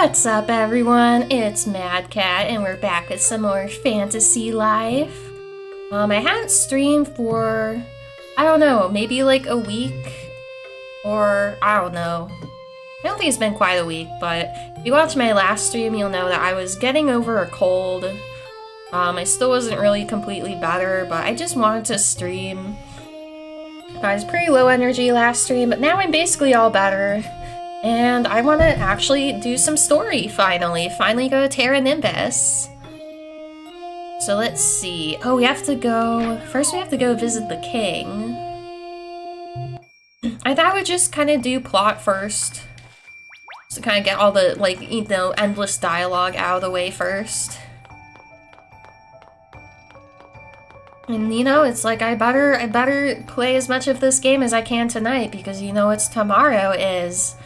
What's up, everyone? It's Mad Cat, and we're back with some more Fantasy Life. I hadn't streamed for, I don't know, maybe like a week, or I don't know. I don't think it's been quite a week, but if you watched my last stream, you'll know that I was getting over a cold. I still wasn't really completely better, but I just wanted to stream. I was pretty low energy last stream, but now I'm basically all better. And I want to actually do some story, finally. Finally go to Terra Nimbus. So let's see. Oh, we have to go... First we have to go visit the king. I thought I would just kind of do plot first. To kind of get all the, like, you know, endless dialogue out of the way first. And, you know, it's like I better play as much of this game as I can tonight, because, you know, it's tomorrow is...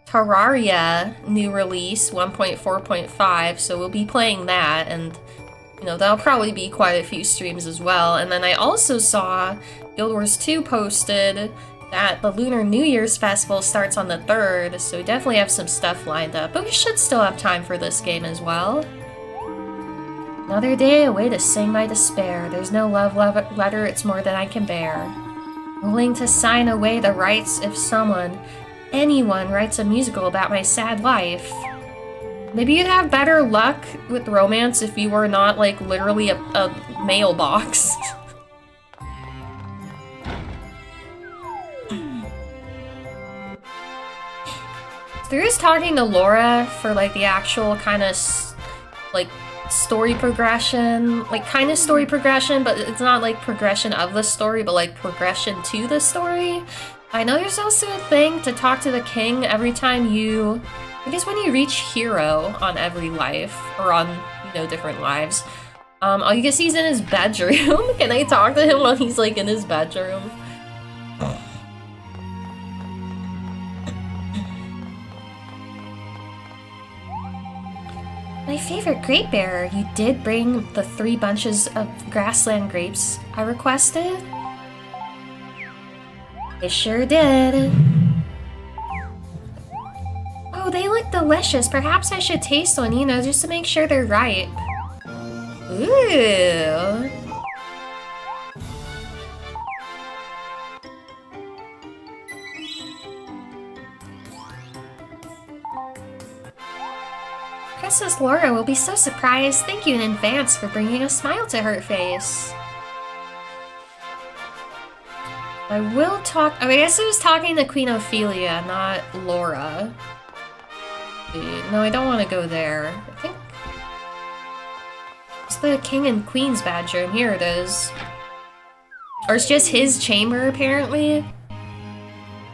Terraria new release 1.4.5, so we'll be playing that, and you know that'll probably be quite a few streams as well. And then I also saw Guild Wars 2 posted that the Lunar New Year's Festival starts on the 3rd, so we definitely have some stuff lined up, but we should still have time for this game as well. Another day away to sing my despair. There's no love letter, it's more than I can bear. Willing to sign away the rights if anyone writes a musical about my sad life. Maybe you'd have better luck with romance if you were not, like, literally a mailbox. There is talking to Laura for, like, the actual kind of, like, story progression. Like, kind of story progression, but it's not, like, progression of the story, but, like, progression to the story. I know there's also a thing to talk to the king every time you... I guess when you reach hero on every life, or on, you know, different lives. I guess he's in his bedroom. Can I talk to him while he's, like, in his bedroom? My favorite grape bearer, you did bring the 3 bunches of grassland grapes I requested? They sure did. Oh, they look delicious. Perhaps I should taste one, you know, just to make sure they're ripe. Ooh. Princess Laura will be so surprised. Thank you in advance for bringing a smile to her face. I will talk- I guess I was talking to Queen Ophelia, not Laura. No, I don't want to go there. I think... It's the King and Queen's bedroom. Here it is. Or it's just his chamber, apparently.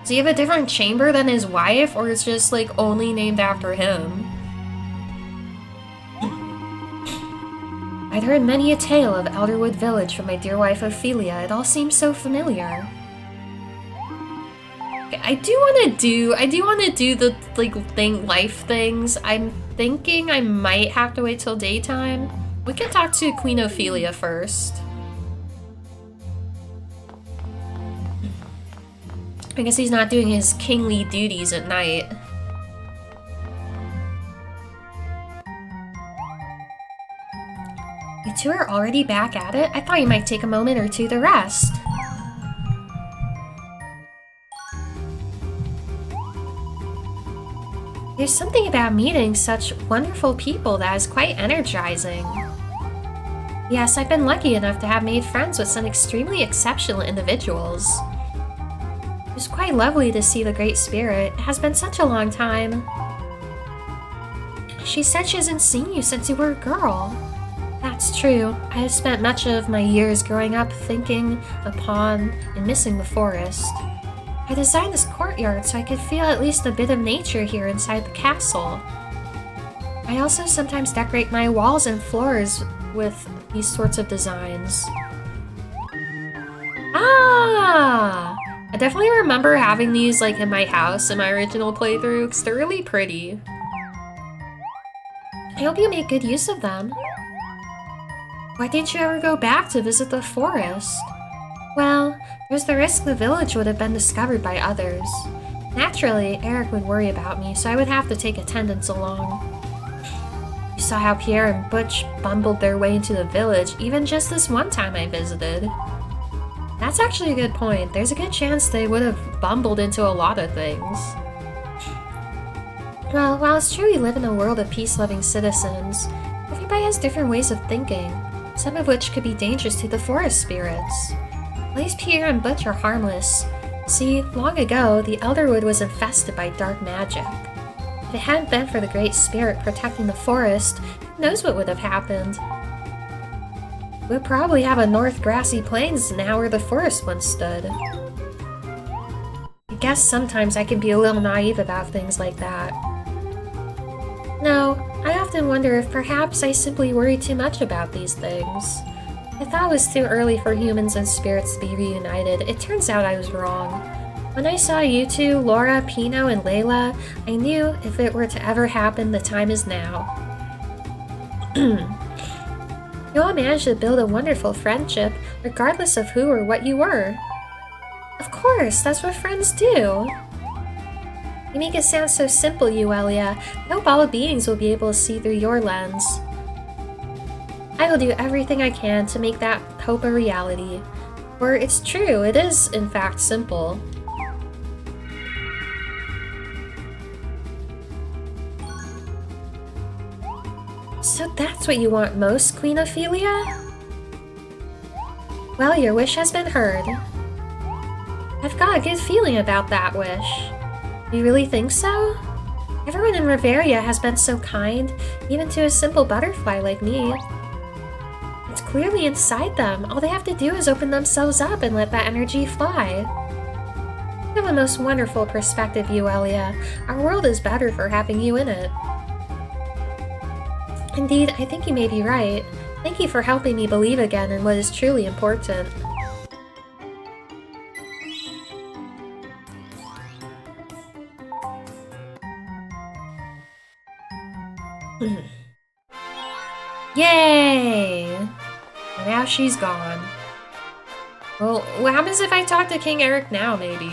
Does he have a different chamber than his wife, or it's just, like, only named after him? I'd heard many a tale of Elderwood Village from my dear wife Ophelia. It all seems so familiar. I do want to do the, like, life things. I'm thinking I might have to wait till daytime. We can talk to Queen Ophelia first. I guess he's not doing his kingly duties at night. You two are already back at it? I thought you might take a moment or two to rest. There's something about meeting such wonderful people that is quite energizing. Yes, I've been lucky enough to have made friends with some extremely exceptional individuals. It was quite lovely to see the Great Spirit. It has been such a long time. She said she hasn't seen you since you were a girl. That's true. I have spent much of my years growing up thinking upon and missing the forest. I designed this courtyard so I could feel at least a bit of nature here inside the castle. I also sometimes decorate my walls and floors with these sorts of designs. Ah! I definitely remember having these, like, in my house in my original playthrough, because they're really pretty. I hope you make good use of them. Why didn't you ever go back to visit the forest? Well, there's the risk the village would have been discovered by others. Naturally, Eric would worry about me, so I would have to take attendance along. You saw how Pierre and Butch bumbled their way into the village, even just this one time I visited. That's actually a good point. There's a good chance they would have bumbled into a lot of things. Well, while it's true we live in a world of peace-loving citizens, everybody has different ways of thinking, some of which could be dangerous to the forest spirits. At least Pierre and Butch are harmless. See, long ago, the Elderwood was infested by dark magic. If it hadn't been for the Great Spirit protecting the forest, who knows what would have happened? We'd probably have a North Grassy Plains now where the forest once stood. I guess sometimes I can be a little naive about things like that. No, I often wonder if perhaps I simply worry too much about these things. I thought it was too early for humans and spirits to be reunited. It turns out I was wrong. When I saw you two, Laura, Pino, and Layla, I knew if it were to ever happen, the time is now. You all managed to build a wonderful friendship, regardless of who or what you were. Of course, that's what friends do. You make it sound so simple, Euelia. I hope all beings will be able to see through your lens. I will do everything I can to make that hope a reality. For it's true, it is, in fact, simple. So that's what you want most, Queen Ophelia? Well, your wish has been heard. I've got a good feeling about that wish. You really think so? Everyone in Riveria has been so kind, even to a simple butterfly like me. It's clearly inside them. All they have to do is open themselves up and let that energy fly. You have a most wonderful perspective, Euelia. Our world is better for having you in it. Indeed, I think you may be right. Thank you for helping me believe again in what is truly important. Yay! And now she's gone. Well, what happens if I talk to King Eric now, maybe?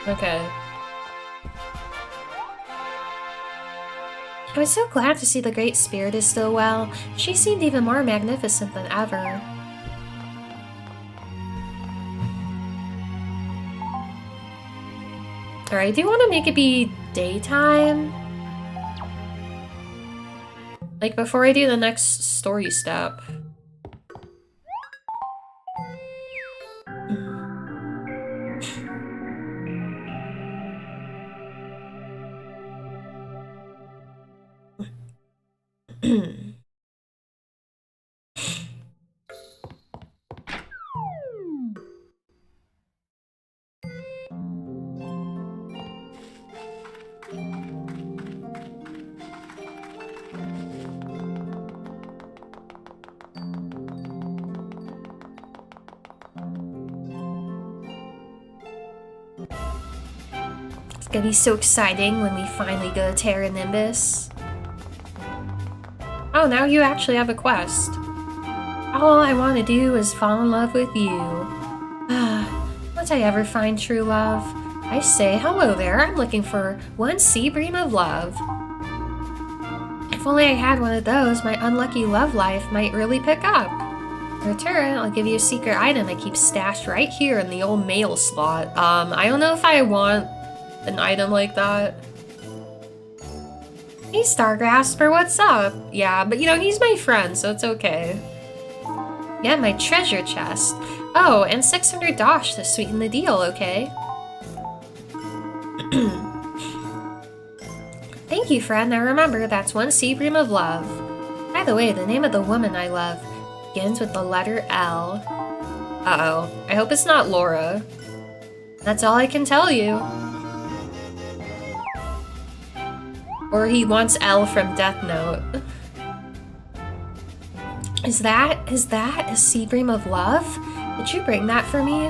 Okay. I was so glad to see the Great Spirit is still well. She seemed even more magnificent than ever. Alright, do you want to make it be daytime? Like, before I do the next story step. It's gonna be so exciting when we finally go to Terra Nimbus. Oh, now you actually have a quest. All I want to do is fall in love with you. Once I ever find true love, I say, hello there, I'm looking for one sea bream of love. If only I had one of those, my unlucky love life might really pick up. In return, I'll give you a secret item I keep stashed right here in the old mail slot. I don't know if I want an item like that. Hey, Stargrasper, what's up? Yeah, but you know, he's my friend, so it's okay. Yeah, my treasure chest. Oh, and 600 dosh to sweeten the deal, okay? Thank you, friend. Now remember, that's one sea bream of love. By the way, the name of the woman I love begins with the letter L. Uh-oh. I hope it's not Laura. That's all I can tell you. Or he wants L from Death Note. Is that a sea bream of love? Did you bring that for me?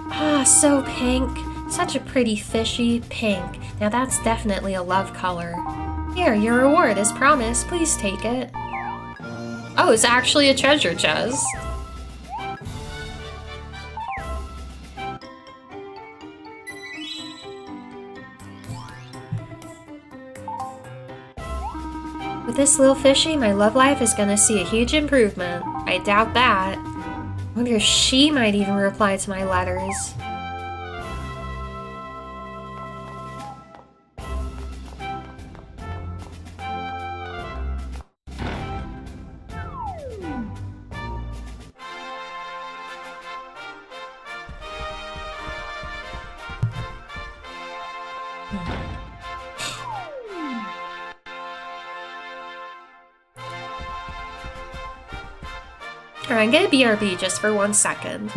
Ah, so pink. Such a pretty fishy pink. Now that's definitely a love color. Here, your reward is promised. Please take it. Oh, it's actually a treasure chest. With this little fishy, my love life is gonna see a huge improvement. I doubt that. I wonder if she might even reply to my letters. Alright, I'm gonna BRB just for 1 second.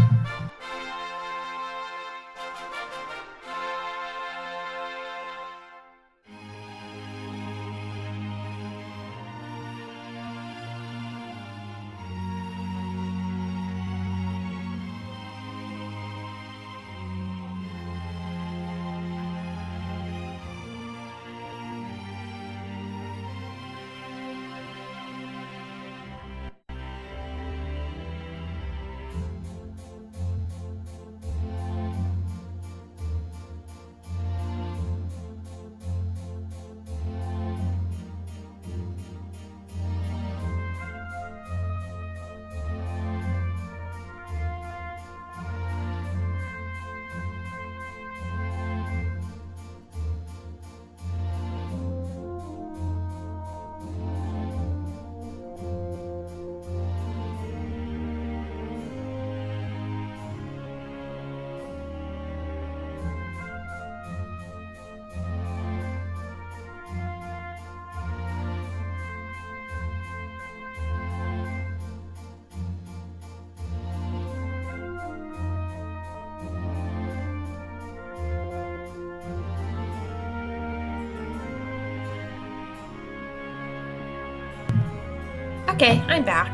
Okay, I'm back.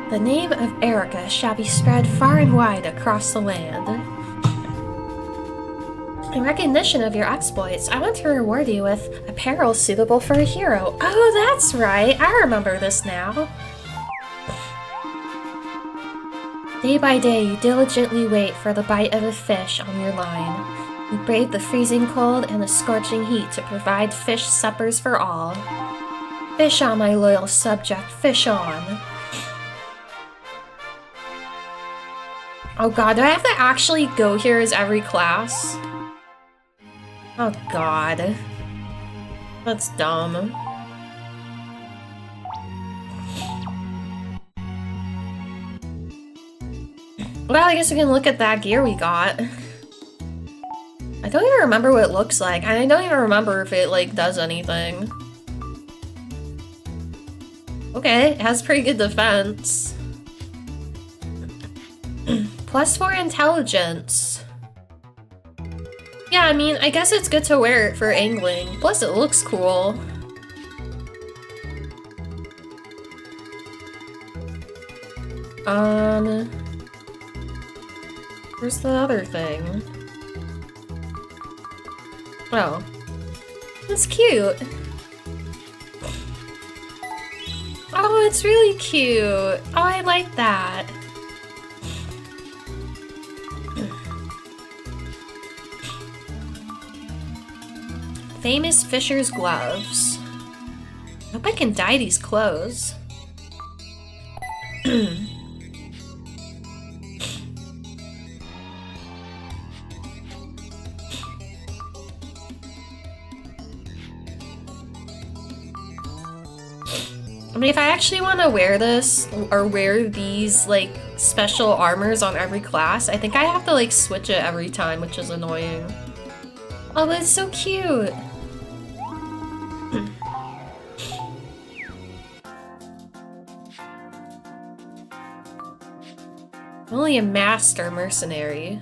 The name of Erica shall be spread far and wide across the land. In recognition of your exploits, I want to reward you with apparel suitable for a hero. Oh, that's right. I remember this now. Day by day, you diligently wait for the bite of a fish on your line. You brave the freezing cold and the scorching heat to provide fish suppers for all. Fish on, my loyal subject, fish on. Oh god, do I have to actually go here as every class? Oh god. That's dumb. Well, I guess we can look at that gear we got. I don't even remember what it looks like, and I don't even remember if it, like, does anything. Okay, it has pretty good defense. +4 intelligence. Yeah, I mean, I guess it's good to wear it for angling. Plus, it looks cool. Where's the other thing? Oh. That's cute. Oh, it's really cute. Oh, I like that. Famous Fisher's Gloves. I hope I can dye these clothes. I mean, if I actually want to wear this, or wear these, like, special armors on every class, I think I have to, like, switch it every time, which is annoying. Oh, but it's so cute! I'm only a master mercenary.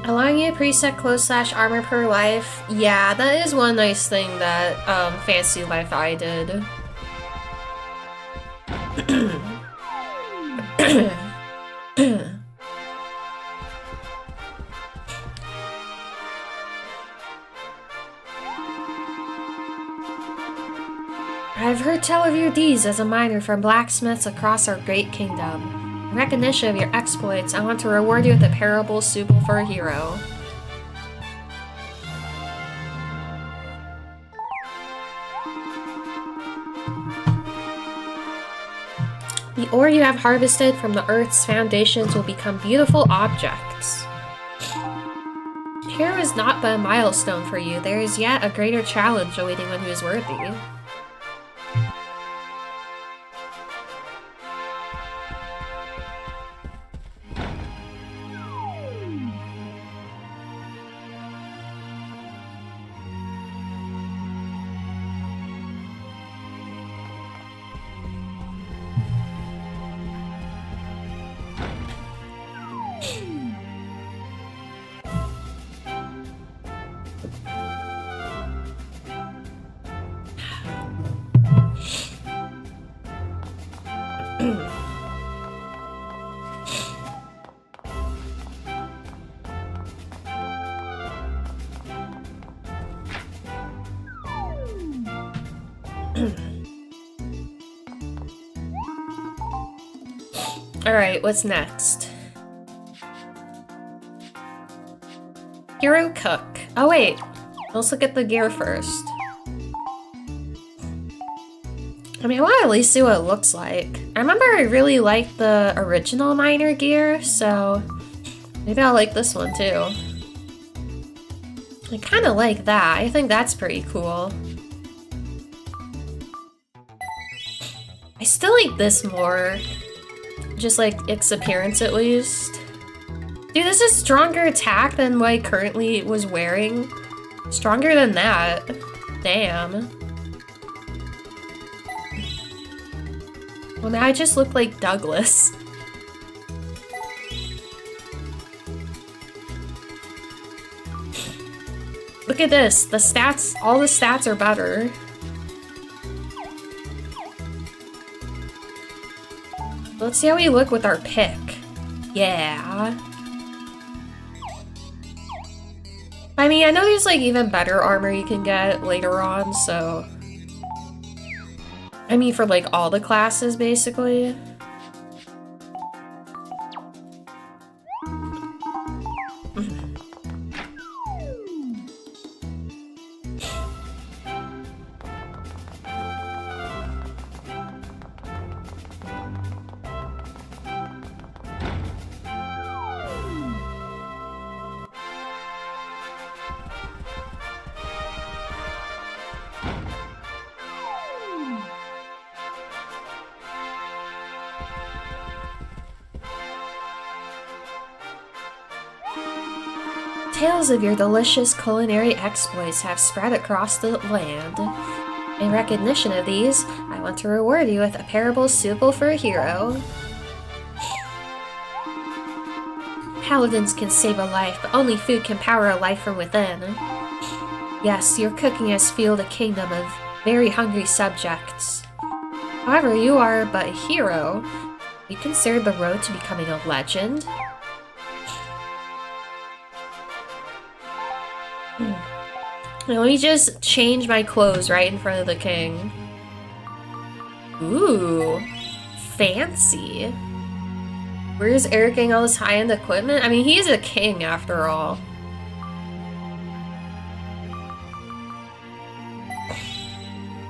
Allowing you to preset clothes slash armor per life. Yeah, that is one nice thing that Fantasy Life I did. I've heard tell of your deeds as a miner from blacksmiths across our great kingdom. In recognition of your exploits, I want to reward you with a parable suitable for a hero. The ore you have harvested from the earth's foundations will become beautiful objects. Here is not but a milestone for you. There is yet a greater challenge awaiting one who is worthy. Alright, what's next? Hero Cook. Oh wait, let's look at the gear first. I mean, I want to at least see what it looks like. I remember I really liked the original miner gear, so maybe I'll like this one too. I kind of like that. I think that's pretty cool. I still like this more. Just like its appearance at least. Dude, this is stronger attack than what I currently was wearing. Stronger than that. Damn. Well, now I just look like Douglas. Look at this. The stats, all the stats are better. Let's see how we look with our pick. Yeah. I mean, I know there's like even better armor you can get later on, so... I mean, for like all the classes, basically. Tales of your delicious culinary exploits have spread across the land. In recognition of these, I want to reward you with a parable suitable for a hero. Paladins can save a life, but only food can power a life from within. Yes, your cooking has fueled a kingdom of very hungry subjects. However, you are but a hero. You consider the road to becoming a legend? Let me just change my clothes right in front of the king. Ooh, fancy. Where's Eric getting all this high-end equipment? I mean, he's a king after all.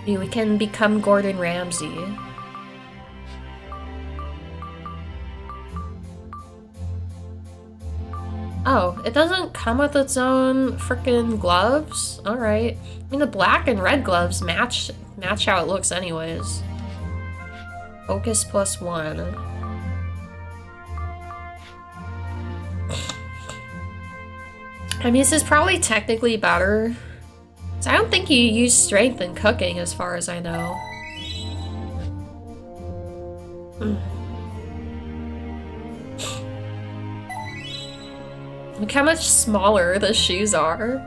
Maybe we can become Gordon Ramsay. Oh, it doesn't come with its own frickin' gloves? Alright. I mean, the black and red gloves match how it looks anyways. Focus +1. I mean, this is probably technically better. So I don't think you use strength in cooking as far as I know. Look how much smaller the shoes are.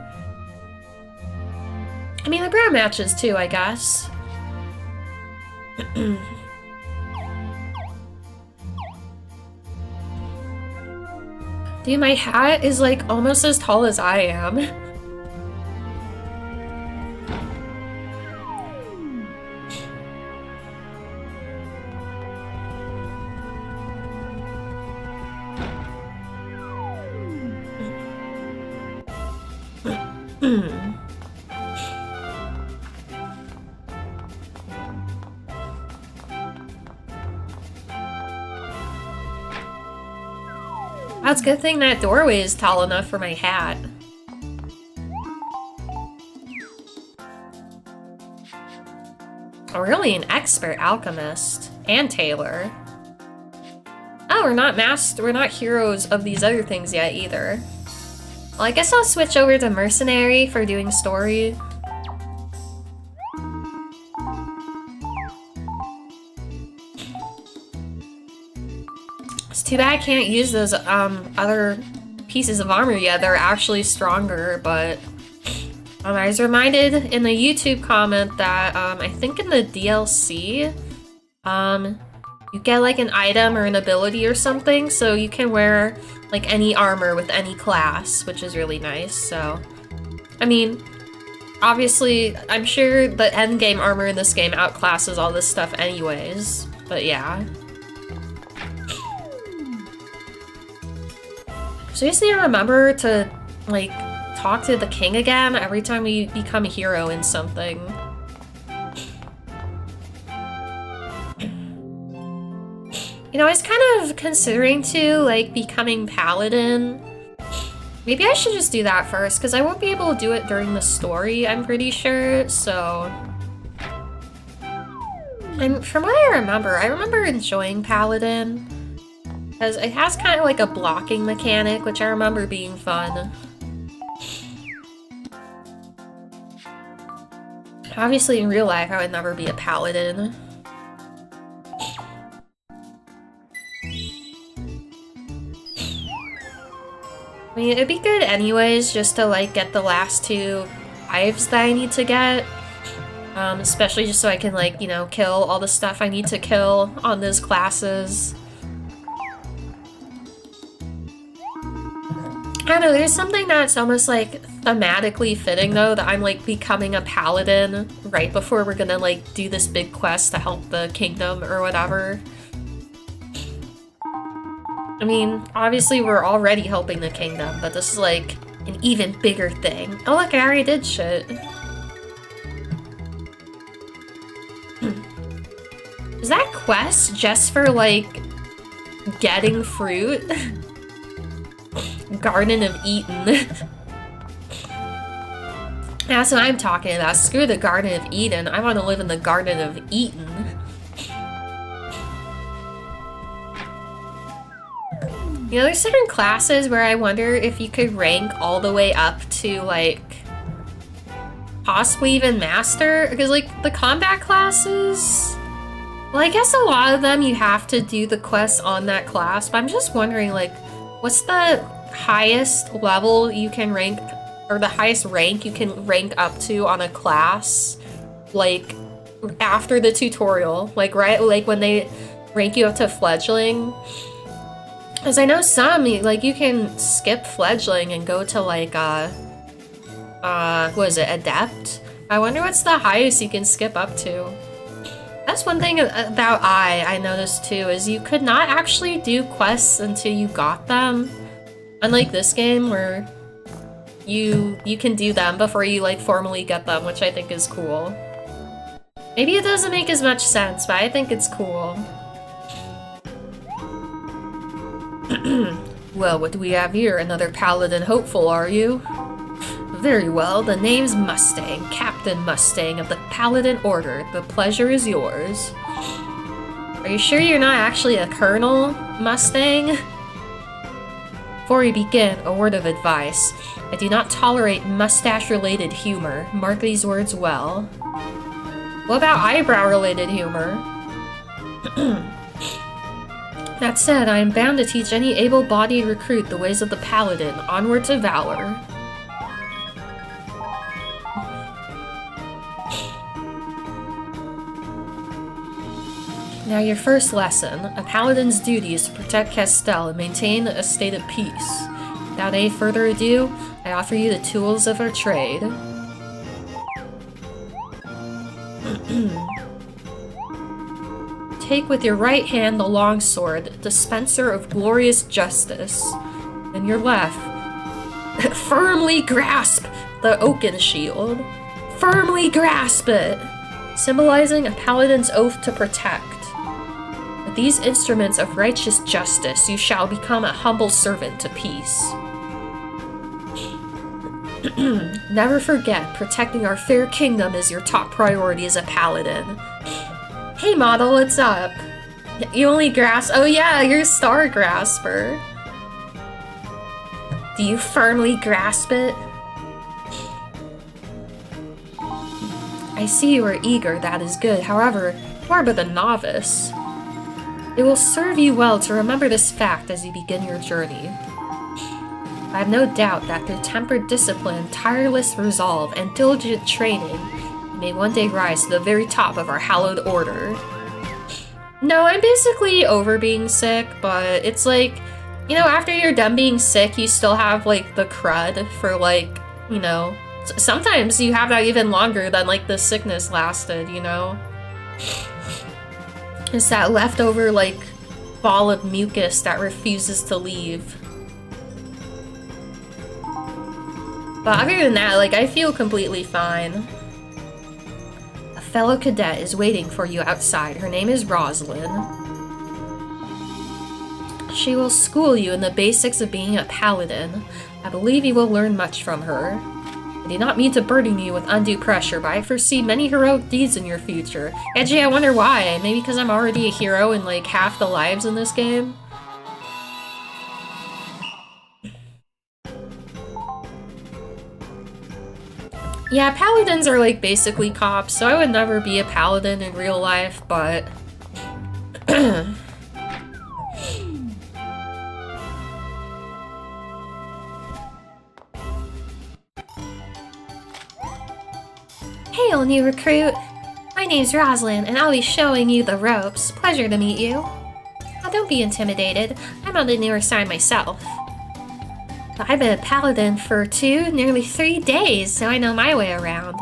I mean, the bra matches too, I guess. Dude, my hat is like almost as tall as I am. That's a good thing that doorway is tall enough for my hat. I'm really an expert alchemist and tailor. Oh, we're not heroes of these other things yet either. Well, I guess I'll switch over to mercenary for doing story. It's too bad I can't use those other pieces of armor yet. They're actually stronger, but I was reminded in the YouTube comment that I think in the DLC, you get like an item or an ability or something, so you can wear like any armor with any class, which is really nice. So, I mean, obviously, I'm sure the endgame armor in this game outclasses all this stuff anyways, but yeah. So you just need to remember to, like, talk to the king again every time we become a hero in something. You know, I was kind of considering to, like, becoming paladin. Maybe I should just do that first, because I won't be able to do it during the story, I'm pretty sure, so... And from what I remember enjoying paladin. Because it has kind of like a blocking mechanic, which I remember being fun. Obviously, in real life, I would never be a paladin. I mean, it'd be good anyways, just to, like, get the last 2 hives that I need to get. Especially just so I can, like, you know, kill all the stuff I need to kill on those classes. I don't know, there's something that's almost, like, thematically fitting, though, that I'm, like, becoming a paladin right before we're gonna, like, do this big quest to help the kingdom or whatever. I mean, obviously we're already helping the kingdom, but this is, like, an even bigger thing. Oh, look, I already did shit. Is that quest just for, like, getting fruit? Garden of Eden. That's what I'm talking about. Screw the Garden of Eden. I want to live in the Garden of Eden. You know, there's certain classes where I wonder if you could rank all the way up to, like, possibly even master. Because, like, the combat classes... Well, I guess a lot of them you have to do the quests on that class, but I'm just wondering, like, what's the highest level you can rank, or the highest rank you can rank up to on a class, like, after the tutorial, like, right, like, when they rank you up to fledgling? Because I know some, like, you can skip fledgling and go to, like, what is it, adept? I wonder what's the highest you can skip up to. That's one thing about I noticed, too, is you could not actually do quests until you got them. Unlike this game, where you can do them before you, like, formally get them, which I think is cool. Maybe it doesn't make as much sense, but I think it's cool. Well, what do we have here? Another paladin hopeful, are you? Very well, the name's Mustang, Captain Mustang of the Paladin Order. The pleasure is yours. Are you sure you're not actually a Colonel Mustang? Before we begin, a word of advice. I do not tolerate mustache-related humor. Mark these words well. What about eyebrow-related humor? That said, I am bound to teach any able-bodied recruit the ways of the paladin, onward to valor. Now your first lesson. A paladin's duty is to protect Castell and maintain a state of peace. Without any further ado, I offer you the tools of our trade. Take with your right hand the longsword, dispenser of glorious justice. And your left, firmly grasp the oaken shield. Firmly grasp it, symbolizing a paladin's oath to protect. With these instruments of righteous justice, you shall become a humble servant to peace. Never forget, protecting our fair kingdom is your top priority as a paladin. Hey model, what's up? You only grasp— oh yeah, you're a star grasper. Do you firmly grasp it? I see you are eager, that is good. However, you are but a novice. It will serve you well to remember this fact as you begin your journey. I have no doubt that through tempered discipline, tireless resolve, and diligent training, you may one day rise to the very top of our hallowed order. No, I'm basically over being sick, but it's like, you know, after you're done being sick, you still have, like, the crud for, like, you know, sometimes you have that even longer than, like, the sickness lasted, you know? It's that leftover, like, ball of mucus that refuses to leave. But other than that, like, I feel completely fine. A fellow cadet is waiting for you outside. Her name is Rosalind. She will school you in the basics of being a paladin. I believe you will learn much from her. I do not mean to burden you with undue pressure, but I foresee many heroic deeds in your future. Edgy, I wonder why. Maybe because I'm already a hero in, like, half the lives in this game? Yeah, paladins are, like, basically cops, so I would never be a paladin in real life, but... Hail, new recruit! My name's Rosalind, and I'll be showing you the ropes. Pleasure to meet you. Now don't be intimidated. I'm on the newer side myself. But I've been a paladin for nearly 3 days, so I know my way around.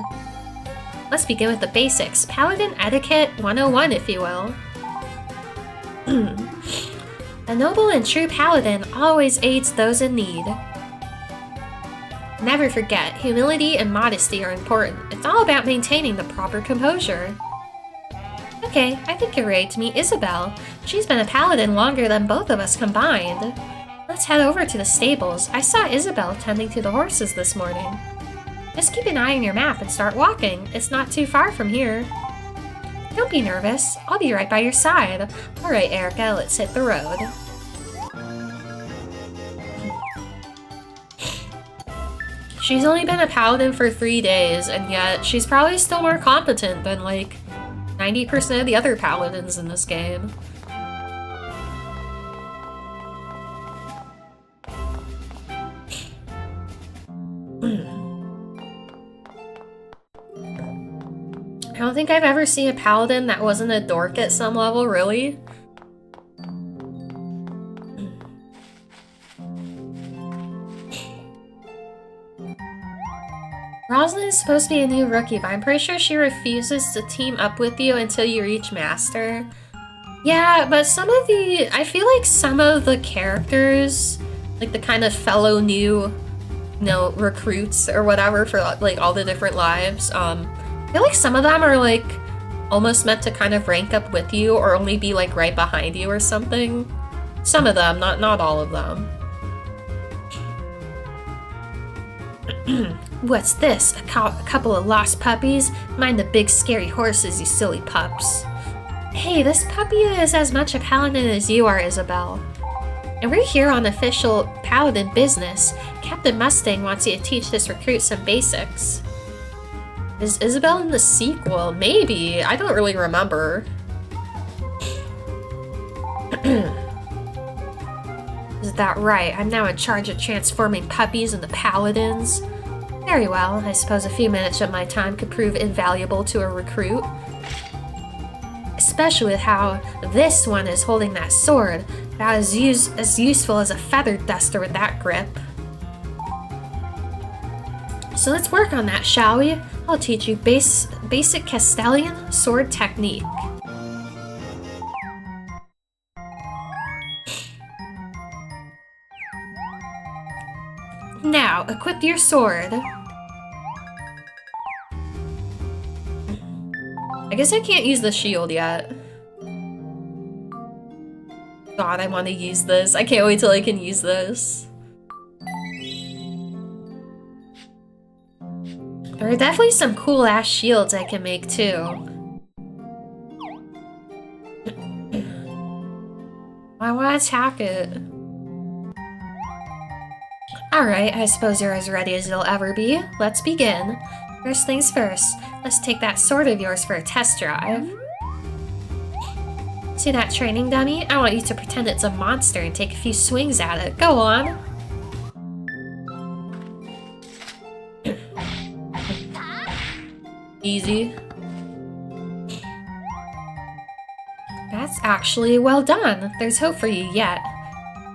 Let's begin with the basics. Paladin etiquette 101, if you will. A noble and true paladin always aids those in need. Never forget, humility and modesty are important. It's all about maintaining the proper composure. Okay, I think you're ready to meet Isabel. She's been a paladin longer than both of us combined. Let's head over to the stables. I saw Isabel tending to the horses this morning. Just keep an eye on your map and start walking. It's not too far from here. Don't be nervous. I'll be right by your side. Alright, Erica, let's hit the road. She's only been a paladin for 3 days, and yet she's probably still more competent than, like, 90% of the other paladins in this game. I don't think I've ever seen a paladin that wasn't a dork at some level, really. Rosalind is supposed to be a new rookie, but I'm pretty sure she refuses to team up with you until you reach Master. Yeah, but I feel like some of the characters, like the kind of fellow new, recruits or whatever for like all the different lives, I feel like some of them are like almost meant to kind of rank up with you or only be like right behind you or something. Some of them, not all of them. What's this? A couple of lost puppies? Mind the big scary horses, you silly pups. Hey, this puppy is as much a paladin as you are, Isabel. And we're here on official paladin business. Captain Mustang wants you to teach this recruit some basics. Is Isabel in the sequel? Maybe. I don't really remember. Is that right? I'm now in charge of transforming puppies into paladins. Very well. I suppose a few minutes of my time could prove invaluable to a recruit. Especially with how this one is holding that sword. About as useful as a feather duster with that grip. So let's work on that, shall we? I'll teach you basic Castellan sword technique. Now, equip your sword. I guess I can't use the shield yet. God, I want to use this. I can't wait till I can use this. There are definitely some cool ass shields I can make too. I want to attack it. Alright, I suppose you're as ready as you'll ever be. Let's begin. First things first, let's take that sword of yours for a test drive. See that training dummy? I want you to pretend it's a monster and take a few swings at it. Go on. Easy. That's actually well done. There's hope for you yet.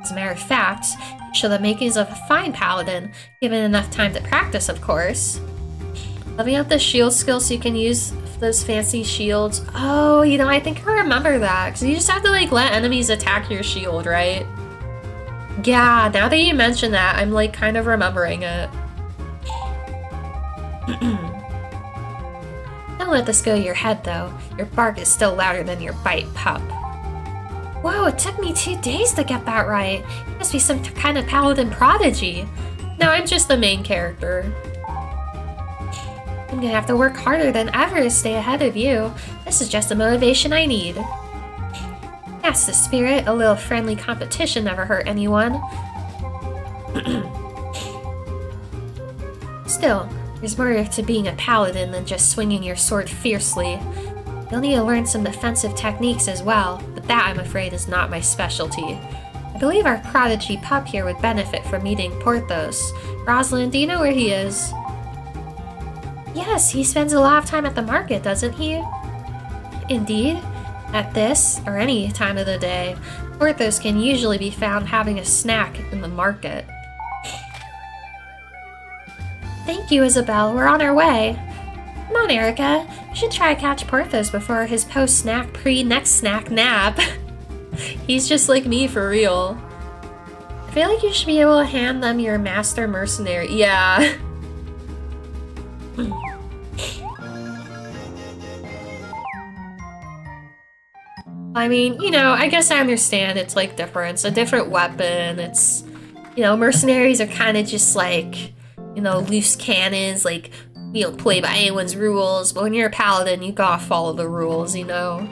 As a matter of fact, you show the makings of a fine paladin, given enough time to practice, of course. Leveling up the shield skill so you can use those fancy shields. Oh, you know, I think I remember that, because you just have to, like, let enemies attack your shield, right? Yeah, now that you mention that, I'm, like, kind of remembering it. Don't let this go to your head, though. Your bark is still louder than your bite, pup. Whoa, it took me 2 days to get that right. You must be some kind of paladin prodigy. No, I'm just the main character. I'm gonna have to work harder than ever to stay ahead of you. This is just the motivation I need. That's the spirit. A little friendly competition never hurt anyone. Still, there's more to being a paladin than just swinging your sword fiercely. You'll need to learn some defensive techniques as well, but that, I'm afraid, is not my specialty. I believe our prodigy pup here would benefit from meeting Porthos. Rosalind, do you know where he is? Yes, he spends a lot of time at the market, doesn't he? Indeed. At this, or any time of the day, Porthos can usually be found having a snack in the market. Thank you, Isabel. We're on our way. Come on, Erica. We should try to catch Porthos before his post-snack, pre-next snack nap. He's just like me, for real. I feel like you should be able to hand them your master mercenary. Yeah. I mean, you know, I guess I understand it's like different. It's a different weapon. It's, you know, mercenaries are kind of just like, you know, loose cannons. Like, you don't play by anyone's rules. But when you're a paladin, you gotta follow the rules, you know?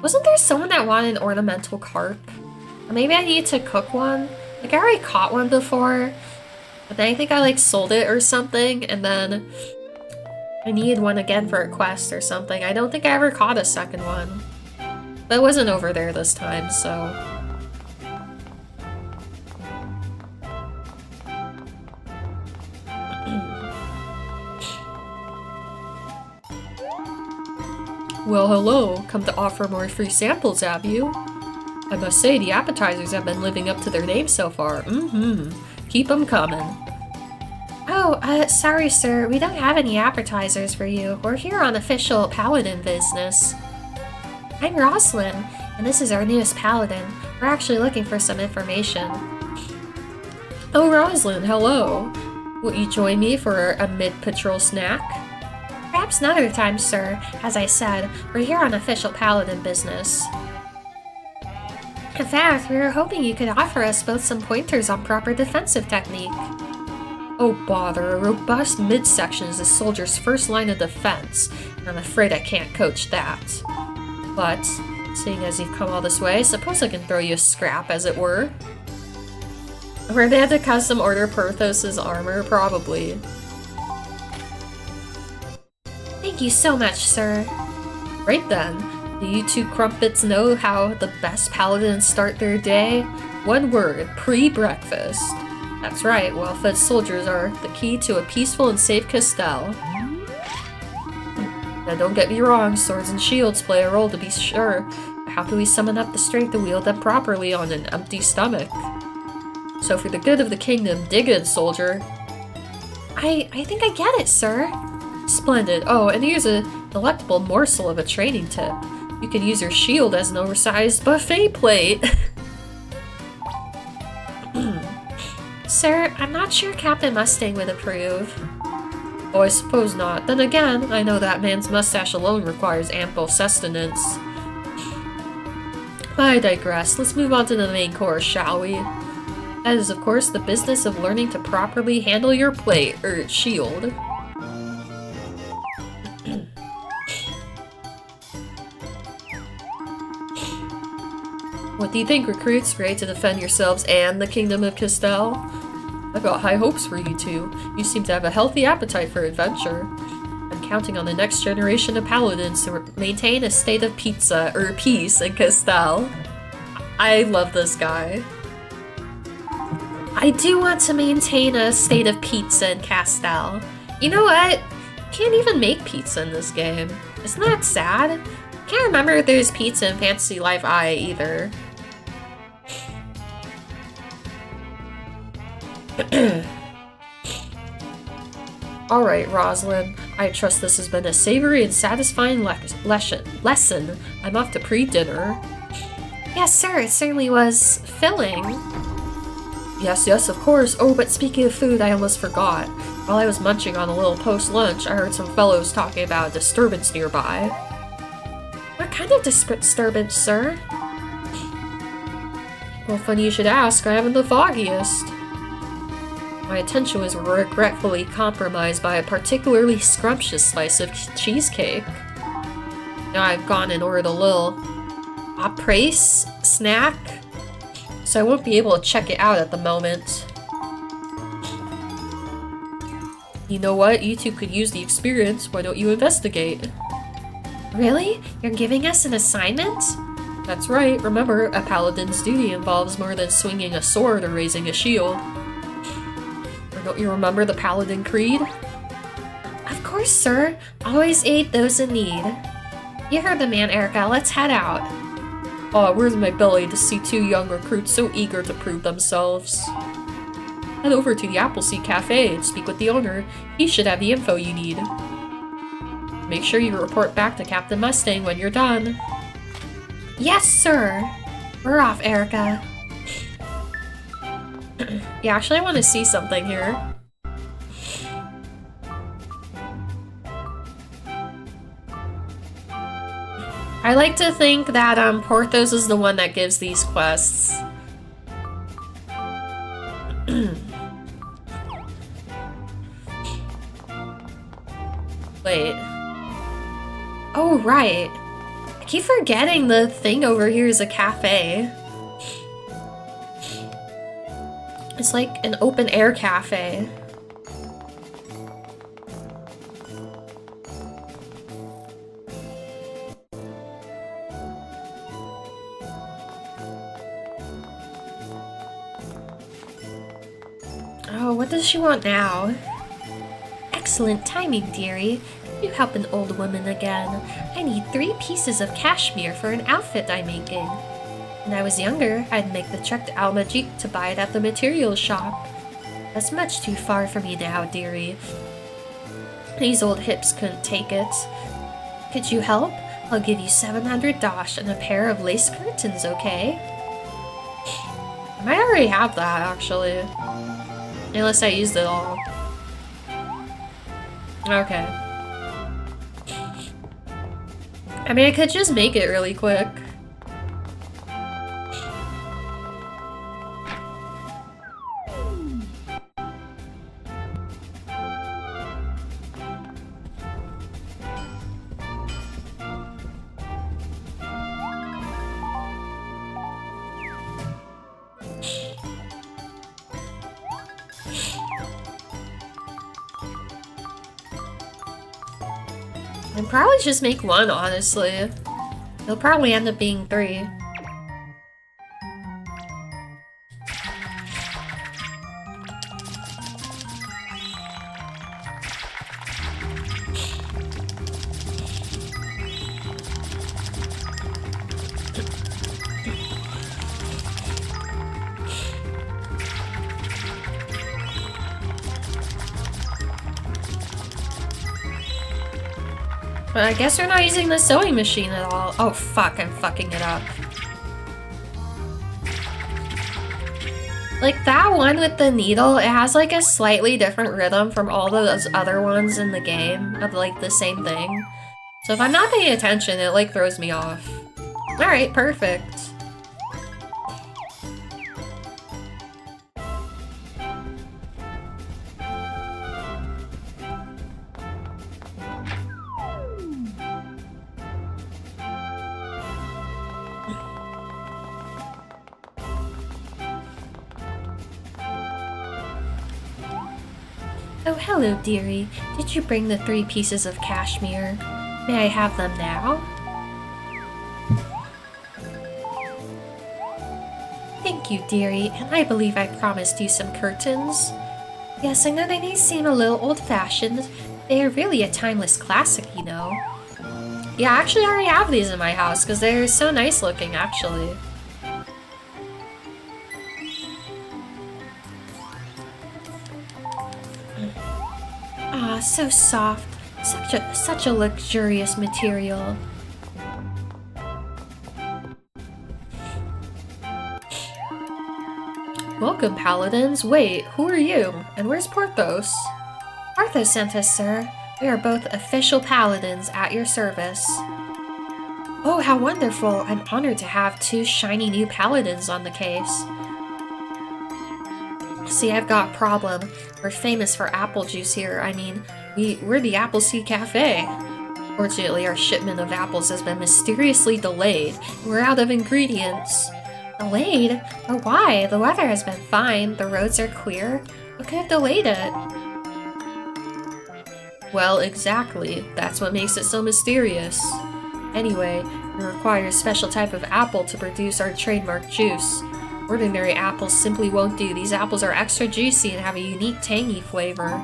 Wasn't there someone that wanted an ornamental carp? Or maybe I need to cook one? Like, I already caught one before, but then I think I, like, sold it or something, and then I needed one again for a quest or something. I don't think I ever caught a second one. But it wasn't over there this time, so... Well, hello. Come to offer more free samples, have you? I must say, the appetizers have been living up to their name so far. Keep them coming. Oh, sorry, sir. We don't have any appetizers for you. We're here on official paladin business. I'm Rosalind, and this is our newest paladin. We're actually looking for some information. Oh, Rosalind, hello. Will you join me for a mid-patrol snack? Perhaps another time, sir. As I said, we're here on official paladin business. In fact, we were hoping you could offer us both some pointers on proper defensive technique. Oh bother, a robust midsection is a soldier's first line of defense, and I'm afraid I can't coach that. But, seeing as you've come all this way, suppose I can throw you a scrap, as it were. Or they had to custom order Porthos's armor, probably. Thank you so much, sir. Right then, do you two crumpets know how the best paladins start their day? One word, pre-breakfast. That's right, well-fed soldiers are the key to a peaceful and safe Castell. Now don't get me wrong, swords and shields play a role to be sure, but how can we summon up the strength to wield them properly on an empty stomach? So for the good of the kingdom, dig in, soldier. I think I get it, sir. Splendid. Oh, and here's a delectable morsel of a training tip. You can use your shield as an oversized buffet plate. Sir, I'm not sure Captain Mustang would approve. Oh, I suppose not. Then again, I know that man's mustache alone requires ample sustenance. I digress. Let's move on to the main course, shall we? That is, of course, the business of learning to properly handle your plate, or shield. What do you think, recruits? Ready to defend yourselves and the Kingdom of Castell? I've got high hopes for you two. You seem to have a healthy appetite for adventure. I'm counting on the next generation of paladins to maintain a state of peace in Castell. I love this guy. I do want to maintain a state of pizza in Castell. You know what? Can't even make pizza in this game. Isn't that sad? Can't remember if there's pizza in Fantasy Life I either. Alright, Rosalind. I trust this has been a savory and satisfying lesson. I'm off to pre-dinner. Yes, sir. It certainly was filling. Yes, of course. Oh, but speaking of food, I almost forgot. While I was munching on a little post-lunch, I heard some fellows talking about a disturbance nearby. What kind of disturbance, sir? Well, funny you should ask. I haven't the foggiest. My attention was regretfully compromised by a particularly scrumptious slice of cheesecake. Now I've gone and ordered a little après snack, so I won't be able to check it out at the moment. You know what? You two could use the experience. Why don't you investigate? Really? You're giving us an assignment? That's right. Remember, a paladin's duty involves more than swinging a sword or raising a shield. Or don't you remember the Paladin Creed? Of course, sir. Always aid those in need. You heard the man, Erica. Let's head out. Oh, where's my belly to see two young recruits so eager to prove themselves? Head over to the Appleseed Cafe and speak with the owner. He should have the info you need. Make sure you report back to Captain Mustang when you're done. Yes, sir. We're off, Erica. Yeah, actually I want to see something here. I like to think that Porthos is the one that gives these quests. Wait. Oh, right. I keep forgetting the thing over here is a cafe. It's like an open-air cafe. Oh, what does she want now? Excellent timing, dearie. You help an old woman again. I need 3 pieces of cashmere for an outfit I'm making. When I was younger, I'd make the trek to Almagic to buy it at the materials shop. That's much too far for me now, dearie. These old hips couldn't take it. Could you help? I'll give you 700 dosh and a pair of lace curtains, okay? I might already have that, actually. Unless I used it all. Okay. I mean, I could just make it really quick. I'd probably just make one, honestly. It'll probably end up being 3. But I guess we're not using the sewing machine at all. Oh fuck, I'm fucking it up. Like that one with the needle, it has like a slightly different rhythm from all those other ones in the game of like the same thing. So if I'm not paying attention, it like throws me off. Alright, perfect. Oh, hello, dearie. Did you bring the 3 pieces of cashmere? May I have them now? Thank you, dearie, and I believe I promised you some curtains. Yes, I know they may seem a little old-fashioned. They are really a timeless classic, you know. Yeah, I actually already have these in my house, because they're so nice looking, actually. Ah, so soft. Such a luxurious material. Welcome, paladins. Wait, who are you? And where's Porthos? Porthos sent us, sir. We are both official paladins at your service. Oh, how wonderful. I'm honored to have 2 shiny new paladins on the case. See, I've got a problem. We're famous for apple juice here. I mean, we're the Appleseed Cafe. Fortunately, our shipment of apples has been mysteriously delayed. We're out of ingredients. Delayed? But why? The weather has been fine. The roads are clear. What could have delayed it? Well, exactly. That's what makes it so mysterious. Anyway, we require a special type of apple to produce our trademark juice. Ordinary apples simply won't do. These apples are extra juicy and have a unique tangy flavor.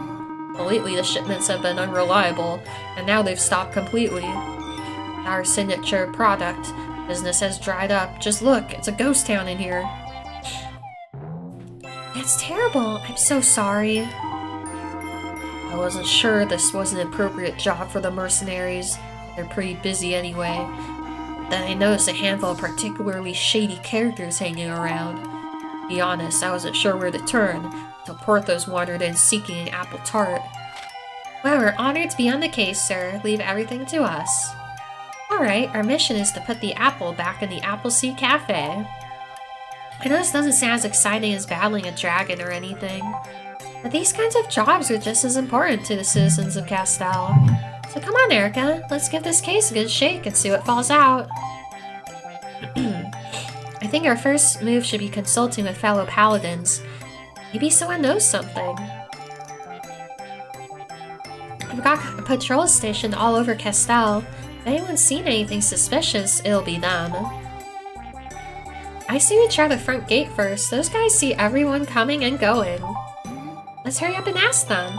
But lately the shipments have been unreliable, and now they've stopped completely. Our signature product. Business has dried up. Just look, it's a ghost town in here. That's terrible. I'm so sorry. I wasn't sure this was an appropriate job for the mercenaries. They're pretty busy anyway. Then I noticed a handful of particularly shady characters hanging around. To be honest, I wasn't sure where to turn, until Porthos wandered in seeking an apple tart. Well, we're honored to be on the case, sir. Leave everything to us. Alright, our mission is to put the apple back in the Appleseed Cafe. I know this doesn't sound as exciting as battling a dragon or anything, but these kinds of jobs are just as important to the citizens of Castell. So come on, Erica, let's give this case a good shake and see what falls out. I think our first move should be consulting with fellow paladins. Maybe someone knows something. We've got a patrol station all over Castell. If anyone's seen anything suspicious, it'll be them. I say we try the front gate first. Those guys see everyone coming and going. Let's hurry up and ask them.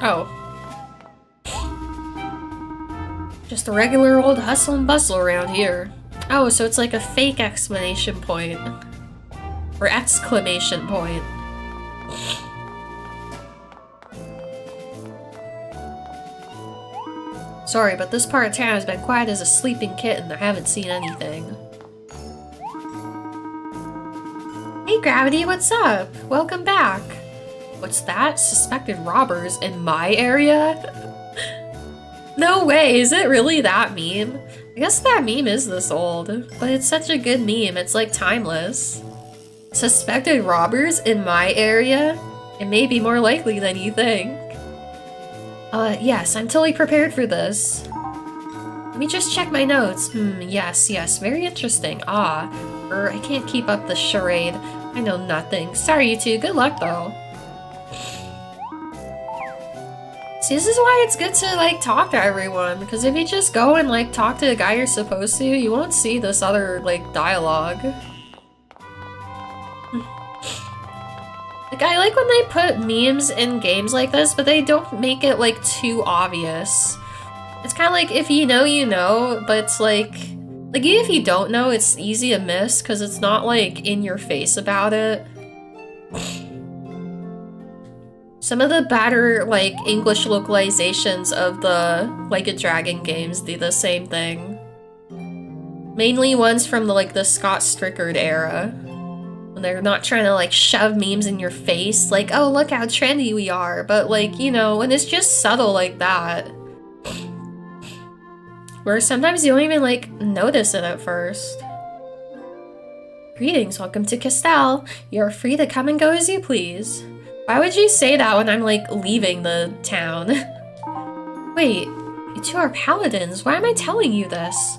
Oh. Just a regular old hustle and bustle around here. Oh, so it's like a fake exclamation point. Or exclamation point. Sorry, but this part of town has been quiet as a sleeping kitten. I haven't seen anything. Hey Gravity, what's up? Welcome back. What's that? Suspected robbers in my area? No way, is it really that meme? I guess that meme is this old, but it's such a good meme, it's like timeless. Suspected robbers in my area? It may be more likely than you think. Yes, I'm totally prepared for this. Let me just check my notes. Yes, very interesting. I can't keep up the charade. I know nothing. Sorry, you two. Good luck, though. See, this is why it's good to, like, talk to everyone, because if you just go and, like, talk to the guy you're supposed to, you won't see this other, like, dialogue. Like, I like when they put memes in games like this, but they don't make it, like, too obvious. It's kind of like, if you know, you know, but it's like even if you don't know, it's easy to miss, because it's not, like, in your face about it. Some of the better, like, English localizations of the Like a Dragon games do the same thing. Mainly ones from the, like, the Scott Strickard era. When they're not trying to, like, shove memes in your face, like, oh, look how trendy we are, but, like, you know, when it's just subtle like that. Where sometimes you don't even, like, notice it at first. Greetings, welcome to Castell. You're free to come and go as you please. Why would you say that when I'm, like, leaving the town? Wait, you two are paladins. Why am I telling you this?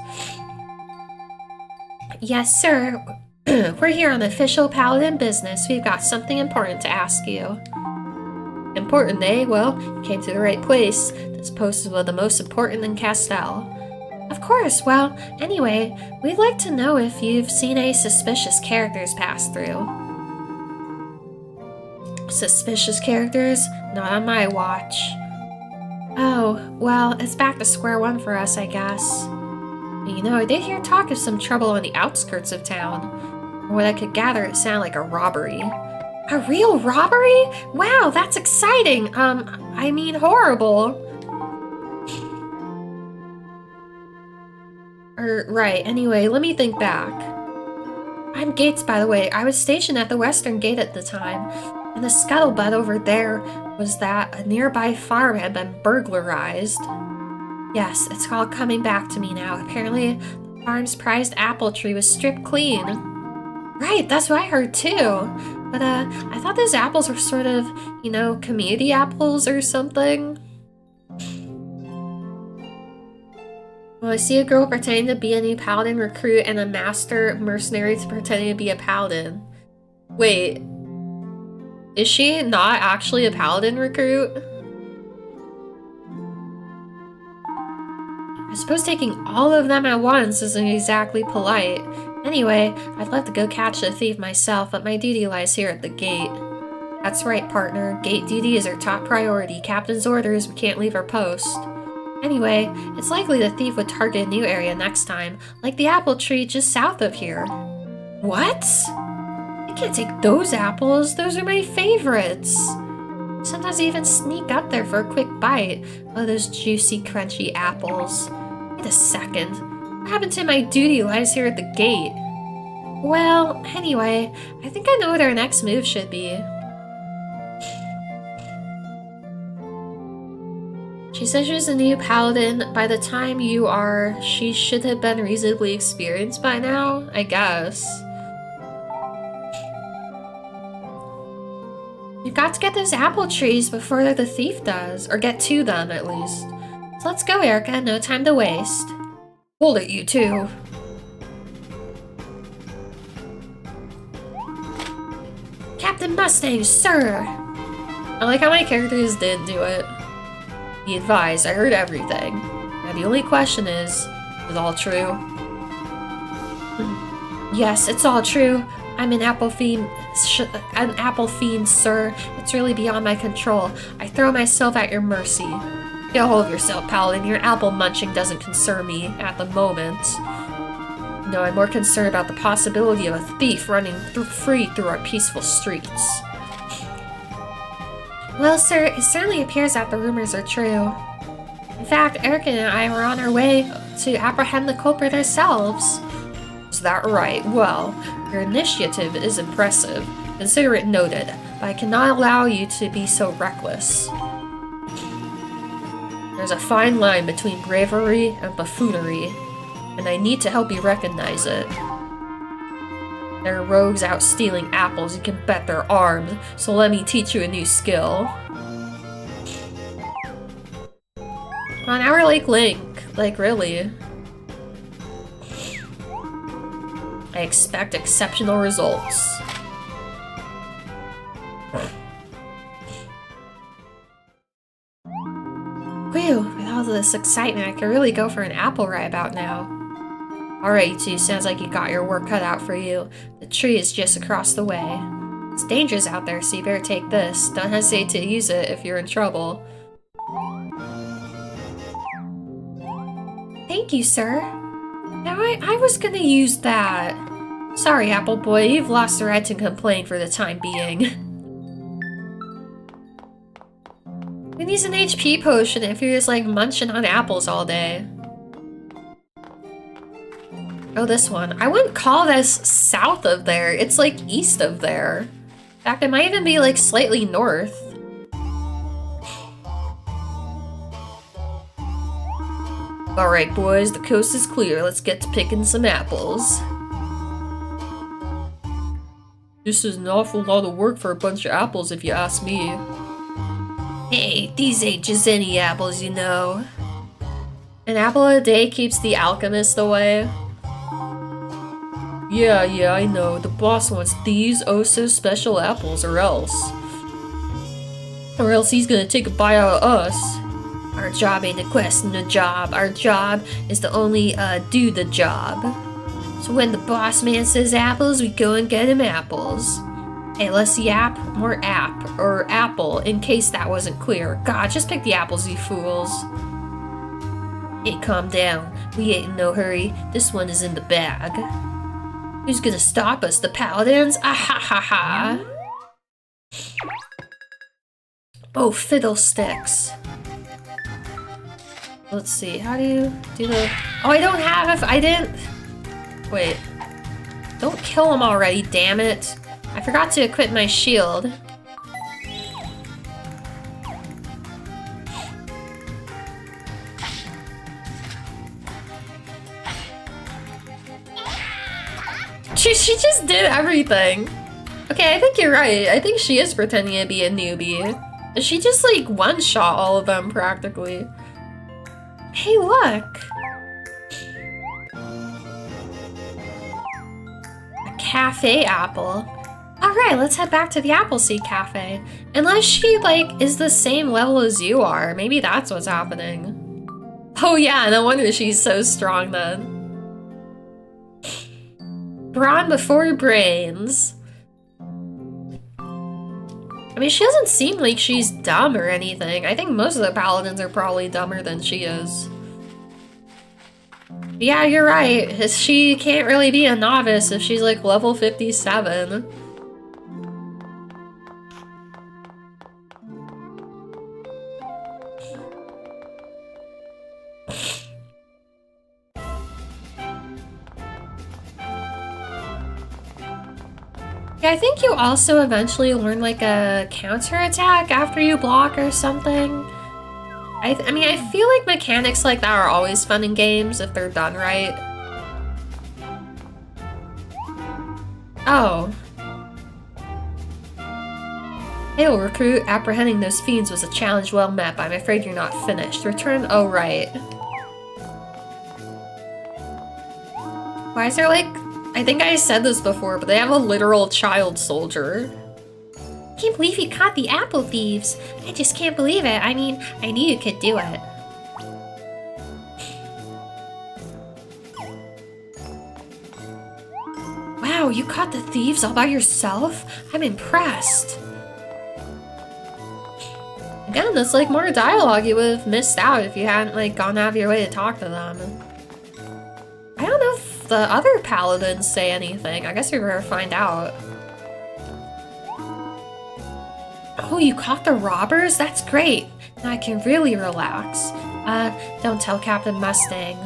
Yes, sir. We're here on official paladin business. We've got something important to ask you. Important, eh? Well, you came to the right place. This post is one of the most important in Castell. Of course. Well, anyway, we'd like to know if you've seen any suspicious characters pass through. Suspicious characters? Not on my watch. Oh, well, it's back to square one for us, I guess. You know, I did hear talk of some trouble on the outskirts of town. From what I could gather, it sounded like a robbery. A real robbery? Wow, that's exciting! I mean horrible. Right, anyway, let me think back. I'm Gates, by the way. I was stationed at the Western Gate at the time, and the scuttlebutt over there was that a nearby farm had been burglarized. Yes, it's all coming back to me now. Apparently, the farm's prized apple tree was stripped clean. Right, that's what I heard too. But, I thought those apples were sort of, you know, community apples or something. Well, I see a girl pretending to be a new paladin recruit and a master mercenary pretending to be a paladin. Wait, is she not actually a paladin recruit? I suppose taking all of them at once isn't exactly polite. Anyway, I'd love to go catch the thief myself, but my duty lies here at the gate. That's right, partner. Gate duty is our top priority. Captain's orders, we can't leave our post. Anyway, it's likely the thief would target a new area next time, like the apple tree just south of here. What? I can't take those apples. Those are my favorites. Sometimes I even sneak up there for a quick bite. Oh, those juicy, crunchy apples. Wait a second. What happened to my duty lies here at the gate? Well, anyway, I think I know what our next move should be. She says she's a new paladin. By the time you are, she should have been reasonably experienced by now, I guess. You've got to get those apple trees before the thief does, or get to them at least. So let's go, Erica, no time to waste. Hold it, you two. Captain Mustang, sir! I like how my characters did do it. Be advised, I heard everything. Now the only question is it all true? Yes, it's all true. I'm an apple fiend, sir. It's really beyond my control. I throw myself at your mercy. Get a hold of yourself, Paladin. Your apple munching doesn't concern me at the moment. No, I'm more concerned about the possibility of a thief running free through our peaceful streets. Well, sir, it certainly appears that the rumors are true. In fact, Erica and I were on our way to apprehend the culprit ourselves. Is that right? Well, your initiative is impressive. Consider it noted, but I cannot allow you to be so reckless. There's a fine line between bravery and buffoonery, and I need to help you recognize it. There are rogues out stealing apples, you can bet they're armed, so let me teach you a new skill. Well, now we're like Link, like really. I expect exceptional results. Whew, with all this excitement, I could really go for an apple right about now. Alright, you two, sounds like you got your work cut out for you. The tree is just across the way. It's dangerous out there, so you better take this. Don't hesitate to use it if you're in trouble. Thank you, sir. Now, I was gonna use that. Sorry, Apple Boy, you've lost the right to complain for the time being. Who needs an HP potion if you're just like munching on apples all day? Oh, this one. I wouldn't call this south of there. It's like east of there. In fact, it might even be like slightly north. Alright, boys, the coast is clear. Let's get to picking some apples. This is an awful lot of work for a bunch of apples, if you ask me. Hey, these ain't just any apples, you know. An apple a day keeps the alchemist away. Yeah, I know. The boss wants these oh-so-special apples, or else. Or else he's gonna take a bite out of us. Our job ain't a question of job. Our job is to only, do the job. So when the boss man says apples, we go and get him apples. Hey, less yap, more app, or apple, in case that wasn't clear. God, just pick the apples, you fools. Hey, calm down. We ain't in no hurry. This one is in the bag. Who's gonna stop us? The paladins? Ah ha ha ha! Oh, fiddlesticks. Let's see, how do you do the... Oh, I didn't... Wait. Don't kill him already, damn it. I forgot to equip my shield. She just did everything. Okay, I think you're right. I think she is pretending to be a newbie. She just like one-shot all of them practically. Hey, look! A cafe apple. Alright, let's head back to the Appleseed Cafe. Unless she, like, is the same level as you are. Maybe that's what's happening. Oh yeah, no wonder she's so strong then. Brawn before brains. I mean, she doesn't seem like she's dumb or anything. I think most of the paladins are probably dumber than she is. Yeah, you're right. She can't really be a novice if she's like level 57. Yeah, I think you also eventually learn like a counterattack after you block or something. I mean, I feel like mechanics like that are always fun in games if they're done right. Oh. Hail, recruit. Apprehending those fiends was a challenge well met, but I'm afraid you're not finished. Return. Oh, right. Why is there like... I think I said this before, but they have a literal child soldier. Can't believe you caught the apple thieves. I just can't believe it. I mean, I knew you could do it. Wow, you caught the thieves all by yourself? I'm impressed. Again, that's like more dialogue you would have missed out if you hadn't like gone out of your way to talk to them. I don't know if the other paladins say anything. I guess we better find out. Oh, you caught the robbers? That's great. Now I can really relax. Don't tell Captain Mustang.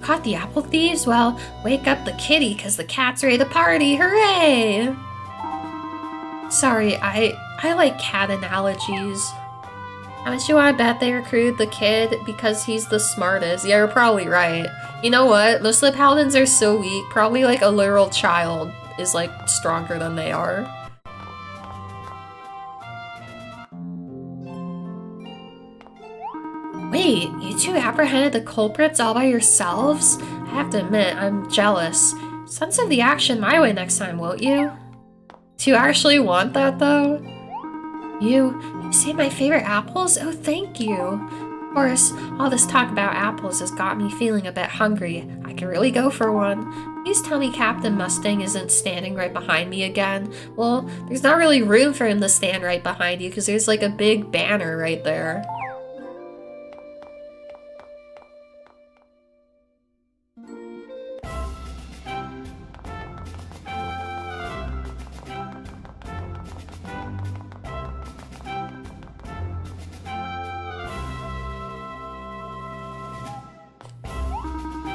Caught the apple thieves? Well, wake up the kitty, cause the cat's ready to party. Hooray! Sorry, I like cat analogies. How much do you want to bet they recruited the kid because he's the smartest? Yeah, you're probably right. You know what? Most of the paladins are so weak. Probably like a literal child is like stronger than they are. Wait, you two apprehended the culprits all by yourselves? I have to admit, I'm jealous. Send some of the action my way next time, won't you? Do you actually want that, though? You saved my favorite apples? Oh, thank you. Of course, all this talk about apples has got me feeling a bit hungry. I could really go for one. Please tell me Captain Mustang isn't standing right behind me again. Well, there's not really room for him to stand right behind you because there's like a big banner right there.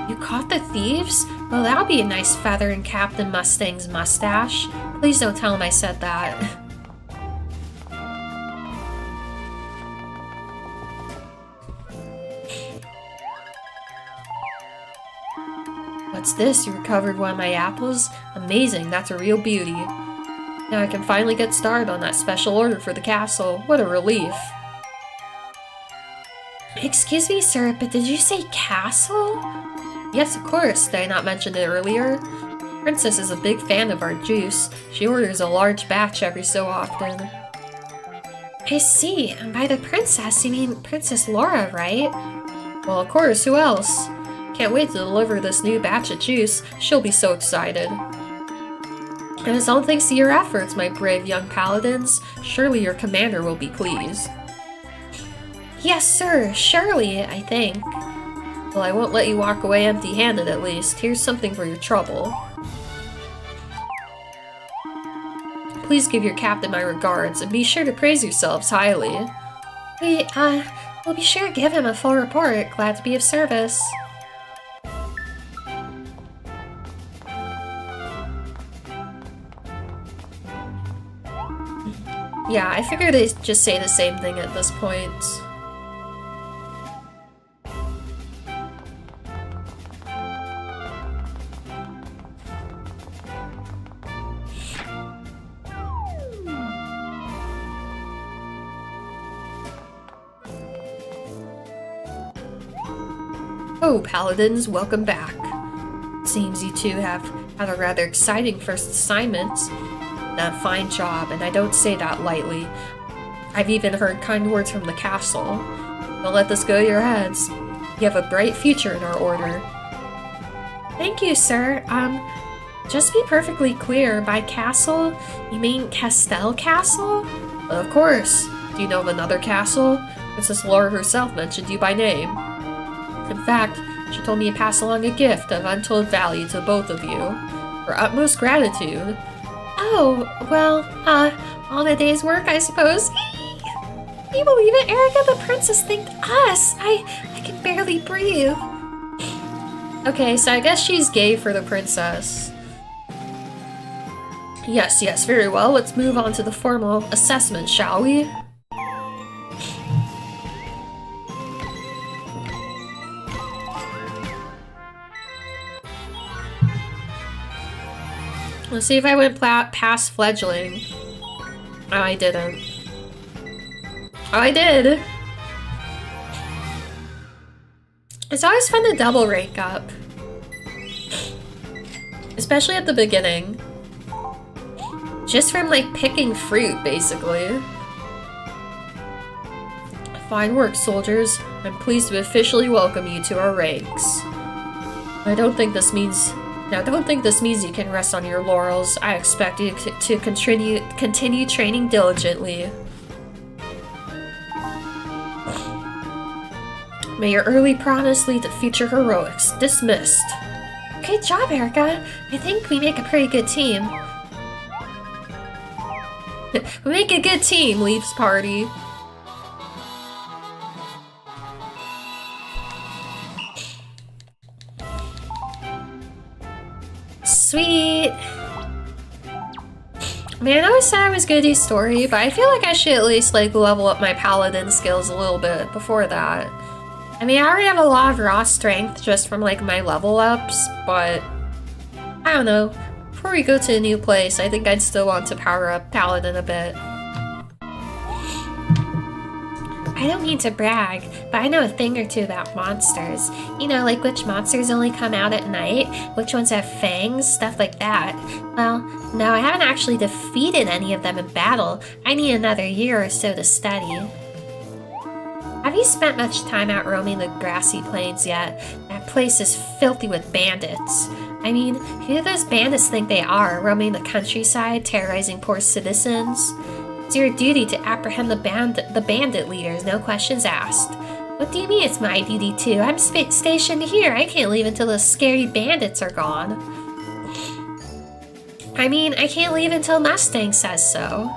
You caught the thieves? Well, that'll be a nice feather in Captain Mustang's mustache. Please don't tell him I said that. What's this? You recovered one of my apples? Amazing, that's a real beauty. Now I can finally get started on that special order for the castle. What a relief. Excuse me, sir, but did you say castle? Yes, of course. Did I not mention it earlier? Princess is a big fan of our juice. She orders a large batch every so often. I see. And by the princess, you mean Princess Laura, right? Well, of course. Who else? Can't wait to deliver this new batch of juice. She'll be so excited. And it's all thanks to your efforts, my brave young paladins. Surely your commander will be pleased. Yes, sir. Surely, I think. Well, I won't let you walk away empty-handed, at least. Here's something for your trouble. Please give your captain my regards, and be sure to praise yourselves highly. We'll be sure to give him a full report. Glad to be of service. Yeah, I figured they'd just say the same thing at this point. Oh, paladins, welcome back. Seems you two have had a rather exciting first assignment. A fine job, and I don't say that lightly. I've even heard kind words from the castle. Don't let this go to your heads. You have a bright future in our order. Thank you, sir. Just to be perfectly clear, by castle, you mean Castell Castle? Of course. Do you know of another castle? Princess Laura herself mentioned you by name. In fact, she told me to pass along a gift of untold value to both of you. Her utmost gratitude. Oh, well, all in a day's work, I suppose. Can you believe it? Erica the princess thanked us! I can barely breathe. Okay, so I guess she's gay for the princess. Yes, very well. Let's move on to the formal assessment, shall we? Let's see if I went past fledgling. Oh, I didn't. Oh, I did! It's always fun to double rank up. Especially at the beginning. Just from, like, picking fruit, basically. Fine work, soldiers. I'm pleased to officially welcome you to our ranks. I don't think this means you can rest on your laurels. I expect you to continue training diligently. May your early prowess lead to future heroics. Dismissed. Great job, Erica. I think we make a pretty good team. We make a good team, Leaf's party. Sweet! I mean, I know I said I was gonna do story, but I feel like I should at least, like, level up my paladin skills a little bit before that. I mean, I already have a lot of raw strength just from, like, my level ups, but I don't know. Before we go to a new place, I think I'd still want to power up paladin a bit. I don't mean to brag, but I know a thing or two about monsters. You know, like which monsters only come out at night, which ones have fangs, stuff like that. Well, no, I haven't actually defeated any of them in battle. I need another year or so to study. Have you spent much time out roaming the grassy plains yet? That place is filthy with bandits. I mean, who do those bandits think they are, roaming the countryside, terrorizing poor citizens? It's your duty to apprehend the bandit leaders, no questions asked. What do you mean it's my duty too? I'm stationed here. I can't leave until the scary bandits are gone. I mean, I can't leave until Mustang says so.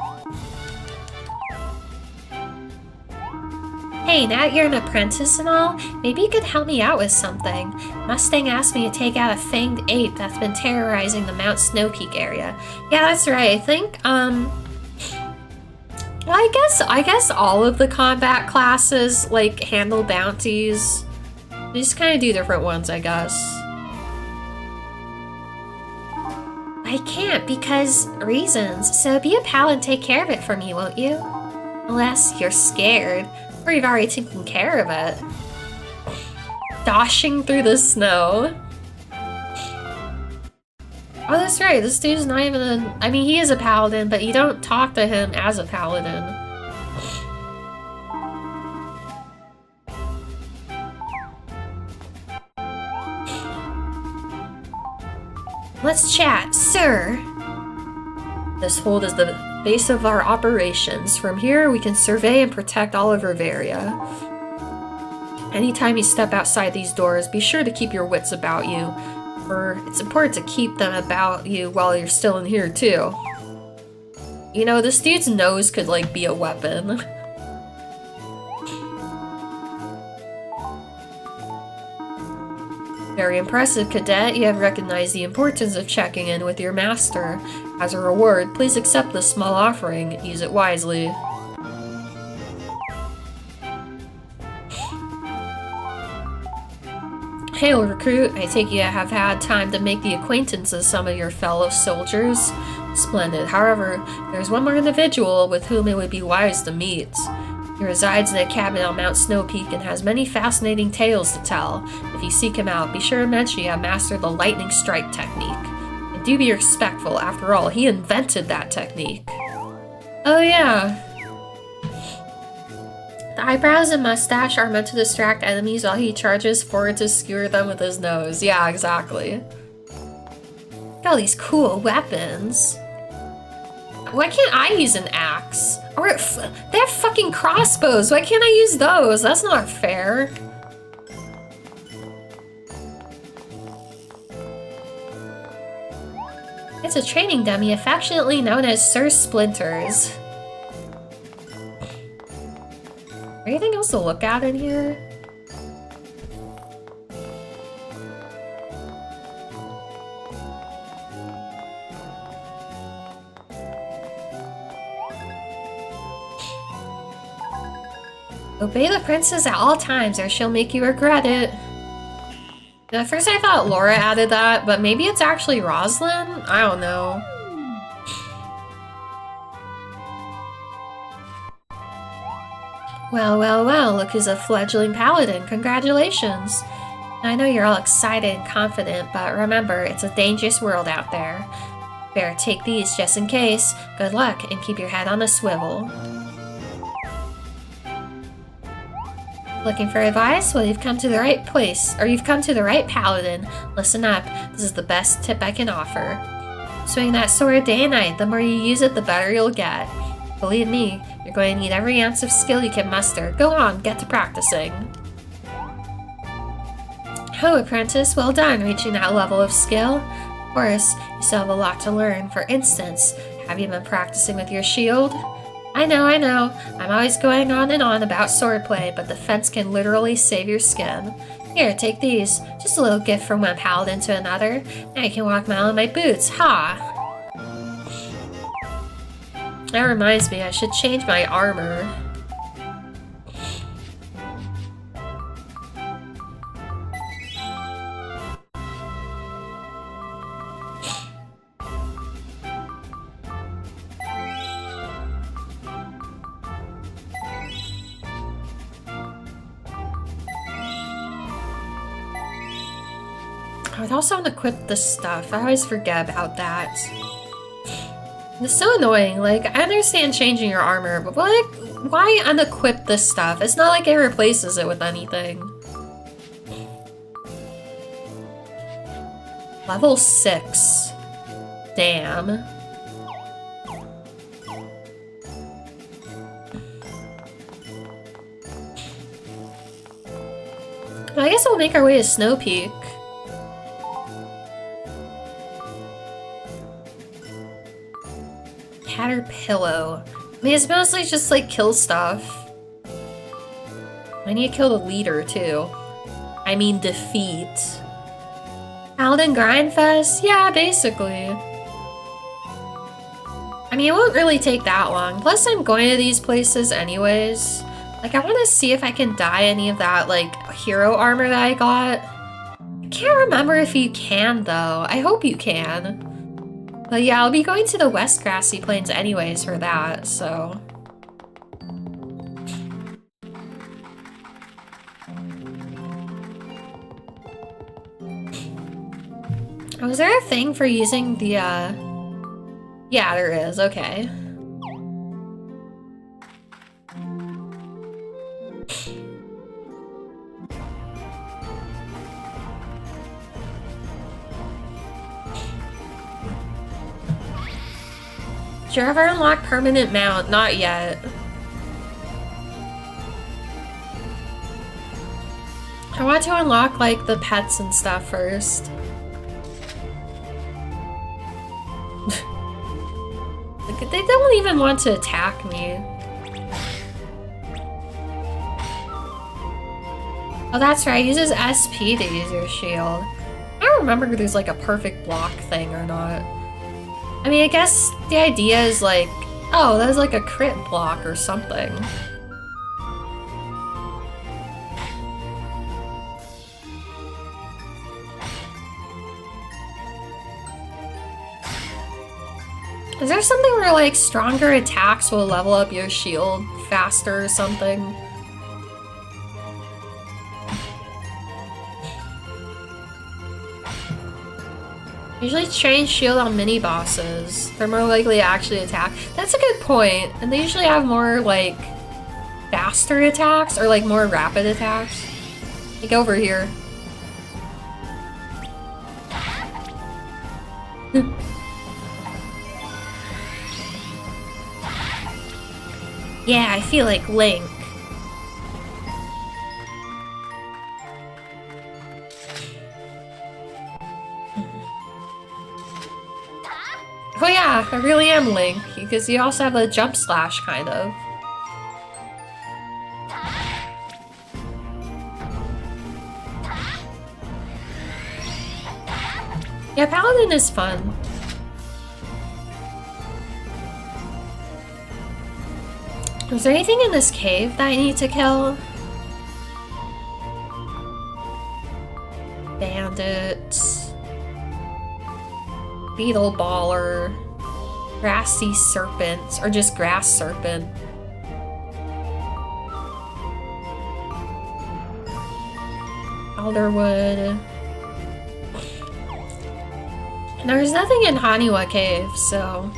Hey, now that you're an apprentice and all, maybe you could help me out with something. Mustang asked me to take out a fanged ape that's been terrorizing the Mount Snow Peak area. Yeah, that's right. I think, well, I guess all of the combat classes, like, handle bounties. They just kind of do different ones, I guess. I can't because reasons, so be a pal and take care of it for me, won't you? Unless you're scared, or you've already taken care of it. Dashing through the snow. Oh, that's right, this dude's not even a... I mean, he is a paladin, but you don't talk to him as a paladin. Let's chat, sir! This hold is the base of our operations. From here, we can survey and protect all of Riveria. Anytime you step outside these doors, be sure to keep your wits about you. For it's important to keep them about you while you're still in here, too. You know, this dude's nose could, like, be a weapon. Very impressive, cadet. You have recognized the importance of checking in with your master. As a reward, please accept this small offering. Use it wisely. Hail, recruit. I take you have had time to make the acquaintance of some of your fellow soldiers. Splendid. However, there's one more individual with whom it would be wise to meet. He resides in a cabin on Mount Snow Peak and has many fascinating tales to tell. If you seek him out, be sure to mention you have mastered the lightning strike technique. And do be respectful, after all, he invented that technique. Oh yeah. The eyebrows and mustache are meant to distract enemies while he charges forward to skewer them with his nose. Yeah, exactly. Look at all these cool weapons. Why can't I use an axe? Or they have fucking crossbows. Why can't I use those? That's not fair. It's a training dummy affectionately known as Sir Splinters. Anything else to look at in here? Obey the princess at all times or she'll make you regret it. At first I thought Laura added that, but maybe it's actually Roslyn? I don't know. Well, well, well, look who's a fledgling paladin. Congratulations. I know you're all excited and confident, but remember, it's a dangerous world out there. Better take these just in case. Good luck, and keep your head on a swivel. Looking for advice? Well, you've come to the right place, or you've come to the right paladin. Listen up, this is the best tip I can offer. Swing that sword day and night. The more you use it, the better you'll get. Believe me, you're going to need every ounce of skill you can muster. Go on, get to practicing. Oh, apprentice, well done, reaching that level of skill. Of course, you still have a lot to learn. For instance, have you been practicing with your shield? I know. I'm always going on and on about swordplay, but defense can literally save your skin. Here, take these. Just a little gift from one paladin to another. Now you can walk a mile in my boots. Ha! That reminds me, I should change my armor. I would also unequip this stuff. I always forget about that. It's so annoying. Like, I understand changing your armor, but why unequip this stuff? It's not like it replaces it with anything. Level 6. Damn. Well, I guess we'll make our way to Snow Peak. Caterpillow. I mean, it's mostly just like kill stuff. I need to kill the leader too. I mean, defeat. Paladin Grindfest? Yeah, basically. I mean, it won't really take that long. Plus, I'm going to these places anyways. Like, I want to see if I can dye any of that, like, hero armor that I got. I can't remember if you can, though. I hope you can. But yeah, I'll be going to the West Grassy Plains anyways for that, so... Was there a thing for using the, Yeah, there is, okay. Did you ever unlock permanent mount? Not yet. I want to unlock, like, the pets and stuff first. Like, they don't even want to attack me. Oh, that's right. It uses SP to use your shield. I don't remember if there's, like, a perfect block thing or not. I mean, I guess the idea is like, oh, that's like a crit block or something. Is there something where like stronger attacks will level up your shield faster or something? Usually train shield on mini-bosses. They're more likely to actually attack. That's a good point. And they usually have more, like, faster attacks or, like, more rapid attacks. Like, over here. Yeah, I feel like Link. Oh yeah, I really am Link, because you also have a jump slash, kind of. Yeah, Paladin is fun. Is there anything in this cave that I need to kill? Bandits. Beetle Baller, Grassy Serpent, or just Grass Serpent. Alderwood. And there's nothing in Haniwa Cave, so...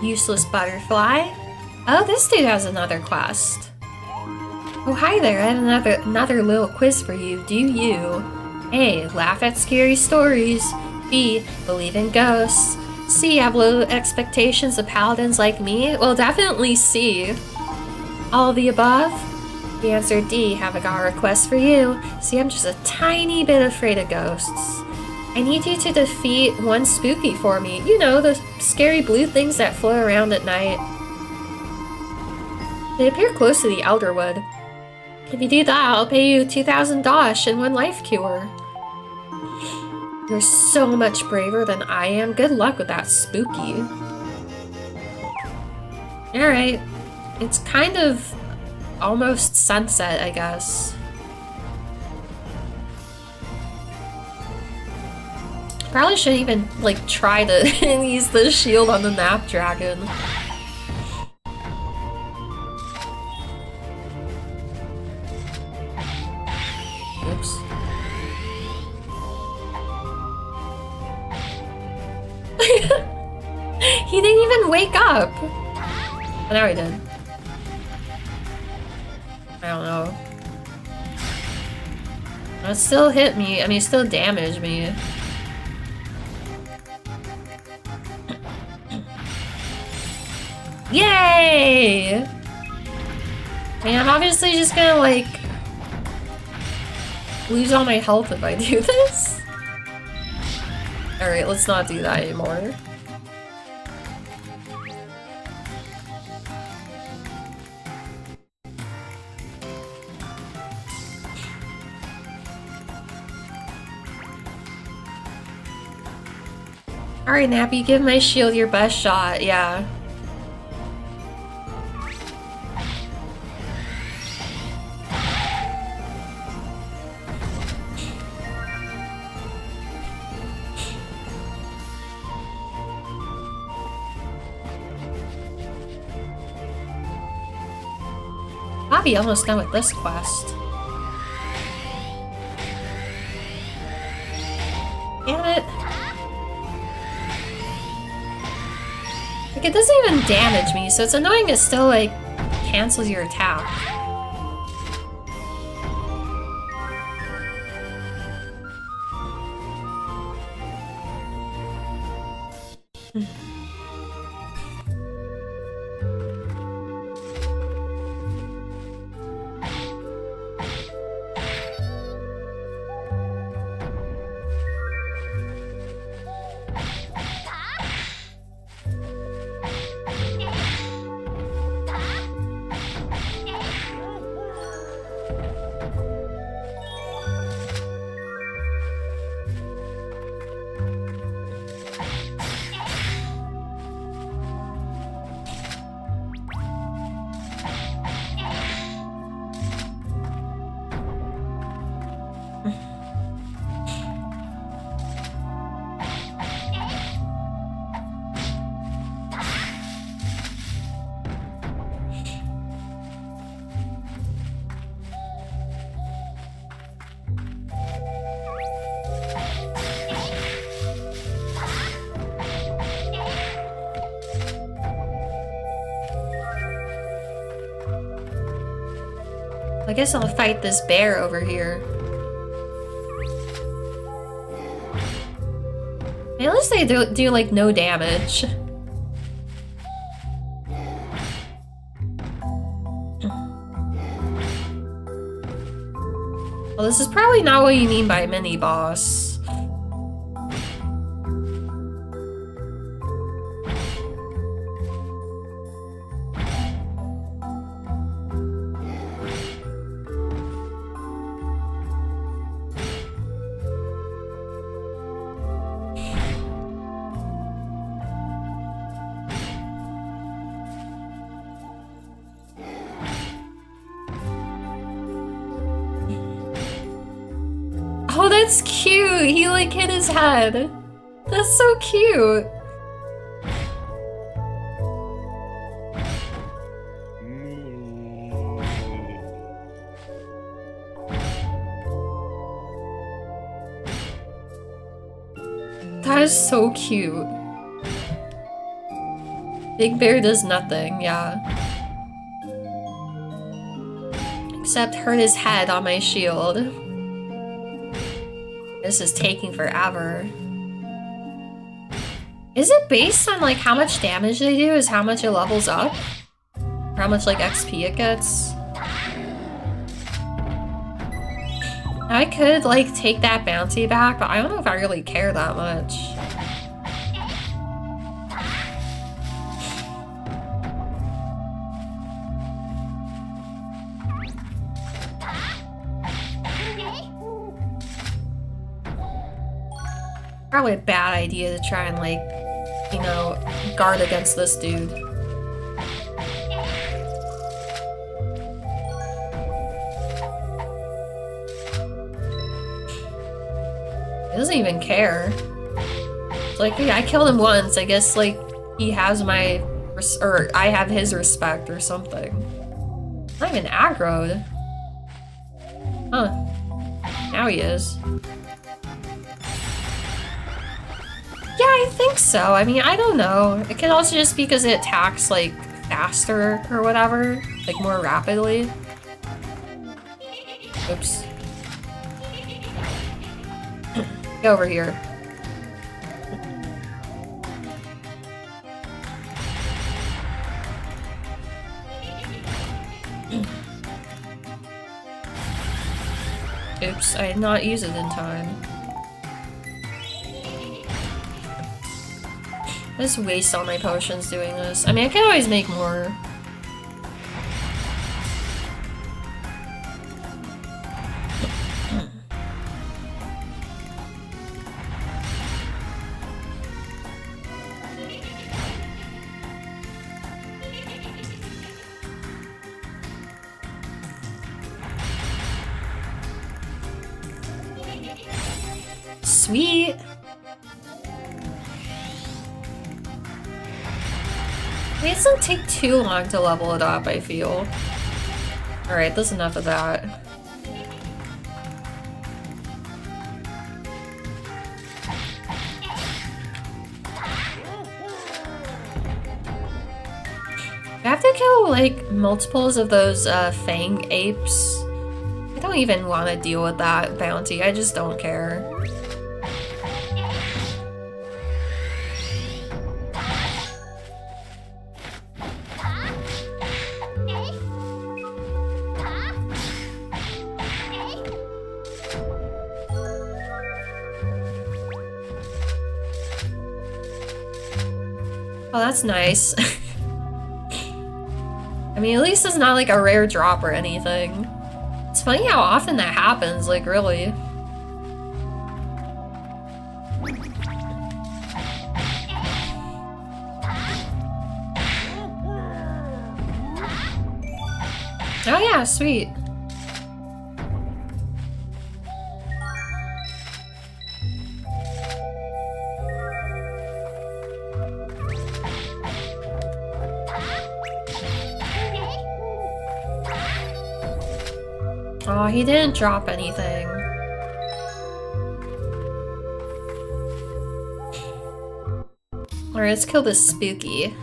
Useless butterfly. Oh, this dude has another quest. Oh, hi there. I have another little quiz for you. Do you A. Laugh at scary stories? B. Believe in ghosts? C. Have low expectations of paladins like me? Well, definitely C. All of the above? The answer D. Have got a request for you. See, I'm just a tiny bit afraid of ghosts. I need you to defeat one spooky for me. You know, the scary blue things that float around at night. They appear close to the Elderwood. If you do that, I'll pay you 2,000 dosh and 1 life cure. You're so much braver than I am. Good luck with that spooky. Alright. It's kind of almost sunset, I guess. Probably shouldn't even, like, try to use the shield on the Nap Dragon. Oops. He didn't even wake up! Oh, now he did. I don't know. It still hit me. I mean, it still damaged me. Yay! Man, I'm obviously just gonna, like, lose all my health if I do this. Alright, let's not do that anymore. Alright, Nappy, give my shield your best shot, yeah. Bobby almost done with this quest. Damn it. Like, it doesn't even damage me, so it's annoying it still, like, cancels your attack. I guess I'll fight this bear over here. At least they do like no damage. Well, this is probably not what you mean by mini boss. Oh, that's cute! He like hit his head. That's so cute. That is so cute. Big Bear does nothing, yeah. Except hurt his head on my shield. This is taking forever. Is it based on like how much damage they do is how much it levels up? Or how much like XP it gets? I could like take that bounty back, but I don't know if I really care that much. Probably a bad idea to try and, like, you know, guard against this dude. He doesn't even care. It's like, yeah, I killed him once. I guess, like, he has my... or I have his respect or something. Not even aggroed. Huh. Now he is. Yeah, I think so. I mean, I don't know. It could also just be because it attacks, like, faster or whatever. Like, more rapidly. Oops. Get over here. Oops, I did not use it in time. I just waste all my potions doing this. I mean, I can always make more. Sweet! It doesn't take too long to level it up, I feel. Alright, that's enough of that. I have to kill, like, multiples of those, Fang apes. I don't even want to deal with that bounty, I just don't care. Oh, that's nice. I mean, at least it's not like a rare drop or anything. It's funny how often that happens, like, really. Oh yeah, sweet. Oh, he didn't drop anything. Alright, let's kill this spooky.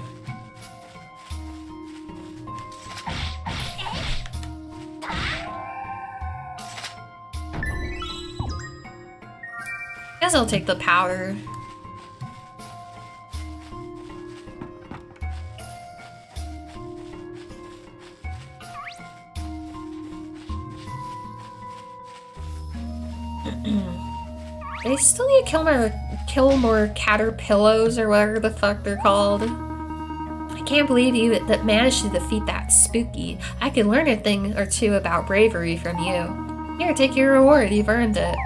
Guess I'll take the powder. I still need to kill more caterpillows or whatever the fuck they're called. I can't believe you that managed to defeat that spooky. I can learn a thing or two about bravery from you. Here, take your reward. You've earned it.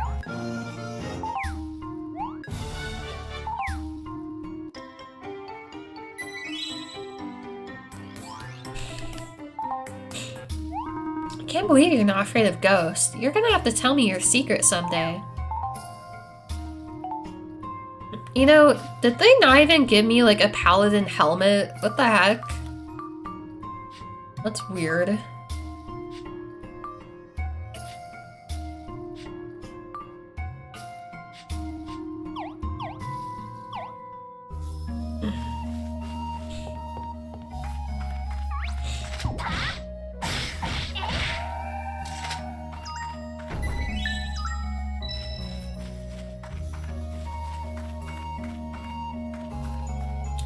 I can't believe you're not afraid of ghosts. You're gonna have to tell me your secret someday. You know, did they not even give me, like, a paladin helmet? What the heck? That's weird.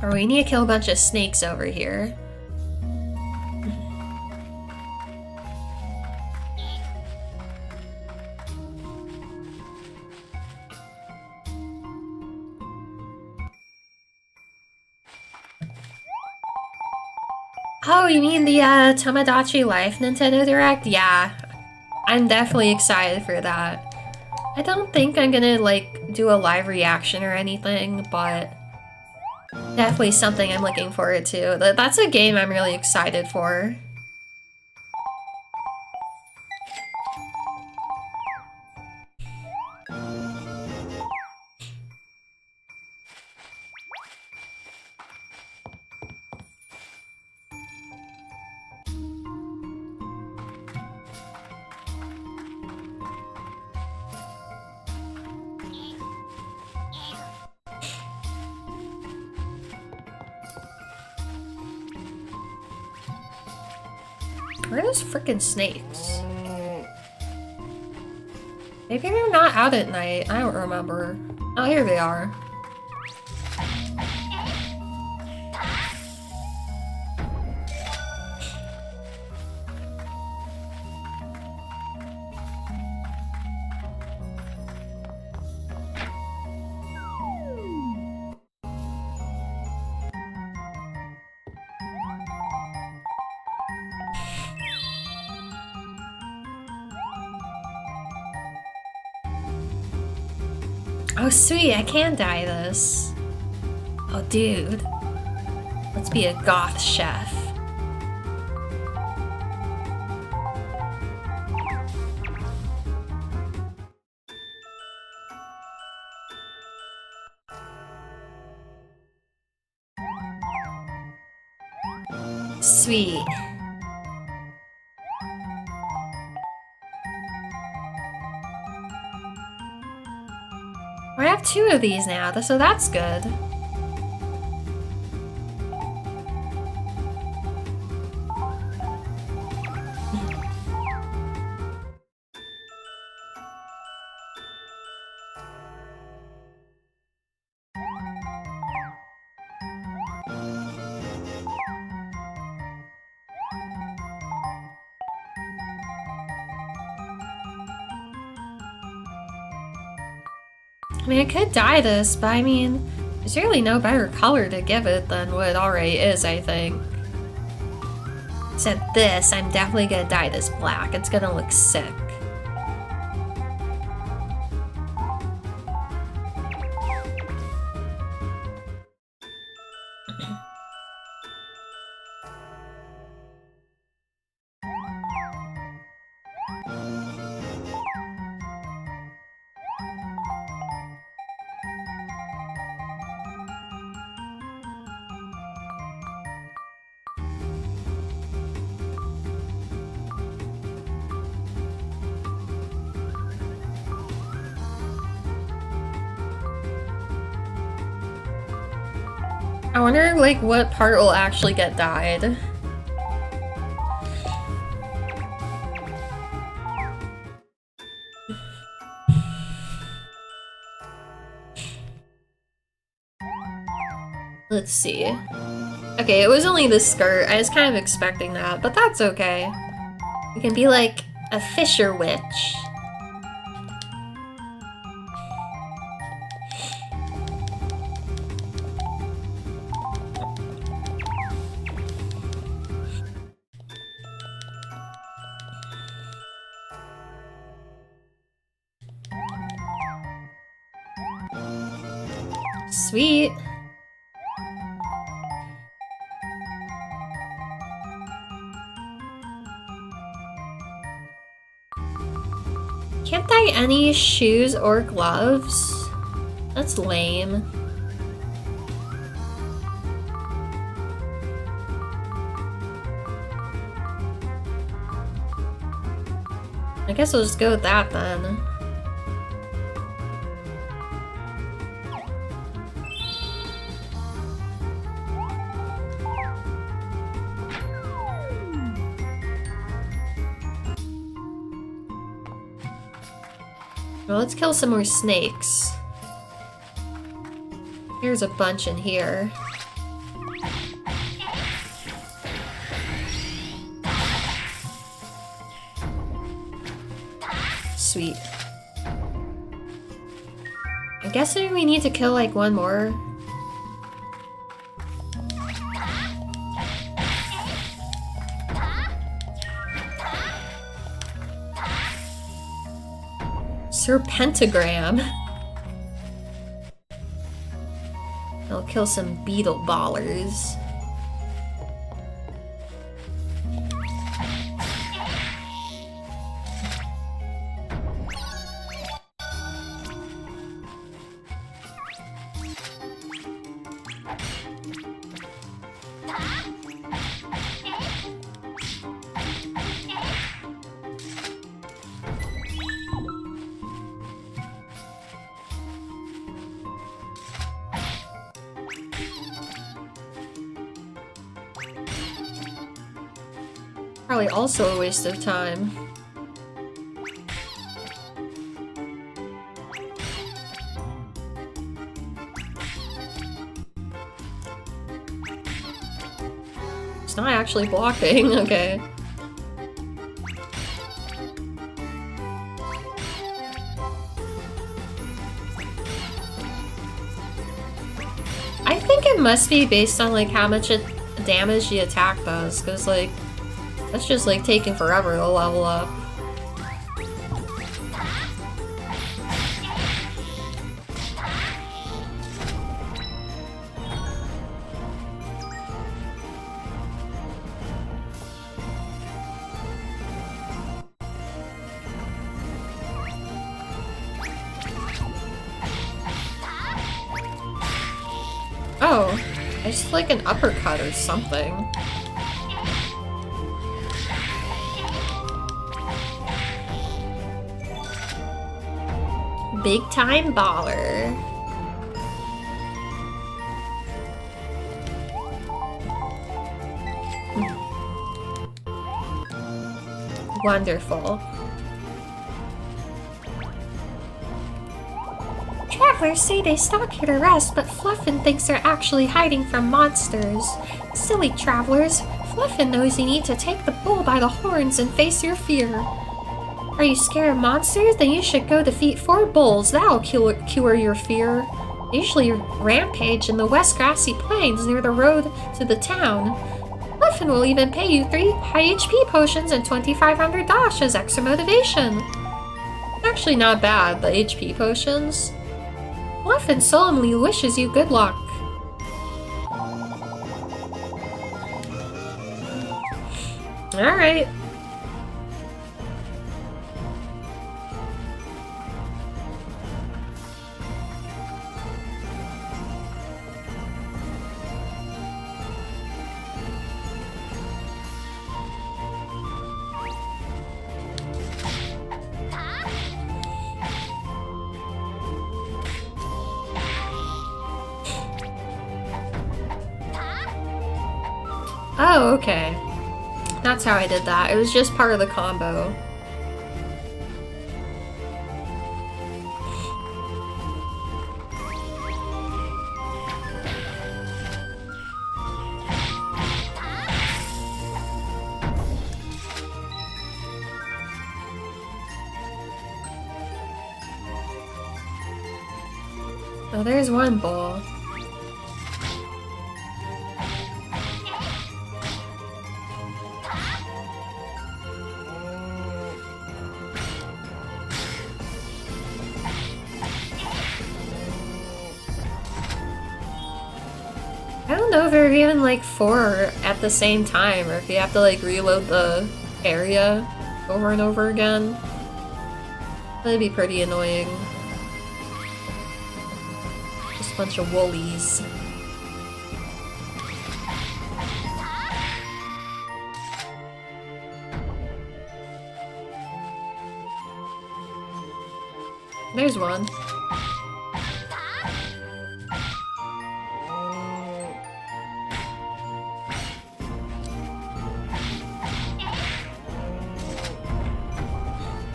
Or we need to kill a bunch of snakes over here. Oh, you mean the Tomodachi Life Nintendo Direct? Yeah, I'm definitely excited for that. I don't think I'm gonna, like, do a live reaction or anything, but definitely something I'm looking forward to. That's a game I'm really excited for. Where are those frickin' snakes? Maybe they're not out at night. I don't remember. Oh, here they are. Oh, sweet, I can dye this. Oh, dude. Let's be a goth chef. Sweet. I have 2 of these now, so that's good. I mean, I could dye this, but I mean, there's really no better color to give it than what it already is, I think. Except this, I'm definitely gonna dye this black. It's gonna look sick. I wonder, like, what part will actually get dyed. Let's see. Okay, it was only the skirt. I was kind of expecting that, but that's okay. We can be like a fisher witch. Sweet. Can't dye any shoes or gloves? That's lame. I guess I'll just go with that then. Well, let's kill some more snakes. Here's a bunch in here. Sweet. I'm guessing we need to kill like one more. Serpentagram. I'll kill some beetle ballers. Probably also a waste of time. It's not actually blocking, okay. I think it must be based on like how much damage the attack does, because like that's just like taking forever to level up. Oh, I just like an uppercut or something. Big time baller. Wonderful. Travelers say they stop here to rest, but Fluffin thinks they're actually hiding from monsters. Silly travelers. Fluffin knows you need to take the bull by the horns and face your fear. Are you scared of monsters? Then you should go defeat 4 bulls. That'll cure your fear. They usually rampage in the West Grassy Plains near the road to the town. Fluffin will even pay you 3 high HP potions and 2,500 dash as extra motivation. Actually not bad, the HP potions. Fluffin solemnly wishes you good luck. Alright. Oh, okay. That's how I did that. It was just part of the combo. Oh, there's one bull. I don't know if there are even like 4 at the same time, or if you have to like reload the area over and over again. That'd be pretty annoying. Just a bunch of woolies. There's one.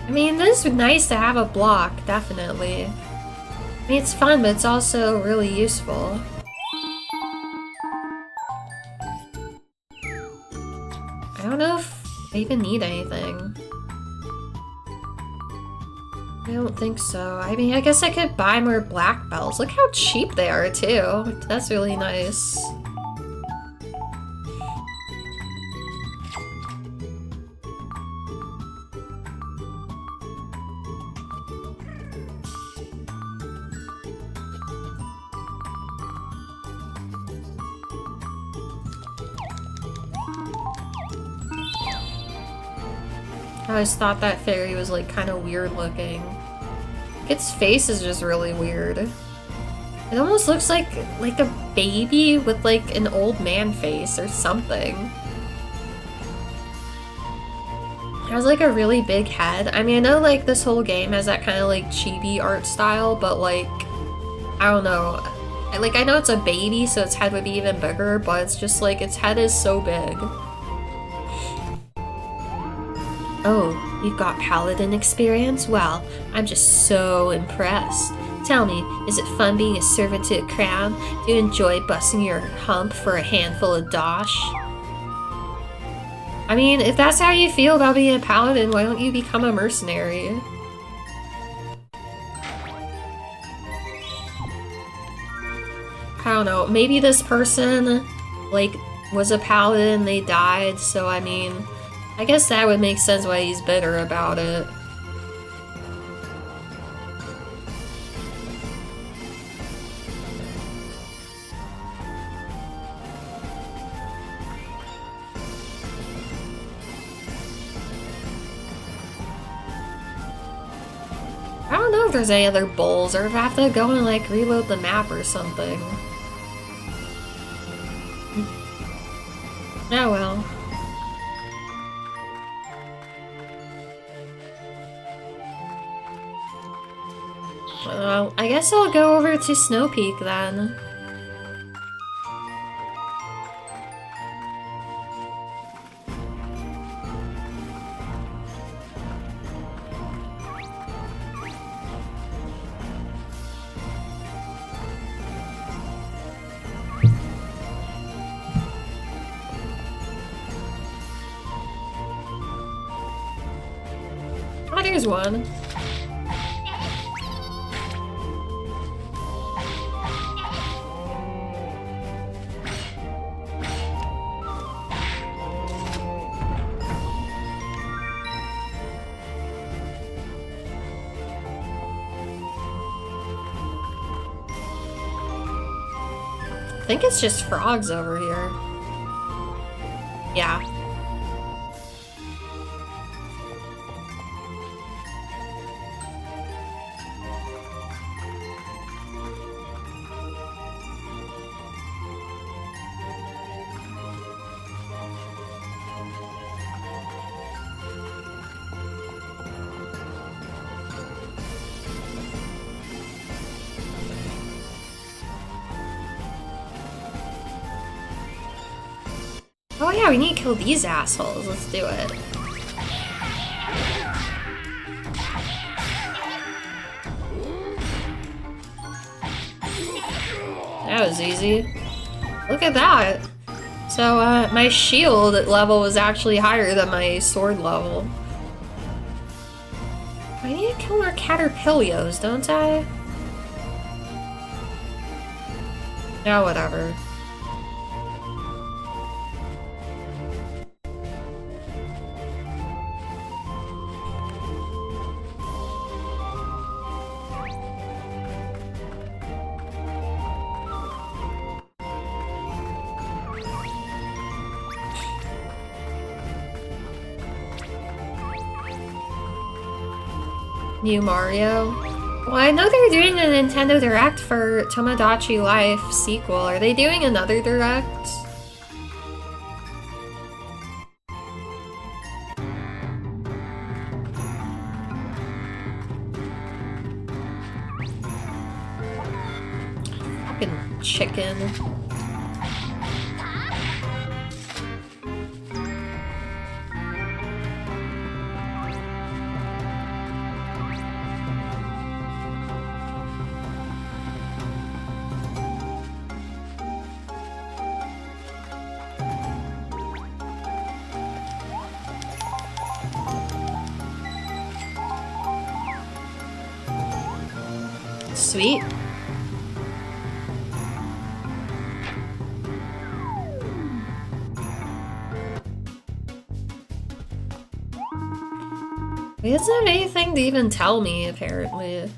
I mean, this is nice to have a block, definitely. I mean, it's fun, but it's also really useful. I don't know if I even need anything. I don't think so. I mean, I guess I could buy more black belts. Look how cheap they are, too. That's really nice. I always thought that fairy was like kind of weird looking. Its face is just really weird. It almost looks like a baby with like an old man face or something. It has like a really big head. I mean, I know like this whole game has that kind of like chibi art style, but like, I don't know. I know it's a baby, so its head would be even bigger, but it's just like its head is so big. Oh, you've got paladin experience? Well, I'm just so impressed. Tell me, is it fun being a servant to a crown? Do you enjoy busting your hump for a handful of dosh? I mean, if that's how you feel about being a paladin, why don't you become a mercenary? I don't know, maybe this person, like, was a paladin and they died, so I mean, I guess that would make sense why he's bitter about it. I don't know if there's any other bowls, or if I have to go and like reload the map or something. Oh well. Well, I guess I'll go over to Snow Peak then. Oh, there's one. I think it's just frogs over here. Yeah. Oh yeah, we need to kill these assholes. Let's do it. That was easy. Look at that. So, my shield level was actually higher than my sword level. I need to kill more caterpillios, don't I? Yeah, whatever. New Mario? Well, I know they're doing a Nintendo Direct for Tomodachi Life sequel. Are they doing another Direct? Fucking chicken. Sweet. He doesn't have anything to even tell me, apparently.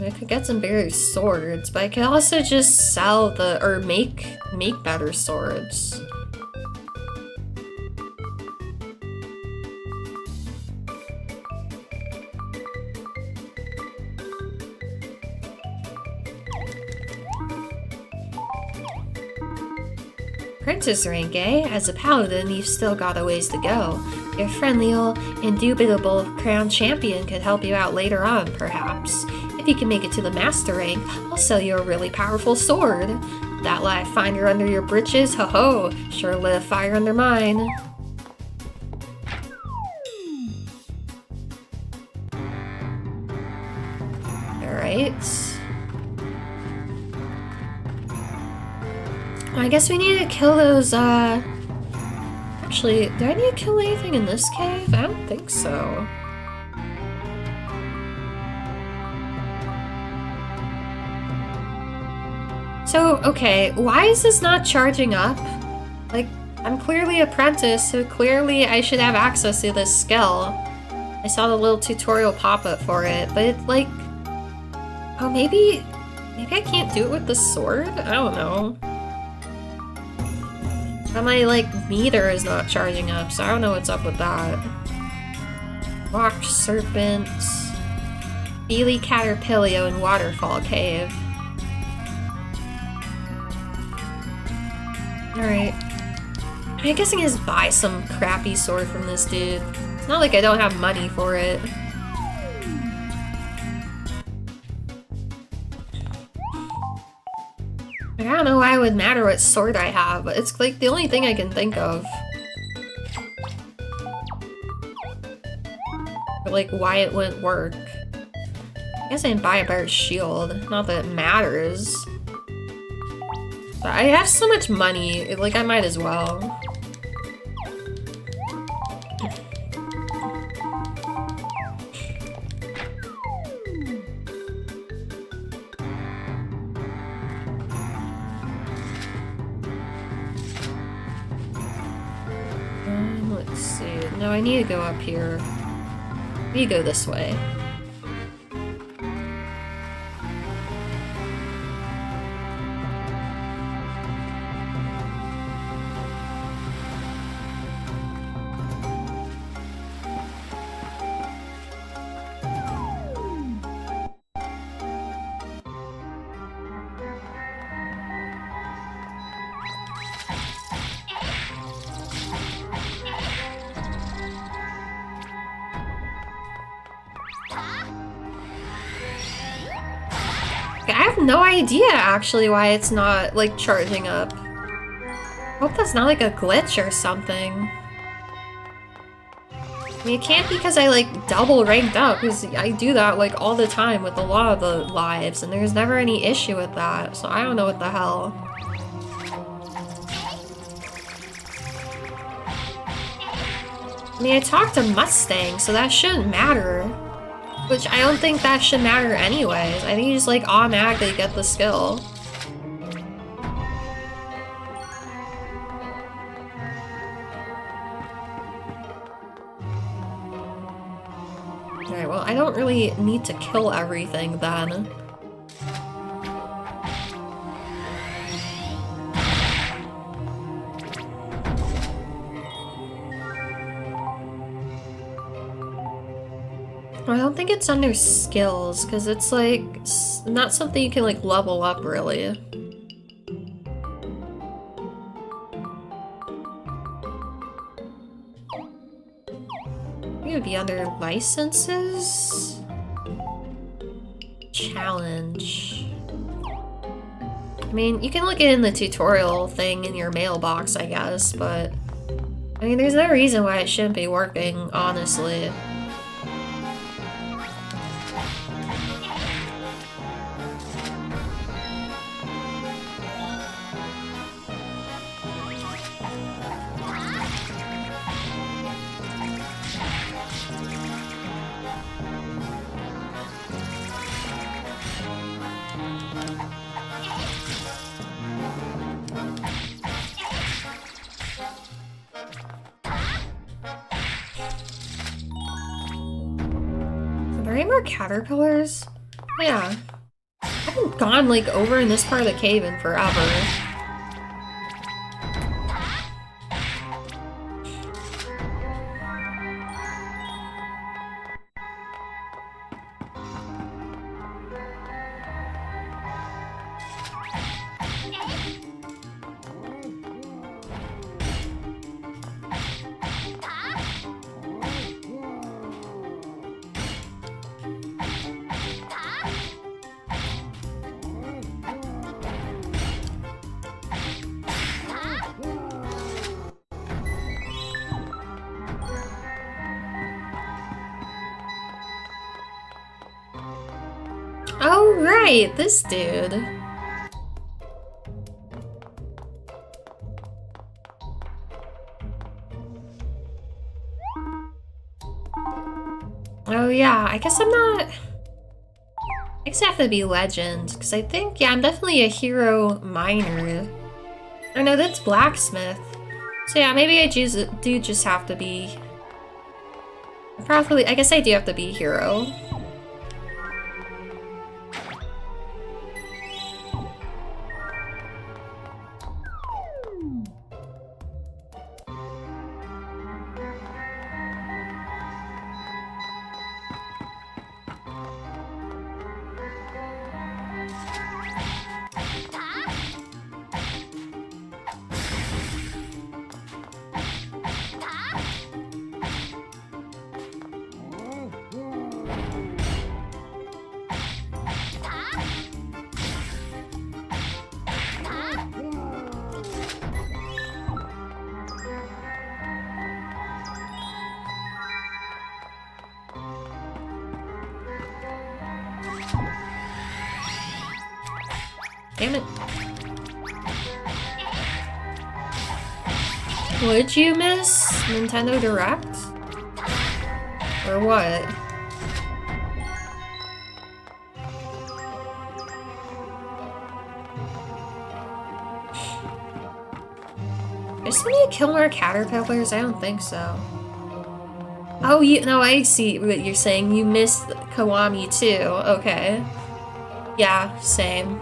I could get some better swords, but I could also just sell the, or make better swords. Princess rank, eh? As a paladin, you've still got a ways to go. Your friendly old, indubitable crown champion could help you out later on, perhaps. If you can make it to the master rank, I'll sell you a really powerful sword. That light finder under your britches, ho-ho, sure lit a fire under mine. Alright. I guess we need to kill those, Actually, do I need to kill anything in this cave? I don't think so. So, okay, why is this not charging up? Like, I'm clearly apprentice, so clearly I should have access to this skill. I saw the little tutorial pop-up for it, but it's like... Oh, maybe I can't do it with the sword? I don't know. But my, like, meter is not charging up, so I don't know what's up with that. Rock Serpent, Beely Caterpillar, and Waterfall Cave. Alright. I guess I can just buy some crappy sword from this dude. It's not like I don't have money for it. I don't know why it would matter what sword I have, but it's like the only thing I can think of. Or like why it wouldn't work. I guess I can buy a better shield. Not that it matters. But I have so much money, like I might as well. Let's see. No, I need to go up here. I need to go this way. I have no idea actually why it's not like charging up. Hope that's not like a glitch or something. I mean, it can't be because I like double ranked up, because I do that like all the time with a lot of the lives and there's never any issue with that, so I don't know what the hell. I mean, I talked to Mustang, so that shouldn't matter. Which I don't think that should matter anyways. I think you just like automatically get the skill. Alright, well I don't really need to kill everything then. I don't think it's under skills, because it's like not something you can like level up really. It would be under licenses? Challenge. I mean, you can look in the tutorial thing in your mailbox, I guess, but I mean, there's no reason why it shouldn't be working, honestly. Are there any more caterpillars? Yeah. I haven't gone like over in this part of the cave in forever. Oh, right, this dude. Oh yeah, I guess I'm not... I guess I have to be legend, because I think, yeah, I'm definitely a hero miner. Oh no, that's blacksmith. So yeah, maybe I do just have to be... Probably, I guess I do have to be hero. Damn it. Would you miss Nintendo Direct? Or what? Is somebody kill more caterpillars? I don't think so. Oh, no, I see what you're saying. You missed Kiwami too. Okay. Yeah, same.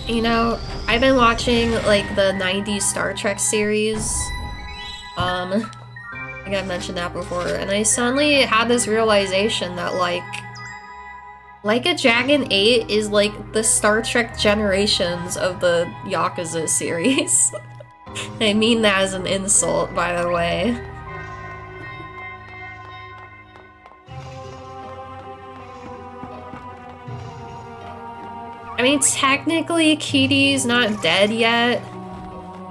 You know, I've been watching, like, the 90s Star Trek series. I think I've mentioned that before, and I suddenly had this realization that, like a Dragon 8 is, like, the Star Trek generations of the Yakuza series. I mean that as an insult, by the way. I mean, technically, Kitty's not dead yet,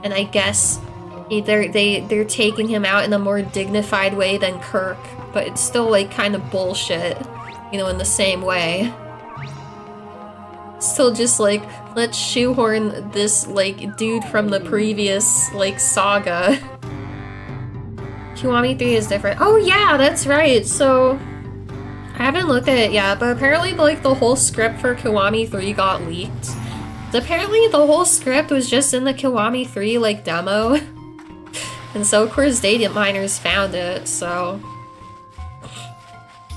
and I guess they're taking him out in a more dignified way than Kirk, but it's still, like, kind of bullshit, you know, in the same way. Still just, like, let's shoehorn this, like, dude from the previous, like, saga. Kiwami 3 is different. Oh yeah, that's right, so... I haven't looked at it yet, but apparently, like, the whole script for Kiwami 3 got leaked. Apparently, the whole script was just in the Kiwami 3, like, demo. And so, of course, data miners found it, so...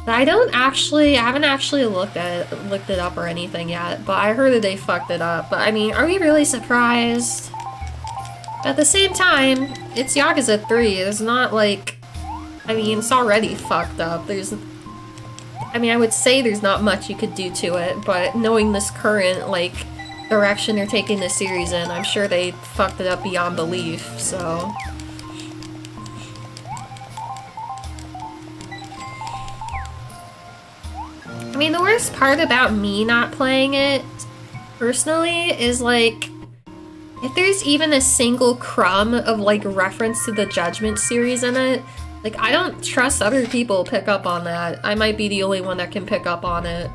I haven't actually looked it up or anything yet, but I heard that they fucked it up. But, I mean, are we really surprised? At the same time, it's Yakuza 3, it's not, like... I mean, it's already fucked up, I mean, I would say there's not much you could do to it, but knowing this current, like, direction they're taking this series in, I'm sure they fucked it up beyond belief, so... I mean, the worst part about me not playing it, personally, is, like, if there's even a single crumb of, like, reference to the Judgment series in it, like, I don't trust other people pick up on that. I might be the only one that can pick up on it.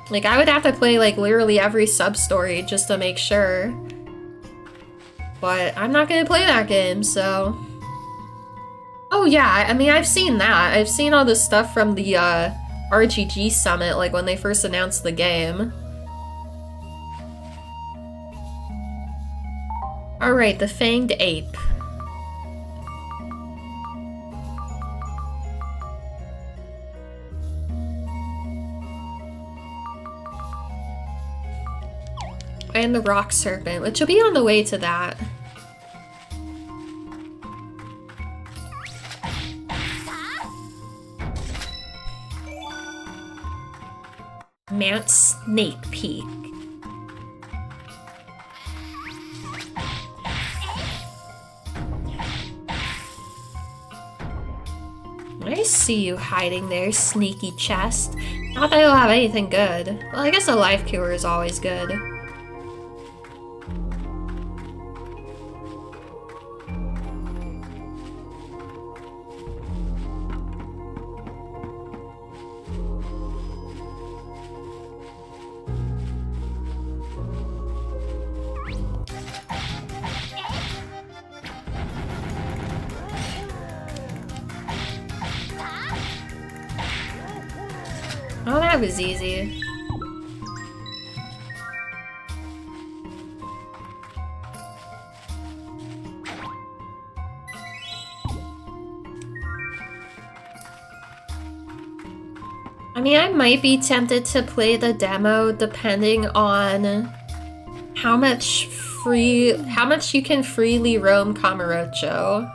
Like, I would have to play, like, literally every sub-story just to make sure. But I'm not gonna play that game, so... Oh yeah, I mean, I've seen that. I've seen all this stuff from the, RGG Summit, like, when they first announced the game. Alright, the Fanged Ape. And the Rock Serpent, which will be on the way to that. Mount Snake Peak. I see you hiding there, sneaky chest. Not that you'll have anything good. Well, I guess a life cure is always good. Oh, that was easy. I mean, I might be tempted to play the demo depending on how much you can freely roam Kamurocho.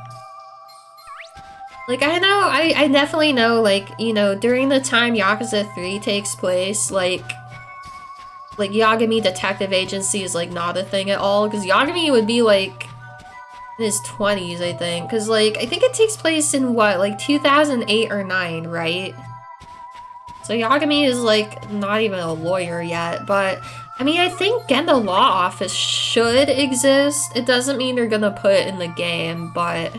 Like, I definitely know, like, you know, during the time Yakuza 3 takes place, like Yagami Detective Agency is, like, not a thing at all, because Yagami would be, like, in his 20s, I think, because, like, I think it takes place in, what, like, 2008 or 9, right? So Yagami is, like, not even a lawyer yet, but, I mean, I think Gendo Law Office should exist. It doesn't mean they're gonna put it in the game, but...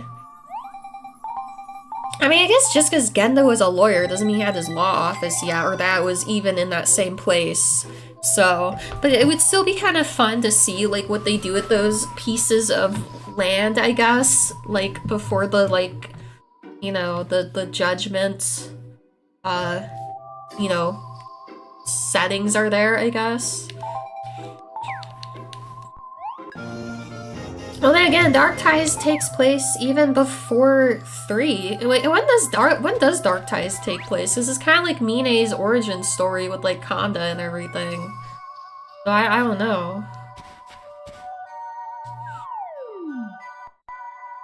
I mean, I guess just because Gendo was a lawyer doesn't mean he had his law office yet, or that was even in that same place. So, but it would still be kind of fun to see, like, what they do with those pieces of land, I guess, like, before the, like, you know, the judgment, you know, settings are there, I guess. Well, then again, Dark Ties takes place even before 3. Wait, when does Dark Ties take place? This is kind of like Mine's origin story with, like, Kanda and everything. So I don't know.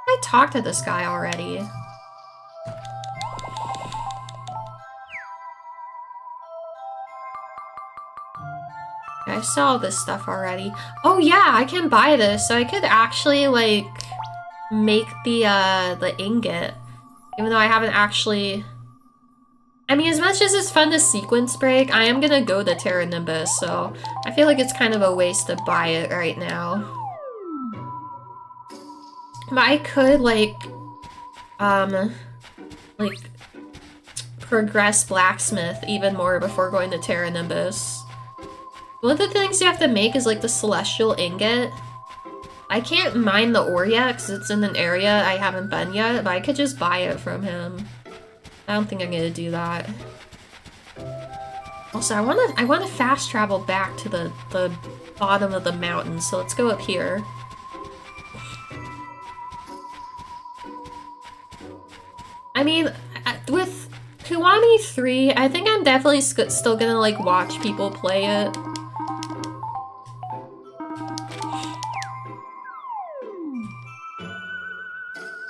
I talked to this guy already. I saw this stuff already. Oh yeah, I can buy this, so I could actually, like, make the ingot. Even though I haven't actually... I mean, as much as it's fun to sequence break, I am gonna go to Terra Nimbus, so I feel like it's kind of a waste to buy it right now. But I could, like, progress Blacksmith even more before going to Terra Nimbus. One of the things you have to make is, like, the Celestial Ingot. I can't mine the ore yet because it's in an area I haven't been yet, but I could just buy it from him. I don't think I'm gonna do that. Also, I wanna fast travel back to the bottom of the mountain, so let's go up here. I mean, with Kiwami 3, I think I'm definitely still gonna, like, watch people play it.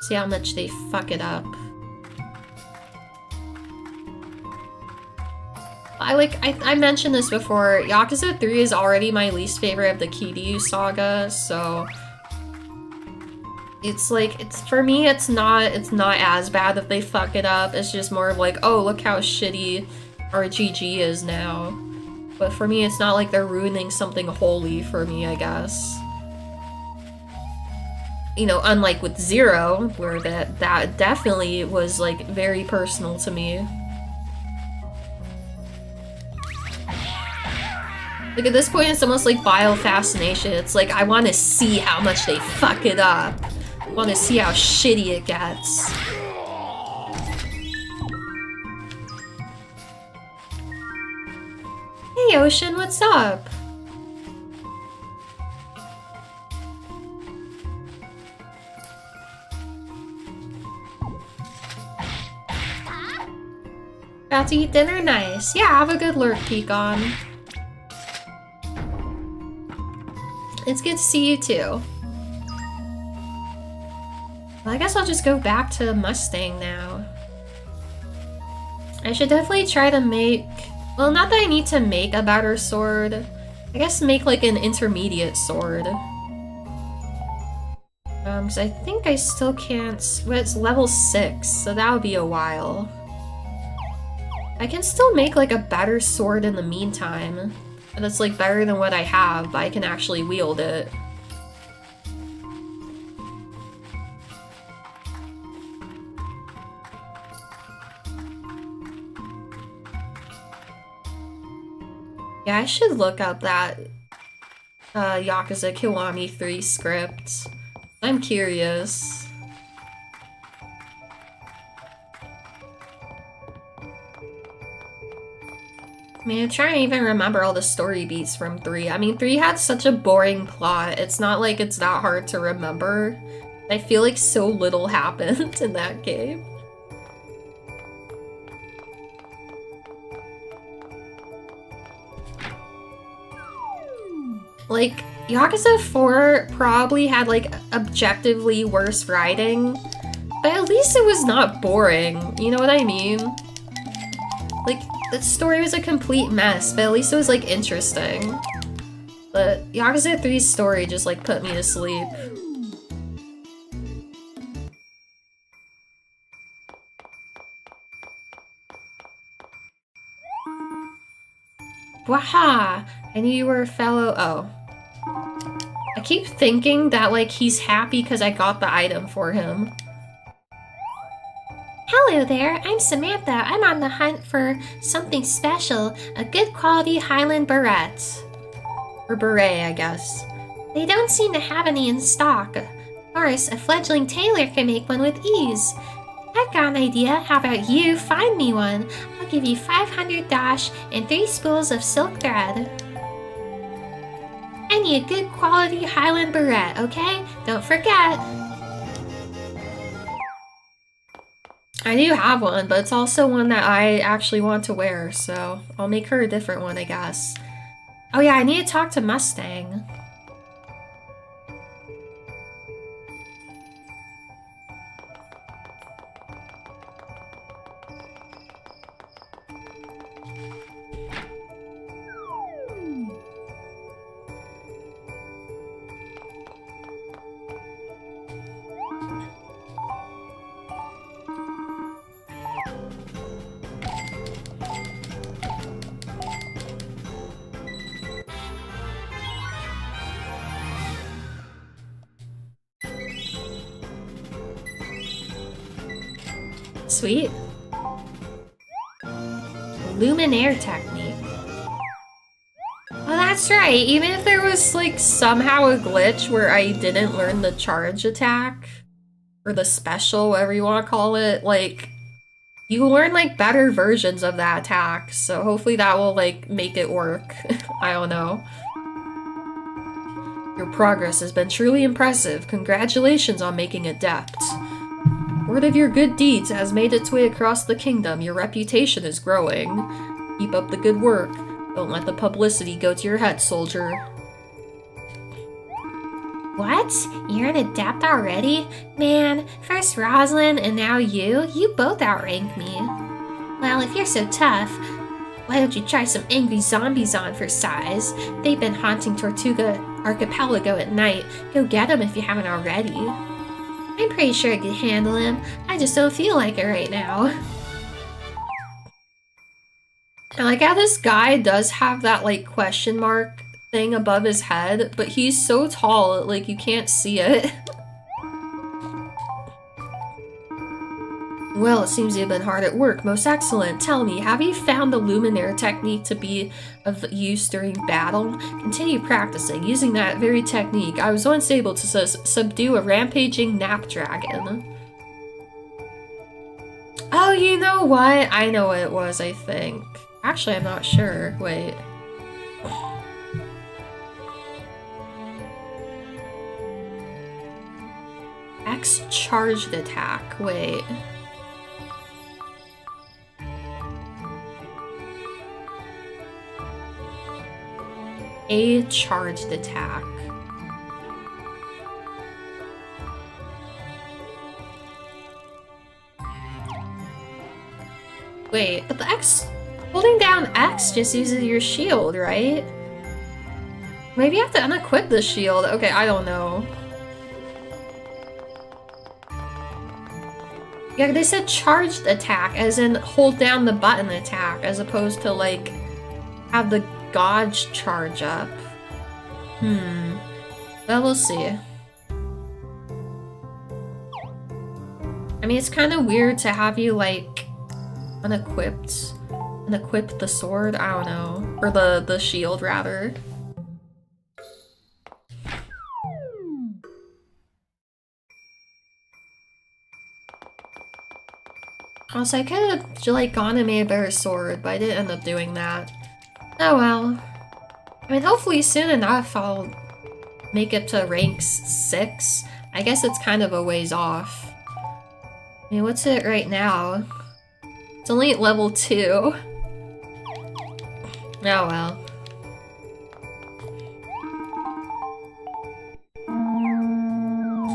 See how much they fuck it up. I mentioned this before, Yakuza 3 is already my least favorite of the Kiryu saga, so... It's like, for me, it's not as bad if they fuck it up, it's just more of like, oh, look how shitty RGG is now. But for me, it's not like they're ruining something holy for me, I guess. You know, unlike with Zero, where that definitely was, like, very personal to me. Like, at this point, it's almost like biofascination. It's like, I want to see how much they fuck it up. I want to see how shitty it gets. Hey, Ocean, what's up? About to eat dinner? Nice. Yeah, have a good lurk, Pecan. It's good to see you too. Well, I guess I'll just go back to Mustang now. I should definitely try to make... Well, not that I need to make a better sword. I guess make, like, an intermediate sword. Because I think I still can't... Well, it's level 6, so that would be a while. I can still make, like, a better sword in the meantime. That's, like, better than what I have, but I can actually wield it. Yeah, I should look up that Yakuza Kiwami 3 script. I'm curious. mean, I'm trying to even remember all the story beats from 3. I mean, 3 had such a boring plot. It's not like it's that hard to remember. I feel like so little happened in that game. Like, Yakuza 4 probably had, like, objectively worse writing, but at least it was not boring, you know what I mean? Like, the story was a complete mess, but at least it was, like, interesting. But Yakuza 3's story just, like, put me to sleep. Waha! I knew you were a fellow- oh. I keep thinking that, like, he's happy because I got the item for him. Hello there, I'm Samantha. I'm on the hunt for something special, a good quality Highland beret. Or beret, I guess. They don't seem to have any in stock. Of course, a fledgling tailor can make one with ease. I've got an idea. How about you find me one? I'll give you 500 dash and 3 spools of silk thread. I need a good quality Highland beret, okay? Don't forget. I do have one, but it's also one that I actually want to wear, so I'll make her a different one, I guess. Oh yeah, I need to talk to Mustang. Sweet. Luminaire technique. Oh, that's right. Even if there was, like, somehow a glitch where I didn't learn the charge attack, or the special, whatever you want to call it, like, you learn, like, better versions of that attack, so hopefully that will, like, make it work. I don't know. Your progress has been truly impressive. Congratulations on making adept. Word of your good deeds has made its way across the kingdom. Your reputation is growing. Keep up the good work. Don't let the publicity go to your head, soldier. What? You're an adept already? Man, first Rosalind and now you both outrank me. Well, if you're so tough, why don't you try some angry zombies on for size? They've been haunting Tortuga Archipelago at night. Go get them if you haven't already. I'm pretty sure I could handle him. I just don't feel like it right now. I like how this guy does have that, like, question mark thing above his head, but he's so tall, like, you can't see it. Well, it seems you've been hard at work. Most excellent. Tell me, have you found the Luminaire technique to be of use during battle? Continue practicing. Using that very technique, I was once able to subdue a rampaging nap dragon. Oh, you know what? I know what it was, I think. Actually, I'm not sure. Wait. X charged attack. Wait. A charged attack. Wait, but the X... Holding down X just uses your shield, right? Maybe you have to unequip the shield. Okay, I don't know. Yeah, they said charged attack, as in hold down the button attack, as opposed to, like, have the Gauge charge up. Well, we'll see. I mean, it's kind of weird to have you, like, unequip the sword? I don't know. Or the shield, rather. Also, I could have, like, gone and made a better sword, but I didn't end up doing that. Oh well. I mean, hopefully soon enough I'll make it to rank 6. I guess it's kind of a ways off. I mean, what's it right now? It's only at level 2. Oh well.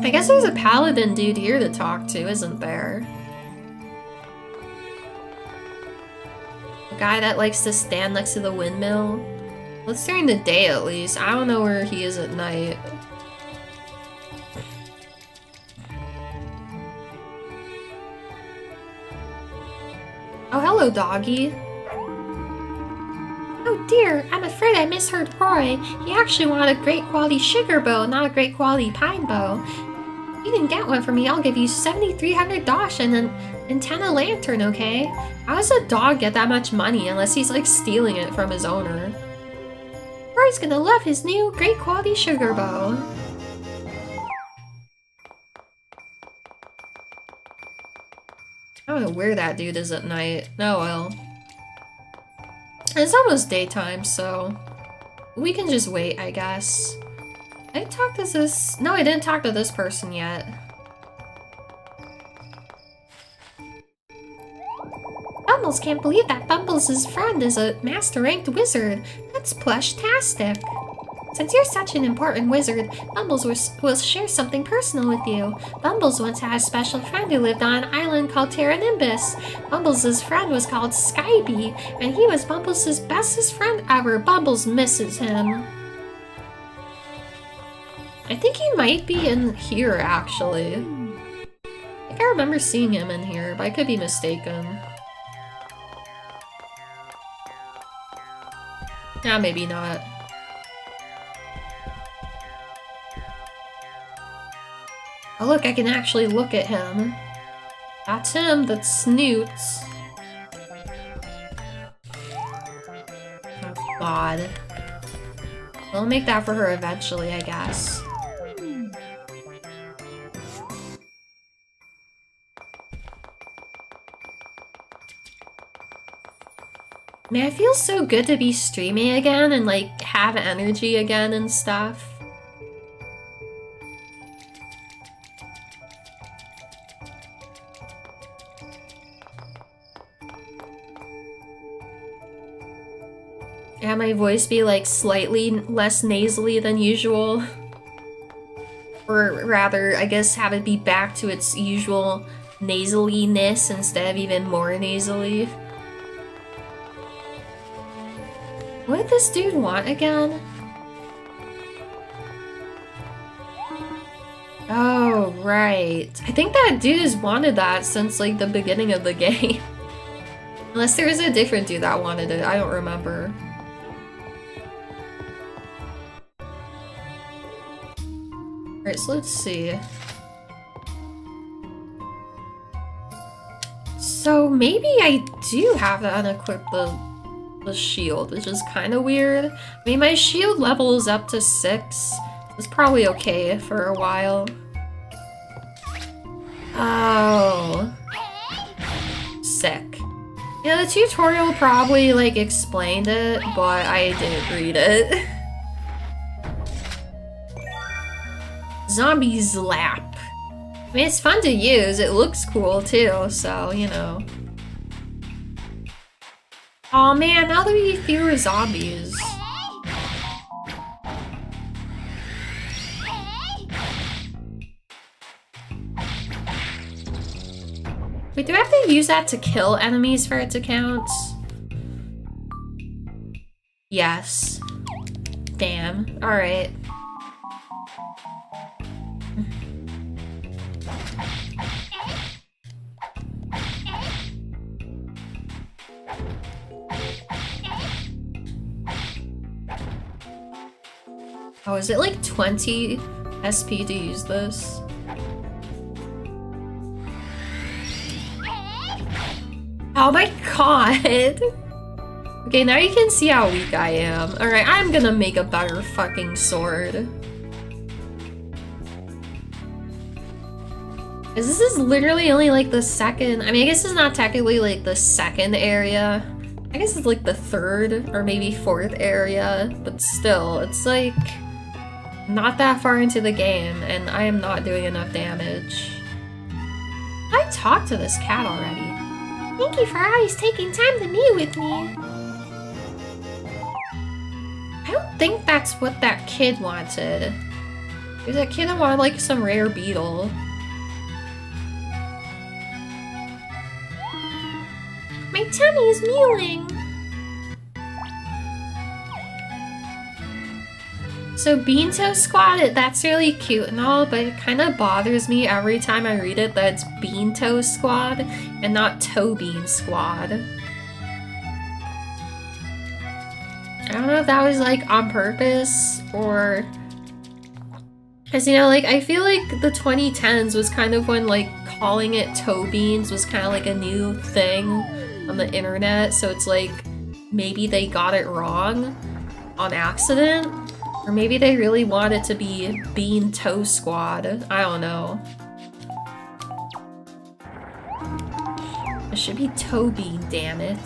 I guess there's a paladin dude here to talk to, isn't there? A guy that likes to stand next to the windmill. Let's during the day at least. I don't know where he is at night. Oh, hello, doggy. Oh dear, I'm afraid I misheard Roy. He actually wanted a great quality sugar bow, not a great quality pine bow. If you didn't get one for me, I'll give you 7,300 dosh and an antenna lantern, okay? How does a dog get that much money unless he's like stealing it from his owner? Roy's gonna love his new great quality sugar bow. I don't know where that dude is at night. Oh well. It's almost daytime, so we can just wait, I guess. I talked to this... No, I didn't talk to this person yet. Bumbles can't believe that Bumbles' friend is a master-ranked wizard. That's plush-tastic. Since you're such an important wizard, Bumbles will share something personal with you. Bumbles once had a special friend who lived on an island called Terra Nimbus. Bumbles' friend was called Skybee, and he was Bumbles' bestest friend ever. Bumbles misses him. I think he might be in here, actually. I think I remember seeing him in here, but I could be mistaken. Yeah, maybe not. Oh look, I can actually look at him. That's him, that's Snoots. Oh god. We'll make that for her eventually, I guess. Man, it feels so good to be streaming again and like have energy again and stuff. Yeah, my voice be like slightly less nasally than usual. Or rather, I guess have it be back to its usual nasaliness instead of even more nasally. What did this dude want again? Oh, right. I think that dude has wanted that since like the beginning of the game. Unless there was a different dude that wanted it, I don't remember. Alright, so let's see. So maybe I do have to unequip the shield, which is kind of weird. I mean, my shield level is up to 6. It's probably okay for a while. Oh. Sick. Yeah, the tutorial probably, like, explained it, but I didn't read it. Zombie's Lap. I mean, it's fun to use. It looks cool, too, so, you know. Aw, man, now there be fewer zombies. Wait, do I have to use that to kill enemies for it to count? Yes. Damn. Alright. Oh, is it like 20 SP to use this? Oh my god! Okay, now you can see how weak I am. Alright, I'm gonna make a better fucking sword. Because this is literally only like the second... I mean, I guess it's not technically like the second area I guess it's like the third or maybe fourth area, but still, it's like not that far into the game, and I am not doing enough damage. I talked to this cat already. Thank you for always taking time to meet with me. I don't think that's what that kid wanted. Because that kid wanted like some rare beetle. My tummy is mewing. So Beantoe Squad, that's really cute and all, but it kind of bothers me every time I read it that it's Beantoe Squad and not Toe Bean Squad. I don't know if that was like on purpose or... Because, you know, like, I feel like the 2010s was kind of when, like, calling it toe beans was kind of like a new thing on the internet, so it's like, maybe they got it wrong on accident, or maybe they really want it to be Bean Toe Squad. I don't know. It should be Toe Bean, damn it.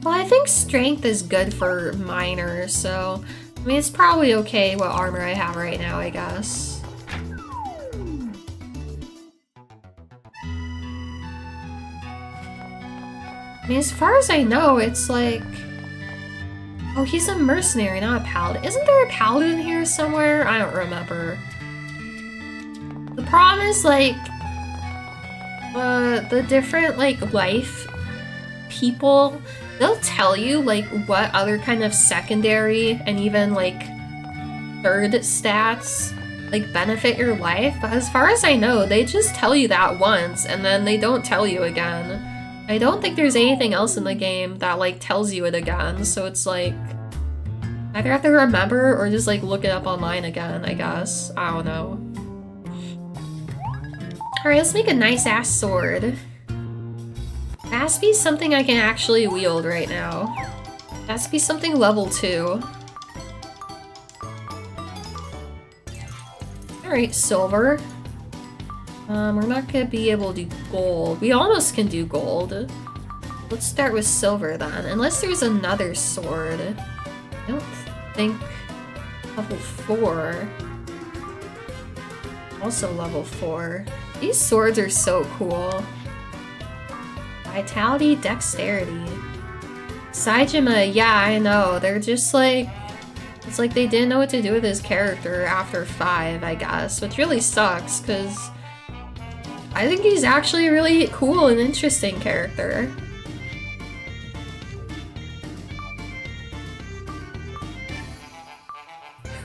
Well, I think strength is good for minors, so I mean, it's probably okay what armor I have right now, I guess. I mean, as far as I know, it's like... Oh, he's a mercenary, not a paladin. Isn't there a paladin here somewhere? I don't remember. The problem is, like, the different, like, life people, they'll tell you, like, what other kind of secondary and even, like, third stats, like, benefit your life. But as far as I know, they just tell you that once, and then they don't tell you again. I don't think there's anything else in the game that, like, tells you it again, so it's, like, either have to remember or just, like, look it up online again, I guess. I don't know. Alright, let's make a nice-ass sword. It has to be something I can actually wield right now. It has to be something level 2. Alright, silver. We're not gonna be able to do gold. We almost can do gold. Let's start with silver then, unless there's another sword. I don't think level 4. Also level 4. These swords are so cool. Vitality, dexterity. Saejima, yeah, I know. They're just like... It's like they didn't know what to do with his character after 5, I guess. Which really sucks, because... I think he's actually a really cool and interesting character.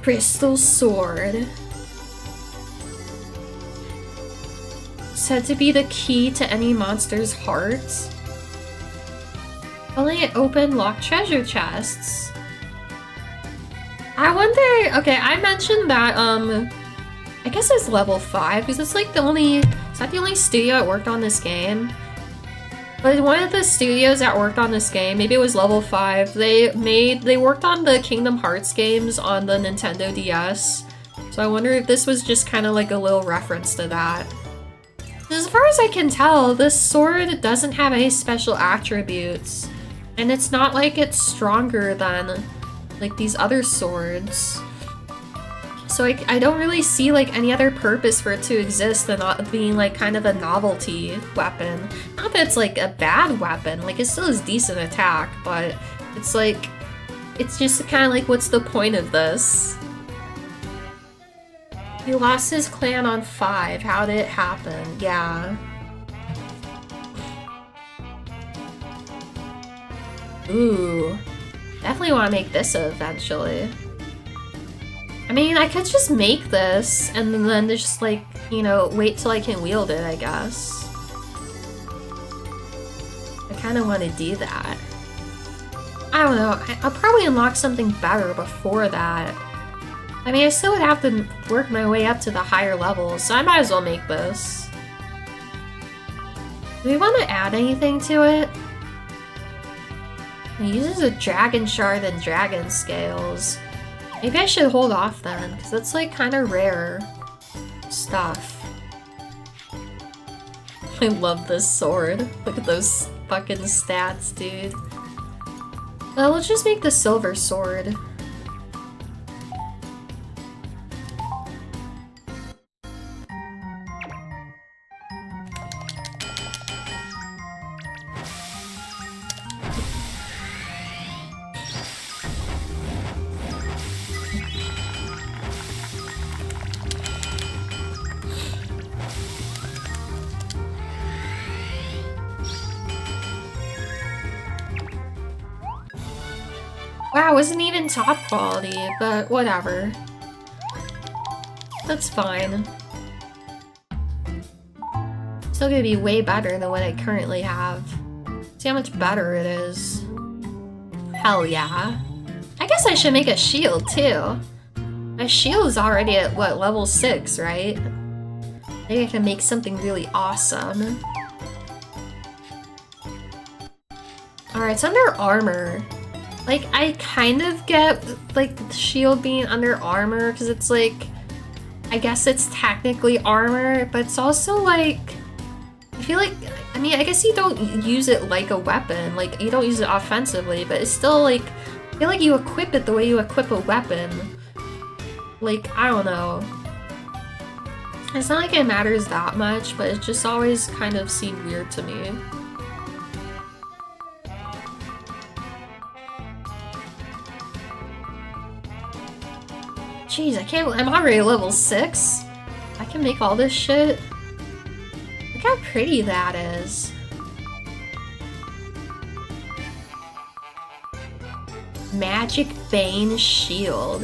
Crystal Sword. Said to be the key to any monster's heart. Only open locked treasure chests. I wonder... Okay, I mentioned that, I guess it's level 5, because it's like the only... Is that the only studio that worked on this game? But one of the studios that worked on this game, maybe it was level 5, they worked on the Kingdom Hearts games on the Nintendo DS. So I wonder if this was just kind of like a little reference to that. As far as I can tell, this sword doesn't have any special attributes. And it's not like it's stronger than like these other swords. So I don't really see like any other purpose for it to exist than not being like kind of a novelty weapon. Not that it's like a bad weapon, like it still has decent attack, but it's like, it's just kind of like, what's the point of this? He lost his clan on 5. How did it happen? Yeah. Ooh. Definitely want to make this eventually. I mean, I could just make this and then just like, you know, wait till I can wield it, I guess. I kind of want to do that. I don't know. I'll probably unlock something better before that. I mean, I still would have to work my way up to the higher levels, so I might as well make this. Do we want to add anything to it? It uses a dragon shard and dragon scales. Maybe I should hold off then, because that's like kind of rare stuff. I love this sword. Look at those fucking stats, dude. Well, let's just make the silver sword. Wow, it wasn't even top quality, but whatever. That's fine. Still gonna be way better than what I currently have. See how much better it is. Hell yeah. I guess I should make a shield too. My shield is already at what, level 6, right? Maybe I can make something really awesome. Alright, it's under armor. Like, I kind of get, like, the shield being under armor, because it's like, I guess it's technically armor, but it's also like, I feel like, I mean, I guess you don't use it like a weapon, like, you don't use it offensively, but it's still like, I feel like you equip it the way you equip a weapon. Like, I don't know. It's not like it matters that much, but it just always kind of seemed weird to me. Jeez, I'm already level 6. I can make all this shit. Look how pretty that is. Magic Bane Shield.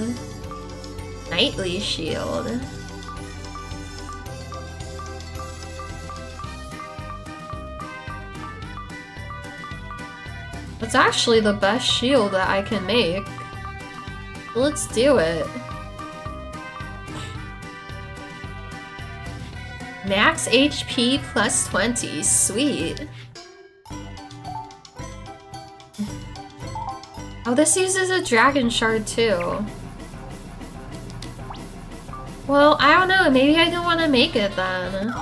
Knightly Shield. That's actually the best shield that I can make. Let's do it. Max HP plus 20, sweet. Oh, this uses a dragon shard too. Well, I don't know, maybe I don't want to make it then.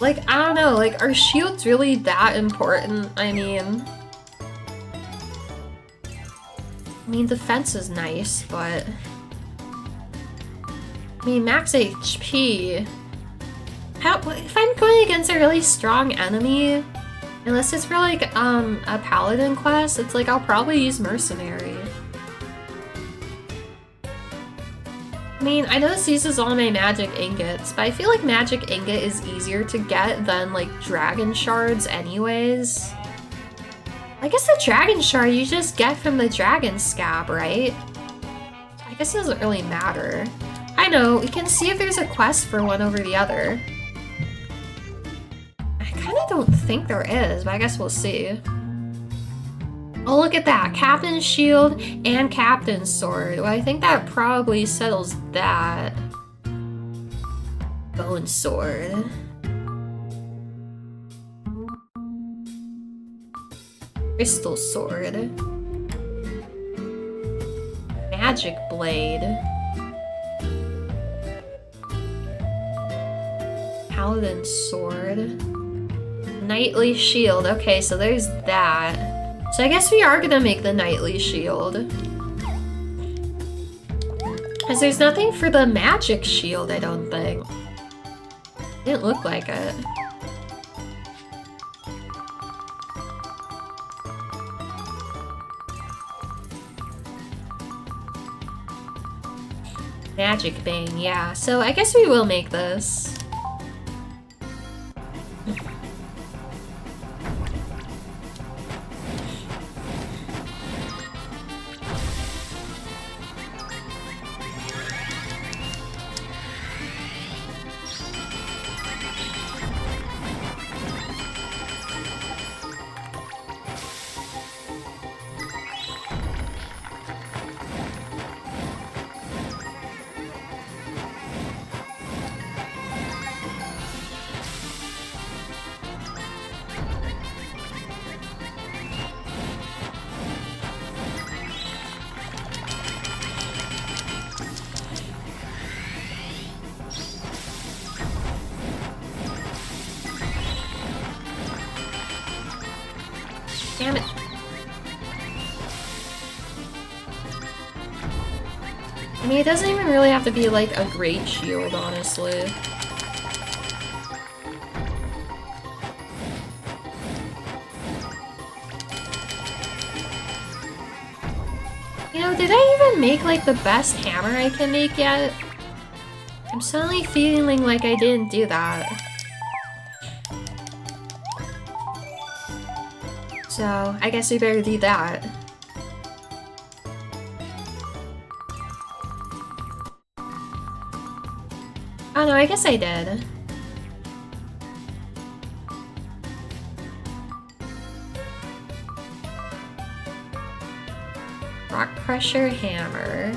Like, I don't know, like, are shields really that important? I mean, defense is nice, but I mean, max HP. If I'm going against a really strong enemy, unless it's for like a paladin class, it's like I'll probably use mercenary. I mean, I know this uses all my magic ingots, but I feel like magic ingot is easier to get than like dragon shards anyways. I guess the dragon shard you just get from the dragon scab, right? I guess it doesn't really matter. I know, we can see if there's a quest for one over the other. I kind of don't think there is, but I guess we'll see. Oh, look at that. Captain's Shield and Captain's Sword. Well, I think that probably settles that. Bone Sword. Crystal Sword. Magic Blade. Paladin Sword. Knightly Shield. Okay, so there's that. So I guess we are gonna make the Knightly Shield. Because there's nothing for the Magic Shield, I don't think. Didn't look like it. Magic Bane, yeah. So I guess we will make this. Damn it. I mean, it doesn't even really have to be like a great shield, honestly. You know, did I even make like the best hammer I can make yet? I'm suddenly feeling like I didn't do that. So, I guess we better do that. Oh no, I guess I did. Rock Crusher Hammer.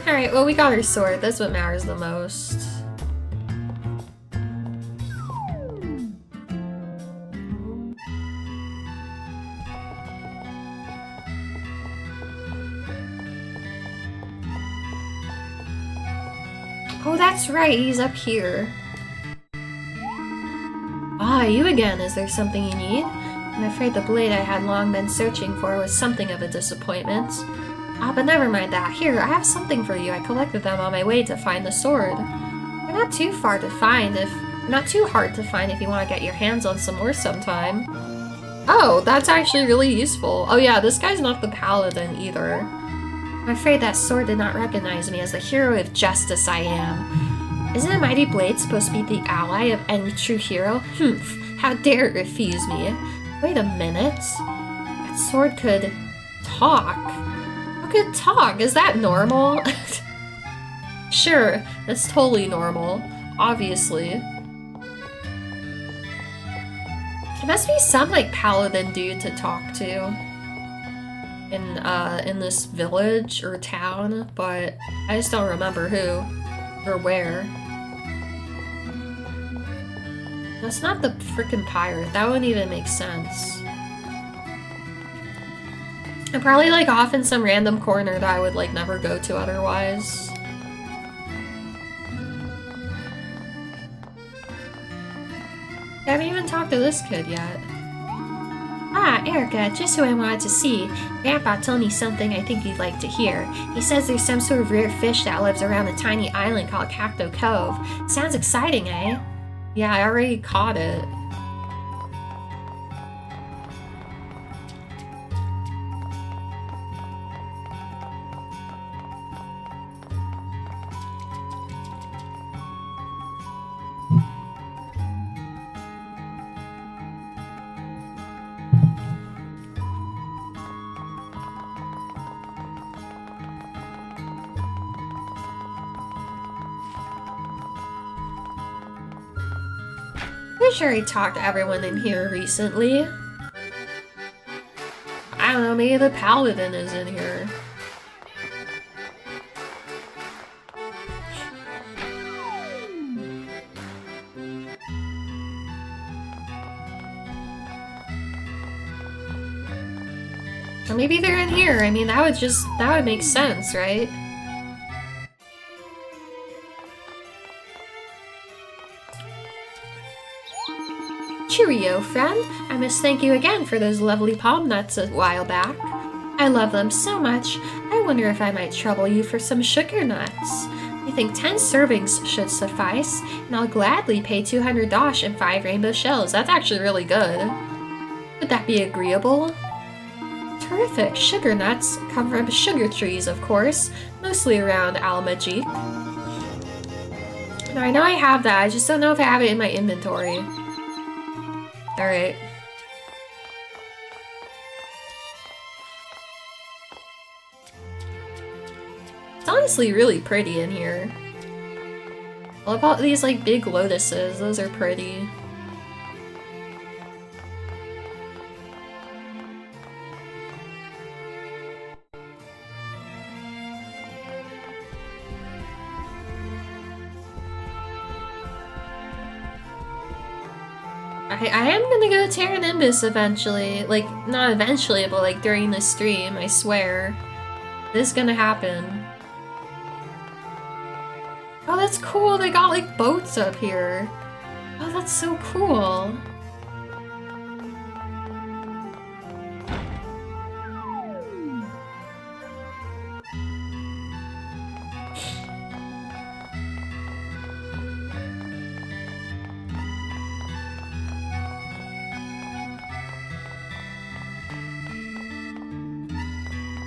Alright, well we got our sword. That's what matters the most. Oh, that's right, he's up here. Ah, you again. Is there something you need? I'm afraid the blade I had long been searching for was something of a disappointment. Ah, but never mind that. Here, I have something for you. I collected them on my way to find the sword. They're not too far to find not too hard to find if you want to get your hands on some more sometime. Oh, that's actually really useful. Oh yeah, this guy's not the paladin either. I'm afraid that sword did not recognize me as the hero of justice I am. Isn't a mighty blade supposed to be the ally of any true hero? Humph, how dare it refuse me? Wait a minute. That sword could talk. How could it talk? Is that normal? Sure, that's totally normal. Obviously. There must be some, like, paladin dude to talk to. In this village or town, but I just don't remember who or where. That's not the frickin' pirate. That wouldn't even make sense. I'm probably like off in some random corner that I would like never go to otherwise. I haven't even talked to this kid yet. Ah, Erica, just who I wanted to see. Grandpa told me something I think you'd like to hear. He says there's some sort of rare fish that lives around a tiny island called Cacto Cove. Sounds exciting, eh? Yeah, I already caught it. I'm sure he talked to everyone in here recently. I don't know, maybe the paladin is in here. Or maybe they're in here. I mean, that would make sense, right? Cheerio, friend. I must thank you again for those lovely palm nuts a while back. I love them so much. I wonder if I might trouble you for some sugar nuts. I think 10 servings should suffice, and I'll gladly pay 200 dosh and 5 rainbow shells. That's actually really good. Would that be agreeable? Terrific. Sugar nuts come from sugar trees, of course, mostly around Almajik. Now, I know I have that, I just don't know if I have it in my inventory. Alright. It's honestly really pretty in here. I love all these like big lotuses, those are pretty. I am gonna go Terra Nimbus eventually. Like, not eventually, but like during the stream, I swear. This is gonna happen. Oh, that's cool. They got like boats up here. Oh, that's so cool.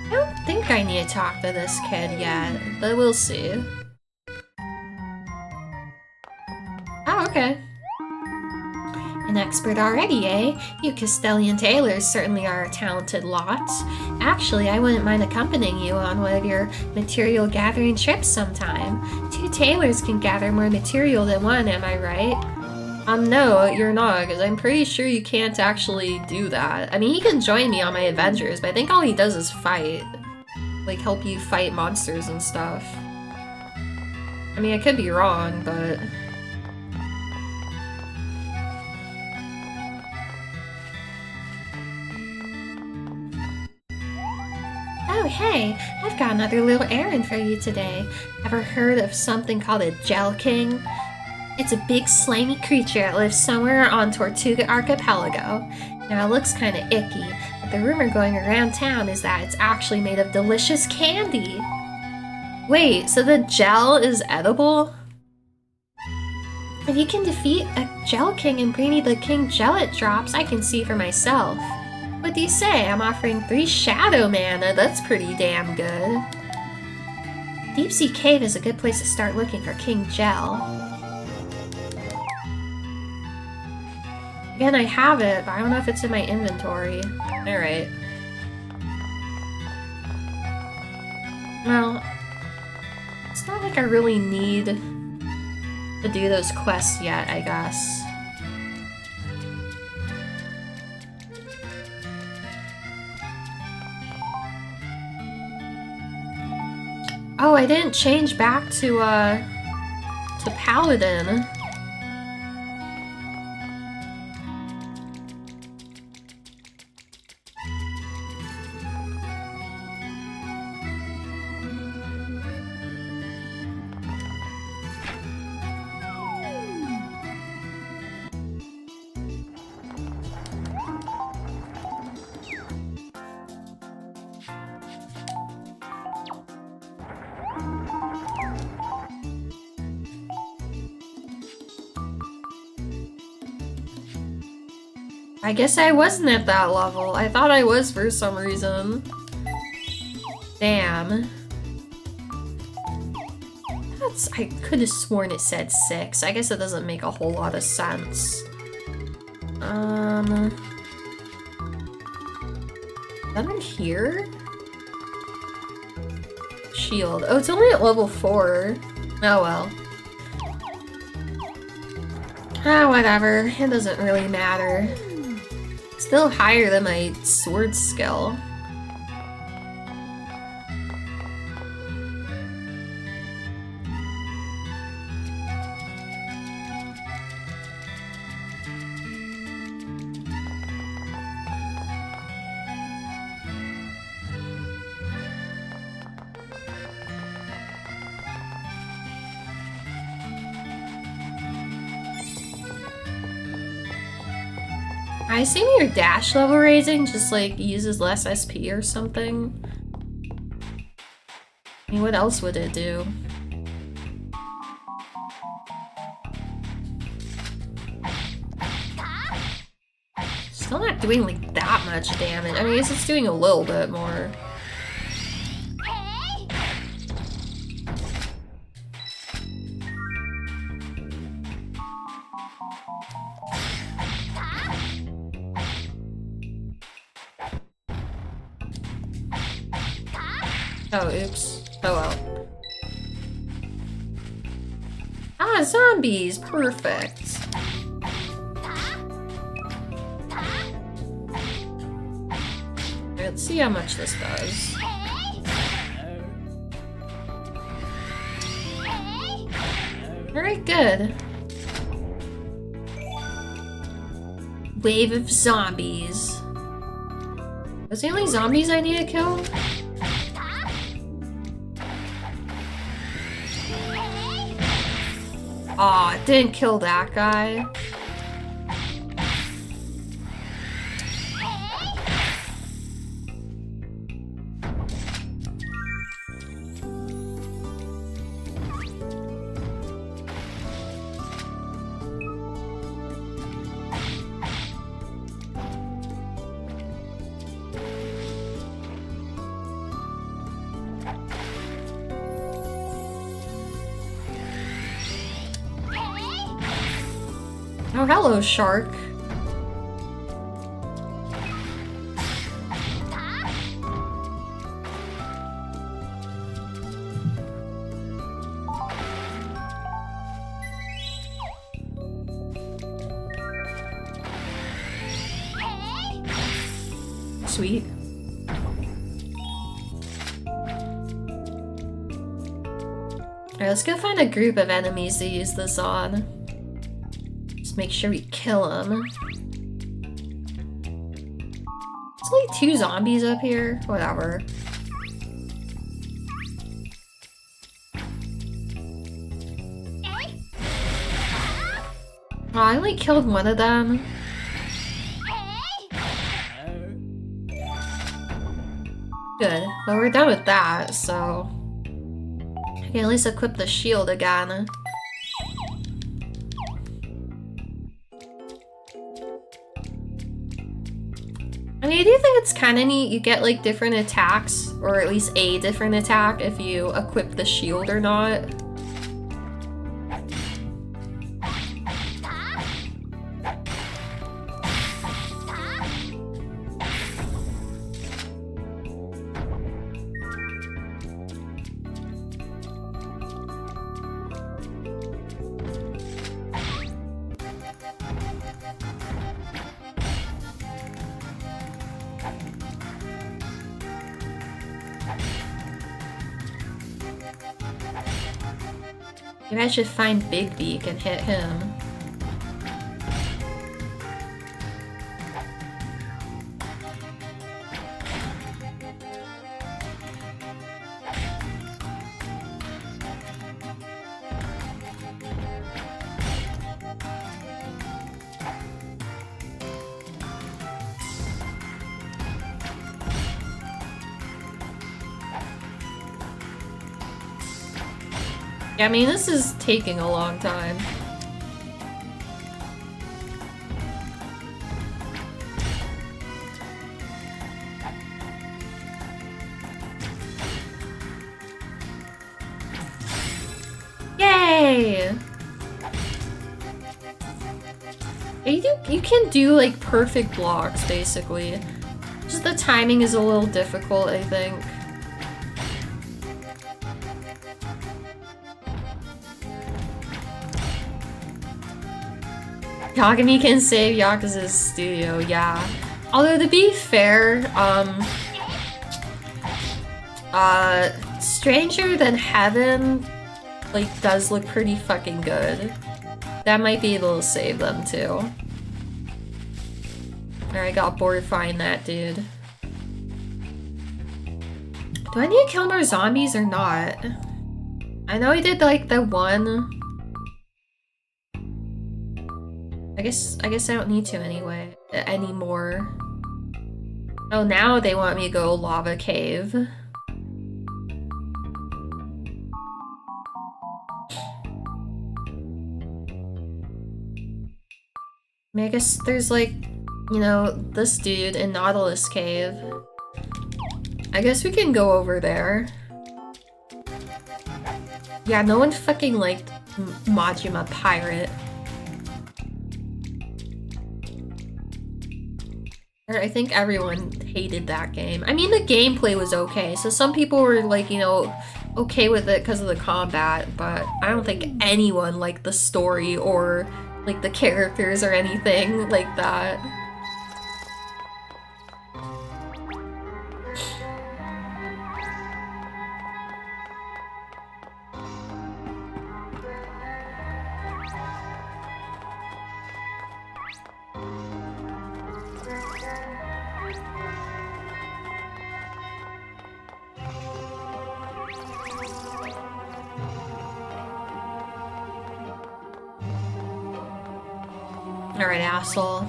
I don't think I need to talk to this kid yet, but we'll see. Oh, okay. An expert already, eh? You Castellian tailors certainly are a talented lot. Actually, I wouldn't mind accompanying you on one of your material gathering trips sometime. 2 tailors can gather more material than one, am I right? No, you're not, because I'm pretty sure you can't actually do that. I mean, he can join me on my adventures, but I think all he does is fight. Like, help you fight monsters and stuff. I mean, I could be wrong, but... Oh, hey, I've got another little errand for you today. Ever heard of something called a Gel King? It's a big slimy creature that lives somewhere on Tortuga Archipelago. Now it looks kinda icky, but the rumor going around town is that it's actually made of delicious candy. Wait, so the gel is edible? If you can defeat a Gel King and bring me the King Gel it drops, I can see for myself. What do you say? I'm offering 3 Shadow Mana. That's pretty damn good. Deep Sea Cave is a good place to start looking for King Gel. Again, I have it, but I don't know if it's in my inventory. Alright. Well, it's not like I really need to do those quests yet, I guess. Oh, I didn't change back to Paladin. I guess I wasn't at that level. I thought I was for some reason. Damn. I could have sworn it said 6. I guess it doesn't make a whole lot of sense. Is that in here? Shield. Oh, it's only at level 4. Oh well. Ah, whatever. It doesn't really matter. Still higher than my sword skill. I assume your dash level raising just like uses less SP or something. I mean, what else would it do? Still not doing like that much damage. I mean, I guess it's doing a little bit more. Oh, oops. Oh well. Ah, zombies! Perfect. Let's see how much this does. Very good. Wave of zombies. Those the only zombies I need to kill? Aw, it didn't kill that guy. Oh, hello, shark. Sweet. Alright, let's go find a group of enemies to use this on. Just make sure we kill them. There's only 2 zombies up here. Whatever. Oh, I only killed one of them. Good. Well, we're done with that, so... I can at least equip the shield again. I mean, I do think it's kind of neat. You get, like, different attacks, or at least a different attack if you equip the shield or not. Maybe I should find Big Beak and hit him. I mean, this is taking a long time. Yay! You can do like perfect blocks basically. Just the timing is a little difficult, I think. Kagami can save Yakuza's studio, yeah. Although to be fair, Stranger Than Heaven, like, does look pretty fucking good. That might be able to save them too. Alright, got bored finding that dude. Do I need to kill more zombies or not? I know I did like the one. I guess I don't need to anyway anymore. Oh, now they want me to go lava cave. I mean, I guess there's like, you know, this dude in Nautilus Cave. I guess we can go over there. Yeah, no one fucking liked Majima Pirate. I think everyone hated that game. I mean, the gameplay was okay, so some people were like, you know, okay with it because of the combat, but I don't think anyone liked the story or like the characters or anything like that. Alright, asshole.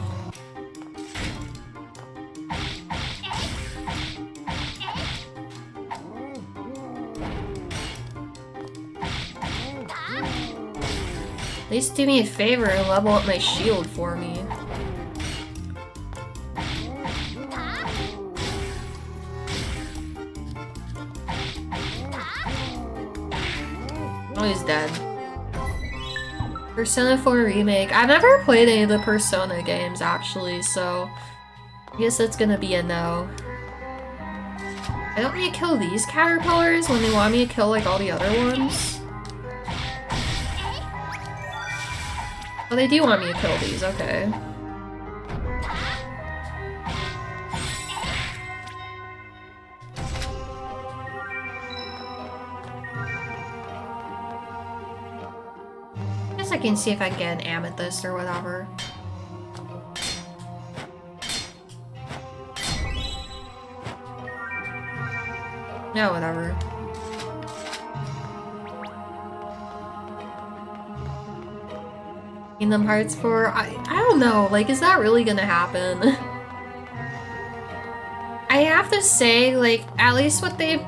At least do me a favor and level up my shield for me. Oh, he's dead. Persona 4 Remake. I've never played any of the Persona games, actually, so I guess that's gonna be a no. I don't need to kill these caterpillars when they want me to kill, like, all the other ones. Oh, they do want me to kill these, okay. I can see if I can get an amethyst or whatever. Yeah, whatever. Kingdom Hearts 4, I don't know, like, is that really gonna happen? I have to say, like, at least what they've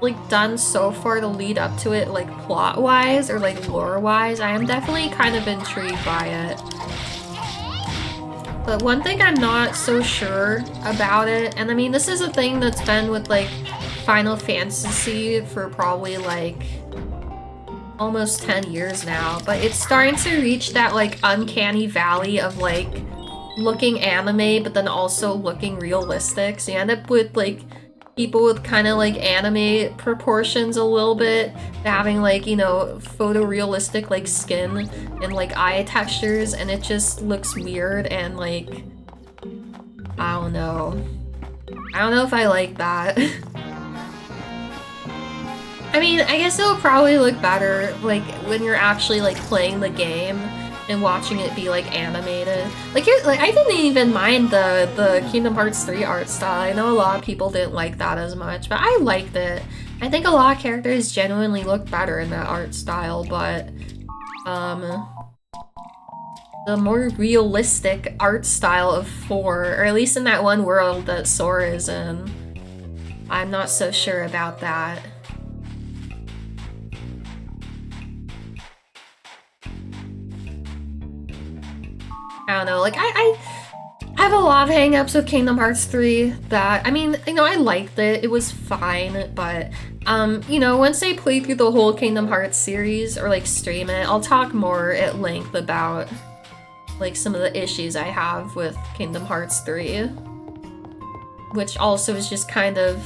like done so far to lead up to it, like plot-wise or like lore-wise, I am definitely kind of intrigued by it. But one thing I'm not so sure about it, and I mean this is a thing that's been with like Final Fantasy for probably like almost 10 years now, but it's starting to reach that like uncanny valley of like looking anime but then also looking realistic, so you end up with like people with kind of like anime proportions a little bit, having like, you know, photorealistic like skin and like eye textures, and it just looks weird and like, I don't know. I don't know if I like that. I mean, I guess it'll probably look better like when you're actually like playing the game and watching it be like animated. Like I didn't even mind the Kingdom Hearts 3 art style. I know a lot of people didn't like that as much, but I liked it. I think a lot of characters genuinely look better in that art style, but the more realistic art style of 4, or at least in that one world that Sora is in, I'm not so sure about that. I don't know, like, I have a lot of hang-ups with Kingdom Hearts 3 that, I mean, you know, I liked it, it was fine, but, you know, once I play through the whole Kingdom Hearts series, or, like, stream it, I'll talk more at length about, like, some of the issues I have with Kingdom Hearts 3. Which also is just kind of,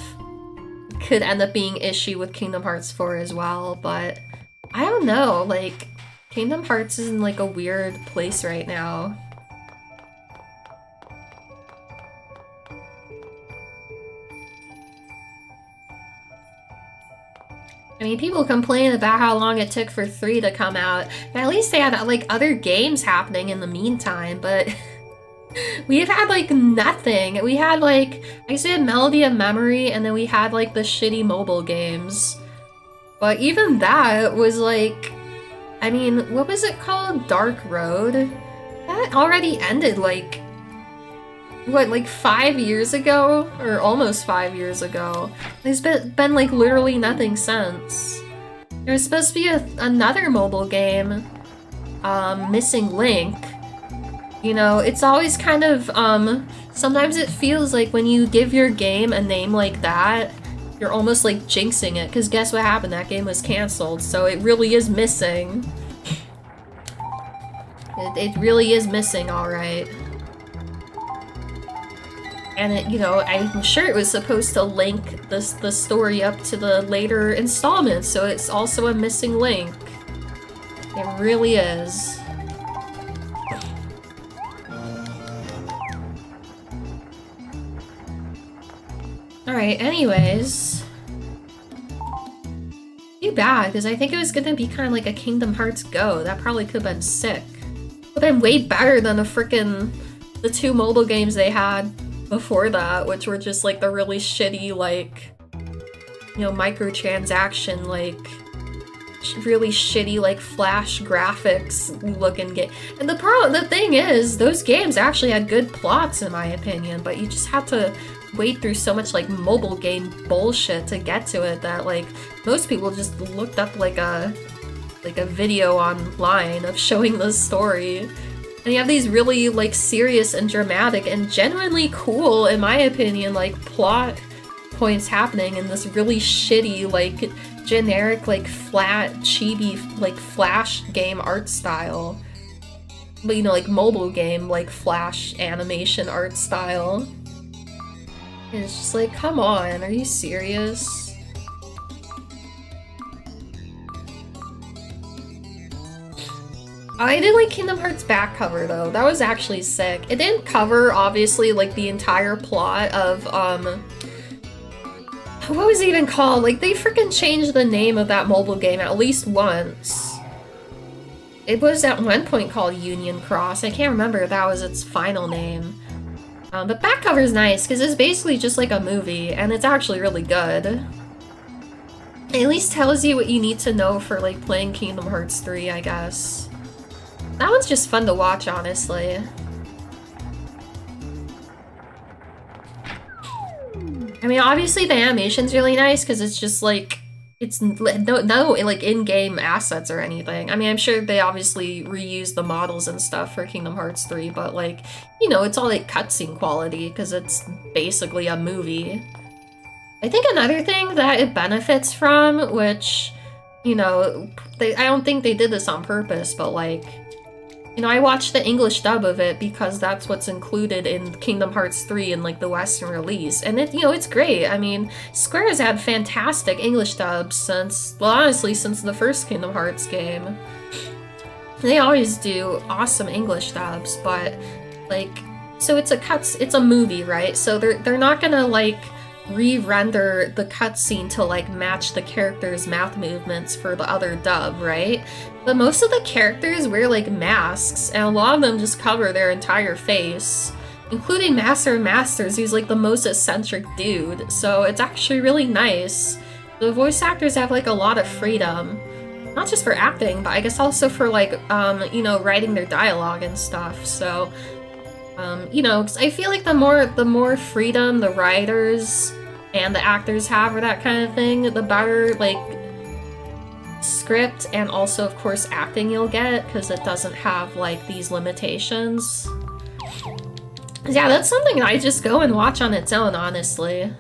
could end up being issue with Kingdom Hearts 4 as well, but, I don't know, like, Kingdom Hearts is in, like, a weird place right now. I mean, people complain about how long it took for 3 to come out, but at least they had, like, other games happening in the meantime, but we've had, like, nothing. We had, like, I guess we had Melody of Memory, and then we had, like, the shitty mobile games. But even that was, like, I mean, what was it called? Dark Road? That already ended, like, what, like 5 years ago? Or almost 5 years ago. There's been like literally nothing since. There was supposed to be another mobile game, Missing Link. You know, it's always kind of, sometimes it feels like when you give your game a name like that, you're almost like jinxing it, because guess what happened? That game was canceled, so it really is missing. It really is missing, alright. And it, you know, I'm sure it was supposed to link the story up to the later installments, so it's also a missing link. It really is. Alright, anyways. Too bad, because I think it was gonna be kind of like a Kingdom Hearts Go. That probably could have been sick. Would have been way better than the 2 mobile games they had before that, which were just like the really shitty, like, you know, microtransaction, like, really shitty like flash graphics looking game. And the thing is, those games actually had good plots in my opinion, but you just had to wade through so much like mobile game bullshit to get to it that like most people just looked up like a video online of showing the story. And you have these really like serious and dramatic and genuinely cool, in my opinion, like plot points happening in this really shitty like generic like flat chibi like flash game art style. But you know, like mobile game like flash animation art style. And it's just like, come on, are you serious? I did like Kingdom Hearts back cover though. That was actually sick. It didn't cover obviously like the entire plot of what was it even called? Like they freaking changed the name of that mobile game at least once. It was at one point called Union Cross. I can't remember if that was its final name. But back cover is nice because it's basically just like a movie and it's actually really good. It at least tells you what you need to know for like playing Kingdom Hearts 3, I guess. That one's just fun to watch, honestly. I mean, obviously the animation's really nice because it's just like, it's no like in-game assets or anything. I mean, I'm sure they obviously reuse the models and stuff for Kingdom Hearts 3, but like, you know, it's all like cutscene quality because it's basically a movie. I think another thing that it benefits from, which, you know, I don't think they did this on purpose, but like, you know, I watched the English dub of it because that's what's included in Kingdom Hearts 3 in like the Western release. And it, you know, it's great. I mean, Square has had fantastic English dubs since, well, honestly, since the first Kingdom Hearts game. They always do awesome English dubs, but like, so it's a movie, right? So they're not gonna like re-render the cutscene to like match the characters' mouth movements for the other dub, right? But most of the characters wear like masks, and a lot of them just cover their entire face, including Master of Masters, who's like the most eccentric dude. So it's actually really nice. The voice actors have like a lot of freedom, not just for acting, but I guess also for like you know, writing their dialogue and stuff. So you know, 'cause I feel like the more freedom the writers and the actors have or that kind of thing, the better like script and also of course acting you'll get, because it doesn't have like these limitations. Yeah, that's something I just go and watch on its own, honestly.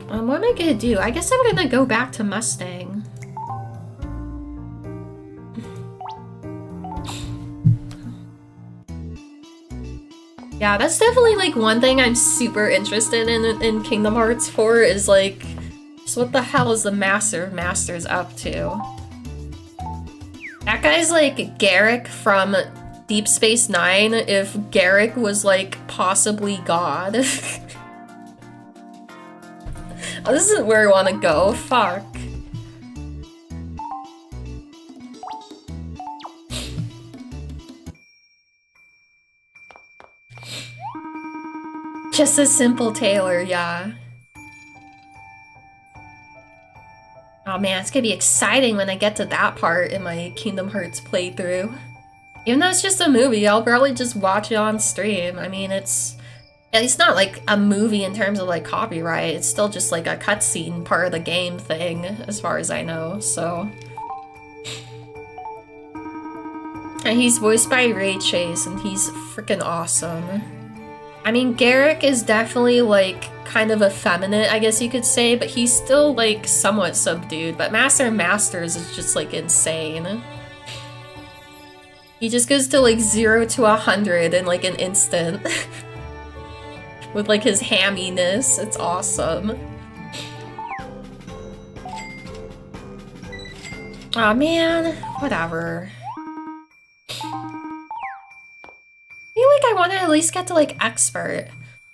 What am I gonna do? I guess I'm gonna go back to Mustang. Yeah, that's definitely like one thing I'm super interested in Kingdom Hearts 4 is like, just what the hell is the Master of Masters up to? That guy's like Garrick from Deep Space Nine if Garrick was like possibly God. Oh, this isn't where I want to go, fuck. Just a simple Taylor, yeah. Oh man, it's gonna be exciting when I get to that part in my Kingdom Hearts playthrough. Even though it's just a movie, I'll probably just watch it on stream. I mean, it's not like a movie in terms of like copyright. It's still just like a cutscene part of the game thing, as far as I know, so. And he's voiced by Ray Chase, and he's freaking awesome. I mean, Garrick is definitely, like, kind of effeminate, I guess you could say, but he's still, like, somewhat subdued. But Master of Masters is just, like, insane. He just goes to, like, 0 to 100 in, like, an instant. With, like, his hamminess. It's awesome. Aw, man. Whatever. I feel like I want to at least get to, like, Expert.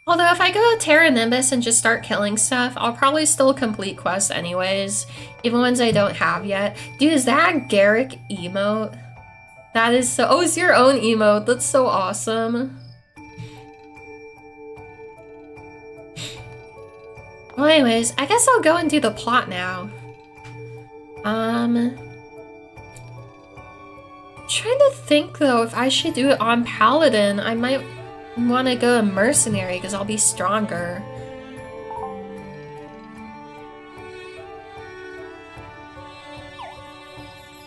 Although if I go to Terra Nimbus and just start killing stuff, I'll probably still complete quests anyways, even ones I don't have yet. Dude, is that Garrick emote? That is so— oh, it's your own emote. That's so awesome. Well, anyways, I guess I'll go and do the plot now. Trying to think though if I should do it on Paladin. I might want to go a mercenary because I'll be stronger.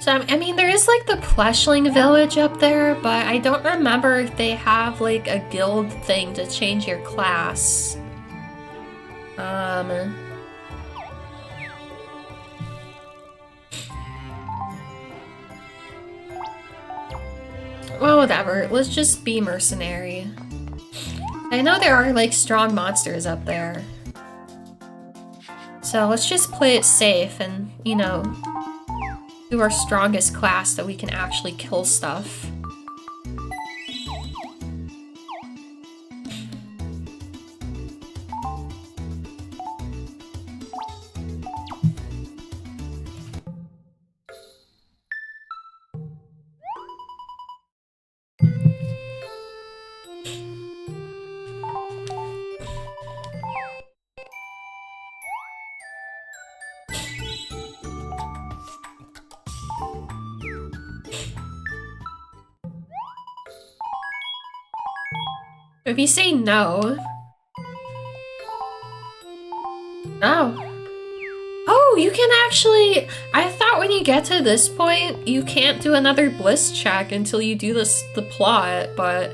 So, I mean, there is like the Fleshling village up there, but I don't remember if they have like a guild thing to change your class. Well, whatever. Let's just be mercenary. I know there are like strong monsters up there. So let's just play it safe and, you know, do our strongest class so we can actually kill stuff. If you say no... Oh. Oh, you can actually... I thought when you get to this point, you can't do another bliss check until you do the plot, but...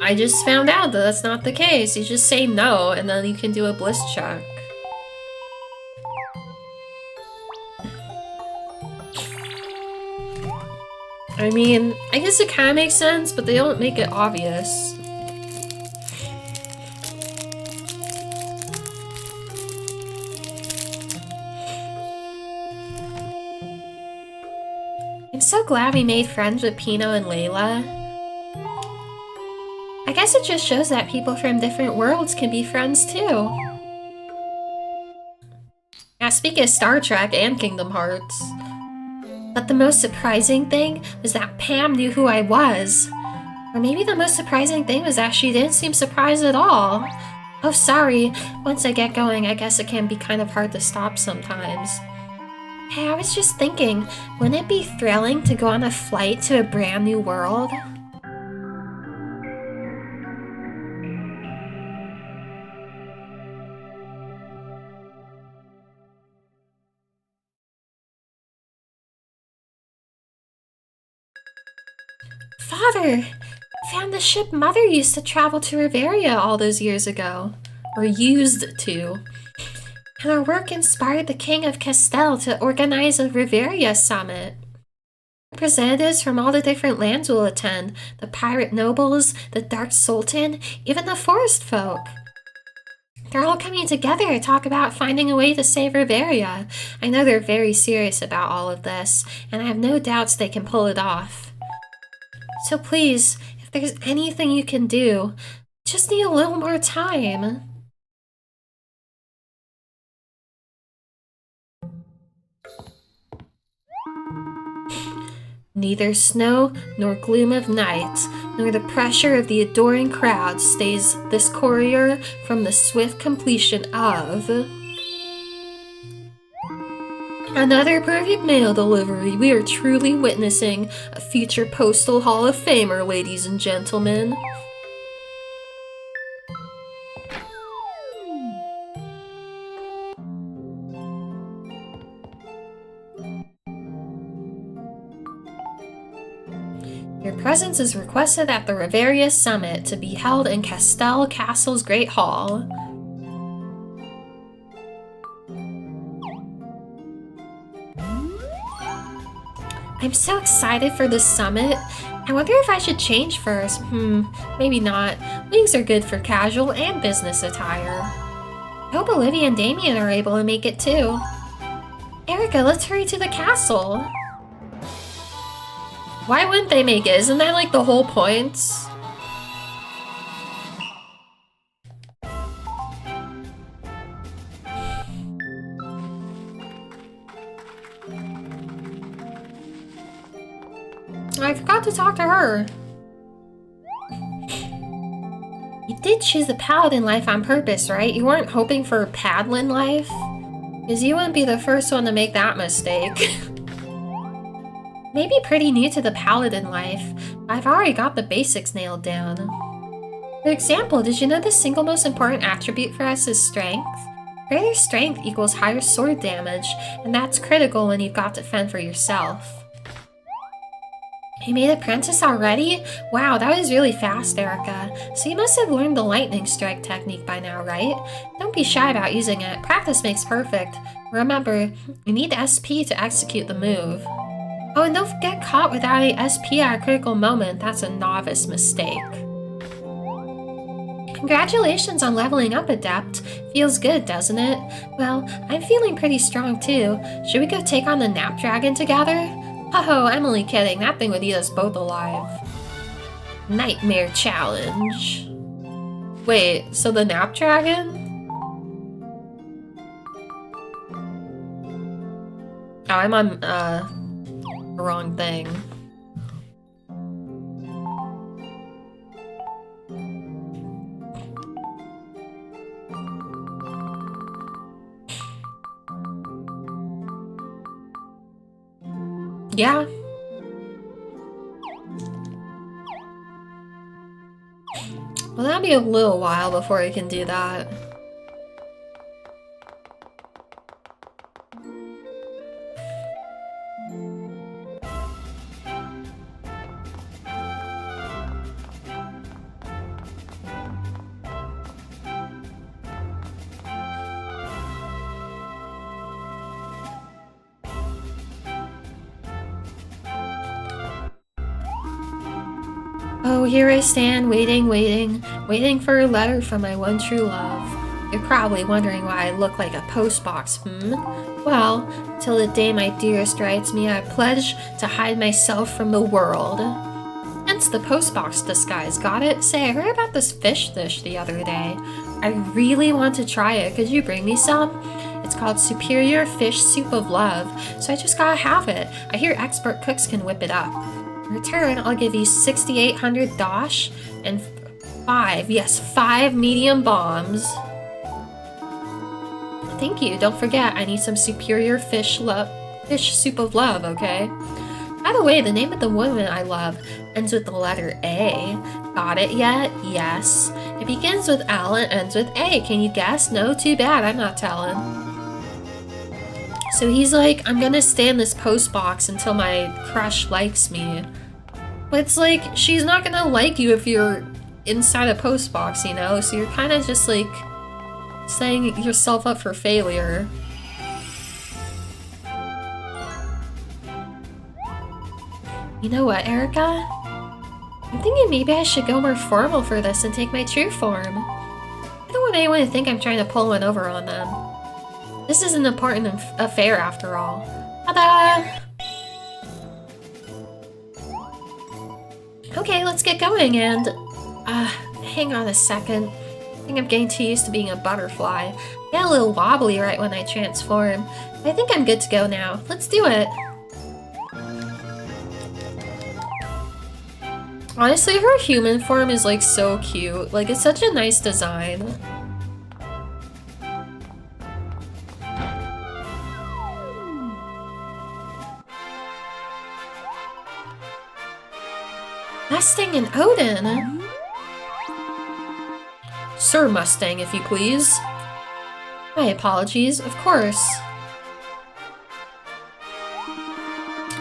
I just found out that that's not the case. You just say no, and then you can do a bliss check. I mean, I guess it kind of makes sense, but they don't make it obvious. I'm so glad we made friends with Pino and Layla. I guess it just shows that people from different worlds can be friends too. Now, speaking of Star Trek and Kingdom Hearts. But the most surprising thing was that Pam knew who I was. Or maybe the most surprising thing was that she didn't seem surprised at all. Oh, sorry. Once I get going, I guess it can be kind of hard to stop sometimes. Hey, I was just thinking, wouldn't it be thrilling to go on a flight to a brand new world? Father! Found the ship Mother used to travel to Riveria all those years ago. Or used to. And our work inspired the King of Castell to organize a Riveria summit. Representatives from all the different lands will attend. The pirate nobles, the Dark Sultan, even the forest folk. They're all coming together to talk about finding a way to save Riveria. I know they're very serious about all of this, and I have no doubts they can pull it off. So please, if there's anything you can do, just need a little more time. Neither snow nor gloom of night, nor the pressure of the adoring crowd stays this courier from the swift completion of... Another perfect mail delivery. We are truly witnessing a future Postal Hall of Famer, ladies and gentlemen. Your presence is requested at the Riveria Summit to be held in Castell Castle's Great Hall. I'm so excited for this summit. I wonder if I should change first. Maybe not. Wings are good for casual and business attire. I hope Olivia and Damien are able to make it too. Erica, let's hurry to the castle. Why wouldn't they make it? Isn't that like the whole point? I forgot to talk to her. did choose the paladin life on purpose, right? You weren't hoping for paladin life? Because you wouldn't be the first one to make that mistake. Maybe pretty new to the paladin life, but I've already got the basics nailed down. For example, did you know the single most important attribute for us is strength? Greater strength equals higher sword damage, and that's critical when you've got to fend for yourself. You made apprentice already? Wow, that was really fast, Erica. So you must have learned the lightning strike technique by now, right? Don't be shy about using it. Practice makes perfect. Remember, you need SP to execute the move. Oh, and don't get caught without a SP at a critical moment. That's a novice mistake. Congratulations on leveling up, Adept. Feels good, doesn't it? Well, I'm feeling pretty strong too. Should we go take on the Nap Dragon together? Oh, I'm only kidding. That thing would eat us both alive. Nightmare challenge. Wait, so the Nap Dragon? Oh, I'm on, the wrong thing. Yeah. Well, that'll be a little while before we can do that. Oh, here I stand, waiting for a letter from my one true love. You're probably wondering why I look like a postbox, Well, till the day my dearest writes me, I pledge to hide myself from the world. Hence the postbox disguise, got it? Say, I heard about this fish dish the other day. I really want to try it. Could you bring me some? It's called Superior Fish Soup of Love, so I just gotta have it. I hear expert cooks can whip it up. In return, I'll give you 6,800 dosh and 5 medium bombs. Thank you. Don't forget, I need some superior fish soup of love, okay? By the way, the name of the woman I love ends with the letter A. Got it yet? Yes. It begins with L and ends with A. Can you guess? No? Too bad. I'm not telling. So he's like, I'm gonna stay in this post box until my crush likes me. But it's like, she's not gonna like you if you're inside a post box, you know? So you're kind of just like setting yourself up for failure. You know what, Erica? I'm thinking maybe I should go more formal for this and take my true form. I don't want anyone to think I'm trying to pull one over on them. This is an important affair after all. Ta-da! Okay, let's get going and... hang on a second. I think I'm getting too used to being a butterfly. I get a little wobbly right when I transform. I think I'm good to go now. Let's do it! Honestly, her human form is like so cute. Like, it's such a nice design. Mustang and Odin. Sir Mustang, if you please. My apologies, of course.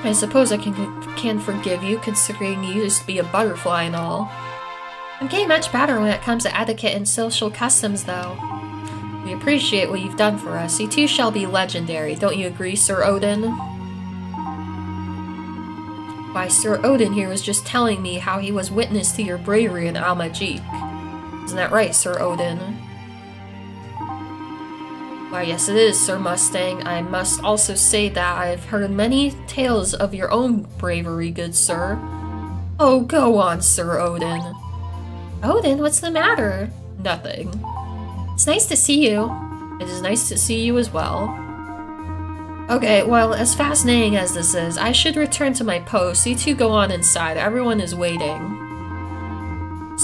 I suppose I can forgive you, considering you used to be a butterfly and all. I'm getting much better when it comes to etiquette and social customs, though. We appreciate what you've done for us. You too shall be legendary, don't you agree, Sir Odin? Why, Sir Odin here was just telling me how he was witness to your bravery in Al-Majik. Isn't that right, Sir Odin? Why, yes it is, Sir Mustang. I must also say that I've heard many tales of your own bravery, good sir. Oh, go on, Sir Odin. Odin, what's the matter? Nothing. It's nice to see you. It is nice to see you as well. Okay, well, as fascinating as this is, I should return to my post. You two go on inside. Everyone is waiting.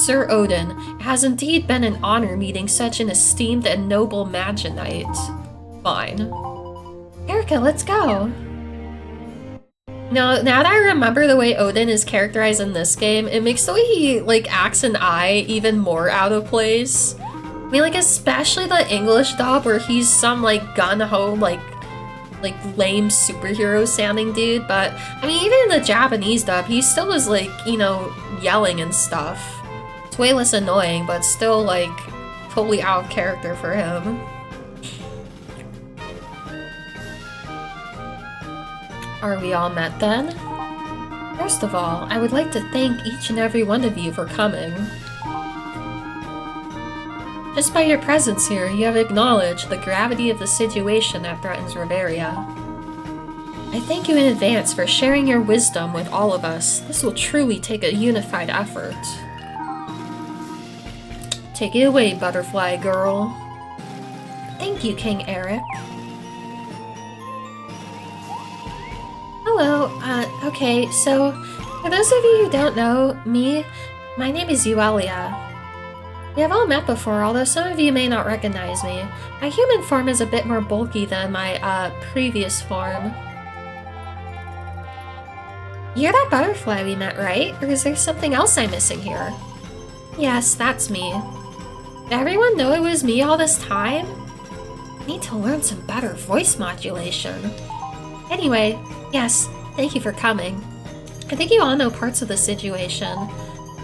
Sir Odin, it has indeed been an honor meeting such an esteemed and noble Maginite. Fine. Erica, let's go. Now that I remember the way Odin is characterized in this game, it makes the way he, like, acts and I even more out of place. I mean, like, especially the English dub where he's some, like, gun-ho, like lame superhero sounding dude, but I mean, even in the Japanese dub, he still is, like, you know, yelling and stuff. It's way less annoying, but still, like, totally out of character for him. Are we all met then? First of all, I would like to thank each and every one of you for coming. Just by your presence here, you have acknowledged the gravity of the situation that threatens Reveria. I thank you in advance for sharing your wisdom with all of us. This will truly take a unified effort. Take it away, butterfly girl. Thank you, King Eric. Hello, okay, so, for those of you who don't know me, my name is Euelia. We have all met before, although some of you may not recognize me. My human form is a bit more bulky than my, previous form. You're that butterfly we met, right? Or is there something else I'm missing here? Yes, that's me. Did everyone know it was me all this time? I need to learn some better voice modulation. Anyway, yes, thank you for coming. I think you all know parts of the situation.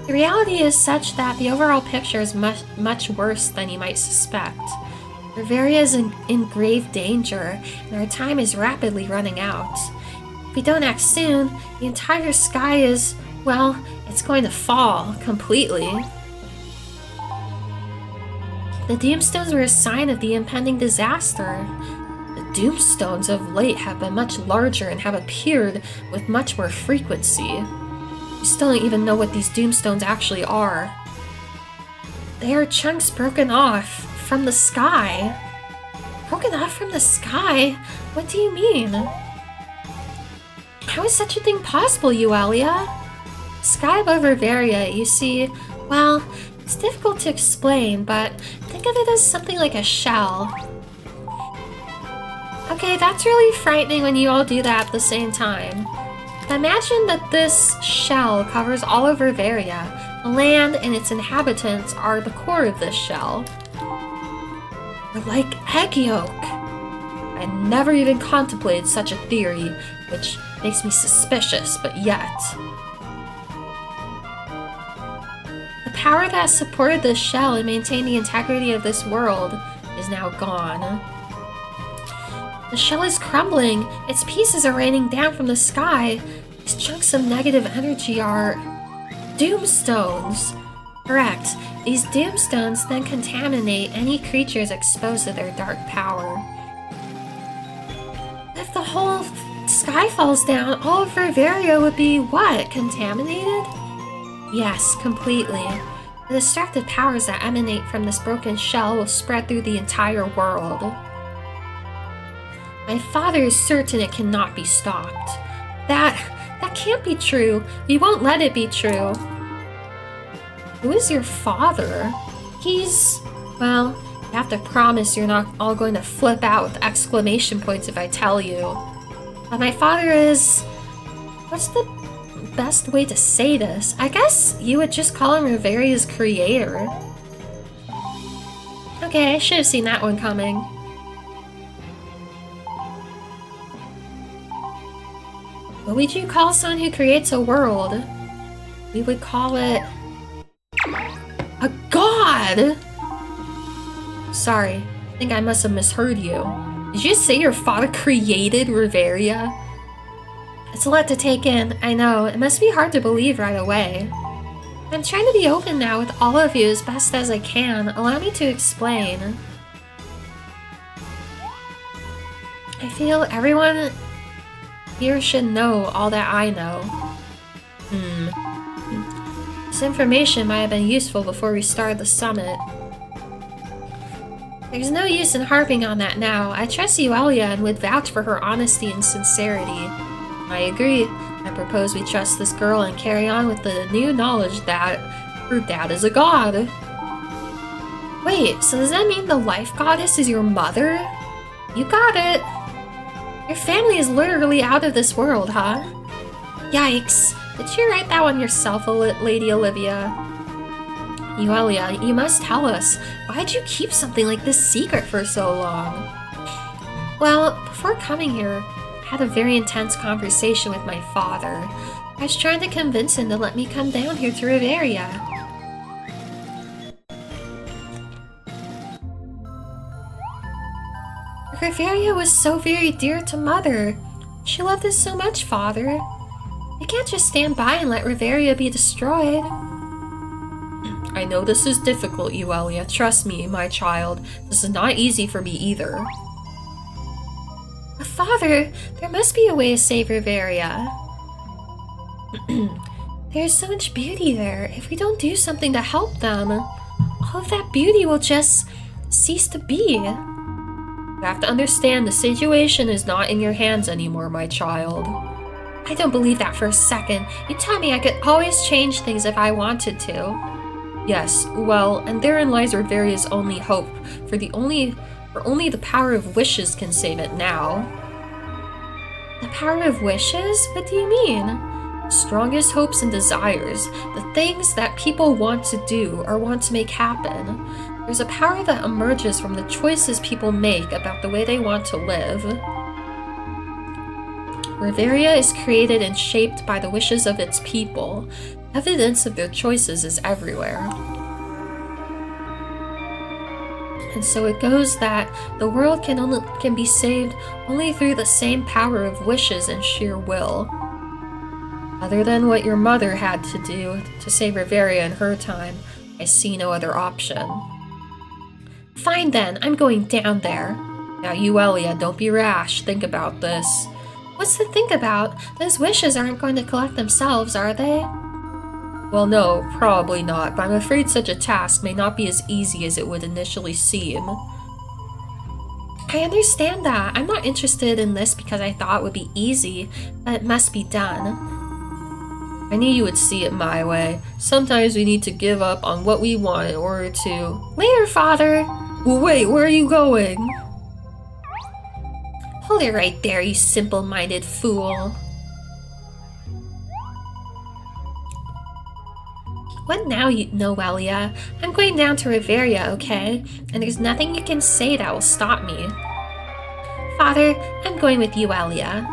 The reality is such that the overall picture is much worse than you might suspect. Reveria is in grave danger, and our time is rapidly running out. If we don't act soon, the entire sky is, well, it's going to fall completely. The Doomstones were a sign of the impending disaster. The Doomstones of late have been much larger and have appeared with much more frequency. We still don't even know what these Doomstones actually are. They are chunks broken off from the sky. Broken off from the sky? What do you mean? How is such a thing possible, Euelia? Sky above Reveria, you see, well, it's difficult to explain, but think of it as something like a shell. Okay, that's really frightening when you all do that at the same time. Imagine that this shell covers all of Reveria. The land and its inhabitants are the core of this shell. They're like egg yolk. I never even contemplated such a theory, which makes me suspicious, but yet. The power that supported this shell and maintained the integrity of this world is now gone. The shell is crumbling. Its pieces are raining down from the sky. These chunks of negative energy are Doomstones. Correct. These Doomstones then contaminate any creatures exposed to their dark power. If the whole sky falls down, all of Reveria would be what? Contaminated? Yes, completely. The destructive powers that emanate from this broken shell will spread through the entire world. My father is certain it cannot be stopped. That can't be true. We won't let it be true. Who is your father? He's... well, you have to promise you're not all going to flip out with exclamation points if I tell you. But my father is... what's the best way to say this? I guess you would just call him Reveria's creator. Okay, I should have seen that one coming. What would you call someone who creates a world? We would call it... a god! Sorry, I think I must have misheard you. Did you say your father created Reveria? It's a lot to take in, I know. It must be hard to believe right away. I'm trying to be open now with all of you as best as I can. Allow me to explain. I feel everyone here should know all that I know. This information might have been useful before we started the summit. There's no use in harping on that now. I trust Euelia and would vouch for her honesty and sincerity. I agree. I propose we trust this girl and carry on with the new knowledge that Her dad is a god. Wait, so does that mean the life goddess is your mother? You got it. Your family is literally out of this world, huh? Yikes. Did you write that one yourself, Lady Olivia? Euelia, you must tell us. Why'd you keep something like this secret for so long? Well, before coming here, I had a very intense conversation with my father. I was trying to convince him to let me come down here to Riveria. Riveria was so very dear to Mother. She loved us so much, Father. I can't just stand by and let Riveria be destroyed. I know this is difficult, Euelia. Trust me, my child. This is not easy for me either. But Father, there must be a way to save Riveria. There's so much beauty there. If we don't do something to help them, all of that beauty will just cease to be. You have to understand the situation is not in your hands anymore, my child. I don't believe that for a second. You taught me I could always change things if I wanted to. Yes, well, and therein lies Riveria's only hope, for only the power of wishes can save it now. The power of wishes? What do you mean? Strongest hopes and desires, the things that people want to do or want to make happen. There's a power that emerges from the choices people make about the way they want to live. Riveria is created and shaped by the wishes of its people. Evidence of their choices is everywhere. And so it goes that the world can be saved only through the same power of wishes and sheer will. Other than what your mother had to do to save Riveria in her time, I see no other option. Fine then, I'm going down there. Now Euelia, don't be rash, think about this. What's to think about? Those wishes aren't going to collect themselves, are they? Well, no, probably not, but I'm afraid such a task may not be as easy as it would initially seem. I understand that. I'm not interested in this because I thought it would be easy, but it must be done. I knew you would see it my way. Sometimes we need to give up on what we want in order to... Later, Father! Wait, where are you going? Hold it right there, you simple-minded fool. What now, Noelia? I'm going down to Riveria, okay? And there's nothing you can say that will stop me. Father, I'm going with Euelia.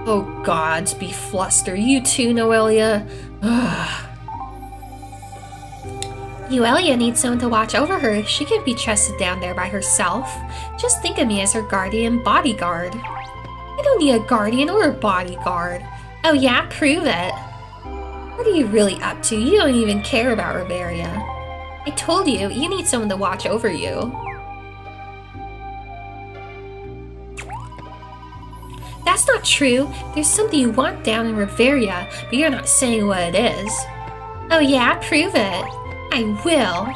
Oh gods, be fluster. You too, Noelia? Ugh. Euelia needs someone to watch over her. She can't be trusted down there by herself. Just think of me as her guardian bodyguard. I don't need a guardian or a bodyguard. Oh yeah? Prove it. What are you really up to? You don't even care about Riveria. I told you, you need someone to watch over you. That's not true. There's something you want down in Riveria, but you're not saying what it is. Oh yeah? Prove it. I will.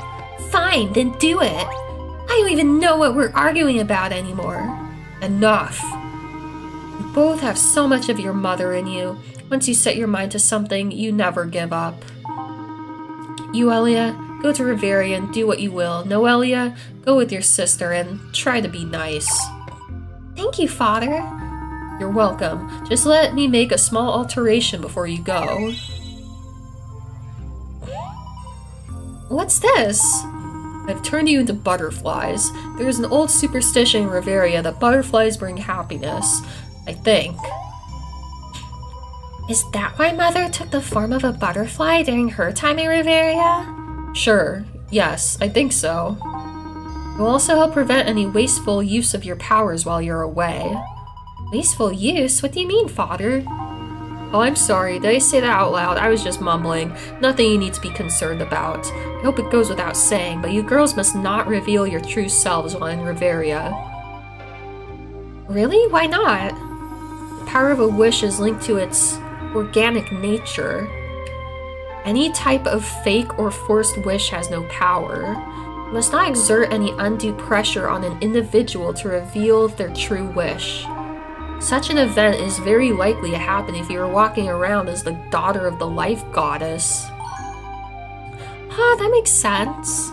Fine, then do it. I don't even know what we're arguing about anymore. Enough. You both have so much of your mother in you. Once you set your mind to something, you never give up. Euelia, go to Riveria and do what you will. Noelia, go with your sister and try to be nice. Thank you, Father. You're welcome. Just let me make a small alteration before you go. What's this? I've turned you into butterflies. There's an old superstition in Riveria that butterflies bring happiness. I think. Is that why Mother took the form of a butterfly during her time in Riveria? Sure. Yes, I think so. It will also help prevent any wasteful use of your powers while you're away. Wasteful use? What do you mean, Father? Oh, I'm sorry. Did I say that out loud? I was just mumbling. Nothing you need to be concerned about. I hope it goes without saying, but you girls must not reveal your true selves while in Riveria. Really? Why not? The power of a wish is linked to its organic nature. Any type of fake or forced wish has no power. You must not exert any undue pressure on an individual to reveal their true wish. Such an event is very likely to happen if you are walking around as the daughter of the life goddess. Ah, that makes sense.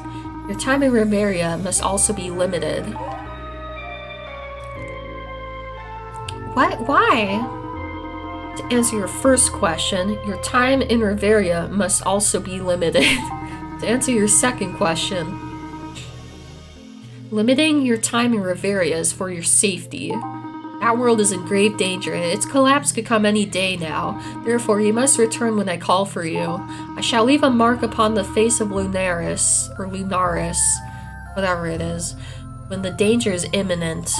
Your time in Riveria must also be limited. What? Why? To answer your first question, your time in Riveria must also be limited. To answer your second question, limiting your time in Riveria is for your safety. That world is in grave danger, and its collapse could come any day now. Therefore, you must return when I call for you. I shall leave a mark upon the face of Lunaris, or Lunaris, whatever it is, when the danger is imminent.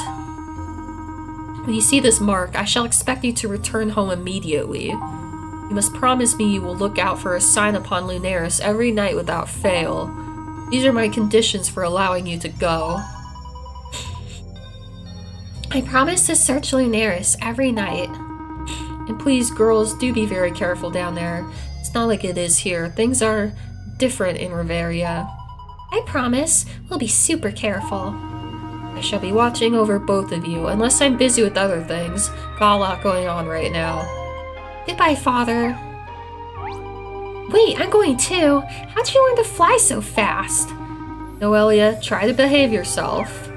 When you see this mark, I shall expect you to return home immediately. You must promise me you will look out for a sign upon Lunaris every night without fail. These are my conditions for allowing you to go. I promise to search Lunaris every night. And please, girls, do be very careful down there. It's not like it is here. Things are different in Riveria. I promise. We'll be super careful. I shall be watching over both of you, unless I'm busy with other things. Got a lot going on right now. Goodbye, Father. Wait, I'm going too. How'd you learn to fly so fast? Noelia, try to behave yourself.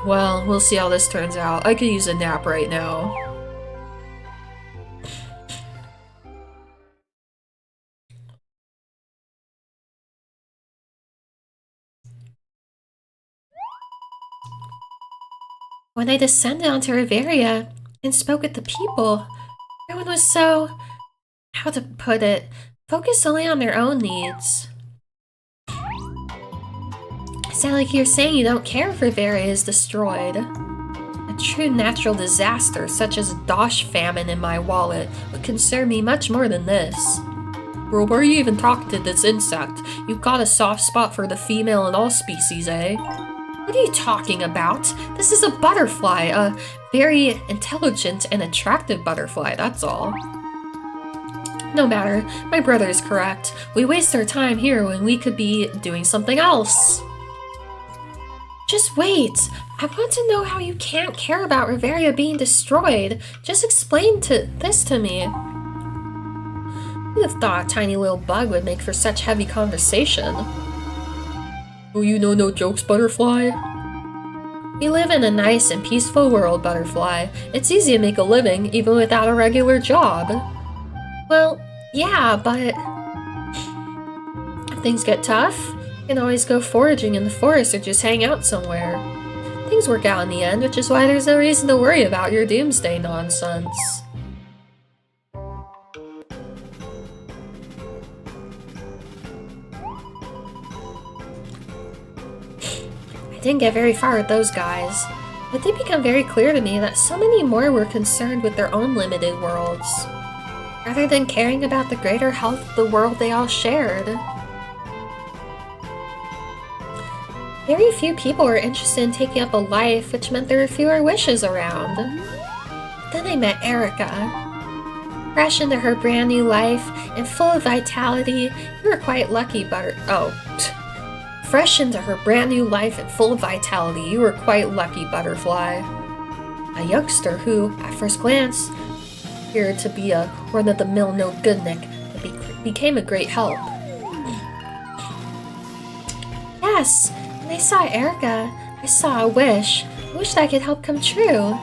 Well, we'll see how this turns out. I could use a nap right now. When I descended onto Riveria and spoke with the people, everyone was so, how to put it, focused only on their own needs. It sounds like you're saying you don't care if Riveria is destroyed. A true natural disaster, such as a dosh famine in my wallet, would concern me much more than this. Bro, why are you even talking to this insect? You've got a soft spot for the female in all species, eh? What are you talking about? This is a butterfly, a very intelligent and attractive butterfly, that's all. No matter, my brother is correct. We waste our time here when we could be doing something else. Just wait. I want to know how you can't care about Riveria being destroyed. Just explain this to me. Who'd have thought a tiny little bug would make for such heavy conversation? Oh, you know no jokes, Butterfly? We live in a nice and peaceful world, Butterfly. It's easy to make a living, even without a regular job. Well, yeah, but if things get tough, you can always go foraging in the forest or just hang out somewhere. Things work out in the end, which is why there's no reason to worry about your doomsday nonsense. I didn't get very far with those guys. It did become very clear to me that so many more were concerned with their own limited worlds, rather than caring about the greater health of the world they all shared. Very few people were interested in taking up a life, which meant there were fewer wishes around. But then I met Erica. Fresh into her brand new life and full of vitality, you were quite lucky, Fresh into her brand new life and full of vitality, you were quite lucky, Butterfly. A youngster who, at first glance, appeared to be a run-of-the-mill no-goodnik, but became a great help. Yes, when I saw Erica, I saw a wish that could help come true.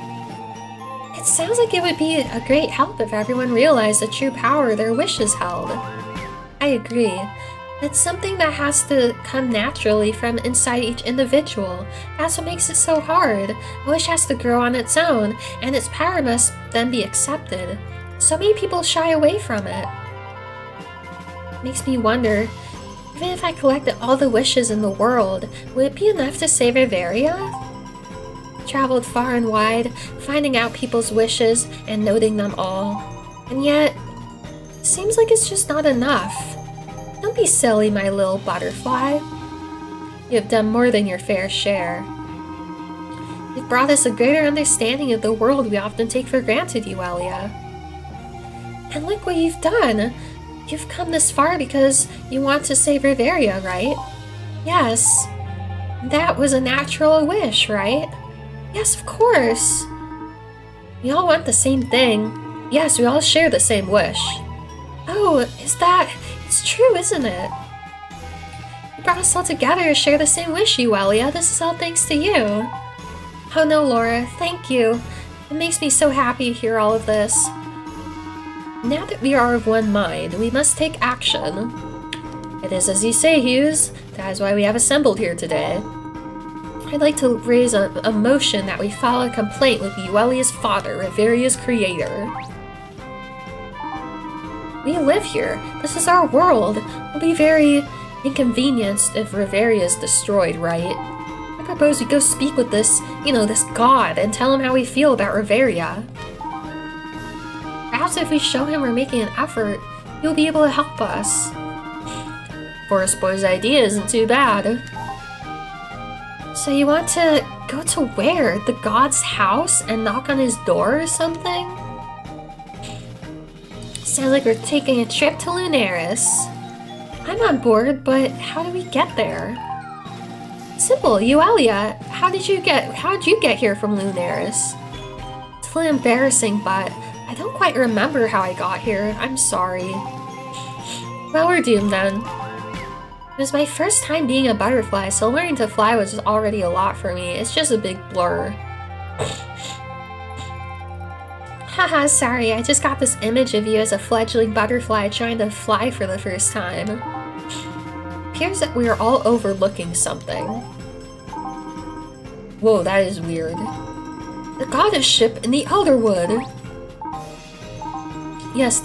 It sounds like it would be a great help if everyone realized the true power their wishes held. I agree. It's something that has to come naturally from inside each individual. That's what makes it so hard. A wish has to grow on its own, and its power must then be accepted. So many people shy away from it. It makes me wonder, even if I collected all the wishes in the world, would it be enough to save Riveria? Traveled far and wide, finding out people's wishes and noting them all. And yet, it seems like it's just not enough. Don't be silly, my little Butterfly. You have done more than your fair share. You've brought us a greater understanding of the world we often take for granted, Euelia. And look what you've done. You've come this far because you want to save Riveria, right? Yes. That was a natural wish, right? Yes, of course. We all want the same thing. Yes, we all share the same wish. Oh, it's true, isn't it? You brought us all together to share the same wish, Euelia. This is all thanks to you. Oh no, Laura, thank you. It makes me so happy to hear all of this. Now that we are of one mind, we must take action. It is as you say, Hughes. That is why we have assembled here today. I'd like to raise a motion that we file a complaint with Euelia's father, Riveria's creator. We live here. This is our world. We'll be very inconvenienced if Riveria is destroyed, right? I propose we go speak with this god, and tell him how we feel about Riveria. Perhaps if we show him we're making an effort, he'll be able to help us. Forest Boy's idea isn't too bad. So you want to go to where? The god's house and knock on his door or something? Sounds like we're taking a trip to Lunaris. I'm on board, but how do we get there? Simple, Euelia, how did you get here from Lunaris? It's a little embarrassing, but I don't quite remember how I got here. I'm sorry. Well, we're doomed then. It was my first time being a butterfly, so learning to fly was already a lot for me. It's just a big blur. Haha, sorry, I just got this image of you as a fledgling butterfly trying to fly for the first time. Appears that we are all overlooking something. Whoa, that is weird. The goddess ship in the Elderwood. Yes,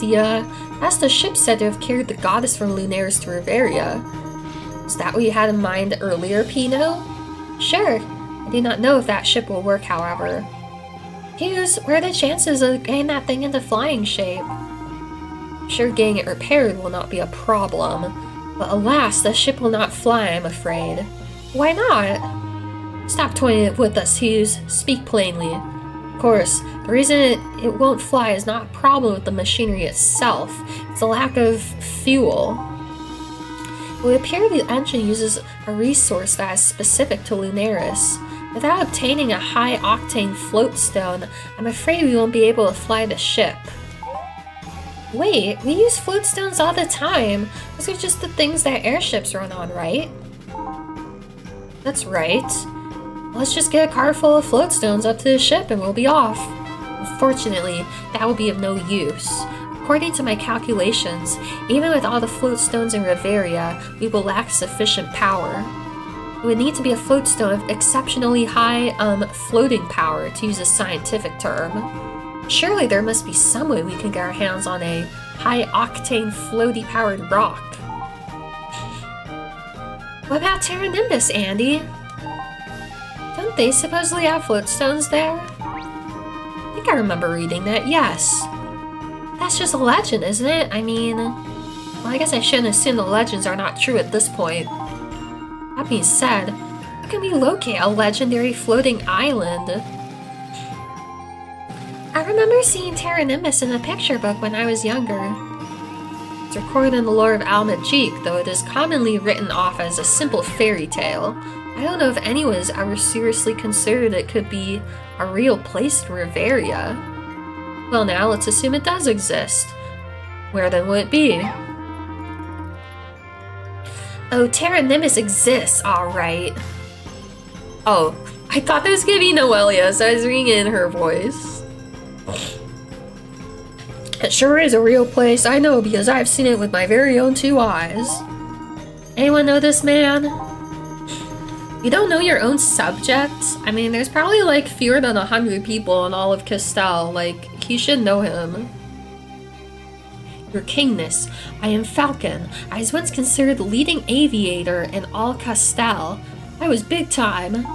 that's the ship said to have carried the goddess from Lunaris to Riveria. Is that what you had in mind earlier, Pino? Sure. I do not know if that ship will work, however. Hughes, what are the chances of getting that thing into flying shape? I'm sure getting it repaired will not be a problem. But alas, the ship will not fly, I'm afraid. Why not? Stop toying with us, Hughes. Speak plainly. Of course, the reason it won't fly is not a problem with the machinery itself. It's a lack of fuel. It would appear the engine uses a resource that is specific to Lunaris. Without obtaining a high-octane floatstone, I'm afraid we won't be able to fly the ship. Wait, we use floatstones all the time. Those are just the things that airships run on, right? That's right. Let's just get a car full of floatstones up to the ship and we'll be off. Unfortunately, that will be of no use. According to my calculations, even with all the floatstones in Riveria, we will lack sufficient power. It would need to be a floatstone of exceptionally high, floating power, to use a scientific term. Surely there must be some way we can get our hands on a high-octane, floaty-powered rock. What about Terra Nimbus, Andy? Don't they supposedly have floatstones there? I think I remember reading that, yes. That's just a legend, isn't it? I mean, well, I guess I shouldn't assume the legends are not true at this point. That being said, how can we locate a legendary floating island? I remember seeing Terra Nimbus in a picture book when I was younger. It's recorded in the lore of Al-Majik, though it is commonly written off as a simple fairy tale. I don't know if anyone has ever seriously considered it could be a real place in Riveria. Well now, let's assume it does exist. Where then would it be? Oh, Terra Nimbus exists, alright. Oh, I thought that was gonna be Noelia, so I was reading it in her voice. It sure is a real place, I know, because I've seen it with my very own 2 eyes. Anyone know this man? You don't know your own subject? I mean, there's probably like fewer than 100 people in all of Castell, like, you should know him. Your Kingness, I am Falcon. I was once considered the leading aviator in all Castell. I was big time.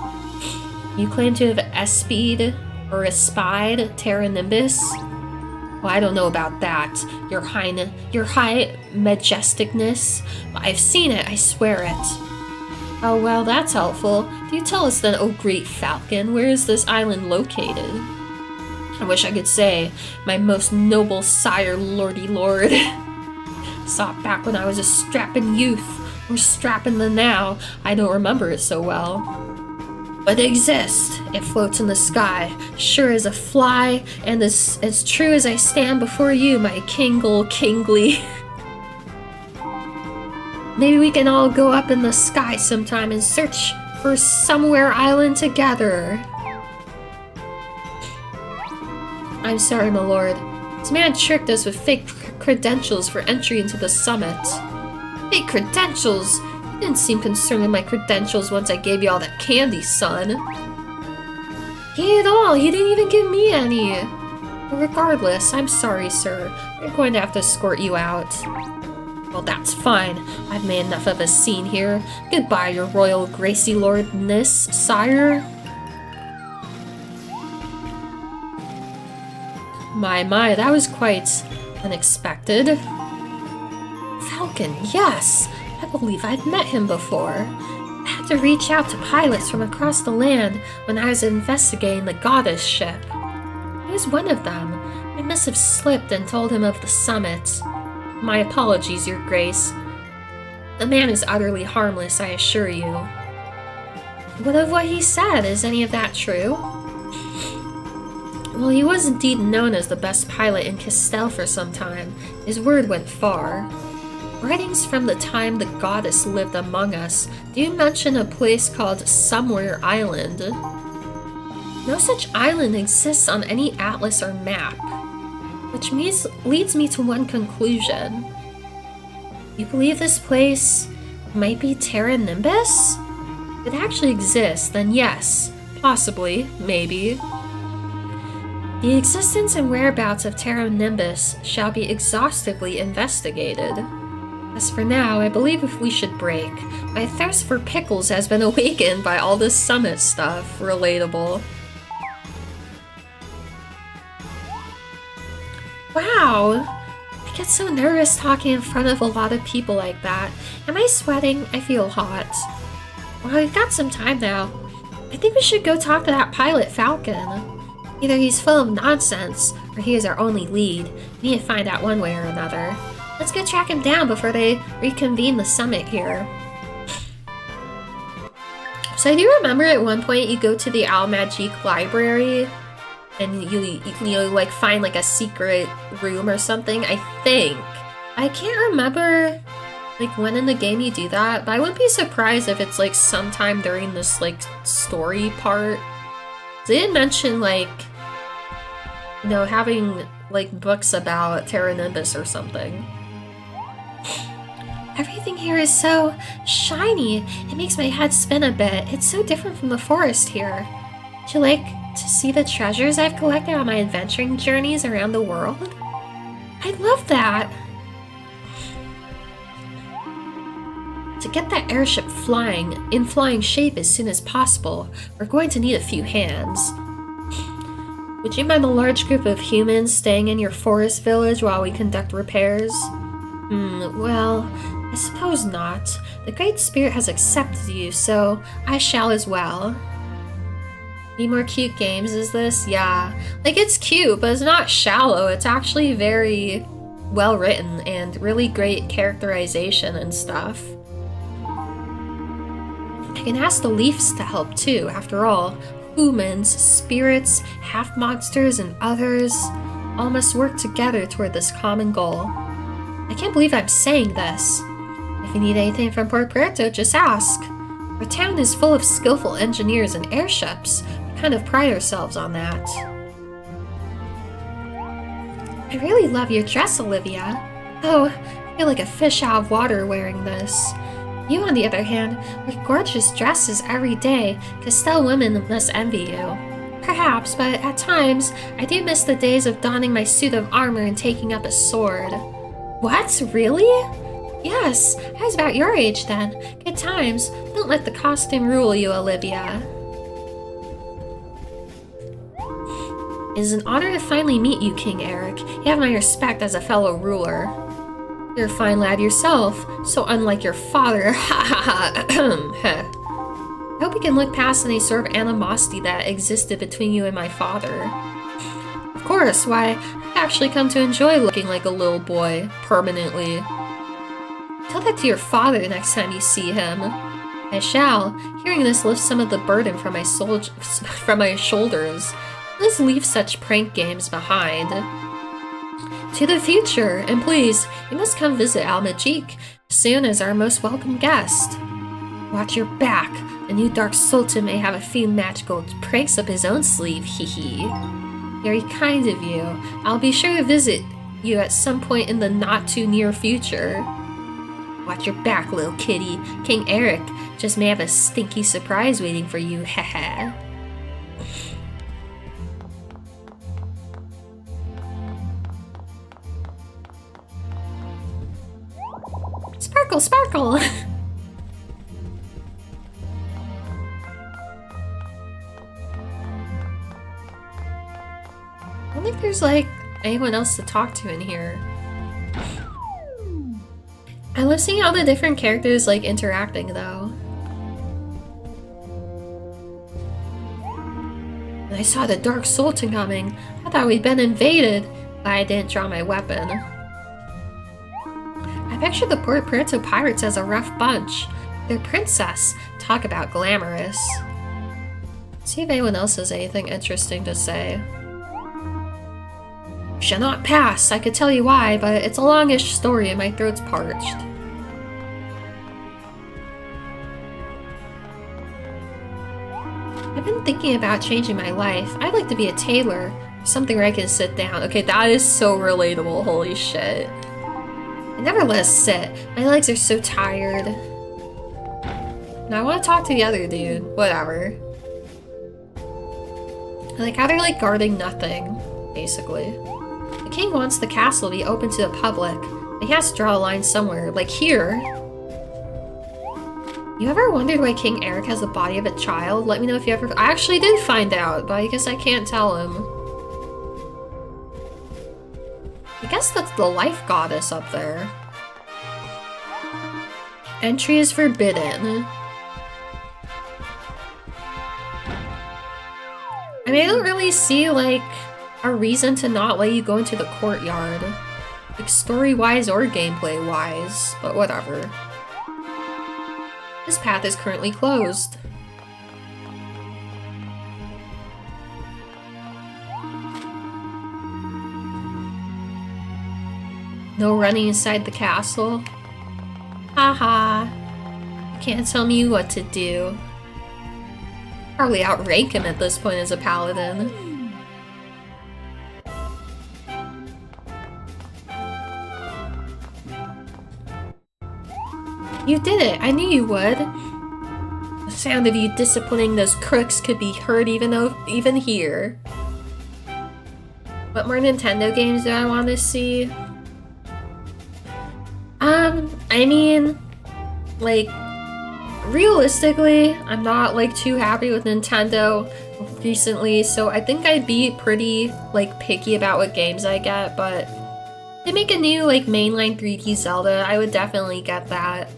You claim to have espied or espied Terra Nimbus? Well, I don't know about that, your high majesticness. I've seen it, I swear it. Oh, well, that's helpful. Do tell us then, oh great Falcon, where is this island located? I wish I could say, my most noble sire, lordy lord. Saw it back when I was a strapping youth, or strapping than now. I don't remember it so well. but exists. It floats in the sky, sure as a fly, and as true as I stand before you, my Kingly. Maybe we can all go up in the sky sometime and search for Somewhere Island together. I'm sorry, my lord. This man tricked us with fake credentials for entry into the summit. Fake credentials? You didn't seem concerned with my credentials once I gave you all that candy, son. He at all. He didn't even give me any. But regardless, I'm sorry, sir. We're going to have to escort you out. Well, that's fine. I've made enough of a scene here. Goodbye, your royal Gracie Lordness, sire. My, that was quite unexpected. Falcon, yes! I believe I've met him before. I had to reach out to pilots from across the land when I was investigating the goddess ship. He was one of them. I must have slipped and told him of the summit. My apologies, Your Grace. The man is utterly harmless, I assure you. What of what he said? Is any of that true? Well, he was indeed known as the best pilot in Castell for some time. His word went far. Writings from the time the goddess lived among us do mention a place called Somewhere Island. No such island exists on any atlas or map, which leads me to one conclusion. You believe this place might be Terra Nimbus? If it actually exists, then yes, possibly, maybe. The existence and whereabouts of Terra Nimbus shall be exhaustively investigated. As for now, I believe we should break. My thirst for pickles has been awakened by all this summit stuff. Relatable. Wow! I get so nervous talking in front of a lot of people like that. Am I sweating? I feel hot. Well, we've got some time now. I think we should go talk to that pilot, Falcon. Either he's full of nonsense, or he is our only lead. We need to find out one way or another. Let's go track him down before they reconvene the summit here. So I do remember at one point you go to the Al Magique library and you like find like a secret room or something, I think. I can't remember like when in the game you do that, but I wouldn't be surprised if it's like sometime during this like story part. They didn't mention like, you know, having like books about Terra Nimbus or something. Everything here is so shiny. It makes my head spin a bit. It's so different from the forest here. Would you like to see the treasures I've collected on my adventuring journeys around the world? I'd love that. To get that airship flying in flying shape as soon as possible, we're going to need a few hands. Would you mind a large group of humans staying in your forest village while we conduct repairs? Well, I suppose not. The Great Spirit has accepted you, so I shall as well. Need more cute games, is this? Yeah. Like, it's cute, but it's not shallow. It's actually very well written and really great characterization and stuff. I can ask the Leafs to help too, after all. Humans, spirits, half-monsters, and others all must work together toward this common goal. I can't believe I'm saying this. If you need anything from Port Puerto, just ask. Our town is full of skillful engineers and airships. We kind of pride ourselves on that. I really love your dress, Olivia. Oh, I feel like a fish out of water wearing this. You, on the other hand, wear gorgeous dresses every day. Castell women must envy you. Perhaps, but at times, I do miss the days of donning my suit of armor and taking up a sword. What? Really? Yes, I was about your age then. Good times. Don't let the costume rule you, Olivia. It is an honor to finally meet you, King Eric. You have my respect as a fellow ruler. You're a fine lad yourself, so unlike your father. Ha ha ha. I hope you can look past any sort of animosity that existed between you and my father. Of course, why, I've actually come to enjoy looking like a little boy, permanently. Tell that to your father the next time you see him. I shall. Hearing this lifts some of the burden from my shoulders. Let's leave such prank games behind. To the future, and please, you must come visit Al Majik soon as our most welcome guest. Watch your back. The new Dark Sultan may have a few magical pranks up his own sleeve, hee. Very kind of you. I'll be sure to visit you at some point in the not-too-near future. Watch your back, little kitty. King Eric just may have a stinky surprise waiting for you, haha. Sparkle, sparkle! I don't think there's, like, anyone else to talk to in here. I love seeing all the different characters, like, interacting, though. When I saw the Dark Sultan coming, I thought we'd been invaded, but I didn't draw my weapon. I picture the Port Puerto pirates as a rough bunch. Their princess. Talk about glamorous. Let's see if anyone else has anything interesting to say. Shall not pass. I could tell you why, but it's a longish story and my throat's parched. I've been thinking about changing my life. I'd like to be a tailor. Something where I can sit down. Okay, that is so relatable. Holy shit. I never let us sit. My legs are so tired. Now I want to talk to the other dude. Whatever. Like how they're like guarding nothing, basically. The king wants the castle to be open to the public. He has to draw a line somewhere, like here. You ever wondered why King Eric has the body of a child? Let me know if you ever— I actually did find out, but I guess I can't tell him. I guess that's the life goddess up there. Entry is forbidden. I mean, I don't really see, like, a reason to not let you go into the courtyard. Like, story-wise or gameplay-wise, but whatever. This path is currently closed. No running inside the castle. Haha. You can't tell me what to do. Probably outrank him at this point as a paladin. You did it! I knew you would! The sound of you disciplining those crooks could be heard even here. What more Nintendo games do I want to see? I mean, like, realistically, I'm not, like, too happy with Nintendo recently, so I think I'd be pretty, like, picky about what games I get, but if they make a new, like, mainline 3D Zelda, I would definitely get that.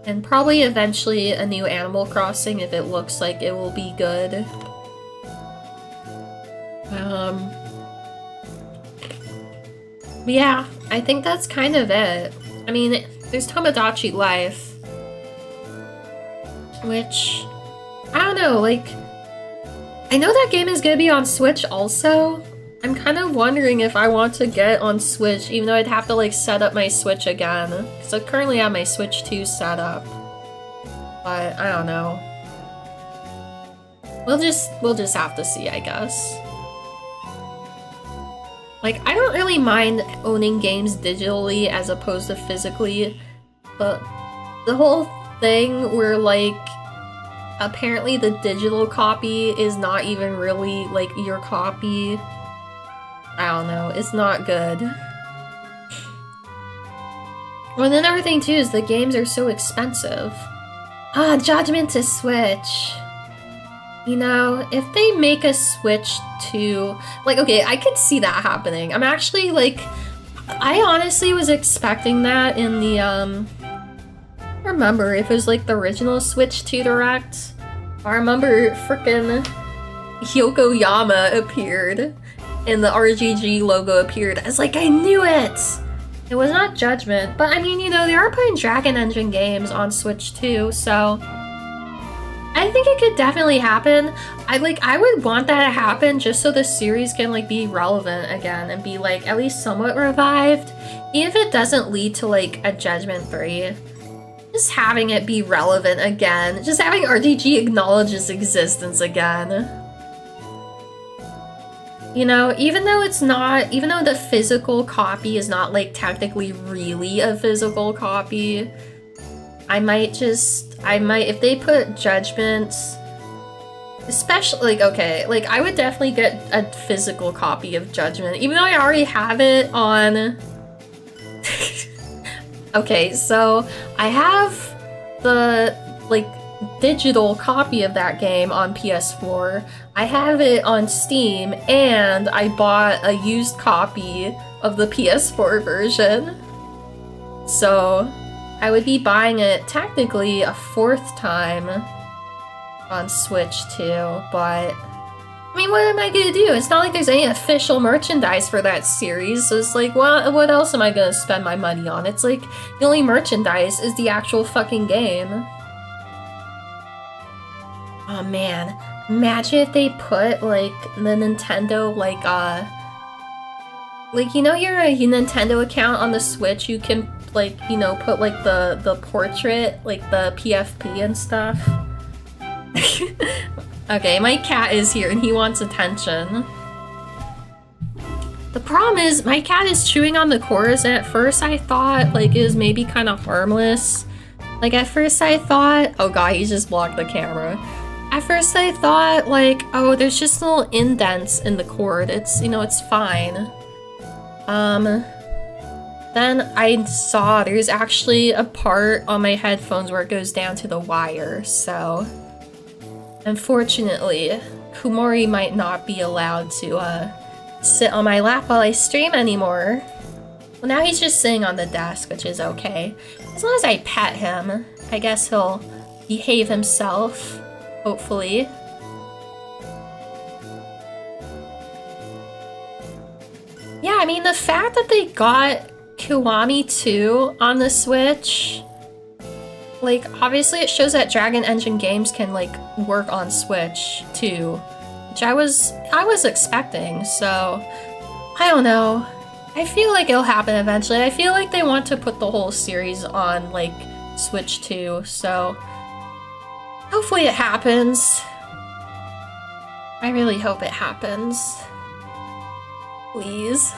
And probably eventually a new Animal Crossing if it looks like it will be good. But yeah, I think that's kind of it. I mean, there's Tomodachi Life, which, I don't know, like, I know that game is gonna be on Switch also. I'm kind of wondering if I want to get on Switch, even though I'd have to, like, set up my Switch again. Because I currently have my Switch 2 set up. But, I don't know. We'll just have to see, I guess. Like, I don't really mind owning games digitally as opposed to physically, but the whole thing where, like, apparently the digital copy is not even really, like, your copy. I don't know, it's not good. Well, then another thing too is the games are so expensive. Ah, Judgment to Switch. You know, if they make a Switch to, like, okay, I could see that happening. I'm actually, like, I honestly was expecting that in the, I remember if it was, like, the original Switch 2 Direct. I remember frickin' Yokoyama appeared, and the RGG logo appeared. I was like, I knew it! It was not Judgment, but I mean, you know, they are putting Dragon Engine games on Switch too, so I think it could definitely happen. I would want that to happen just so the series can like be relevant again and be like at least somewhat revived. Even if it doesn't lead to like a Judgment 3. Just having it be relevant again. Just having RTG acknowledge its existence again. You know, even though the physical copy is not like technically really a physical copy, I might, if they put Judgments, especially, like, okay, like, I would definitely get a physical copy of Judgment, even though I already have it on... Okay, so I have the, like, digital copy of that game on PS4. I have it on Steam, and I bought a used copy of the PS4 version. So I would be buying it technically a 4th time on Switch too, but I mean, what am I gonna do? It's not like there's any official merchandise for that series, so it's like, well, what else am I gonna spend my money on? It's like, the only merchandise is the actual fucking game. Oh man, imagine if they put, like, the Nintendo, like, you know your Nintendo account on the Switch, you can, like, you know, put, like, the portrait, like, the PFP and stuff? Okay, my cat is here and he wants attention. The problem is, my cat is chewing on the cords, and at first I thought, like, it was maybe kind of harmless. Like, at first I thought... Oh god, he just blocked the camera. At first I thought, like, oh, there's just little indents in the cord. It's, you know, it's fine. Then I saw there's actually a part on my headphones where it goes down to the wire, so... Unfortunately, Kumori might not be allowed to, sit on my lap while I stream anymore. Well, now he's just sitting on the desk, which is okay. As long as I pet him, I guess he'll behave himself, hopefully. Yeah, I mean, the fact that they got Kiwami 2 on the Switch... Like, obviously it shows that Dragon Engine games can, like, work on Switch, too. Which I was expecting, so... I don't know. I feel like it'll happen eventually. I feel like they want to put the whole series on, like, Switch, too, so... Hopefully it happens. I really hope it happens. Please.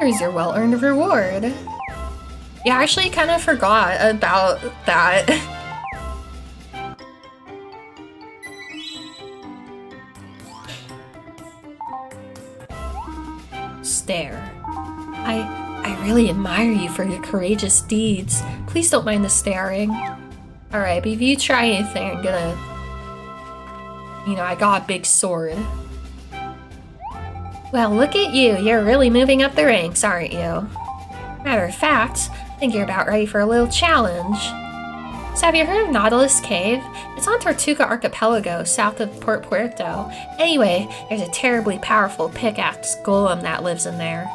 Here's your well-earned reward. Yeah, I actually kind of forgot about that. Stare. I really admire you for your courageous deeds. Please don't mind the staring. Alright, but if you try anything, I'm gonna... You know, I got a big sword. Well, look at you. You're really moving up the ranks, aren't you? Matter of fact, I think you're about ready for a little challenge. So have you heard of Nautilus Cave? It's on Tortuga Archipelago, south of Port Puerto. Anyway, there's a terribly powerful pickaxe golem that lives in there.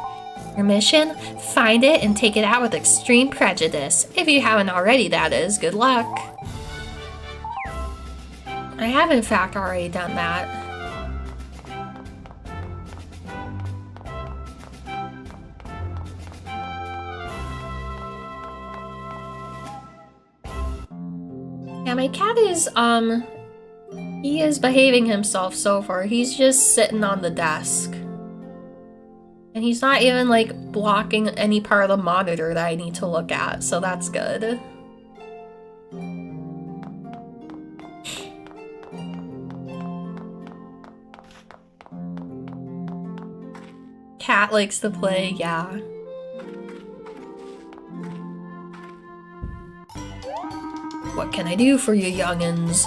Your mission? Find it and take it out with extreme prejudice. If you haven't already, that is. Good luck. I have, in fact, already done that. Yeah, my cat is, he is behaving himself so far. He's just sitting on the desk. And he's not even, like, blocking any part of the monitor that I need to look at, so that's good. Cat likes to play, yeah. What can I do for you youngins?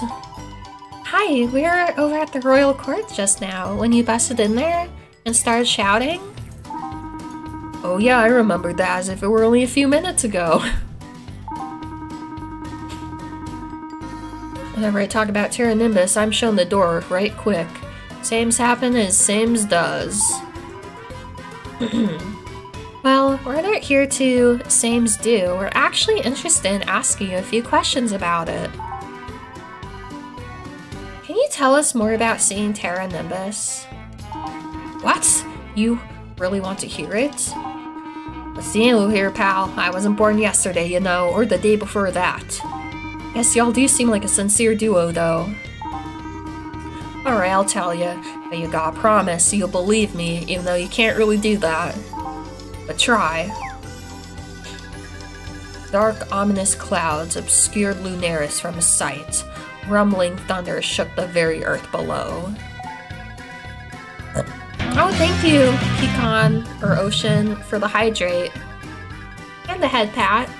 Hi, we were over at the Royal Court just now when you busted in there and started shouting. Oh yeah, I remembered that as if it were only a few minutes ago. Whenever I talk about Terra Nimbus, I'm shown the door right quick. Same's happen as same's does. Well, we're not here to same's do. We're actually interested in asking you a few questions about it. Can you tell us more about seeing Terra Nimbus? What? You really want to hear it? What's the deal here, pal? I wasn't born yesterday, you know, or the day before that. Guess y'all do seem like a sincere duo, though. Alright, I'll tell you, but you gotta promise so you'll believe me, even though you can't really do that. But try. Dark, ominous clouds obscured Lunaris from his sight. Rumbling thunder shook the very earth below. Oh, thank you, Pecan, or Ocean, for the hydrate. And the head pat.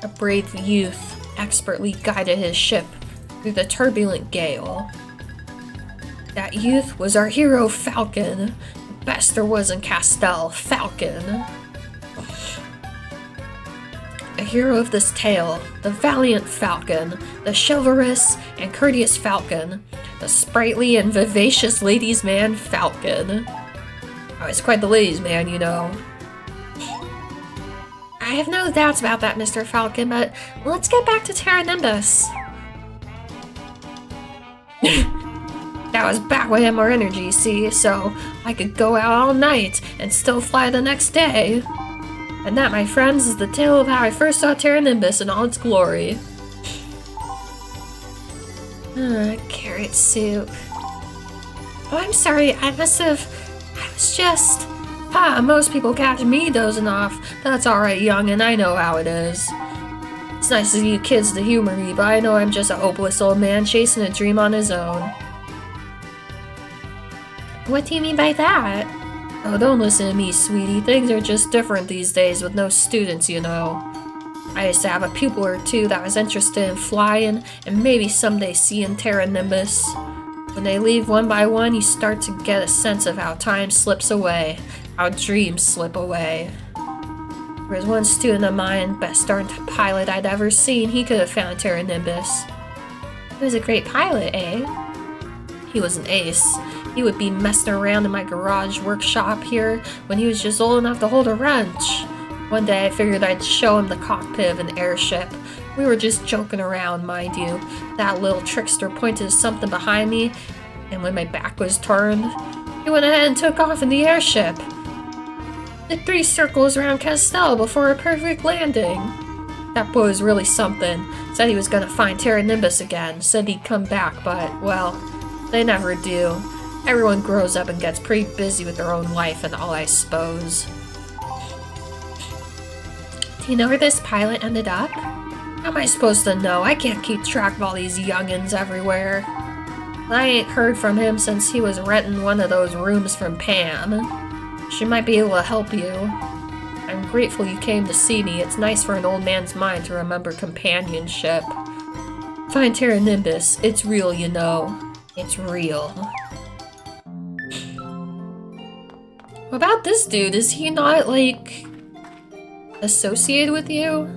A brave youth expertly guided his ship through the turbulent gale. That youth was our hero, Falcon. The best there was in Castell, Falcon. A hero of this tale, the valiant Falcon, the chivalrous and courteous Falcon, the sprightly and vivacious ladies' man, Falcon. Oh, he's quite the ladies' man, you know. I have no doubts about that, Mr. Falcon, but let's get back to Terra Nimbus. That was back when I had more energy, see, so I could go out all night and still fly the next day. And that, my friends, is the tale of how I first saw Terra Nimbus in all its glory. Carrot soup. Oh, I'm sorry, I was just... most people catch me dozing off. That's alright, youngin', I know how it is. It's nice of you kids to humor me, but I know I'm just a hopeless old man chasing a dream on his own. What do you mean by that? Oh, don't listen to me, sweetie. Things are just different these days with no students, you know. I used to have a pupil or two that was interested in flying and maybe someday seeing Terra Nimbus. When they leave one by one, you start to get a sense of how time slips away, how dreams slip away. There was one student of mine, best darn pilot I'd ever seen. He could have found Terra Nimbus. He was a great pilot, eh? He was an ace. He would be messing around in my garage workshop here when he was just old enough to hold a wrench. One day I figured I'd show him the cockpit of an airship. We were just joking around, mind you. That little trickster pointed to something behind me, and when my back was turned, he went ahead and took off in the airship. Did 3 circles around Castell before a perfect landing. That boy was really something. Said he was gonna find Terra Nimbus again. Said he'd come back, but, well, they never do. Everyone grows up and gets pretty busy with their own life and all, I suppose. Do you know where this pilot ended up? How am I supposed to know? I can't keep track of all these youngins everywhere. I ain't heard from him since he was renting one of those rooms from Pam. She might be able to help you. I'm grateful you came to see me. It's nice for an old man's mind to remember companionship. Find Terra Nimbus. It's real, you know. It's real. What about this dude? Is he not, like, associated with you?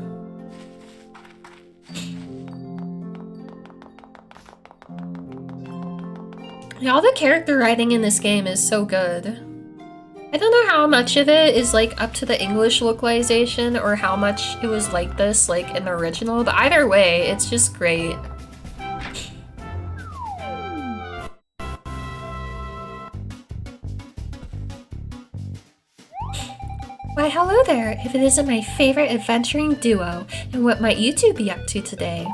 Yeah, all the character writing in this game is so good. I don't know how much of it is, like, up to the English localization or how much it was like this, like, in the original, but either way, it's just great. Why, hello there, if it isn't my favorite adventuring duo, and what might you two be up to today?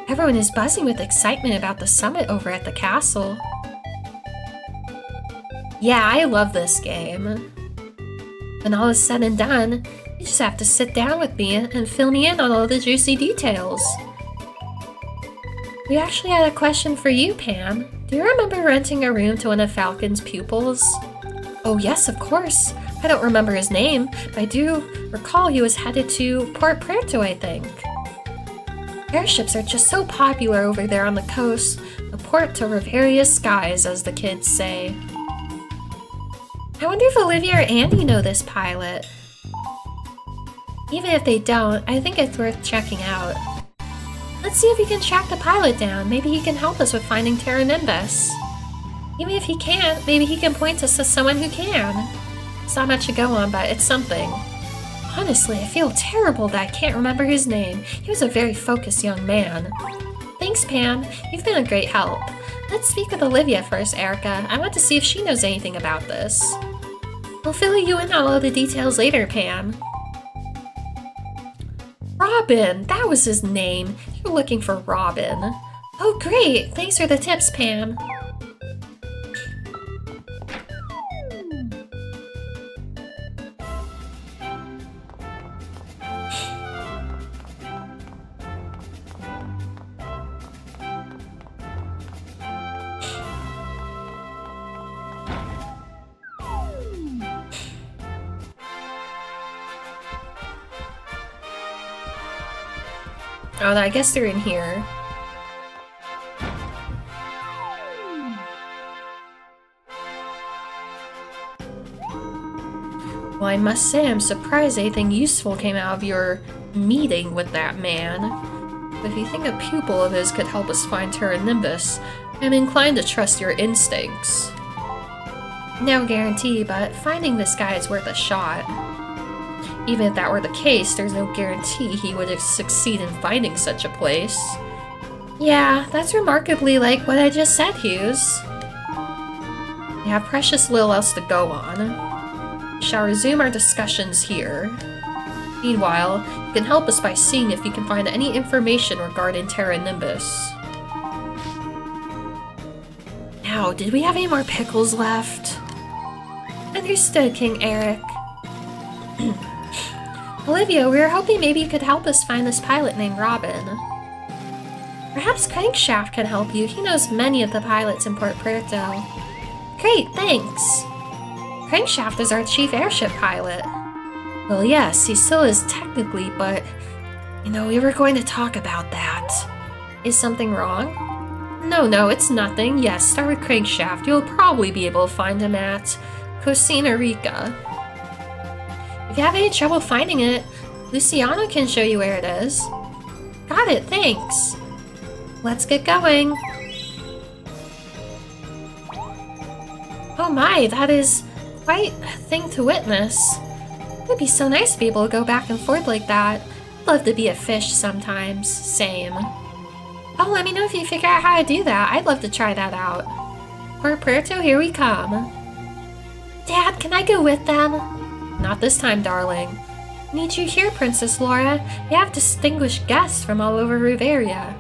Everyone is buzzing with excitement about the summit over at the castle. Yeah, I love this game. When all is said and done, you just have to sit down with me and fill me in on all the juicy details. We actually had a question for you, Pam. Do you remember renting a room to one of Falcon's pupils? Oh yes, of course. I don't remember his name, but I do recall he was headed to Port Puerto, I think. Airships are just so popular over there on the coast, the port to various skies, as the kids say. I wonder if Olivia or Andy know this pilot. Even if they don't, I think it's worth checking out. Let's see if we can track the pilot down. Maybe he can help us with finding Terra Nimbus. Even if he can't, maybe he can point us to someone who can. It's not much to go on, but it's something. Honestly, I feel terrible that I can't remember his name. He was a very focused young man. Thanks, Pam. You've been a great help. Let's speak with Olivia first, Erica. I want to see if she knows anything about this. We'll fill you in on all the details later, Pam. Robin! That was his name. You're looking for Robin. Oh, great! Thanks for the tips, Pam. Oh, I guess they're in here. Well, I must say I'm surprised anything useful came out of your meeting with that man. But if you think a pupil of his could help us find Terra Nimbus, I'm inclined to trust your instincts. No guarantee, but finding this guy is worth a shot. Even if that were the case, there's no guarantee he would succeed in finding such a place. Yeah, that's remarkably like what I just said, Hughes. We have precious little else to go on. We shall resume our discussions here. Meanwhile, you can help us by seeing if you can find any information regarding Terra Nimbus. Now, did we have any more pickles left? Understood, King Eric. Olivia, we were hoping maybe you could help us find this pilot named Robin. Perhaps Crankshaft can help you. He knows many of the pilots in Port Puerto. Great, thanks. Crankshaft is our chief airship pilot. Well, yes, he still is technically, but... You know, we were going to talk about that. Is something wrong? No, it's nothing. Yes, start with Crankshaft. You'll probably be able to find him at Cocina Rica. If you have any trouble finding it, Luciano can show you where it is. Got it, thanks. Let's get going. Oh my, that is quite a thing to witness. It would be so nice to be able to go back and forth like that. I'd love to be a fish sometimes. Same. Oh, let me know if you figure out how to do that. I'd love to try that out. Port Puerto, here we come. Dad, can I go with them? Not this time, darling. Need you here, Princess Laura. We have distinguished guests from all over Riveria.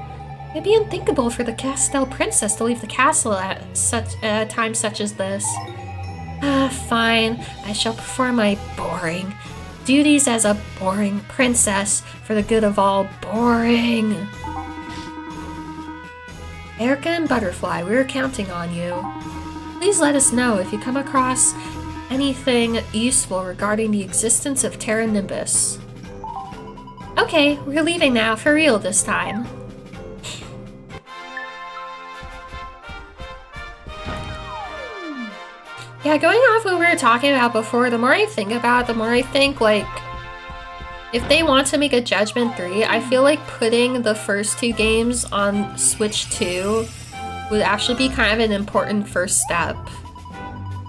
It'd be unthinkable for the Castell Princess to leave the castle at a time such as this. Fine. I shall perform my boring duties as a boring princess for the good of all boring. Erica and Butterfly, we're counting on you. Please let us know if you come across anything useful regarding the existence of Terra Nimbus. Okay, we're leaving now, for real this time. Yeah, going off what we were talking about before, the more I think about it, the more I think, like, if they want to make a Judgment 3, I feel like putting the first two games on Switch 2 would actually be kind of an important first step.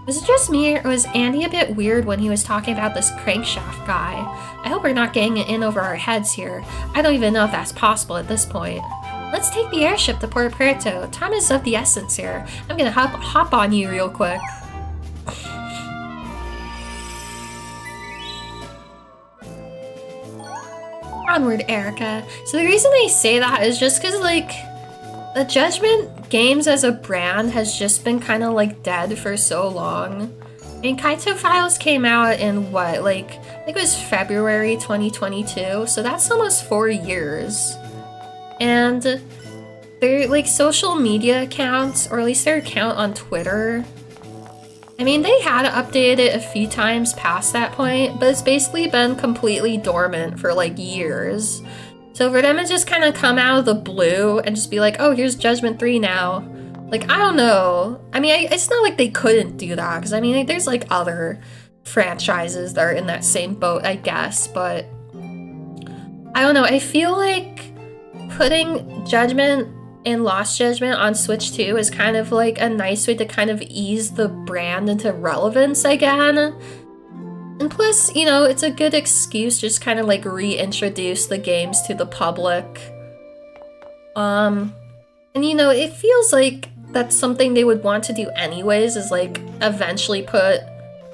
Was it just me, or was Andy a bit weird when he was talking about this Crankshaft guy? I hope we're not getting it in over our heads here. I don't even know if that's possible at this point. Let's take the airship to Port Puerto. Time is of the essence here. I'm gonna hop on you real quick. Onward, Erica. So the reason I say that is just because, like, the Judgment games as a brand has just been kind of, like, dead for so long. I mean, Kaito Files came out in, what, like, I think it was February 2022, so that's almost 4 years. And their, like, social media accounts, or at least their account on Twitter, I mean, they had updated it a few times past that point, but it's basically been completely dormant for, like, years. So for them to just kind of come out of the blue and just be like, oh, here's Judgment 3 now. Like, I don't know. I mean, it's not like they couldn't do that, because, I mean, like, there's, like, other franchises that are in that same boat, I guess, but I don't know. I feel like putting Judgment and Lost Judgment on Switch 2 is kind of like a nice way to kind of ease the brand into relevance again. And plus, you know, it's a good excuse just kind of like reintroduce the games to the public. And you know, it feels like that's something they would want to do anyways, is like eventually put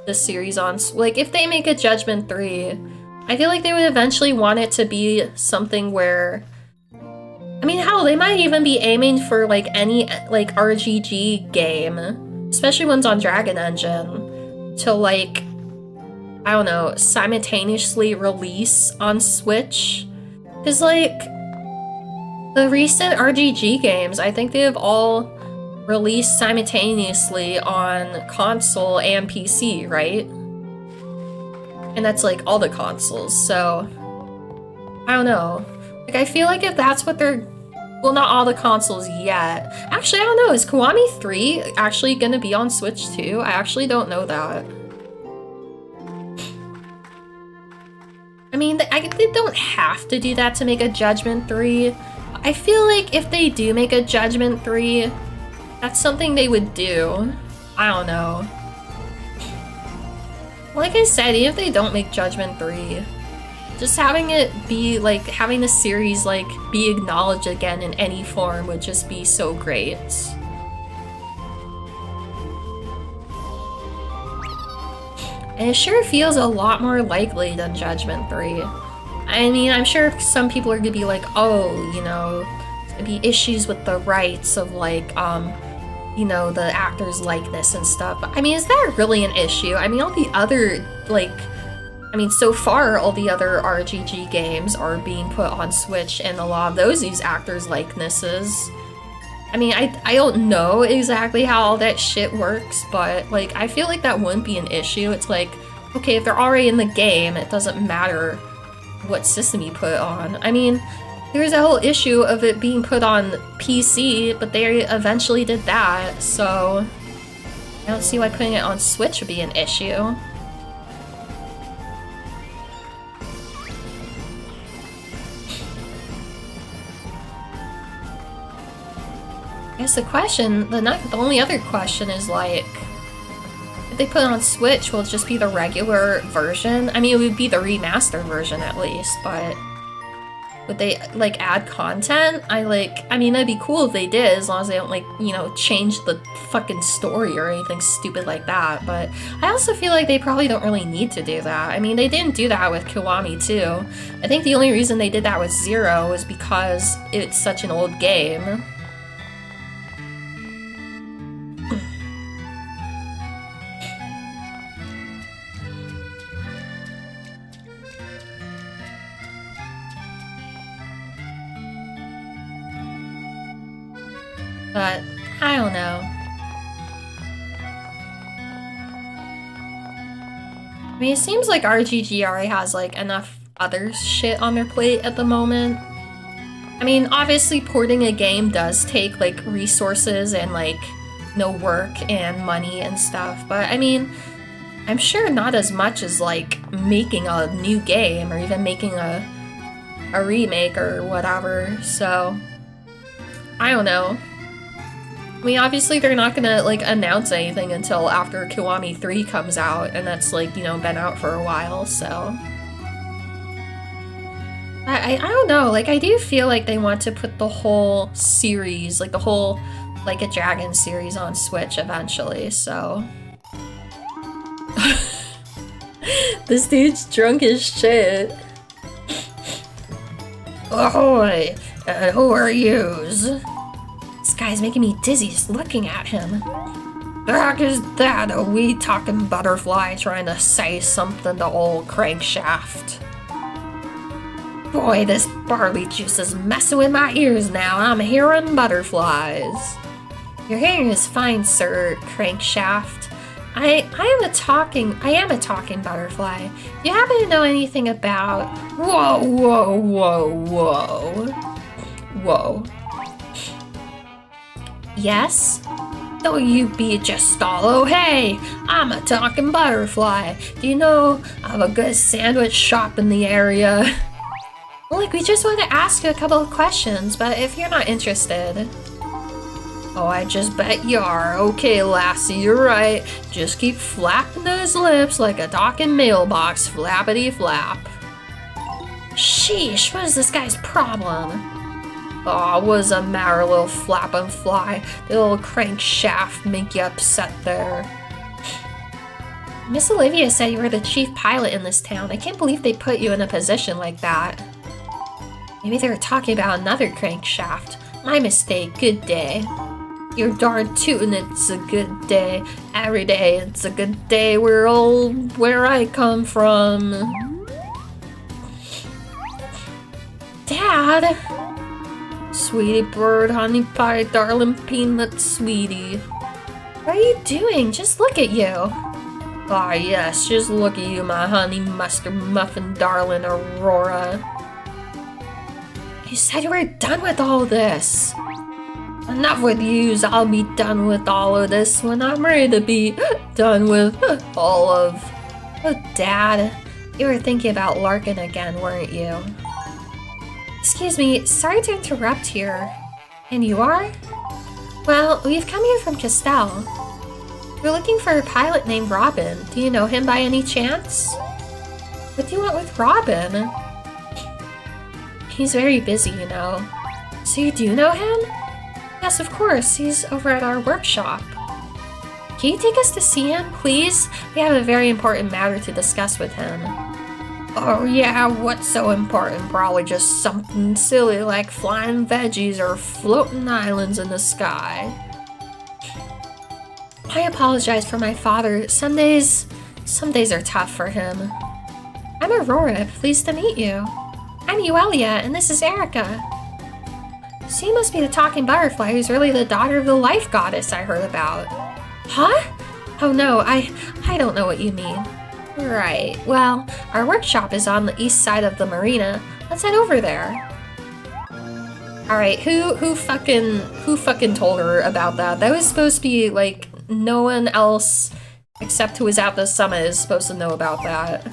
the series on, like if they make a Judgment 3, I feel like they would eventually want it to be something where, I mean, hell, they might even be aiming for like any like RGG game, especially ones on Dragon Engine, to like, I don't know, simultaneously release on Switch. Because like, the recent RGG games, I think they have all released simultaneously on console and PC, right? And that's like all the consoles, so I don't know. Like, I feel like if that's what they're, well, not all the consoles yet. Actually, I don't know, is Kiwami 3 actually gonna be on Switch too? I actually don't know that. I mean, they don't have to do that to make a Judgment 3. I feel like if they do make a Judgment 3, that's something they would do. I don't know. Like I said, even if they don't make Judgment 3, just having it be, like, having the series, like, be acknowledged again in any form would just be so great. And it sure feels a lot more likely than Judgment 3. I mean, I'm sure some people are gonna be like, oh, you know, there's gonna be issues with the rights of, like, you know, the actor's likeness and stuff. But I mean, is that really an issue? I mean, all the other, like, I mean, so far, all the other RGG games are being put on Switch, and a lot of those use actors' likenesses. I mean, I don't know exactly how all that shit works, but, like, I feel like that wouldn't be an issue. It's like, okay, if they're already in the game, it doesn't matter what system you put on. I mean, there's a whole issue of it being put on PC, but they eventually did that, so I don't see why putting it on Switch would be an issue. I guess the only other question is, like, if they put it on Switch, will it just be the regular version? I mean, it would be the remastered version at least, but would they, like, add content? I mean, that'd be cool if they did, as long as they don't, like, you know, change the fucking story or anything stupid like that, but I also feel like they probably don't really need to do that. I mean, they didn't do that with Kiwami 2. I think the only reason they did that with 0 is because it's such an old game. But, I don't know. I mean, it seems like RGG already has, like, enough other shit on their plate at the moment. I mean, obviously porting a game does take, like, resources and, like, no work and money and stuff, but I mean, I'm sure not as much as, like, making a new game or even making a remake or whatever, so I don't know. I mean, obviously they're not gonna, like, announce anything until after Kiwami 3 comes out, and that's, like, you know, been out for a while, so I don't know, like, I do feel like they want to put the whole series, like, the whole Like a Dragon series on Switch eventually, so this dude's drunk as shit. Ahoy! Who are yous? This guy's making me dizzy just looking at him. The heck is that? A wee talking butterfly trying to say something to old Crankshaft. Boy, this barley juice is messing with my ears now. I'm hearing butterflies. Your hearing is fine, sir, Crankshaft. I am a talking butterfly. Do you happen to know anything about... Whoa, whoa, whoa, whoa. Whoa. Yes? Don't you be just stallo. Hey, I'm a talking butterfly. Do you know of a good sandwich shop in the area? Look, we just want to ask you a couple of questions, but if you're not interested... Oh, I just bet you are. Okay, lassie, you're right. Just keep flapping those lips like a talking mailbox, flappity flap. Sheesh, what is this guy's problem? Aw, what's the matter, little flap and fly? The little crankshaft make you upset there. Miss Olivia said you were the chief pilot in this town. I can't believe they put you in a position like that. Maybe they were talking about another crankshaft. My mistake, good day. You're darn tootin', it's a good day. Every day, it's a good day. We're all where I come from. Dad! Sweetie bird, honey pie, darling peanut, sweetie. What are you doing? Just look at you. Ah, yes, just look at you, my honey mustard muffin darling Aurora. You said you were done with all this. Enough with yous, I'll be done with all of this when I'm ready to be done with all of... Oh, Dad, you were thinking about Larkin again, weren't you? Excuse me, sorry to interrupt here. And you are? Well, we've come here from Castell. We're looking for a pilot named Robin. Do you know him by any chance? What do you want with Robin? He's very busy, you know. So you do know him? Yes, of course. He's over at our workshop. Can you take us to see him, please? We have a very important matter to discuss with him. Oh yeah, what's so important? Probably just something silly like flying veggies or floating islands in the sky. I apologize for my father. Some days are tough for him. I'm Aurora, pleased to meet you. I'm Euelia, and this is Erica. So you must be the talking butterfly who's really the daughter of the life goddess I heard about. Huh? Oh no, I don't know what you mean. Right, well, our workshop is on the east side of the marina. Let's head over there. Alright, who fucking told her about that? That was supposed to be, like, no one else except who was at the summit is supposed to know about that.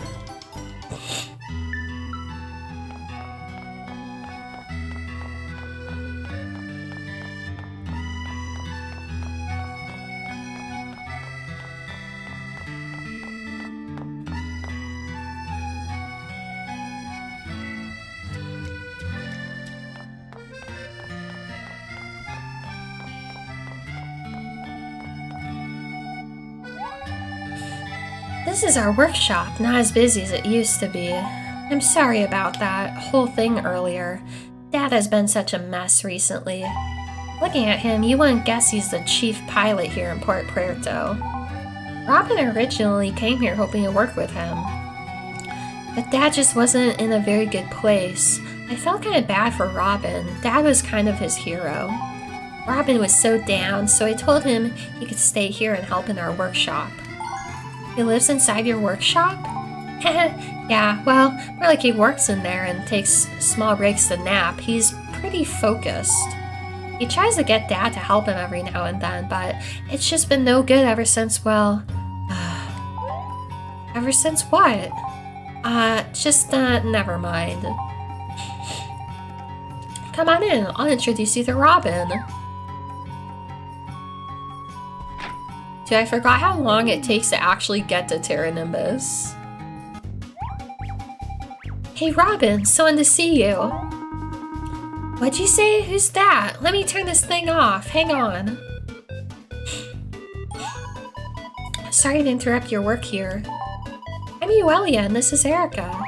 This is our workshop, not as busy as it used to be. I'm sorry about that whole thing earlier. Dad has been such a mess recently. Looking at him, you wouldn't guess he's the chief pilot here in Port Puerto. Robin originally came here hoping to work with him. But Dad just wasn't in a very good place. I felt kind of bad for Robin. Dad was kind of his hero. Robin was so down, so I told him he could stay here and help in our workshop. He lives inside your workshop? Yeah, well, more like he works in there and takes small breaks to nap. He's pretty focused. He tries to get Dad to help him every now and then, but it's just been no good ever since, well... ever since what? Never mind. Come on in, I'll introduce you to Robin. Dude, I forgot how long it takes to actually get to Terra Nimbus. Hey Robin, someone to see you. What'd you say? Who's that? Let me turn this thing off. Hang on. Sorry to interrupt your work here. I'm Euelia and this is Erica.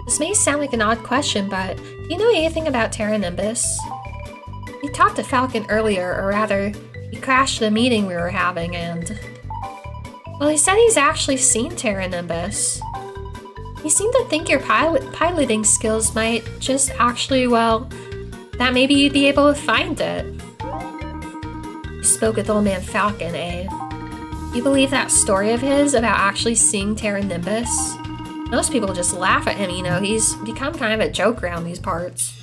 This may sound like an odd question, but do you know anything about Terra Nimbus? We talked to Falcon earlier, or rather, he crashed the meeting we were having and... Well, he said he's actually seen Terra Nimbus. He seemed to think your piloting skills might just actually, well, that maybe you'd be able to find it. You spoke with old man Falcon, eh? You believe that story of his about actually seeing Terra Nimbus? Most people just laugh at him, you know, he's become kind of a joke around these parts.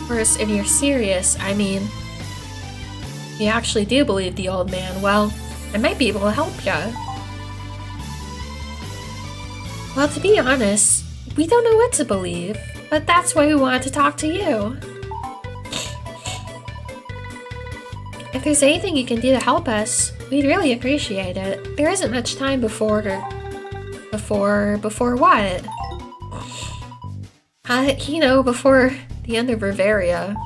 Of course, if you're serious, I mean, you actually do believe the old man, well, I might be able to help ya. Well, to be honest, we don't know what to believe, but that's why we wanted to talk to you. If there's anything you can do to help us, we'd really appreciate it. There isn't much time before what? Before the end of Bavaria.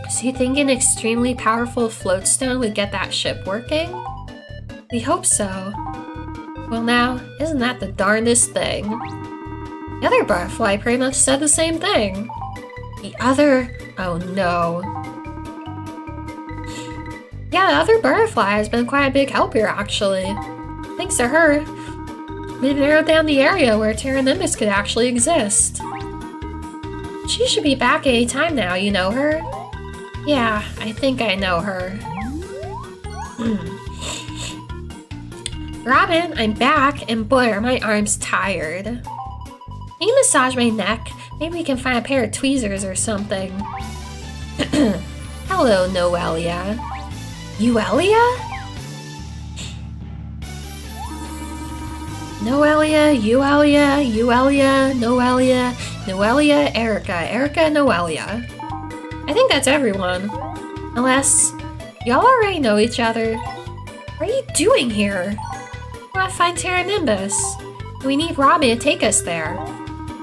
So you think an extremely powerful floatstone would get that ship working? We hope so. Well now, isn't that the darndest thing? The other butterfly pretty much said the same thing. Oh no. Yeah, the other butterfly has been quite a big help here actually. Thanks to her, we've narrowed down the area where Terra Nimbus could actually exist. She should be back any time now, you know her? Yeah, I think I know her. Robin, I'm back, and boy are my arms tired. Can you massage my neck? Maybe we can find a pair of tweezers or something. Hello, Noelia. Euelia? Noelia, Noelia, Erica, Noelia. I think that's everyone. Unless, y'all already know each other. What are you doing here? We want to find Terra Nimbus. We need Robin to take us there.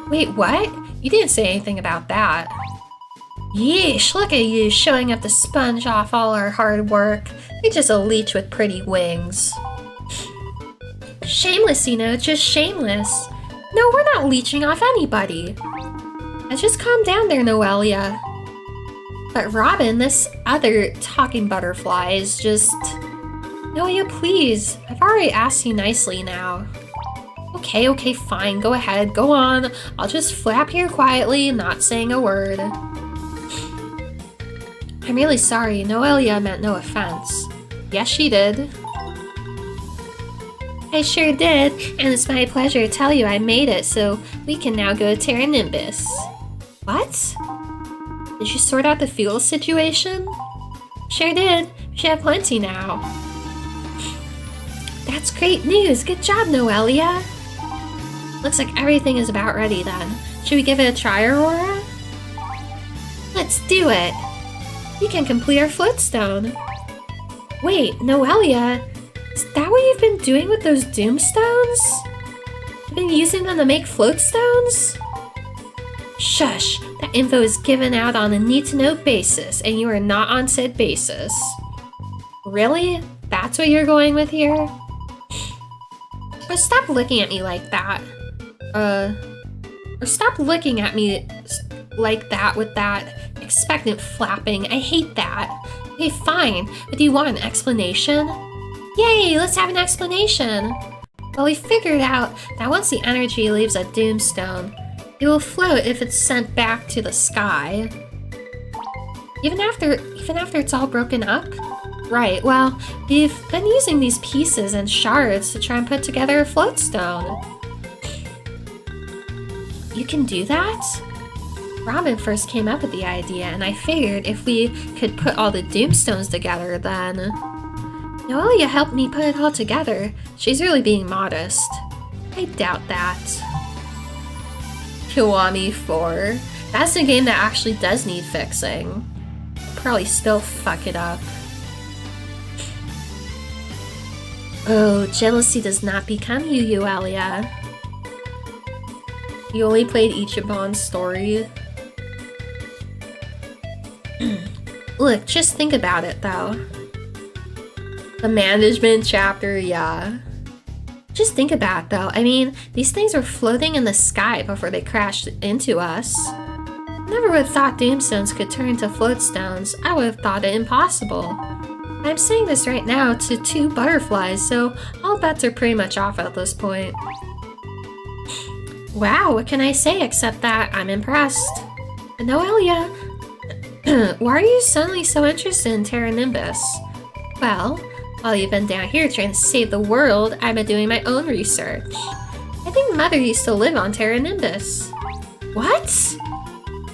Wait, what? You didn't say anything about that. Yeesh, look at you showing up to sponge off all our hard work. You're just a leech with pretty wings. Shameless, just shameless. No, we're not leeching off anybody. Just calm down there, Noelia. But Robin, this other talking butterfly is just... Noelia, please. I've already asked you nicely now. Okay, fine. Go ahead. Go on. I'll just flap here quietly, not saying a word. I'm really sorry. Noelia meant no offense. Yes, she did. I sure did, and it's my pleasure to tell you I made it, so we can now go to Terra Nimbus. What? Did you sort out the fuel situation? Sure did. We should have plenty now. That's great news. Good job, Noelia. Looks like everything is about ready then. Should we give it a try, Aurora? Let's do it. We can complete our floatstone. Wait, Noelia, is that what you've been doing with those doomstones? You've been using them to make floatstones? Shush, that info is given out on a need-to-know basis, and you are not on said basis. Really? That's what you're going with here? But stop looking at me like that. Or stop looking at me like that with that expectant flapping. I hate that. Okay, fine, but do you want an explanation? Yay, let's have an explanation. Well, we figured out that once the energy leaves a doomstone, it will float if it's sent back to the sky. Even after it's all broken up? Right, well, we've been using these pieces and shards to try and put together a floatstone. You can do that? Robin first came up with the idea, and I figured if we could put all the doomstones together, then... Noelia helped me put it all together. She's really being modest. I doubt that. Kiwami 4. That's a game that actually does need fixing. I'll probably still fuck it up. Oh, jealousy does not become you, Euelia. You only played Ichiban's story? Look, just think about it, though. The management chapter, yeah. Just think about it, though. I mean, these things were floating in the sky before they crashed into us. Never would have thought doomstones could turn into floatstones. I would have thought it impossible. I'm saying this right now to 2 butterflies, so all bets are pretty much off at this point. Wow, what can I say except that I'm impressed. Noelia, why are you suddenly so interested in Terra Nimbus? Well, while you've been down here trying to save the world, I've been doing my own research. I think Mother used to live on Terra Nimbus. What?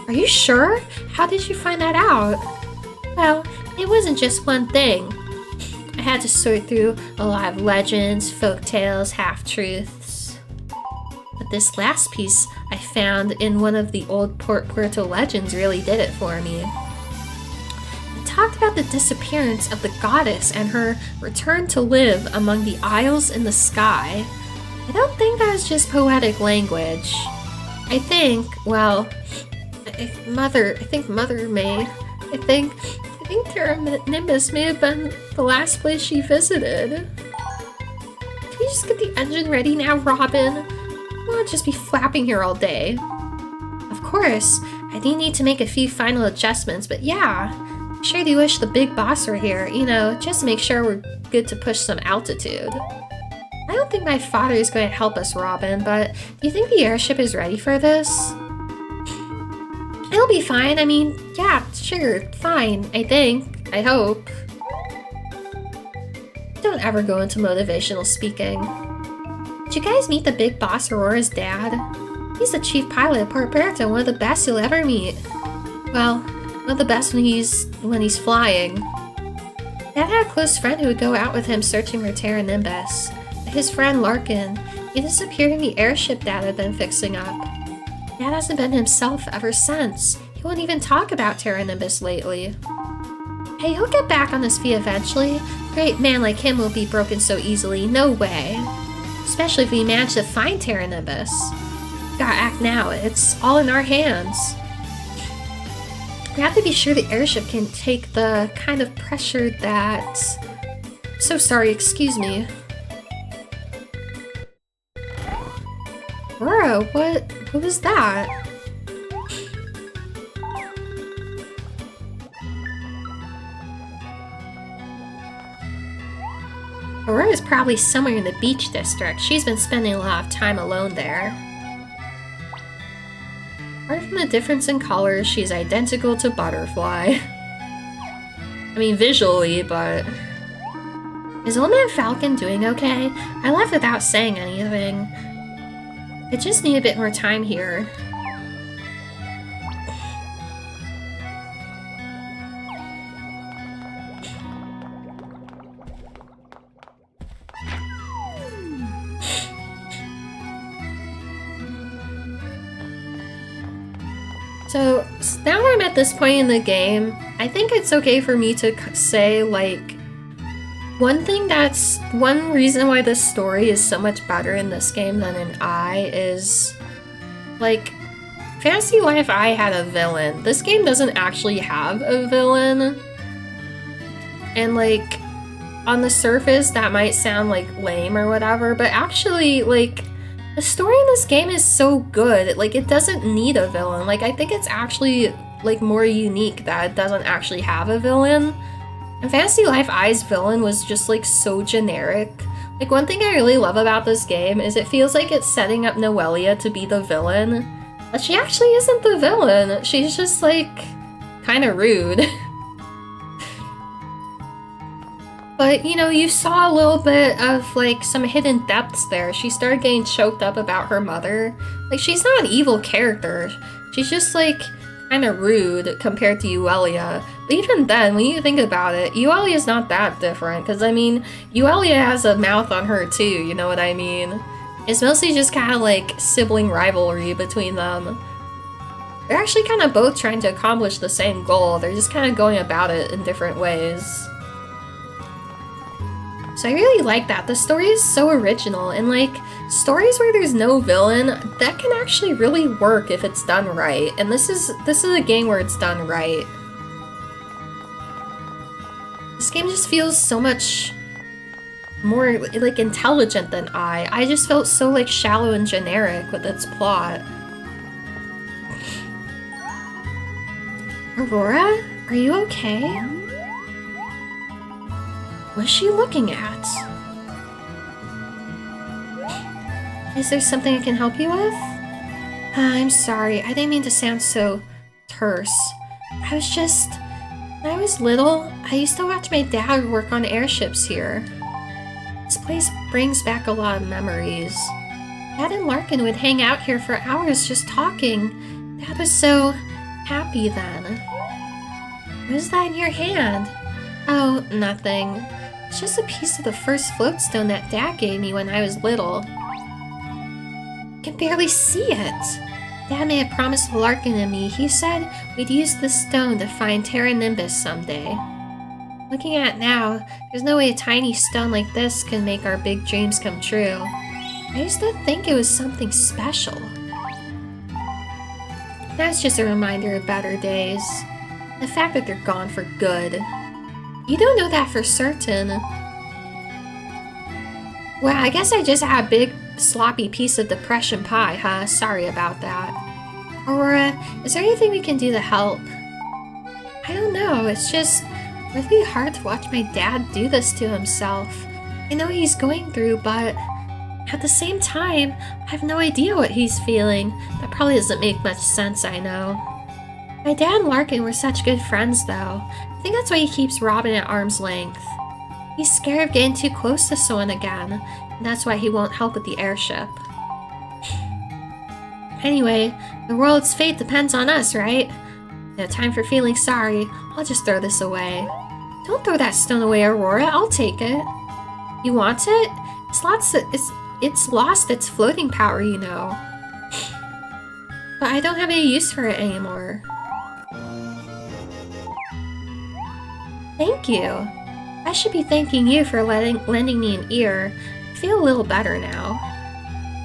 Are you sure? How did you find that out? Well, it wasn't just one thing. I had to sort through a lot of legends, folktales, half-truths. But this last piece I found in one of the old Puerto legends really did it for me. It talked about the disappearance of the goddess and her return to live among the isles in the sky. I don't think that was just poetic language. I think Terra Nimbus may have been the last place she visited. Can you just get the engine ready now, Robin? I won't just be flapping here all day. Of course, I do need to make a few final adjustments, but yeah, I sure do wish the big boss were here, just to make sure we're good to push some altitude. I don't think my father is going to help us, Robin, but do you think the airship is ready for this? It'll be fine. I mean, yeah, sure, fine, I think. I hope. Don't ever go into motivational speaking. Did you guys meet the big boss, Aurora's dad? He's the chief pilot of Port Puerto, one of the best you'll ever meet. Well, one of the best when he's flying. Dad had a close friend who would go out with him searching for Terra Nimbus. His friend Larkin, he disappeared in the airship Dad had been fixing up. Dad hasn't been himself ever since. He won't even talk about Terra Nimbus lately. Hey, he'll get back on his feet eventually. A great man like him won't be broken so easily, no way. Especially if we manage to find Terra Nimbus. Gotta act now, it's all in our hands. We have to be sure the airship can take the kind of pressure that... So sorry, excuse me. Aurora, what was that? Aurora's probably somewhere in the beach district. She's been spending a lot of time alone there. Apart from the difference in colors, she's identical to Butterfly. I mean, visually, but... Is Old Man Falcon doing okay? I left without saying anything. I just need a bit more time here. So now I'm at this point in the game, I think it's okay for me to say, like, one reason why this story is so much better in this game than in I is, like, Fantasy Life I had a villain. This game doesn't actually have a villain. And, like, on the surface that might sound, like, lame or whatever, but actually, like, the story in this game is so good. Like, it doesn't need a villain. Like, I think it's actually, like, more unique that it doesn't actually have a villain. And Fantasy Life I's villain was just, like, so generic. Like, one thing I really love about this game is it feels like it's setting up Noelia to be the villain. But she actually isn't the villain. She's just, like, kind of rude. But, you saw a little bit of, like, some hidden depths there. She started getting choked up about her mother. Like, she's not an evil character. She's just, like, kind of rude compared to Euelia. But even then, when you think about it, Euelia's not that different. Because, I mean, Euelia has a mouth on her, too. You know what I mean? It's mostly just kind of, like, sibling rivalry between them. They're actually kind of both trying to accomplish the same goal. They're just kind of going about it in different ways. So I really like that. The story is so original, and like, stories where there's no villain, that can actually really work if it's done right. And this is a game where it's done right. This game just feels so much more like intelligent than I just felt so like shallow and generic with its plot. Aurora, are you okay? What's she looking at? Is there something I can help you with? I'm sorry, I didn't mean to sound so terse. When I was little, I used to watch my dad work on airships here. This place brings back a lot of memories. Dad and Larkin would hang out here for hours just talking. Dad was so happy then. What is that in your hand? Oh, nothing. It's just a piece of the first floatstone that Dad gave me when I was little. I can barely see it. Dad may have promised Larkin and me. He said we'd use the stone to find Terra Nimbus someday. Looking at it now, there's no way a tiny stone like this can make our big dreams come true. I used to think it was something special. That's just a reminder of better days. The fact that they're gone for good. You don't know that for certain. Well, I guess I just had a big sloppy piece of depression pie, huh? Sorry about that. Aurora, is there anything we can do to help? I don't know, it's just really hard to watch my dad do this to himself. I know he's going through, but at the same time, I have no idea what he's feeling. That probably doesn't make much sense, I know. My dad and Larkin were such good friends, though. I think that's why he keeps Robin at arm's length. He's scared of getting too close to someone again, and that's why he won't help with the airship. Anyway, the world's fate depends on us, right? No time for feeling sorry. I'll just throw this away. Don't throw that stone away, Aurora. I'll take it. You want it? It's lost its floating power, you know. But I don't have any use for it anymore. Thank you. I should be thanking you for lending me an ear. I feel a little better now.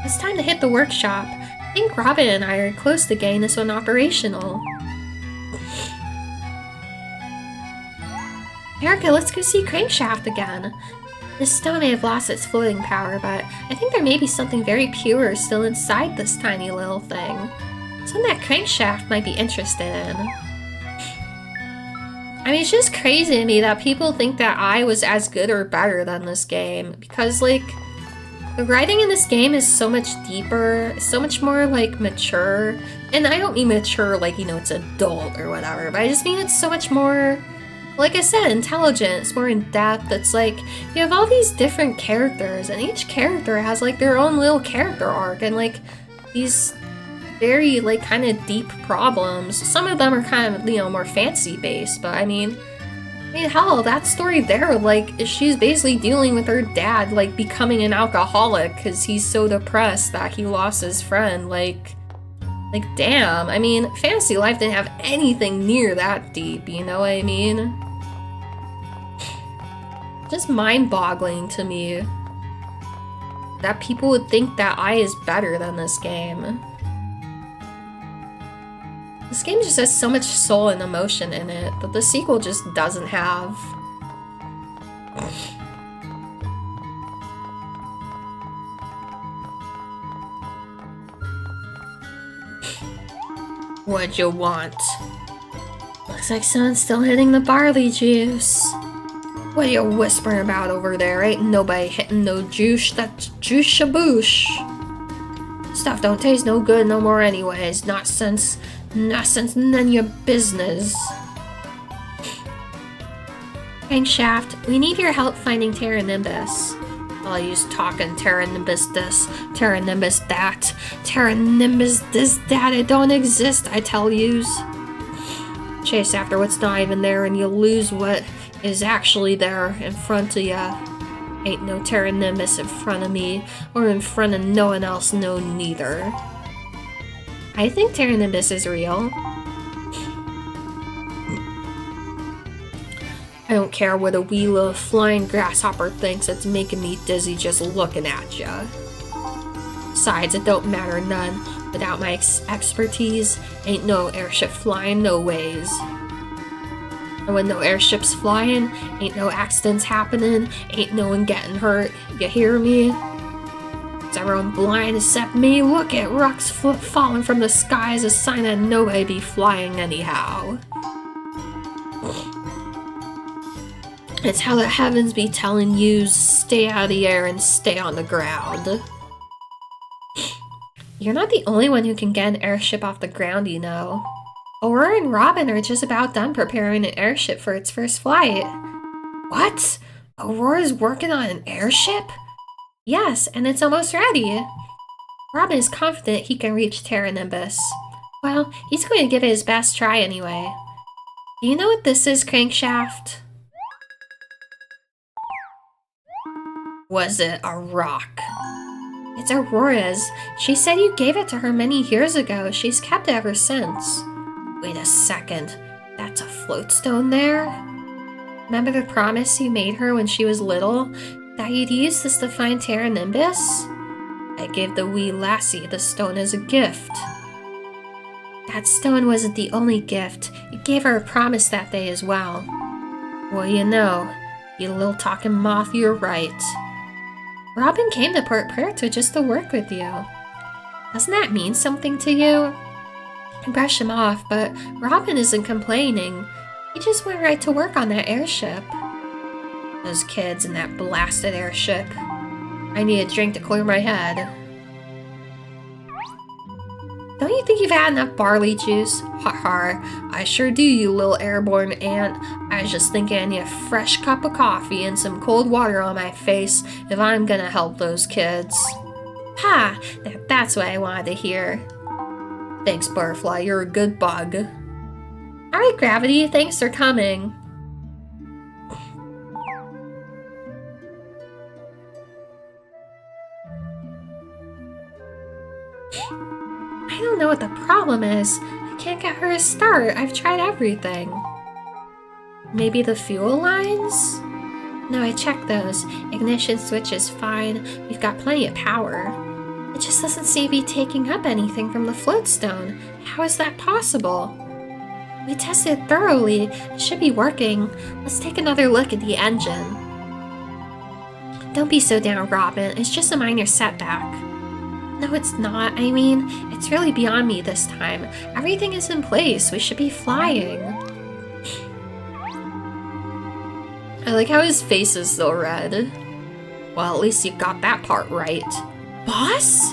It's time to hit the workshop. I think Robin and I are close to getting this one operational. Erica, let's go see Crankshaft again. This stone may have lost its floating power, but I think there may be something very pure still inside this tiny little thing. Something that Crankshaft might be interested in. I mean, it's just crazy to me that people think that I was as good or better than this game, because, like, the writing in this game is so much deeper, so much more, like, mature. And I don't mean mature like, you know, it's adult or whatever, but I just mean it's so much more, like I said, intelligent. It's more in depth. It's like, you have all these different characters, and each character has, like, their own little character arc, and, like, these very, like, kind of deep problems. Some of them are kind of, you know, more fantasy-based, but I mean, hell, that story there, like, she's basically dealing with her dad, like, becoming an alcoholic because he's so depressed that he lost his friend, like, damn. I mean, Fantasy Life didn't have anything near that deep, you know what I mean? Just mind-boggling to me that people would think that I is better than this game. This game just has so much soul and emotion in it that the sequel just doesn't have. What'd you want? Looks like someone's still hitting the barley juice. What are you whispering about over there? Ain't nobody hitting no juice. That's juice-a-boosh. Stuff don't taste no good no more anyways. Not since none of your business. Crankshaft, we need your help finding Terra Nimbus. All you's talking Terra Nimbus this, Terra Nimbus that, Terra Nimbus this, that, it don't exist, I tell yous. Chase after what's not even there and you'll lose what is actually there in front of ya. Ain't no Terra Nimbus in front of me, or in front of no one else, no neither. I think Terra Nimbus is real. I don't care what a wee little flying grasshopper thinks, it's making me dizzy just looking at ya. Besides, it don't matter none. Without my expertise, ain't no airship flying no ways. And when no airships flying, ain't no accidents happening, ain't no one getting hurt, you hear me? Is everyone blind except me? Look at rocks falling from the sky as a sign that nobody be flying anyhow. It's how the heavens be telling you stay out of the air and stay on the ground. You're not the only one who can get an airship off the ground, you know. Aurora and Robin are just about done preparing an airship for its first flight. What? Aurora's working on an airship? Yes, and it's almost ready. Robin is confident he can reach Terra Nimbus. Well, he's going to give it his best try anyway. Do you know what this is, Crankshaft? Was it a rock? It's Aurora's. She said you gave it to her many years ago. She's kept it ever since. Wait a second. That's a floatstone there? Remember the promise you made her when she was little? That you'd use this to find Terra Nimbus? I gave the wee lassie the stone as a gift. That stone wasn't the only gift. You gave her a promise that day as well. Well, you know, you little talking moth, you're right. Robin came to Port Puerto just to work with you. Doesn't that mean something to you? I brush him off, but Robin isn't complaining. He just went right to work on that airship. Those kids in that blasted airship. I need a drink to clear my head. Don't you think you've had enough barley juice? Ha ha, I sure do, you little airborne ant. I was just thinking I need a fresh cup of coffee and some cold water on my face if I'm gonna help those kids. Ha, that's what I wanted to hear. Thanks, Butterfly, you're a good bug. Alright, Gravity, thanks for coming. I don't know what the problem is. I can't get her to start. I've tried everything. Maybe the fuel lines? No, I checked those. Ignition switch is fine. We've got plenty of power. It just doesn't seem to be taking up anything from the floatstone. How is that possible? We tested thoroughly. It should be working. Let's take another look at the engine. Don't be so down, Robin. It's just a minor setback. No, it's not. I mean, it's really beyond me this time. Everything is in place. We should be flying. I like how his face is still red. Well, at least you got that part right. Boss?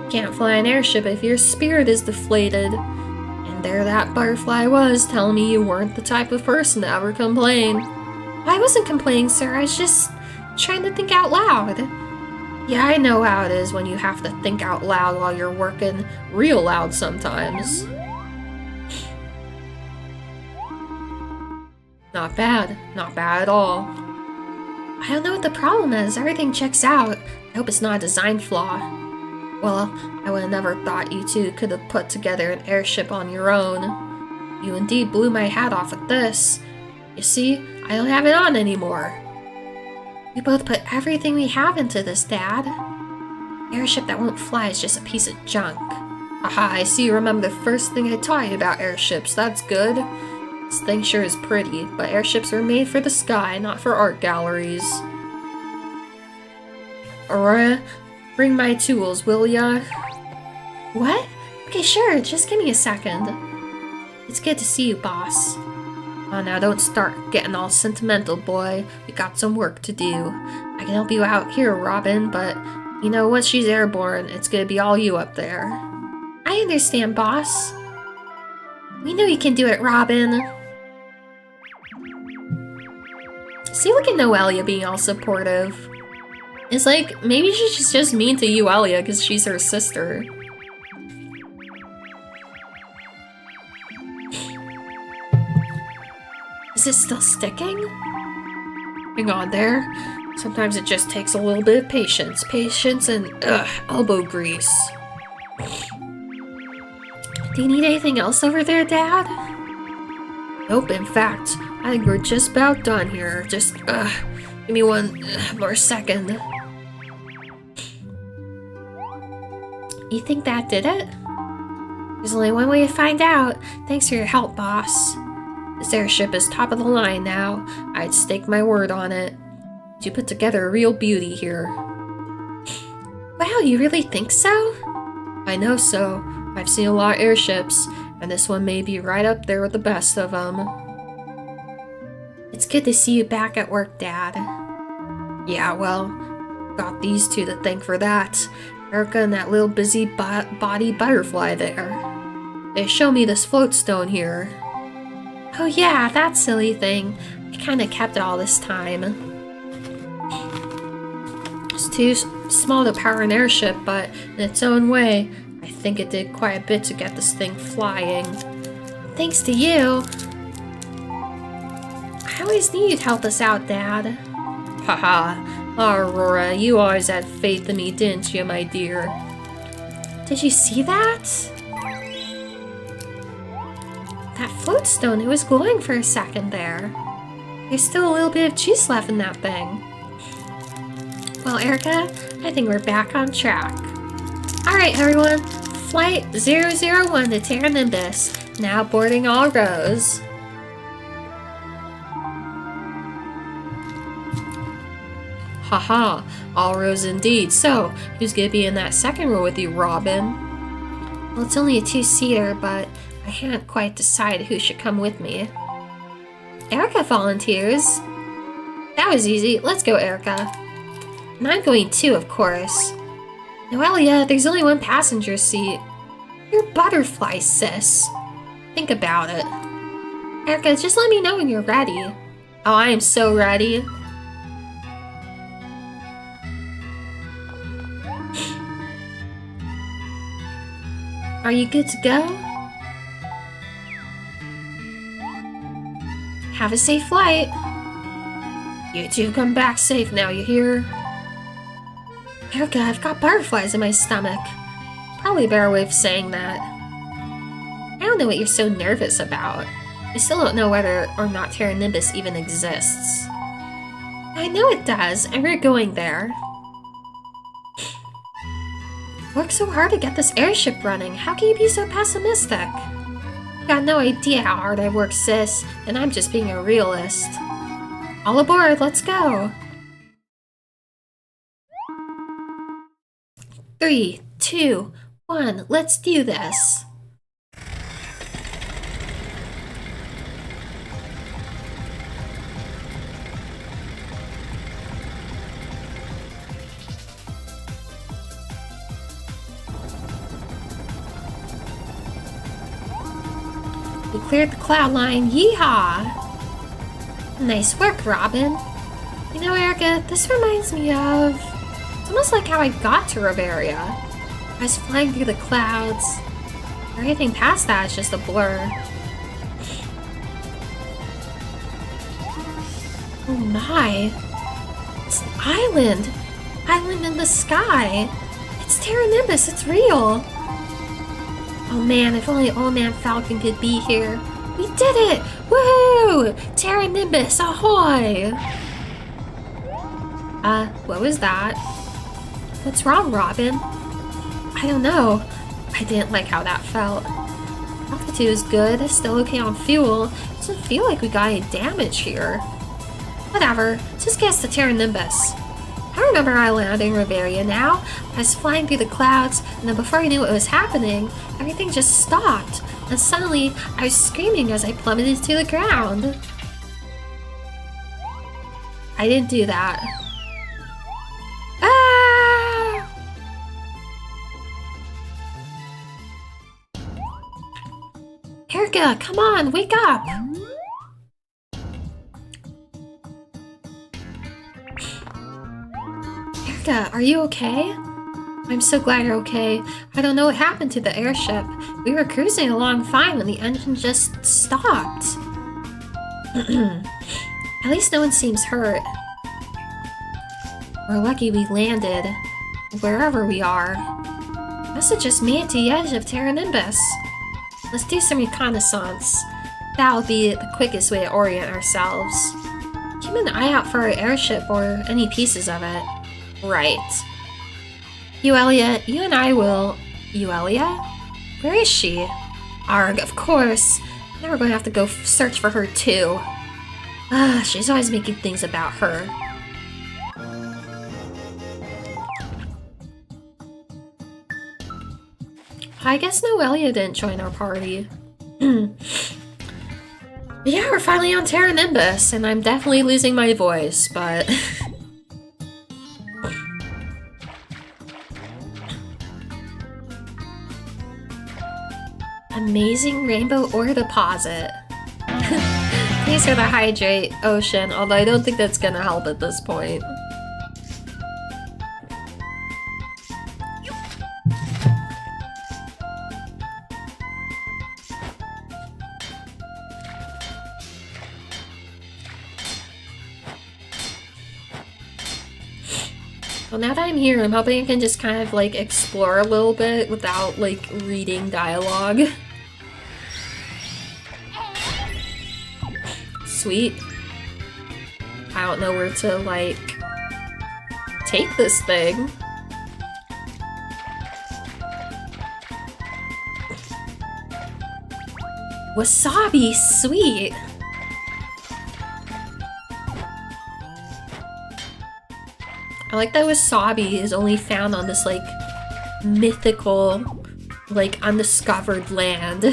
Can't fly an airship if your spirit is deflated. And there that butterfly was, telling me you weren't the type of person to ever complain. I wasn't complaining, sir. I was just trying to think out loud. Yeah, I know how it is when you have to think out loud while you're working real loud sometimes. Not bad. Not bad at all. I don't know what the problem is. Everything checks out. I hope it's not a design flaw. Well, I would have never thought you two could have put together an airship on your own. You indeed blew my hat off with this. You see, I don't have it on anymore. We both put everything we have into this, Dad. Airship that won't fly is just a piece of junk. Haha, I see you remember the first thing I taught you about airships. That's good. This thing sure is pretty, but airships are made for the sky, not for art galleries. Aurora, bring my tools, will ya? What? Okay, sure, just give me a second. It's good to see you, boss. Oh, now don't start getting all sentimental, boy. We got some work to do. I can help you out here, Robin, but you know, once she's airborne, it's gonna be all you up there. I understand, boss. We know you can do it, Robin. See, look at Noelia being all supportive. It's like, maybe she's just mean to Euelia because she's her sister. Is it still sticking? Hang on there. Sometimes it just takes a little bit of patience. Patience and, elbow grease. Do you need anything else over there, Dad? Nope, in fact, I think we're just about done here. Just, give me one more second. You think that did it? There's only one way to find out. Thanks for your help, boss. This airship is top of the line now. I'd stake my word on it. You put together a real beauty here. Wow, you really think so? I know so. I've seen a lot of airships, and this one may be right up there with the best of them. It's good to see you back at work, Dad. Yeah, well, got these two to thank for that. Erica and that little busy body butterfly there. They show me this floatstone here. Oh yeah, that silly thing. I kinda kept it all this time. It's too small to power an airship, but in its own way, I think it did quite a bit to get this thing flying. Thanks to you. I always knew you'd help us out, Dad. Haha, Aurora, you always had faith in me, didn't you, my dear? Did you see that? That floatstone, it was glowing for a second there. There's still a little bit of juice left in that thing. Well, Erica, I think we're back on track. Alright, everyone. Flight 001 to Terra Nimbus. Now boarding all rows. Haha, all rows indeed. So, who's gonna be in that second row with you, Robin? Well, it's only a two-seater, but I can't quite decide who should come with me. Erica volunteers. That was easy. Let's go, Erica. And I'm going too, of course. Noelia, there's only one passenger seat. You're butterfly, sis. Think about it. Erica, just let me know when you're ready. Oh, I am so ready. Are you good to go? Have a safe flight. You two come back safe now, you hear? Erica, I've got butterflies in my stomach. Probably a better way of saying that. I don't know what you're so nervous about. I still don't know whether or not Terra Nimbus even exists. I know it does, and we're going there. Worked so hard to get this airship running. How can you be so pessimistic? You got no idea how hard I work, sis, and I'm just being a realist. All aboard, let's go! 3, 2, 1, let's do this! We cleared the cloud line, yeehaw! Nice work, Robin. You know, Erica, this reminds me of... It's almost like how I got to Riveria. I was flying through the clouds. Everything past that is just a blur. Oh my! It's an island! Island in the sky! It's Terra Nimbus, it's real! Oh man, if only Old Man Falcon could be here. We did it! Woohoo! Terra Nimbus, ahoy! What was that? What's wrong, Robin? I don't know. I didn't like how that felt. Altitude is good, still okay on fuel. Doesn't feel like we got any damage here. Whatever, just get us to Terra Nimbus. I remember I landed in Riveria now. I was flying through the clouds, and then before I knew what was happening, everything just stopped. And suddenly, I was screaming as I plummeted to the ground. I didn't do that. Ah! Erica, come on, wake up! Erica, are you okay? I'm so glad you're okay. I don't know what happened to the airship. We were cruising along fine when the engine just stopped. At least no one seems hurt. We're lucky we landed wherever we are. Must have just made it to the edge of Terra Nimbus. Let's do some reconnaissance. That'll be the quickest way to orient ourselves. Keep an eye out for our airship or any pieces of it. Right. Euelia, you and I will... Euelia? Where is she? Arg, of course. Now we're going to have to go search for her too. She's always making things about her. I guess Noelia didn't join our party. Yeah, we're finally on Terra Nimbus, and I'm definitely losing my voice, but... Amazing rainbow ore deposit. Thanks for the hydrate, Ocean, although I don't think that's gonna help at this point. Well, now that I'm here, I'm hoping I can just kind of like explore a little bit without like reading dialogue. Sweet. I don't know where to like take this thing. Wasabi, sweet. I like that wasabi is only found on this like mythical, like undiscovered land.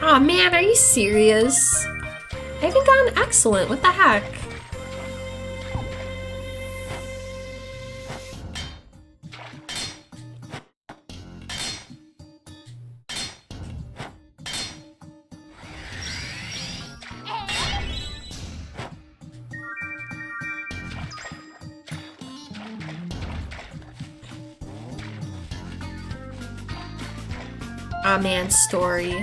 Aw man, are you serious? I haven't gotten excellent, what the heck? Aw man, story.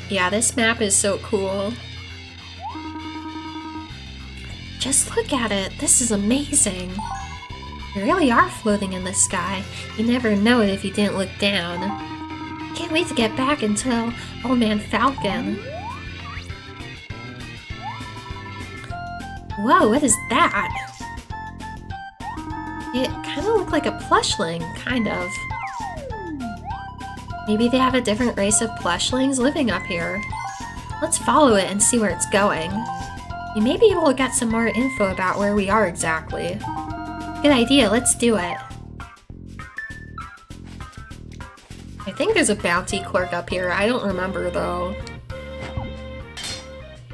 Yeah, this map is so cool. Just look at it. This is amazing. You really are floating in the sky. You never know it if you didn't look down. Can't wait to get back and tell Old Man Falcon. Whoa, what is that? It kind of looked like a plushling, kind of. Maybe they have a different race of plushlings living up here. Let's follow it and see where it's going. You may be able to get some more info about where we are exactly. Good idea, let's do it. I think there's a bounty clerk up here. I don't remember though. I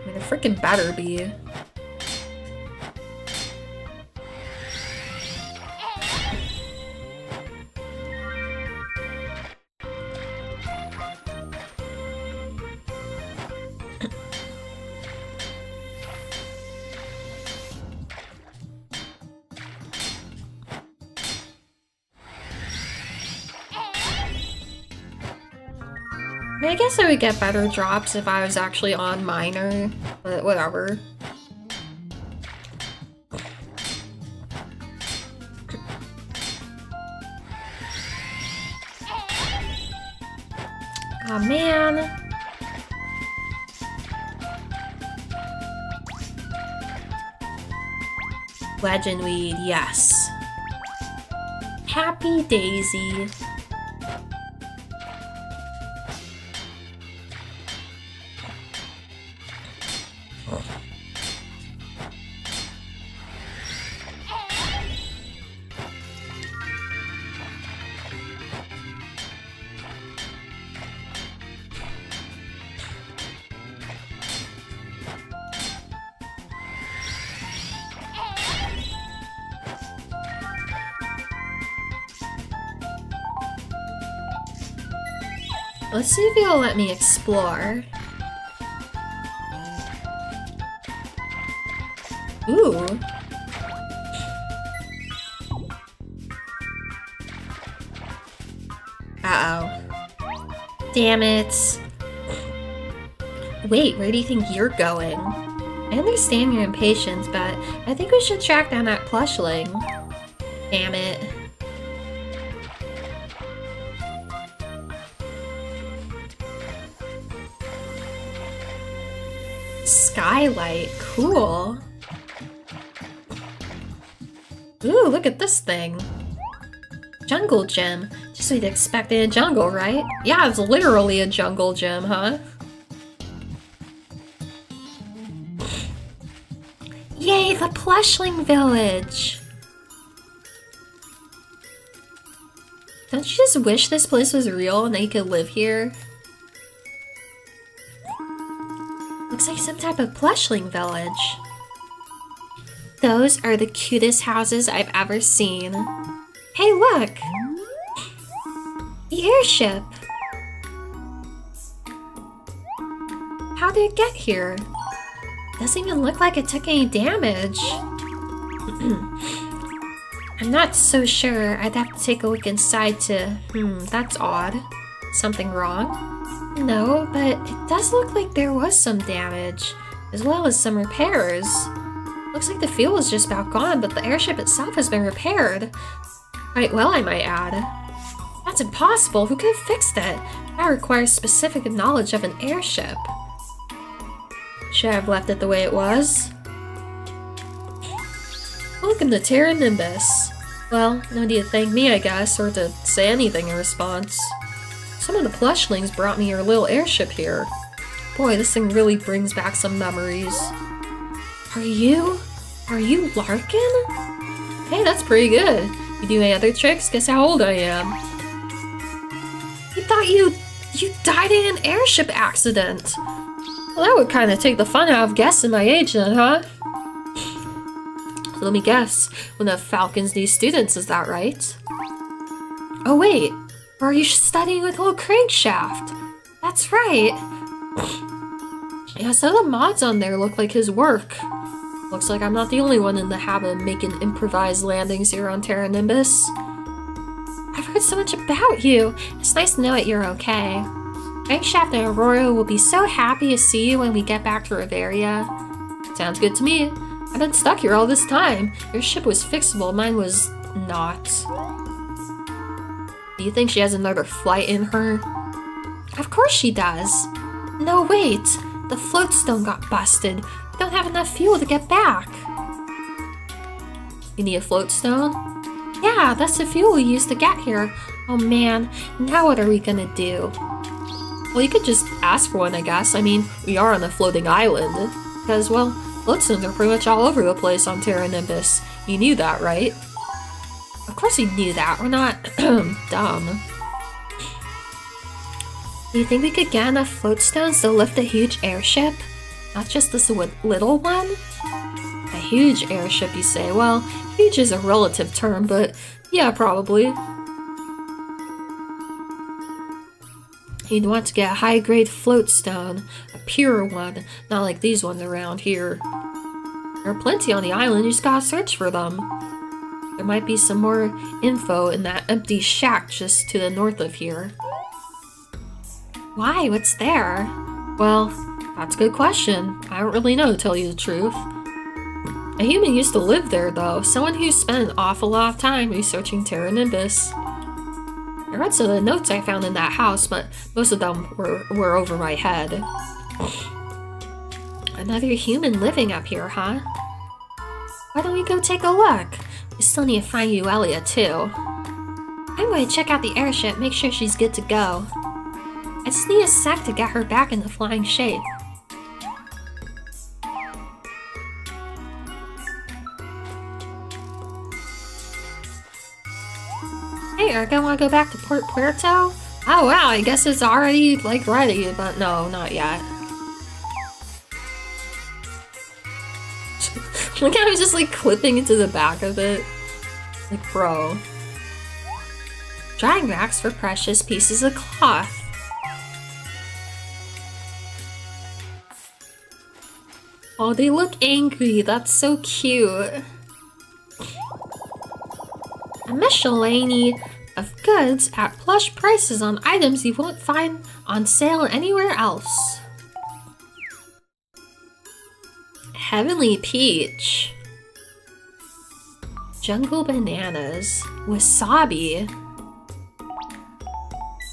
mean, there freaking better be. I guess I would get better drops if I was actually on minor, but whatever. Aw, man. Legend weed, yes. Happy Daisy. Let's see if he'll let me explore. Ooh. Uh-oh. Damn it. Wait, where do you think you're going? I understand your impatience, but I think we should track down that plushling. Damn it. Skylight, cool. Ooh, look at this thing. Jungle gym. Just what you'd expect in a jungle, right? Yeah, it's literally a jungle gym, huh? Yay, the plushling village! Don't you just wish this place was real and that you could live here? Looks like some type of plushling village. Those are the cutest houses I've ever seen. Hey, look! The airship! How did it get here? Doesn't even look like it took any damage. I'm not so sure. I'd have to take a look inside to... that's odd. Something wrong? No, but it does look like there was some damage, as well as some repairs. Looks like the fuel is just about gone, but the airship itself has been repaired. Quite well, I might add. That's impossible. Who could have fixed it? That requires specific knowledge of an airship. Should I have left it the way it was? Welcome to Terra Nimbus. Well, no need to thank me, I guess, or to say anything in response. Some of the plushlings brought me your little airship here. Boy, this thing really brings back some memories. Are you Larkin? Hey, that's pretty good. You do any other tricks? Guess how old I am. You thought you died in an airship accident. Well, that would kind of take the fun out of guessing my age then, huh? So let me guess. One of Falcon's new students, is that right? Oh wait, or are you studying with old Crankshaft? That's right. Yeah, some of the mods on there look like his work. Looks like I'm not the only one in the habit of making improvised landings here on Terra Nimbus. I've heard so much about you. It's nice to know that you're okay. Crankshaft and Aurora will be so happy to see you when we get back to Riveria. Sounds good to me. I've been stuck here all this time. Your ship was fixable, mine was not. Do you think she has another flight in her? Of course she does. No, wait. The floatstone got busted. We don't have enough fuel to get back. You need a floatstone? Yeah, that's the fuel we used to get here. Oh man, now what are we gonna do? Well, you could just ask for one, I guess. I mean, we are on a floating island. Because, well, floatstones are pretty much all over the place on Terra Nimbus. You knew that, right? Of course we knew that. We're not dumb. Do you think we could get enough floatstones to lift a huge airship? Not just this little one? A huge airship, you say? Well, huge is a relative term, but yeah, probably. You'd want to get a high-grade floatstone, a pure one, not like these ones around here. There are plenty on the island, you just gotta search for them. There might be some more info in that empty shack just to the north of here. Why? What's there? Well, that's a good question. I don't really know, to tell you the truth. A human used to live there, though. Someone who spent an awful lot of time researching Terra Nimbus. I read some of the notes I found in that house, but most of them were over my head. Another human living up here, huh? Why don't we go take a look? We still need to find Euelia, too. I'm going to check out the airship, make sure she's good to go. I just need a sec to get her back into flying shape. Hey, Erica, wanna go back to Port Puerto? Oh wow, I guess it's already, like, ready, but no, not yet. Look how I'm just, like, clipping into the back of it. Like, bro. Drying racks for precious pieces of cloth. Oh, they look angry. That's so cute. A miscellany of goods at plush prices on items you won't find on sale anywhere else. Heavenly peach. Jungle bananas. Wasabi.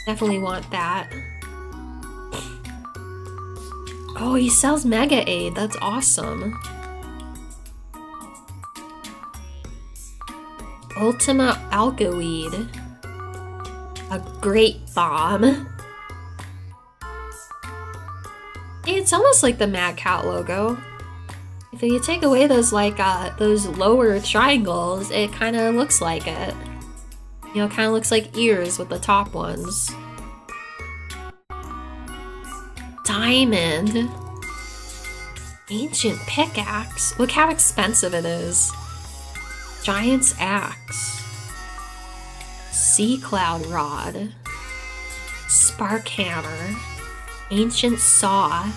Definitely want that. Oh, he sells Mega Aid. That's awesome. Ultima Algoweed. A great bomb. It's almost like the Mad Cat logo. If you take away those, like, those lower triangles, it kind of looks like it. You know, kind of looks like ears with the top ones. Diamond. Ancient pickaxe? Look how expensive it is. Giant's axe. Sea cloud rod. Spark hammer. Ancient saw.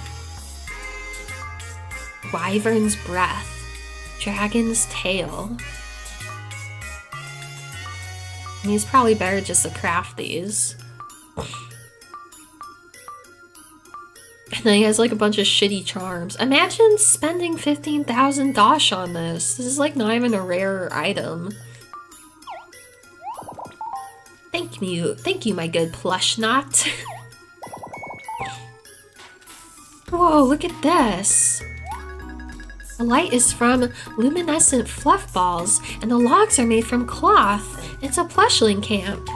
Wyvern's breath. Dragon's tail. I mean, it's probably better just to craft these. And then he has like a bunch of shitty charms. Imagine spending 15,000 dosh on this. This is like not even a rare item. Thank you, my good plush knot. Whoa, look at this. The light is from luminescent fluff balls, and the logs are made from cloth. It's a plushling camp.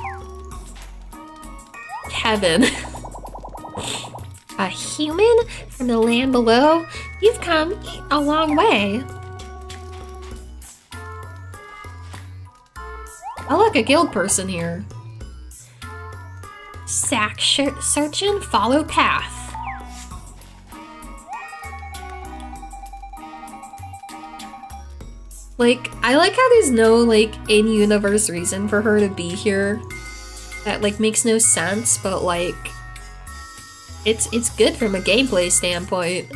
Heaven. A human from the land below? You've come a long way. Oh look, a guild person here. Sack searchin', follow path. Like, I like how there's no, like, in-universe reason for her to be here. That, like, makes no sense, but, like, it's good from a gameplay standpoint.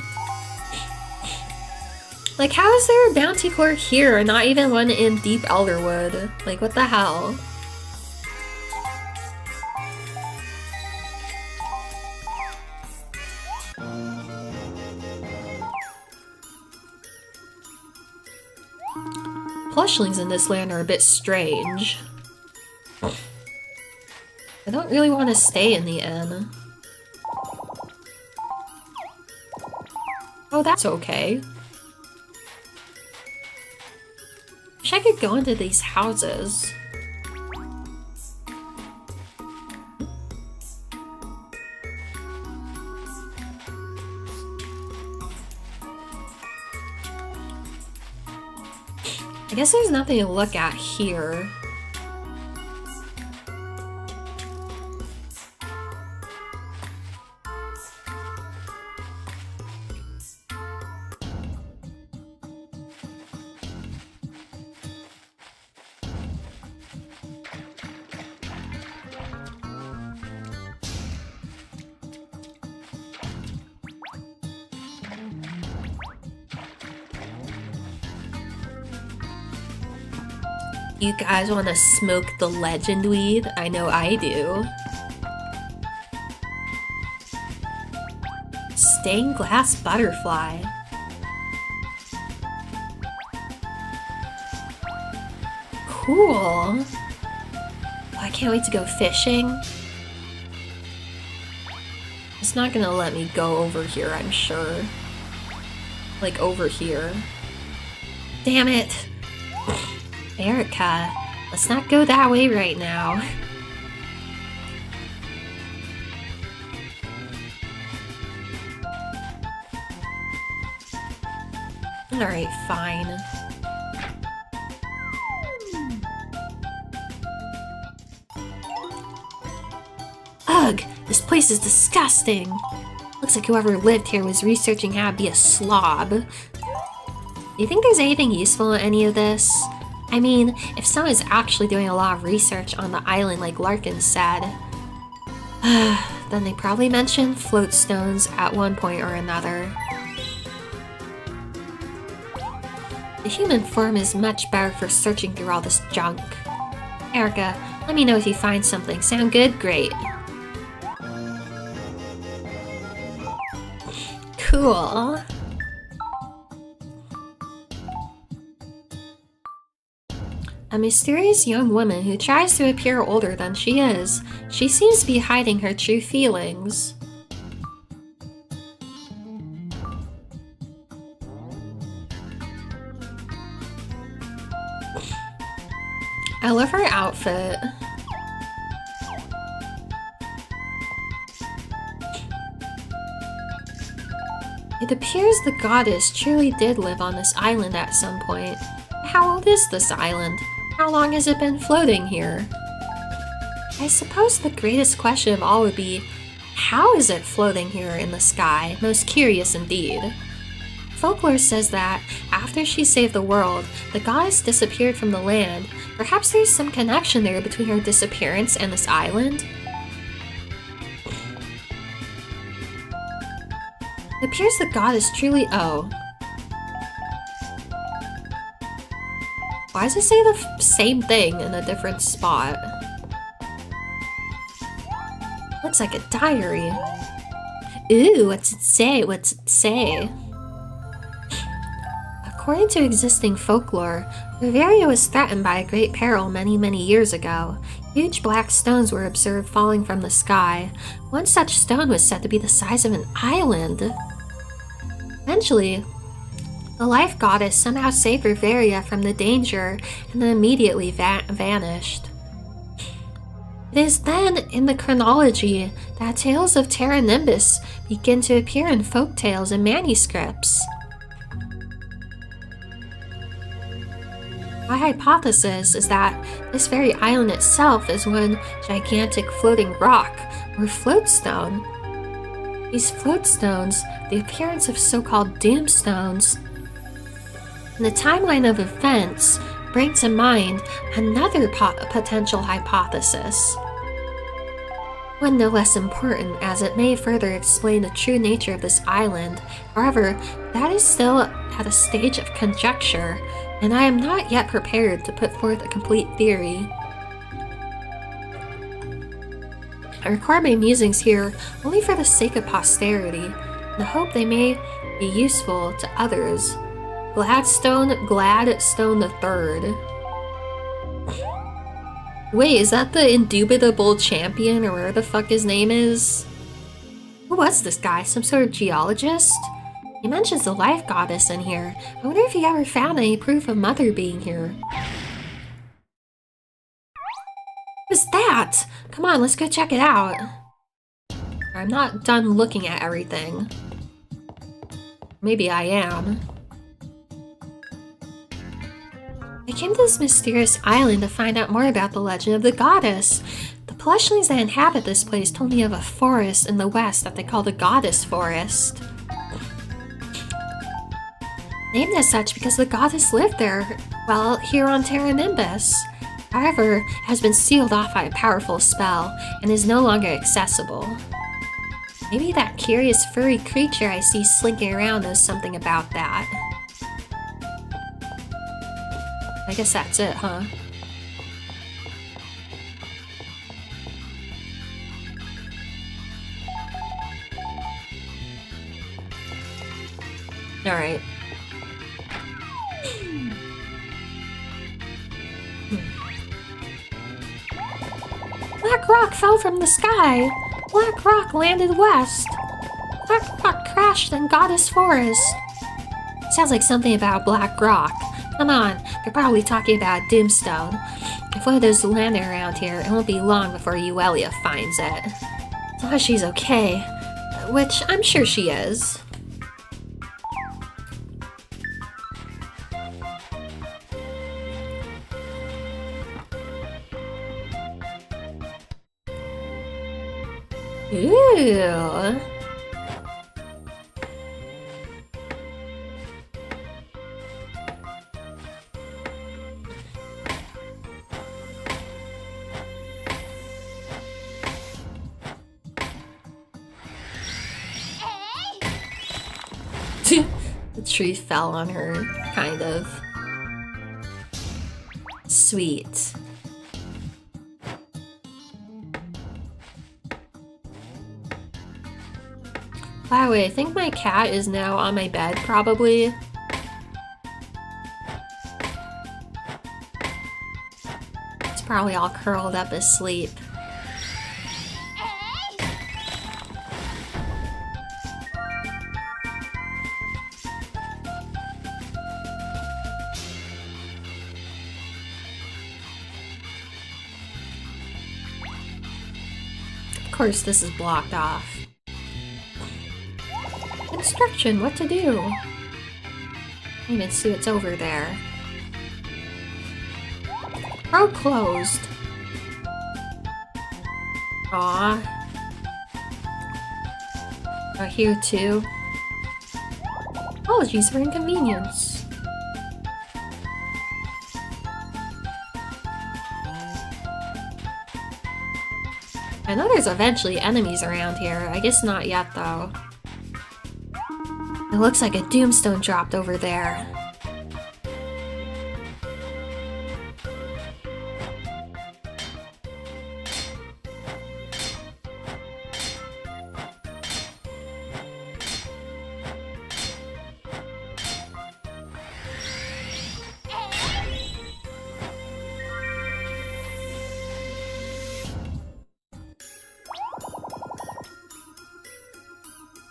Like, how is there a bounty clerk here and not even one in Deep Elderwood? Like, what the hell? Plushlings in this land are a bit strange. I don't really want to stay in the inn. Oh, that's okay. Wish I could go into these houses. I guess there's nothing to look at here. You guys want to smoke the legend weed? I know I do. Stained glass butterfly. Cool. Oh, I can't wait to go fishing. It's not gonna let me go over here, I'm sure. Like over here. Damn it! Erica, let's not go that way right now. Alright, fine. Ugh, this place is disgusting. Looks like whoever lived here was researching how to be a slob. Do you think there's anything useful in any of this? I mean, if someone's actually doing a lot of research on the island like Larkin said, then they probably mentioned float stones at one point or another. The human form is much better for searching through all this junk. Erica, let me know if you find something. Sound good? Great. Cool. A mysterious young woman who tries to appear older than she is. She seems to be hiding her true feelings. I love her outfit. It appears the goddess truly did live on this island at some point. How old is this island? How long has it been floating here? I suppose the greatest question of all would be, how is it floating here in the sky? Most curious indeed. folklore says that after she saved the world, the goddess disappeared from the land. Perhaps there's some connection there between her disappearance and this island? It appears the goddess truly... Oh. Why does it say the same thing in a different spot? Looks like a diary. Ooh, what's it say? What's it say? According to existing folklore, Bavaria was threatened by a great peril many, many years ago. Huge black stones were observed falling from the sky. One such stone was said to be the size of an island. Eventually, the life goddess somehow saved Bavaria from the danger and then immediately vanished. It is then in the chronology that tales of Terra Nimbus begin to appear in folk tales and manuscripts. My hypothesis is that this very island itself is one gigantic floating rock, or floatstone. These floatstones, the appearance of so-called doomstones, and the timeline of events bring to mind another potential hypothesis. One no less important, as it may further explain the true nature of this island. However, that is still at a stage of conjecture, and I am not yet prepared to put forth a complete theory. I record my musings here only for the sake of posterity, in the hope they may be useful to others. Gladstone III. Wait, is that the indubitable champion, or whatever the fuck his name is? Who was this guy? Some sort of geologist? He mentions the life goddess in here. I wonder if he ever found any proof of Mother being here. What's that? Come on, let's go check it out. I'm not done looking at everything. Maybe I am. I came to this mysterious island to find out more about the legend of the goddess. The plushlings that inhabit this place told me of a forest in the west that they call the Goddess Forest. Named as such because the goddess lived there, well, here on Terra Nimbus. However, it has been sealed off by a powerful spell and is no longer accessible. Maybe that curious furry creature I see slinking around knows something about that. I guess that's it, huh? Alright. Black rock fell from the sky. Black rock landed west. Black rock crashed in Goddess Forest. Sounds like something about black rock. Come on, they're probably talking about Doomstone. If one of those landed around here, it won't be long before Euelia finds it. As long as she's okay. Which I'm sure she is. Ooh. The tree fell on her, kind of. Sweet. By the way, I think my cat is now on my bed, probably. It's probably all curled up asleep. Of course, this is blocked off. Instruction, what to do? I can't even see what's over there. Road closed. Aw. Oh, here too. Oh, Apologies for inconvenience. I know there's eventually enemies around here. I guess not yet, though. It looks like a doomstone dropped over there.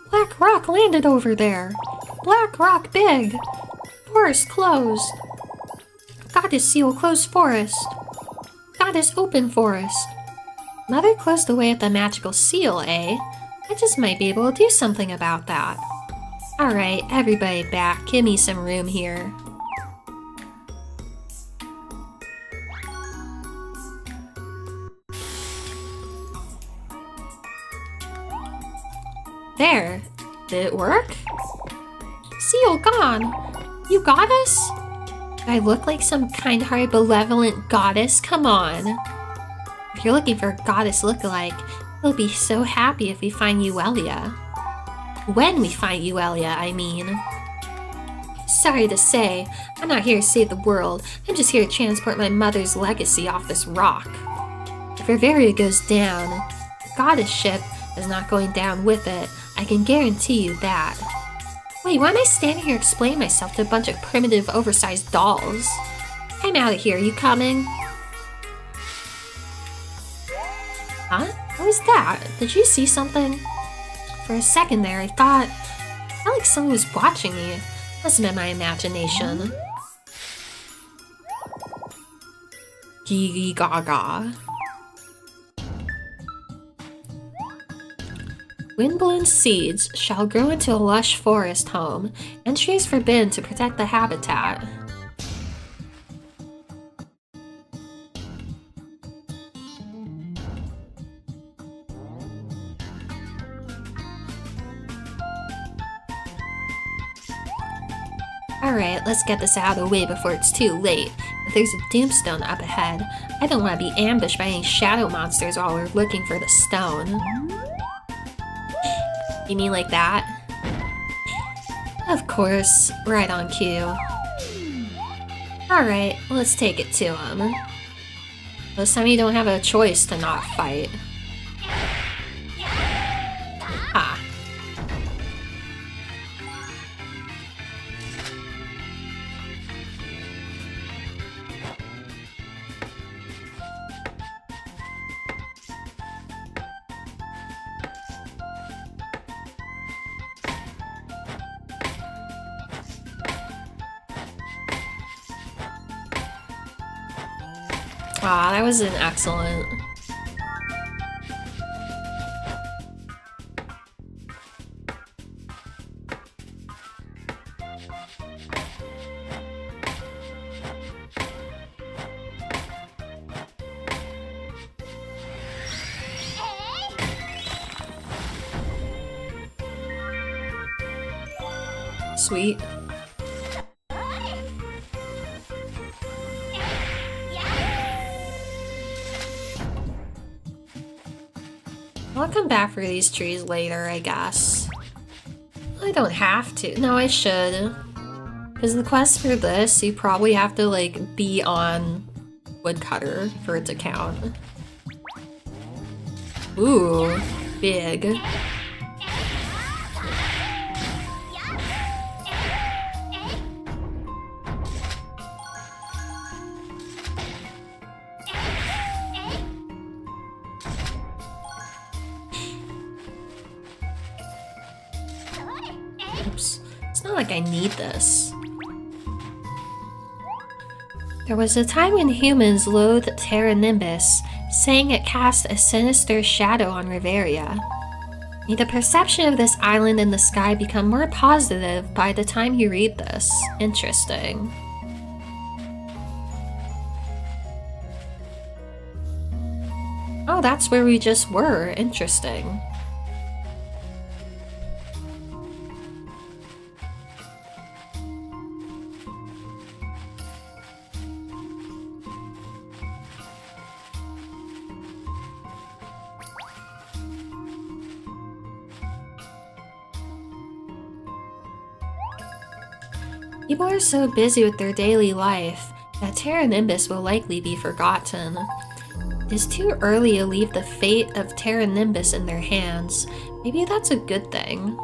Black rock landed over there. Black rock big. Forest closed. Goddess seal closed forest. Goddess open forest. Mother closed away at the magical seal, eh? I just might be able to do something about that. Alright, everybody back. Give me some room here. There. Did it work? Seal gone! You got us? Do I look like some kind-hearted, benevolent goddess? Come on. If you're looking for a goddess lookalike, we'll be so happy if we find Euelia. When we find Euelia, I mean. Sorry to say, I'm not here to save the world. I'm just here to transport my mother's legacy off this rock. If Reveria goes down, the goddess ship is not going down with it. I can guarantee you that. Wait, why am I standing here explaining myself to a bunch of primitive, oversized dolls? I'm out of here. You coming? Huh? What was that? Did you see something? For a second there, I felt like someone was watching me. Must have been my imagination. Gee gaga. Windblown seeds shall grow into a lush forest home. Entry is forbidden to protect the habitat. Alright, let's get this out of the way before it's too late. If there's a doomstone up ahead, I don't want to be ambushed by any shadow monsters while we're looking for the stone. You mean like that? Of course, right on cue. Alright, let's take it to him. This time you don't have a choice to not fight. Ha. Wow, that was an excellent. Sweet. I'll come back for these trees later, I guess. I don't have to. No, I should. Because the quest for this, you probably have to, like, be on Woodcutter for it to count. Ooh, big. Oops. It's not like I need this. There was a time when humans loathed Terra Nimbus, saying it cast a sinister shadow on Reveria. May the perception of this island in the sky become more positive by the time you read this. Interesting. Oh, that's where we just were. Interesting. People are so busy with their daily life that Terra Nimbus will likely be forgotten. It's too early to leave the fate of Terra Nimbus in their hands. Maybe that's a good thing.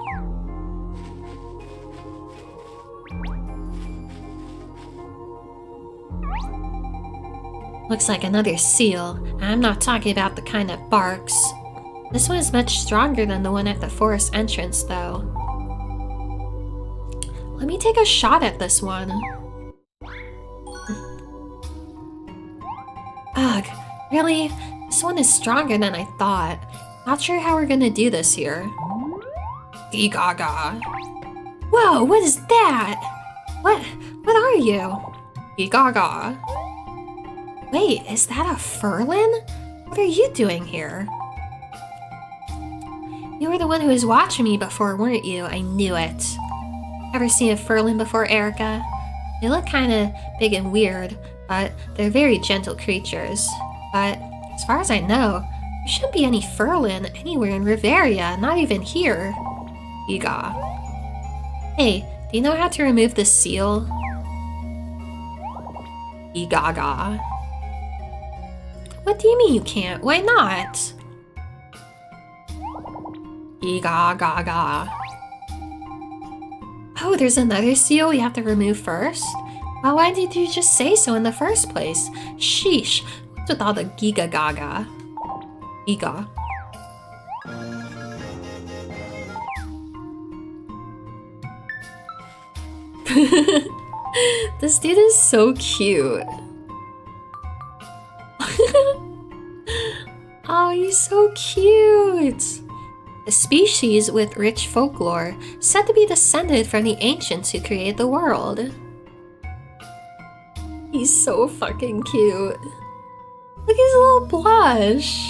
Looks like another seal. I'm not talking about the kind that barks. This one is much stronger than the one at the forest entrance, though. Let me take a shot at this one. Ugh, really? This one is stronger than I thought. Not sure how we're gonna do this here. Gaga. Whoa, what is that? What are you? Gaga. Wait, is that a Furlin? What are you doing here? You were the one who was watching me before, weren't you? I knew it. Ever seen a Furlin before, Erica? They look kinda big and weird, but they're very gentle creatures. But as far as I know, there shouldn't be any Furlin anywhere in Riveria, not even here. Yiga. Hey, do you know how to remove this seal? Yigaga. What do you mean you can't? Why not? Yigaga. Oh, there's another seal we have to remove first? Well, why did you just say so in the first place? Sheesh, what's with all the Giga Gaga? Giga. This dude is so cute. Oh, he's so cute. A species with rich folklore, said to be descended from the ancients who created the world. He's so fucking cute. Look at his little blush.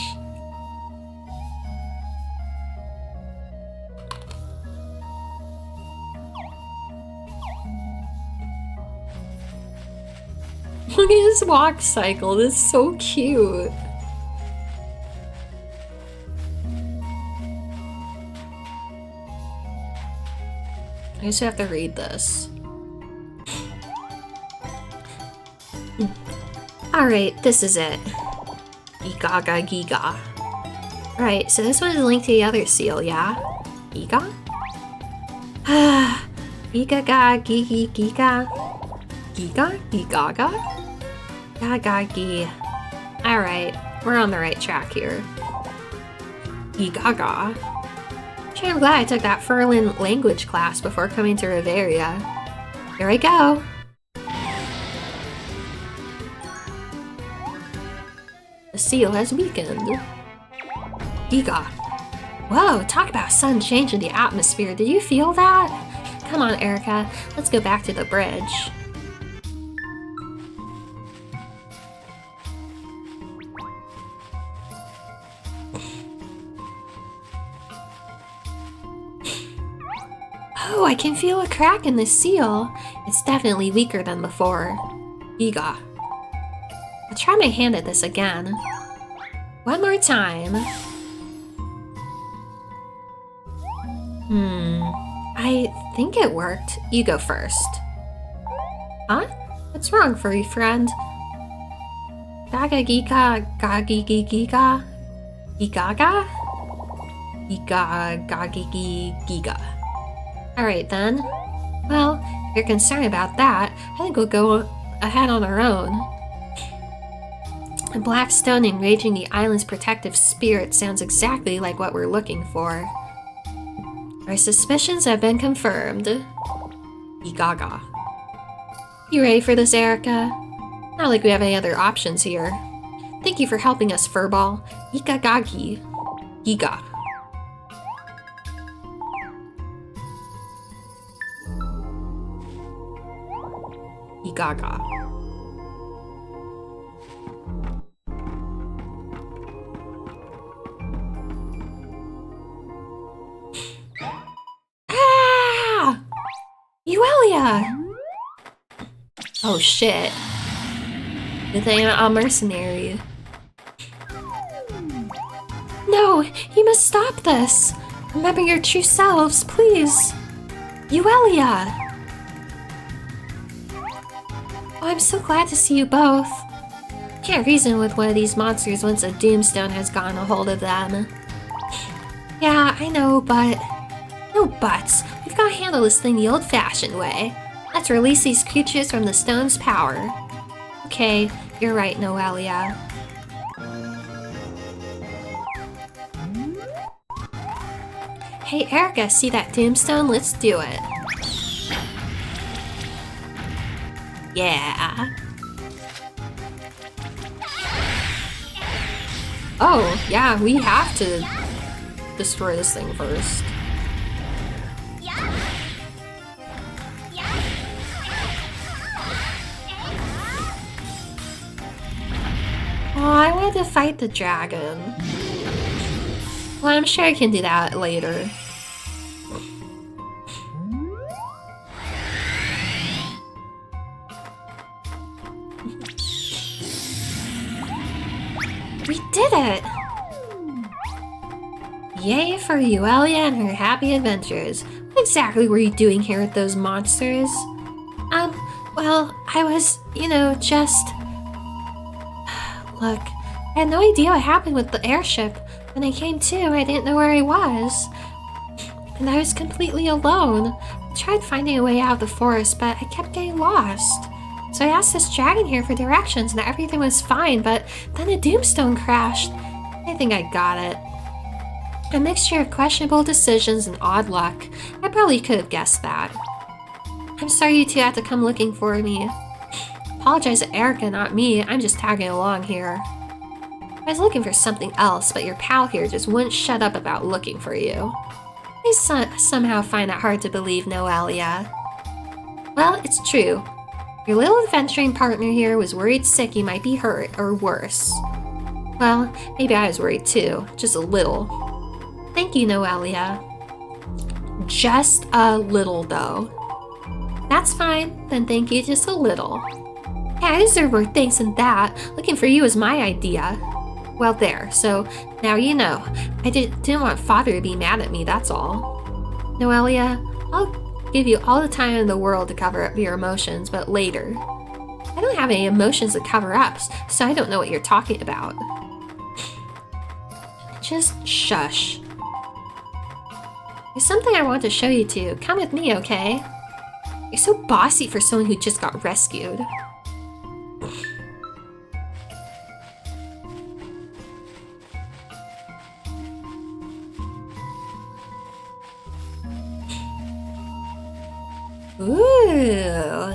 Look at his walk cycle, this is so cute. I just have to read this. Alright, this is it. Gigaga Giga. Alright, so this one is linked to the other seal, yeah? Giga? Gigaga Gigi Giga. Giga? Gigaga? Gagagi. Alright, we're on the right track here. Gigaga. I'm glad I took that Furlin language class before coming to Riveria. Here I go. The seal has weakened. Giga. Whoa, talk about sudden change in the atmosphere. Did you feel that? Come on, Erica. Let's go back to the bridge. Oh, I can feel a crack in this seal. It's definitely weaker than before. Giga. I'll try my hand at this again. One more time. I think it worked. You go first. Huh? What's wrong, furry friend? Gaga Giga Gagi Giga Gigaga? Giga Gagi Giga. Alright then. Well, if you're concerned about that, I think we'll go ahead on our own. A black stone enraging the island's protective spirit sounds exactly like what we're looking for. Our suspicions have been confirmed. Igaga. You ready for this, Erica? Not like we have any other options here. Thank you for helping us, Furball. Ikagagi. Giga. Igaga. Ah! Euelia! Oh shit. Good thing I'm a mercenary. No, you must stop this. Remember your true selves, please. Euelia! I'm so glad to see you both. Can't reason with one of these monsters once a Doomstone has gotten a hold of them. Yeah, I know, but... No buts. We've got to handle this thing the old-fashioned way. Let's release these creatures from the stone's power. Okay, you're right, Noelia. Hey, Erica, see that Doomstone? Let's do it. Yeah. Oh, yeah, we have to destroy this thing first. Oh, I wanted to fight the dragon. Well, I'm sure I can do that later. We did it! Yay for Euelia and her happy adventures. What exactly were you doing here with those monsters? Well, I was, just... Look, I had no idea what happened with the airship. When I came to, I didn't know where I was. And I was completely alone. I tried finding a way out of the forest, but I kept getting lost. So I asked this dragon here for directions and everything was fine, but then a Doomstone crashed. I think I got it. A mixture of questionable decisions and odd luck. I probably could have guessed that. I'm sorry you two had to come looking for me. Apologize to Erica, not me. I'm just tagging along here. I was looking for something else, but your pal here just wouldn't shut up about looking for you. I somehow find it hard to believe, Noelia. Well, it's true. Your little adventuring partner here was worried sick you might be hurt, or worse. Well, maybe I was worried too, just a little. Thank you, Noelia. Just a little, though. That's fine, then thank you just a little. Yeah, I deserve more thanks than that. Looking for you was my idea. Well, there, so now you know. I didn't want Father to be mad at me, that's all. Noelia, I'll give you all the time in the world to cover up your emotions, but later. I don't have any emotions to cover up, so I don't know what you're talking about. Just shush. There's something I want to show you too. Come with me, okay? You're so bossy for someone who just got rescued. Ooh.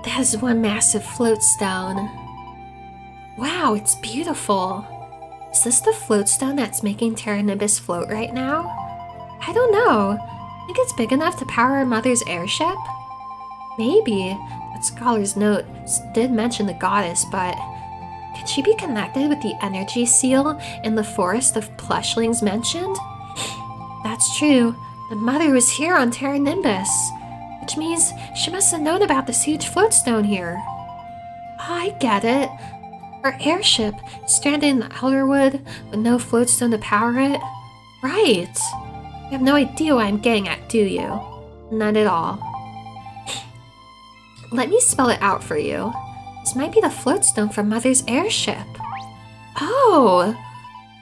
That is one massive floatstone. Wow, it's beautiful. Is this the floatstone that's making Terra Nimbus float right now? I don't know. Think it's big enough to power our mother's airship? Maybe. That scholar's note did mention the goddess, but could she be connected with the energy seal in the forest the plushlings mentioned? That's true. The mother was here on Terra Nimbus, which means she must have known about this huge floatstone here. Oh, I get it. Our airship, stranded in the Elderwood with no floatstone to power it? Right. You have no idea what I'm getting at, do you? None at all. Let me spell it out for you. This might be the floatstone from Mother's airship. Oh!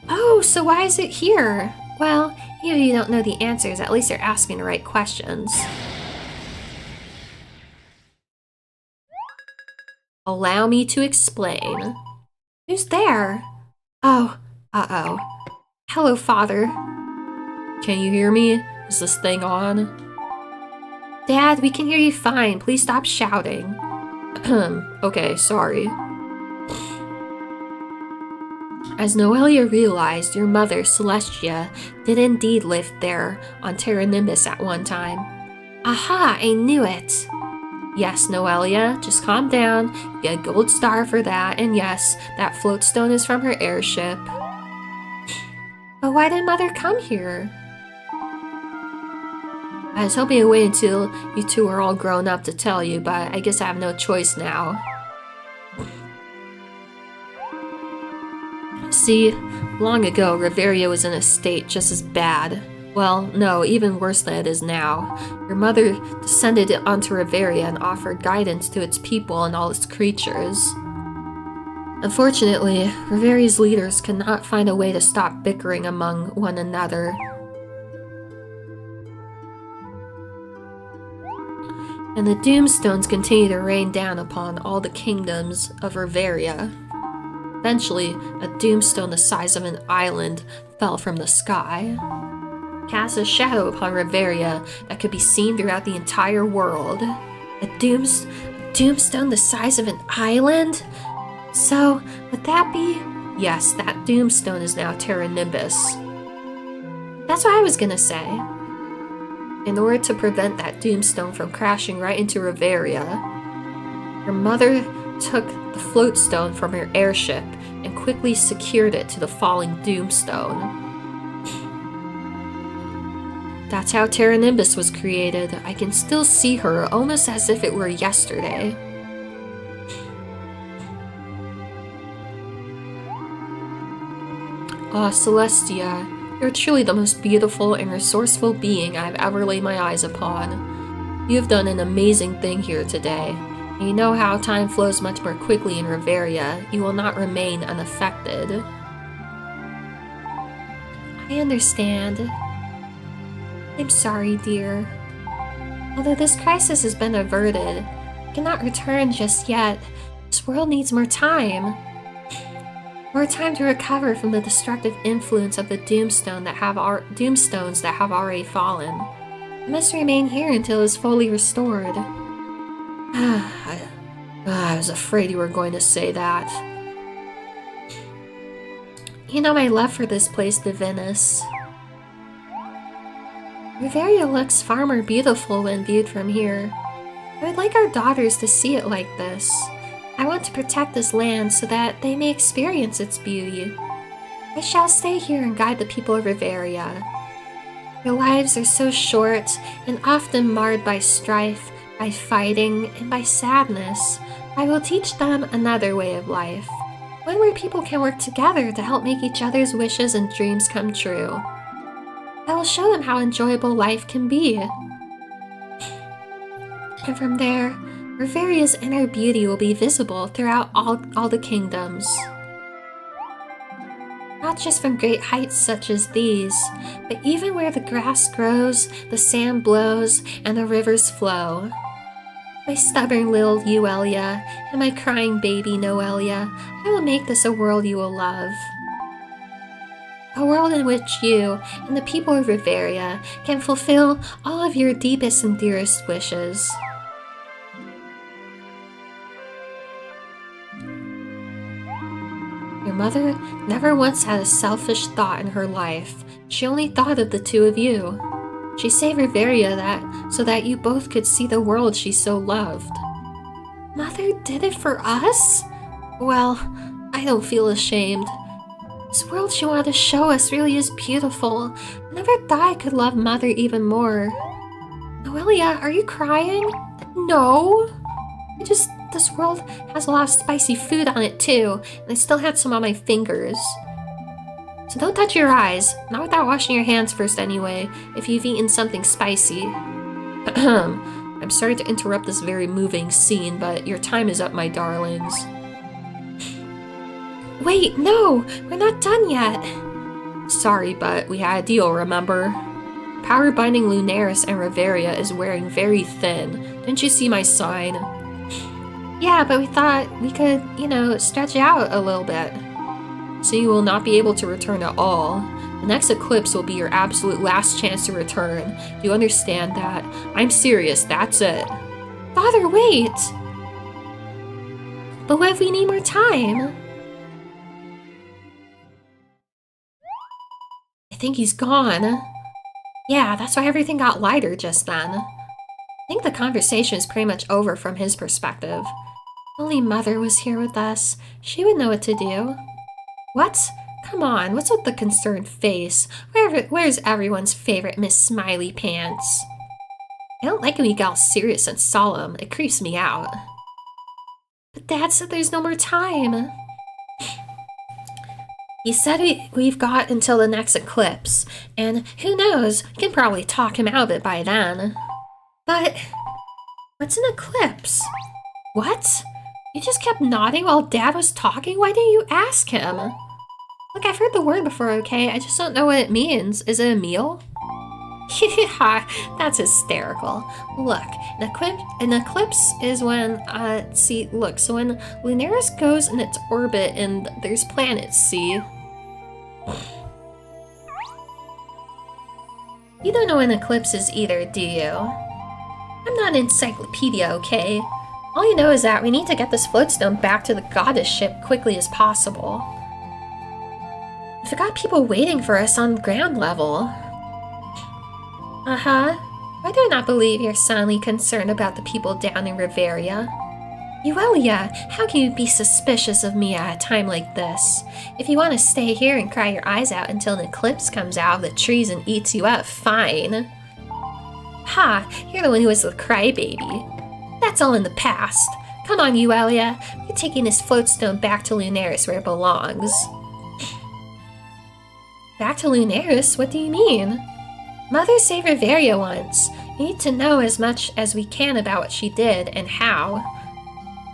Oh, so why is it here? Well, even if you don't know the answers, at least you're asking the right questions. Allow me to explain. Who's there? Oh, uh-oh. Hello, Father. Can you hear me? Is this thing on? Dad, we can hear you fine. Please stop shouting. Okay, sorry. As Noelia realized, your mother, Celestia, did indeed live there on Terra Nimbus at one time. Aha, I knew it. Yes, Noelia, just calm down. You get a gold star for that, and yes, that floatstone is from her airship. But why did Mother come here? I was hoping to wait until you two are all grown up to tell you, but I guess I have no choice now. See, Long ago, Riveria was in a state just as bad. Well, no, even worse than it is now. Your mother descended onto Riveria and offered guidance to its people and all its creatures. Unfortunately, Riveria's leaders could not find a way to stop bickering among one another. And the Doomstones continue to rain down upon all the kingdoms of Riveria. Eventually, a Doomstone the size of an island fell from the sky, cast a shadow upon Riveria that could be seen throughout the entire world. A Doomstone the size of an island? So, would that be? Yes, that Doomstone is now Terra Nimbus. That's what I was gonna say. In order to prevent that Doomstone from crashing right into Riveria, her mother took the floatstone from her airship and quickly secured it to the falling Doomstone. That's how Terra Nimbus was created. I can still see her, almost as if it were yesterday. Ah, Celestia, you're truly the most beautiful and resourceful being I've ever laid my eyes upon. You have done an amazing thing here today. And you know how time flows much more quickly in Riveria. You will not remain unaffected. I understand. I'm sorry, dear. Although this crisis has been averted, I cannot return just yet. This world needs more time. More time to recover from the destructive influence of the Doomstones that have already fallen. I must remain here until it is fully restored. I was afraid you were going to say that. You know my love for this place, Divinus. Riveria looks far more beautiful when viewed from here. I would like our daughters to see it like this. I want to protect this land so that they may experience its beauty. I shall stay here and guide the people of Riveria. Their lives are so short and often marred by strife, by fighting, and by sadness. I will teach them another way of life, one where people can work together to help make each other's wishes and dreams come true. I will show them how enjoyable life can be. And from there, Riveria's inner beauty will be visible throughout all the kingdoms. Not just from great heights such as these, but even where the grass grows, the sand blows, and the rivers flow. My stubborn little Euelia and my crying baby Noelia, I will make this a world you will love. A world in which you and the people of Riveria can fulfill all of your deepest and dearest wishes. Your mother never once had a selfish thought in her life. She only thought of the two of you. She saved Riveria so that you both could see the world she so loved. Mother did it for us? Well, I don't feel ashamed. This world she wanted to show us really is beautiful. I never thought I could love Mother even more. Noelia, are you crying? No. This world has a lot of spicy food on it too, and I still had some on my fingers. So don't touch your eyes, not without washing your hands first anyway, if you've eaten something spicy. I'm sorry to interrupt this very moving scene, but your time is up, my darlings. Wait, no! We're not done yet! Sorry, but we had a deal, remember? Power binding Lunaris and Riveria is wearing very thin. Didn't you see my sign? Yeah, but we thought we could, stretch it out a little bit. So you will not be able to return at all. The next eclipse will be your absolute last chance to return. Do you understand that? I'm serious, that's it. Father, wait! But what if we need more time? I think he's gone. Yeah, that's why everything got lighter just then. I think the conversation is pretty much over from his perspective. Only Mother was here with us. She would know what to do. What? Come on, what's with the concerned face? Where's everyone's favorite Miss Smiley Pants? I don't like when you get all serious and solemn. It creeps me out. But Dad said there's no more time. He said we've got until the next eclipse, and who knows, we can probably talk him out of it by then. But what's an eclipse? What? You just kept nodding while Dad was talking? Why didn't you ask him? Look, I've heard the word before, okay? I just don't know what it means. Is it a meal? That's hysterical. Look, an eclipse is when, so when Lunaris goes in its orbit and there's planets, see? You don't know an eclipse is either, do you? I'm not an encyclopedia, okay? All you know is that we need to get this floatstone back to the goddess ship quickly as possible. We've got people waiting for us on ground level. Why do I not believe you're suddenly concerned about the people down in Riveria? Euelia, how can you be suspicious of me at a time like this? If you want to stay here and cry your eyes out until an eclipse comes out of the trees and eats you up, fine. Ha, you're the one who was the crybaby. That's all in the past. Come on, Euelia, we're taking this floatstone back to Lunaris where it belongs. Back to Lunaris? What do you mean? Mother saved Riveria once. We need to know as much as we can about what she did and how.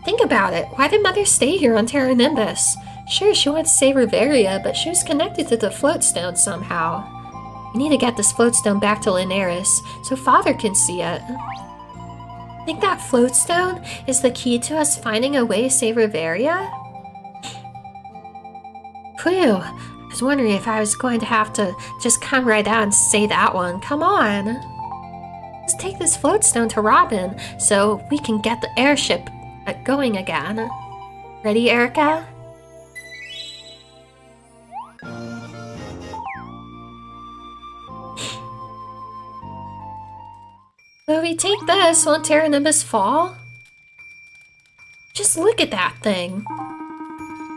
Think about it. Why did Mother stay here on Terra Nimbus? Sure, she wanted to save Riveria, but she was connected to the floatstone somehow. We need to get this floatstone back to Lunaris so Father can see it. Think that floatstone is the key to us finding a way to save Riveria? Phew, I was wondering if I was going to have to just come right out and say that one. Come on. Let's take this floatstone to Robin so we can get the airship going again. Ready, Erica? Will we take this? Won't Terra Nimbus fall? Just look at that thing.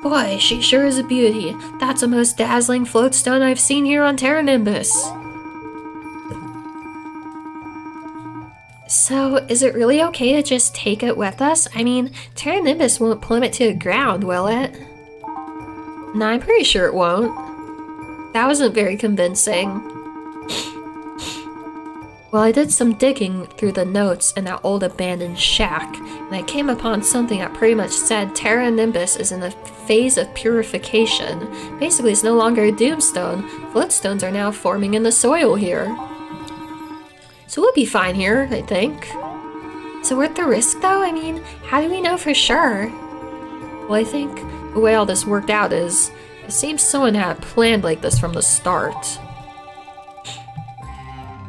Boy, she sure is a beauty. That's the most dazzling floatstone I've seen here on Terra Nimbus. So, is it really okay to just take it with us? I mean, Terra Nimbus won't plummet to the ground, will it? No, I'm pretty sure it won't. That wasn't very convincing. Well, I did some digging through the notes in that old abandoned shack, and I came upon something that pretty much said Terra Nimbus is in a phase of purification. Basically, it's no longer a doomstone. Floatstones are now forming in the soil here. So we'll be fine here, I think. Is it worth the risk, though? I mean, how do we know for sure? Well, I think the way all this worked out is, it seems someone had planned like this from the start.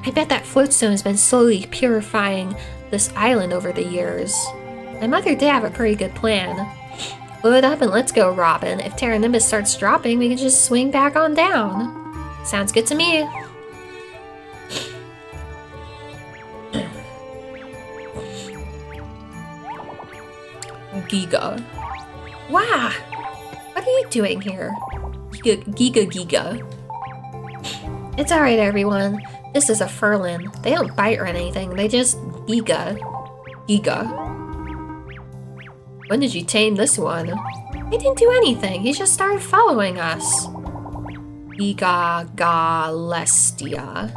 I bet that floatstone has been slowly purifying this island over the years. My mother did have a pretty good plan. Load up and let's go, Robin. If Terra Nimbus starts dropping, we can just swing back on down. Sounds good to me. Giga. Wow! What are you doing here? Giga. It's alright, everyone. This is a Furlan. They don't bite or anything, they just Giga. When did you tame this one? He didn't do anything, he just started following us. Giga Galestia.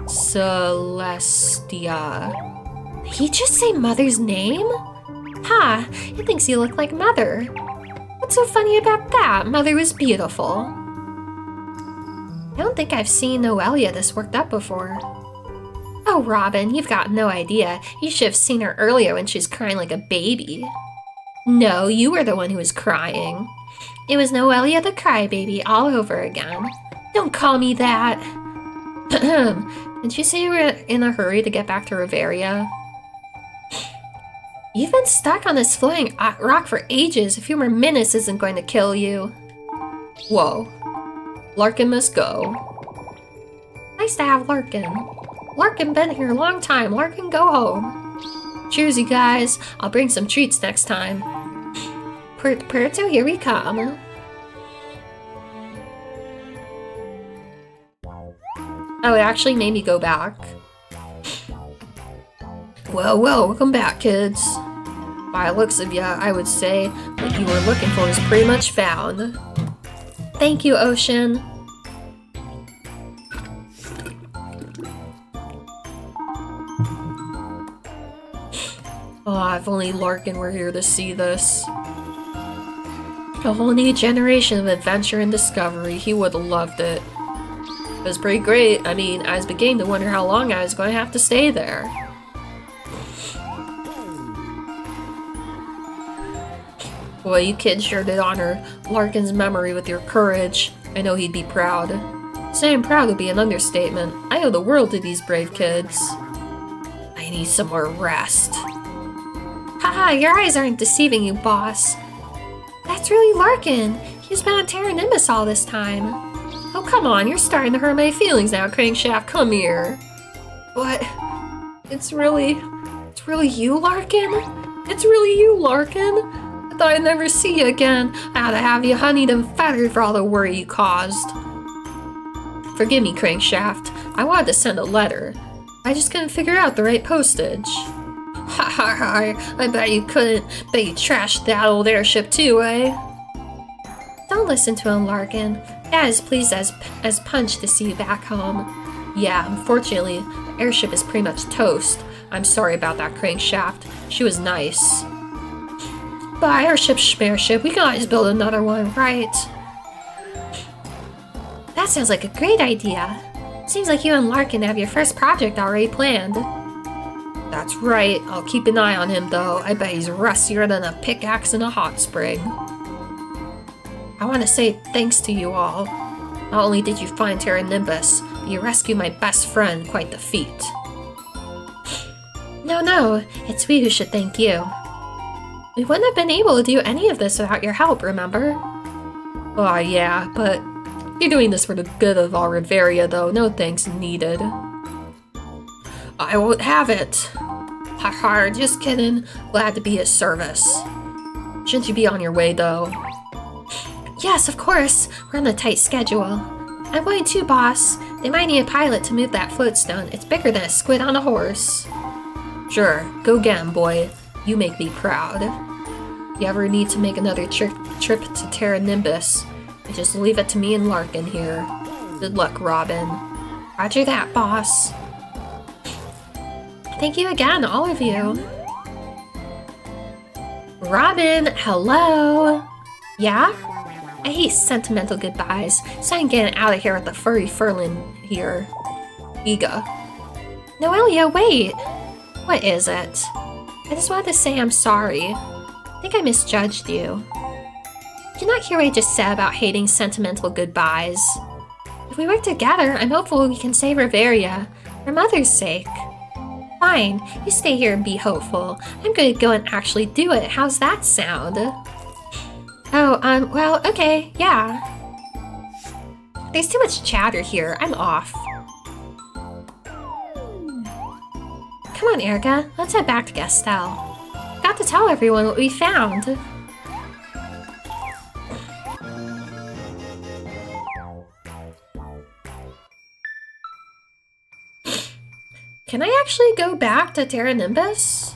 Celestia. Did he just say Mother's name? Ha! He thinks you look like Mother. What's so funny about that? Mother was beautiful. I don't think I've seen Noelia this worked up before. Oh, Robin, you've got no idea. You should have seen her earlier when she was crying like a baby. No, you were the one who was crying. It was Noelia the crybaby all over again. Don't call me that. Did you say you were in a hurry to get back to Riveria? You've been stuck on this floating rock for ages. A few more minutes isn't going to kill you. Whoa. Larkin must go. Nice to have Larkin. Larkin been here a long time. Larkin, go home. Cheers, you guys. I'll bring some treats next time. Puerto, here we come. Oh, it actually made me go back. Well, welcome back, kids. By the looks of ya, I would say what you were looking for is pretty much found. Thank you, Ocean. Oh, if only Larkin were here to see this. A whole new generation of adventure and discovery. He would have loved it. It was pretty great. I mean, I was beginning to wonder how long I was going to have to stay there. Well, you kids sure did honor Larkin's memory with your courage. I know he'd be proud. Saying proud would be an understatement. I owe the world to these brave kids. I need some more rest. Haha, your eyes aren't deceiving you, boss. That's really Larkin. He's been on Terra Nimbus all this time. Oh, come on, you're starting to hurt my feelings now, Crankshaft. Come here. What? It's really you, Larkin? It's really you, Larkin? I thought I'd never see you again. I had to have you honeyed and feathered for all the worry you caused. Forgive me, Crankshaft. I wanted to send a letter. I just couldn't figure out the right postage. Ha ha ha, I bet you couldn't. Bet you trashed that old airship too, eh? Don't listen to him, Larkin. Dad is pleased as punch to see you back home. Yeah, unfortunately, the airship is pretty much toast. I'm sorry about that, Crankshaft. She was nice. But airship schmearship, we can always build another one, right? That sounds like a great idea. Seems like you and Larkin have your first project already planned. That's right. I'll keep an eye on him, though. I bet he's rustier than a pickaxe in a hot spring. I want to say thanks to you all. Not only did you find Terra Nimbus, but you rescued my best friend. Quite the feat. No, it's we who should thank you. We wouldn't have been able to do any of this without your help, remember? Oh, yeah, but you're doing this for the good of all Riveria, though. No thanks needed. I won't have it. Haha, just kidding. Glad to be of service. Shouldn't you be on your way, though? Yes, of course. We're on a tight schedule. I'm going too, boss. They might need a pilot to move that floatstone. It's bigger than a squid on a horse. Sure, go get him, boy. You make me proud. If you ever need to make another trip to Terra Nimbus, just leave it to me and Larkin here. Good luck, Robin. Roger that, boss. Thank you again, all of you. Robin, hello. Yeah? I hate sentimental goodbyes, so I'm getting out of here with the furry Furlin here. Iga. Noelia, wait! What is it? I just wanted to say I'm sorry. I think I misjudged you. Did you not hear what I just said about hating sentimental goodbyes? If we work together, I'm hopeful we can save Riveria, for Mother's sake. Fine, you stay here and be hopeful. I'm gonna go and actually do it. How's that sound? Oh, well, okay, yeah. There's too much chatter here. I'm off. Come on, Erica. Let's head back to Gastel. Got to tell everyone what we found. Can I actually go back to Terra Nimbus?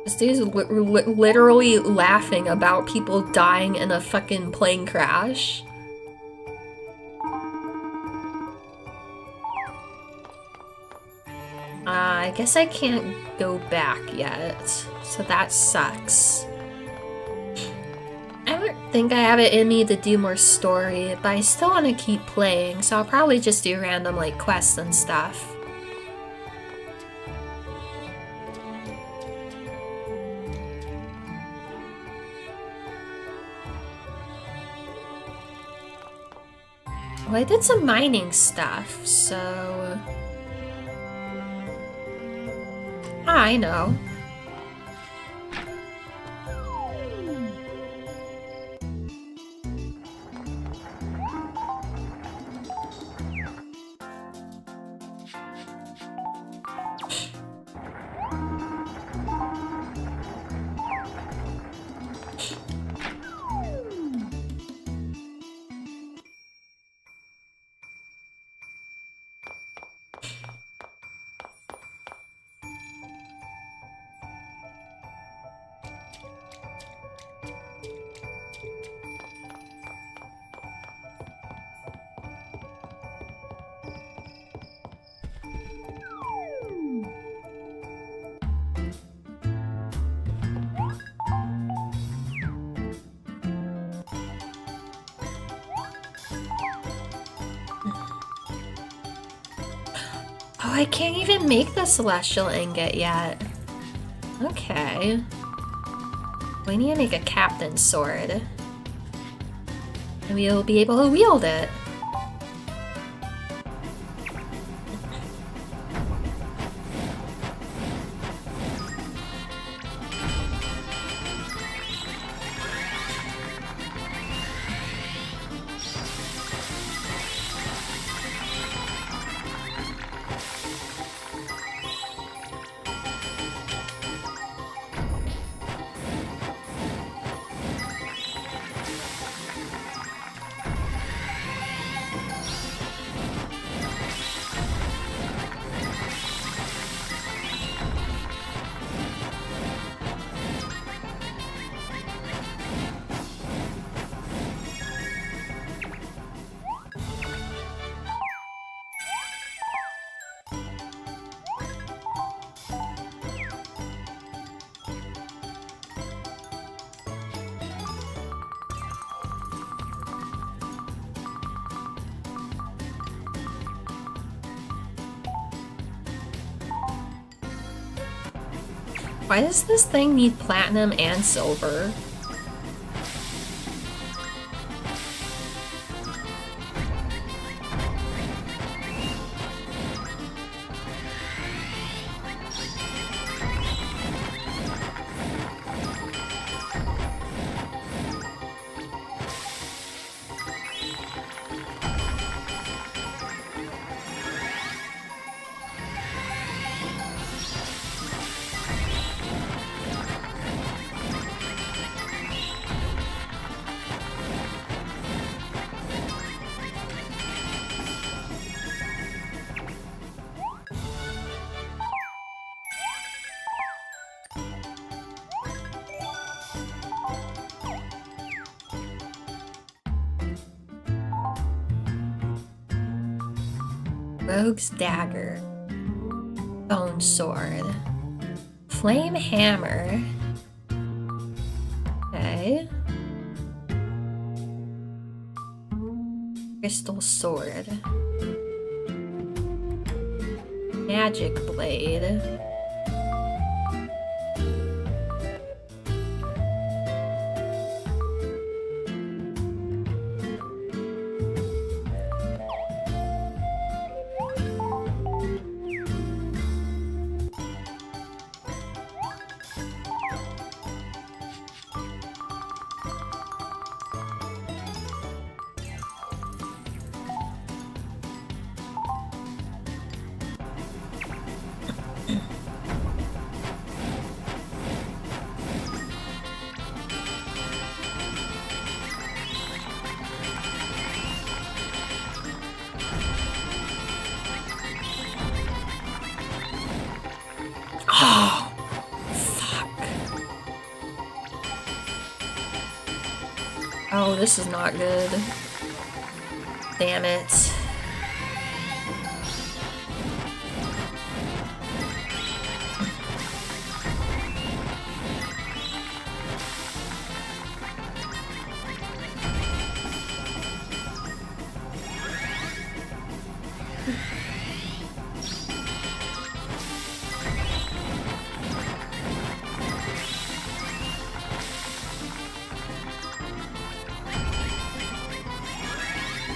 This dude's literally laughing about people dying in a fucking plane crash. I guess I can't go back yet, so that sucks. I don't think I have it in me to do more story, but I still want to keep playing, so I'll probably just do random like quests and stuff. Well, I did some mining stuff, so... I know. Oh, I can't even make the celestial ingot yet. Okay. We need to make a captain's sword. And we'll be able to wield it. Why does this thing need platinum and silver? Rogue's dagger. Bone sword. Flame hammer. Okay. Crystal sword. Magic blade. Oh, fuck. Oh, this is not good. Damn it.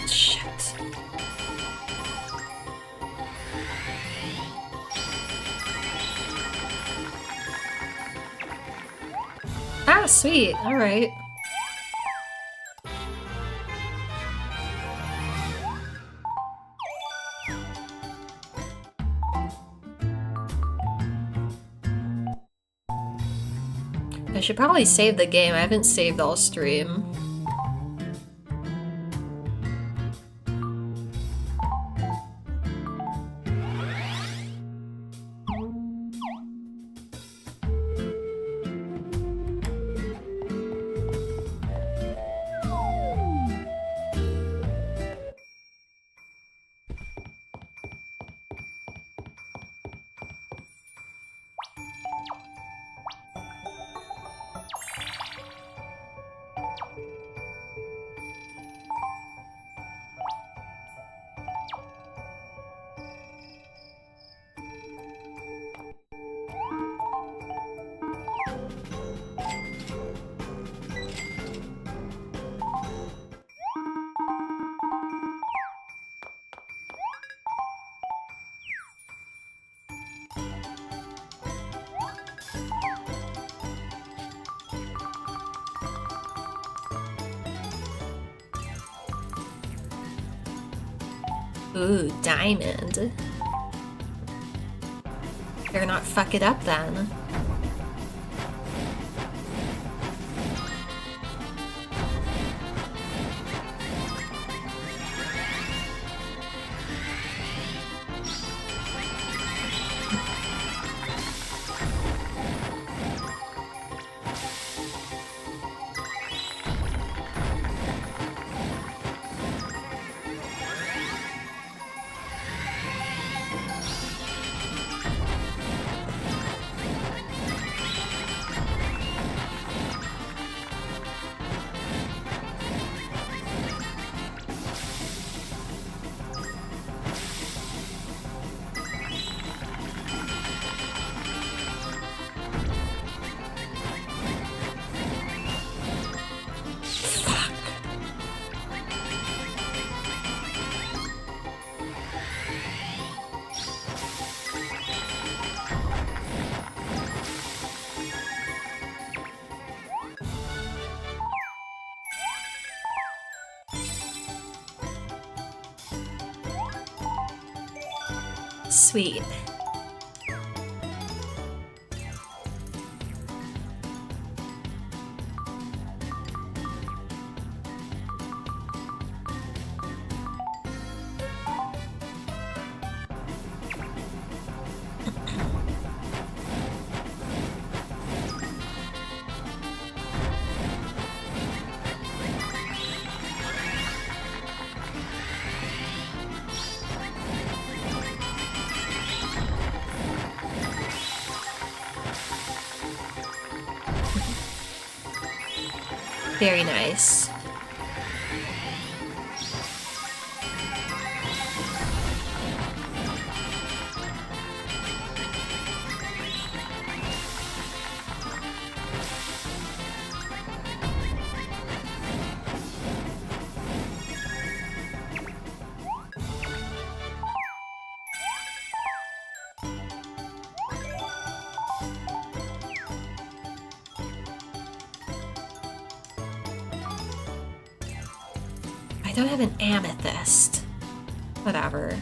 Shit. Ah, sweet. All right. I should probably save the game. I haven't saved all stream. Ooh, diamond. Better not fuck it up then. Sweet. Very nice. I don't have an amethyst. Whatever.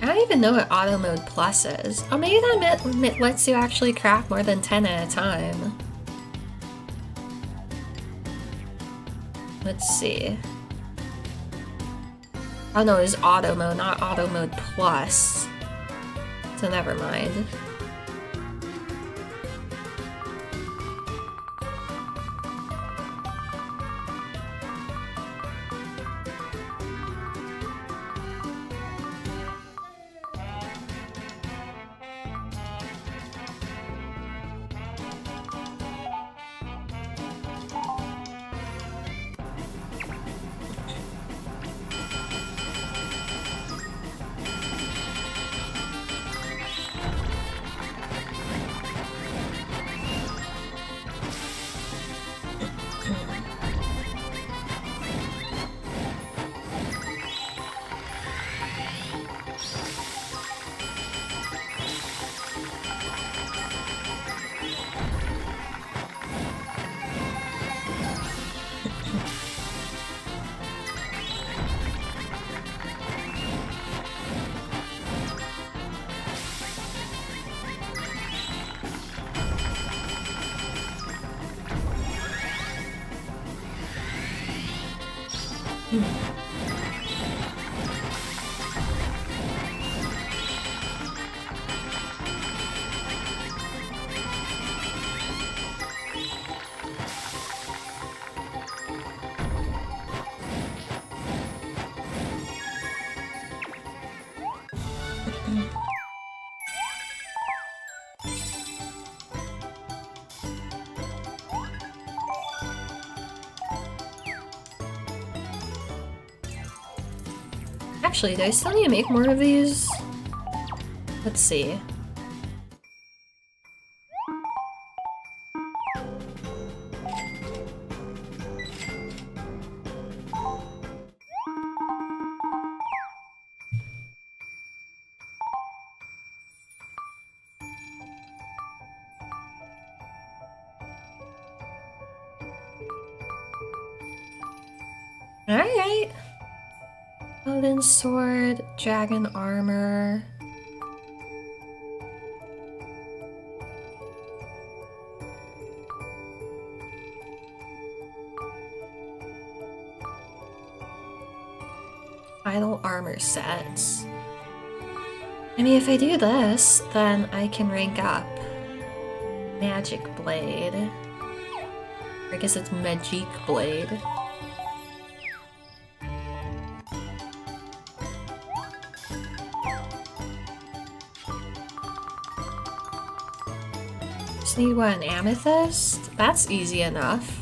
I don't even know what Auto Mode Plus is. Oh, maybe that lets you actually craft more than 10 at a time. Let's see. Oh no, it's Auto Mode, not Auto Mode Plus. So never mind. Actually, do I still need to make more of these? Let's see. Alright. Golden sword, dragon armor. Idle armor sets. I mean, if I do this, then I can rank up. Magic blade. I guess it's magic blade. Just need one amethyst? That's easy enough.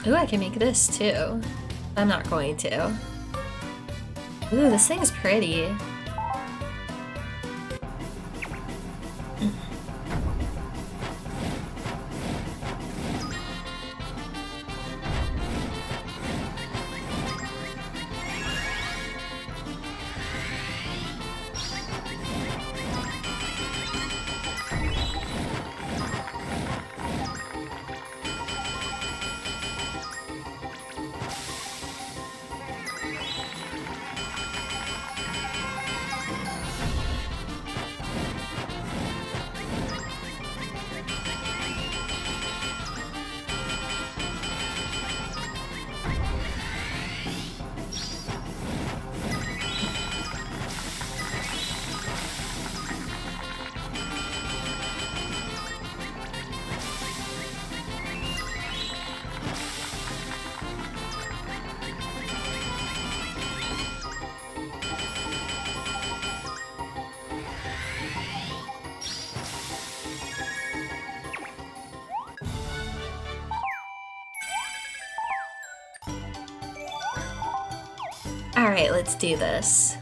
Ooh, I can make this too. I'm not going to. Ooh, this thing's pretty. Alright, let's do this.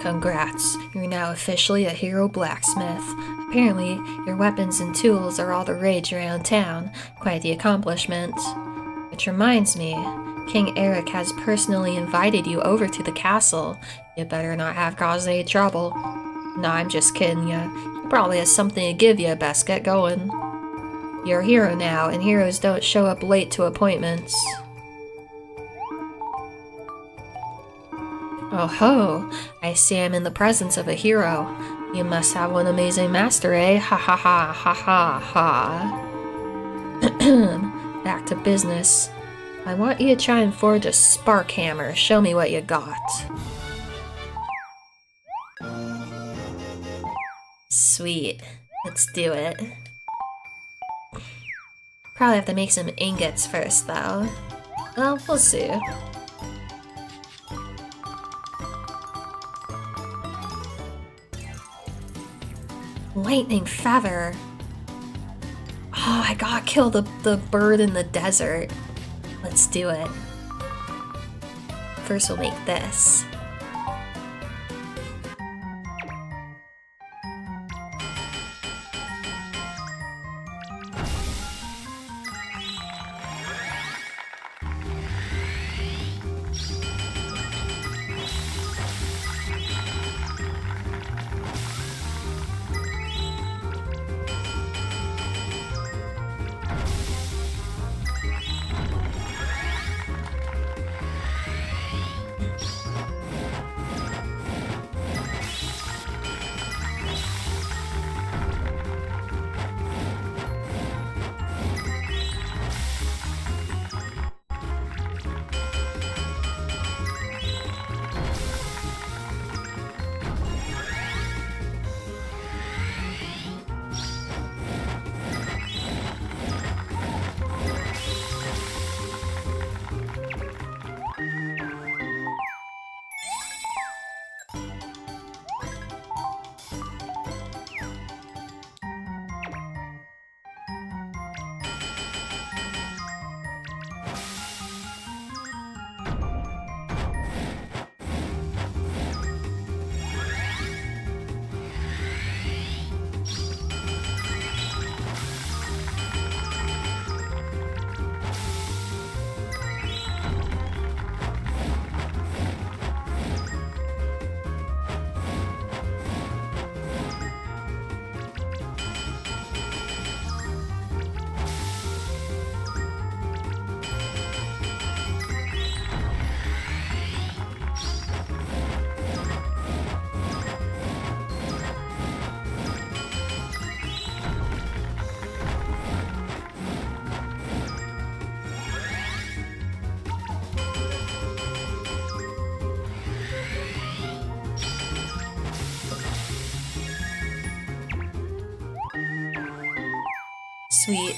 Congrats, you're now officially a hero blacksmith. Apparently, your weapons and tools are all the rage around town. Quite the accomplishment. Which reminds me, King Eric has personally invited you over to the castle. You better not have caused any trouble. No, I'm just kidding ya. He probably has something to give you, best get going. You're a hero now, and heroes don't show up late to appointments. Oh ho, I see I'm in the presence of a hero. You must have one amazing master, eh? Ha ha ha ha ha ha. Back to business. I want you to try and forge a spark hammer. Show me what you got. Sweet. Let's do it. Probably have to make some ingots first, though. Well, we'll see. Lightning feather. Oh, I gotta kill the bird in the desert. Let's do it. First we'll make this. Sweet.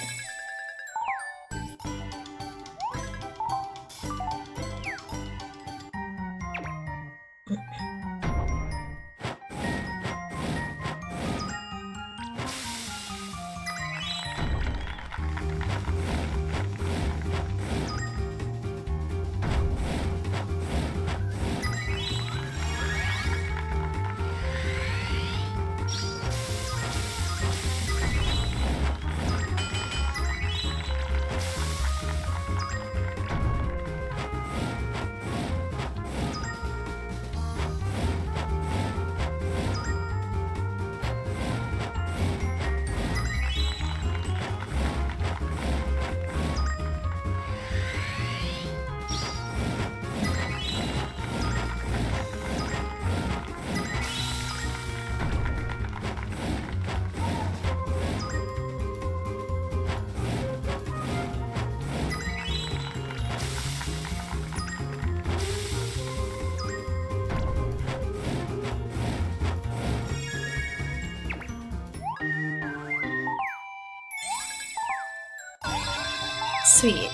Sweet.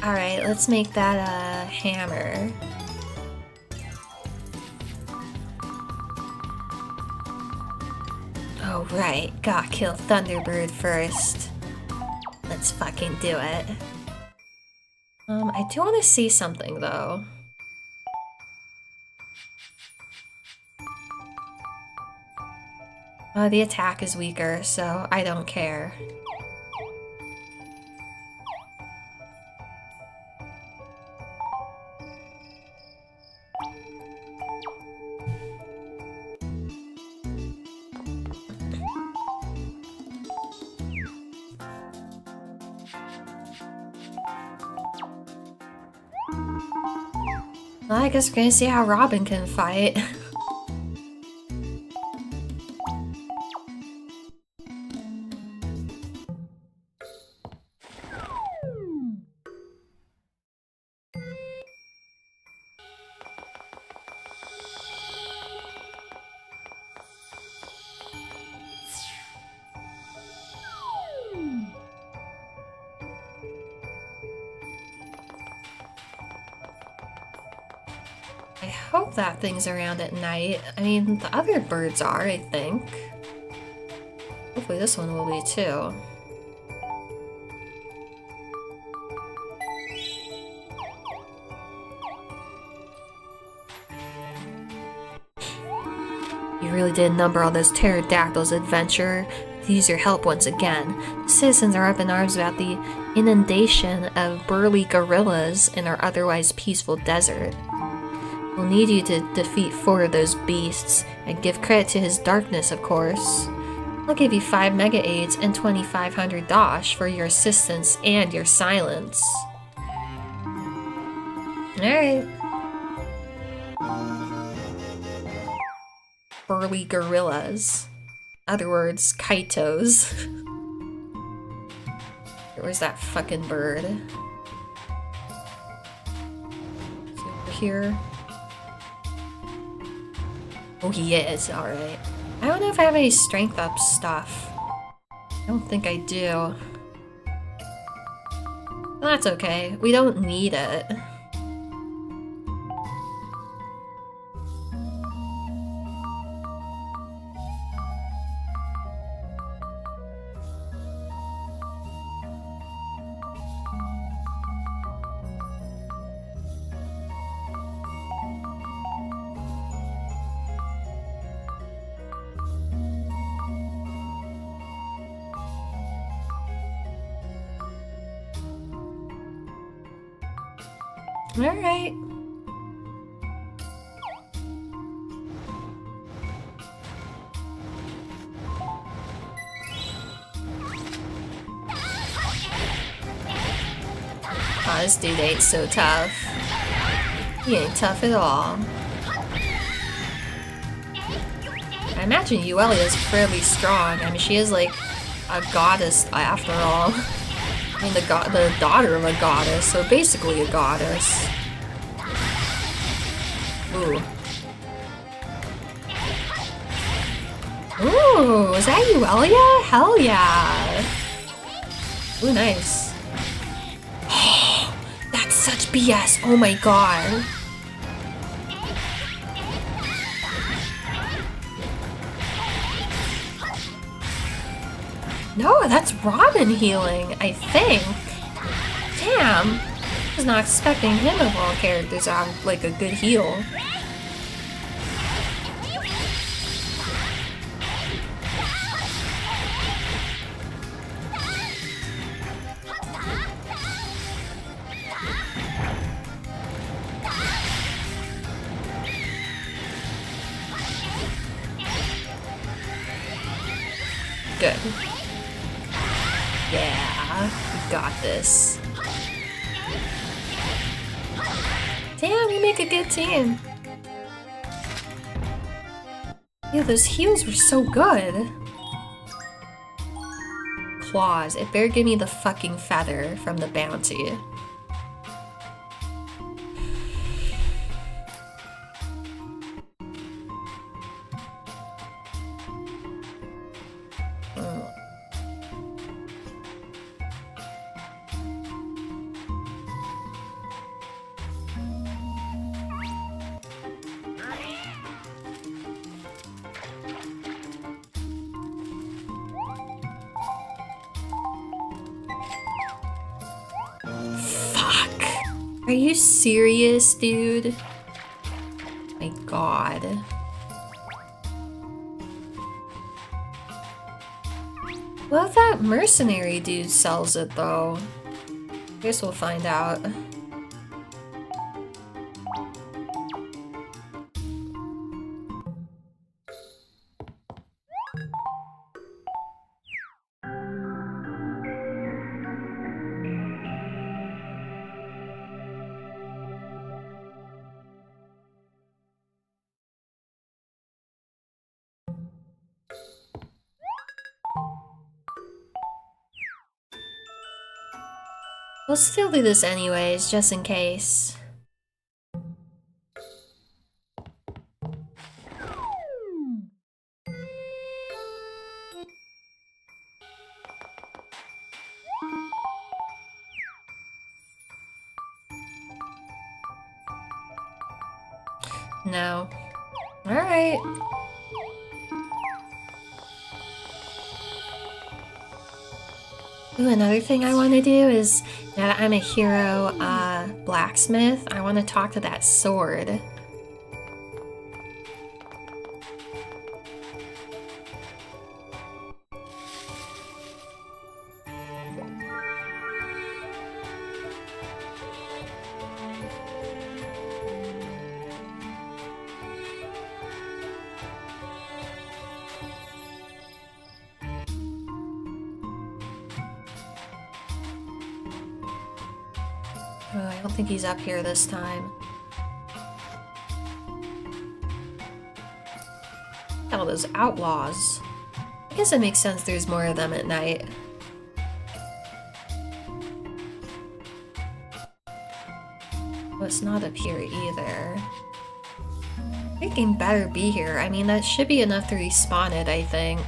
Alright, let's make that a hammer. Oh right, gotta kill Thunderbird first. Let's fucking do it. I do want to see something though. The attack is weaker, so I don't care. Well, I guess we're gonna see how Robin can fight. I hope that thing's around at night. I mean, the other birds are, I think. Hopefully this one will be too. You really did a number on those pterodactyls, adventurer. To use your help once again. The citizens are up in arms about the inundation of burly gorillas in our otherwise peaceful desert. We'll need you to defeat 4 of those beasts, and give credit to his darkness, of course. I'll give you 5 mega aids and 2,500 dosh for your assistance and your silence. Alright. Burly gorillas. Other words, kaitos. Where's that fucking bird? Is he over here? Oh, he is. Alright. I don't know if I have any strength up stuff. I don't think I do. Well, that's okay. We don't need it. Alright. Oh, this dude ain't so tough. He ain't tough at all. I imagine Uelia's fairly strong. I mean, she is like a goddess after all. I mean, the daughter of a goddess, so basically a goddess. Ooh. Ooh, is that Uelia? Hell yeah! Ooh, nice. That's such BS, oh my god. No, that's Robin healing, I think. Damn. I was not expecting him of all characters to have, like, a good heal. Good. Yeah, we got this. Damn, we make a good team. Yeah, those heals were so good. Claws. It better give me the fucking feather from the bounty. Fuck. Are you serious, dude? My god. What if that mercenary dude sells it, though? Guess we'll find out. We'll still do this anyways, just in case. No. Alright. Ooh, another thing I want to do is, now that I'm a hero blacksmith, I want to talk to that sword. Oh, I don't think he's up here this time. All those outlaws. I guess it makes sense there's more of them at night. Oh, it's not up here either. Freaking better be here. I mean, that should be enough to respawn it, I think.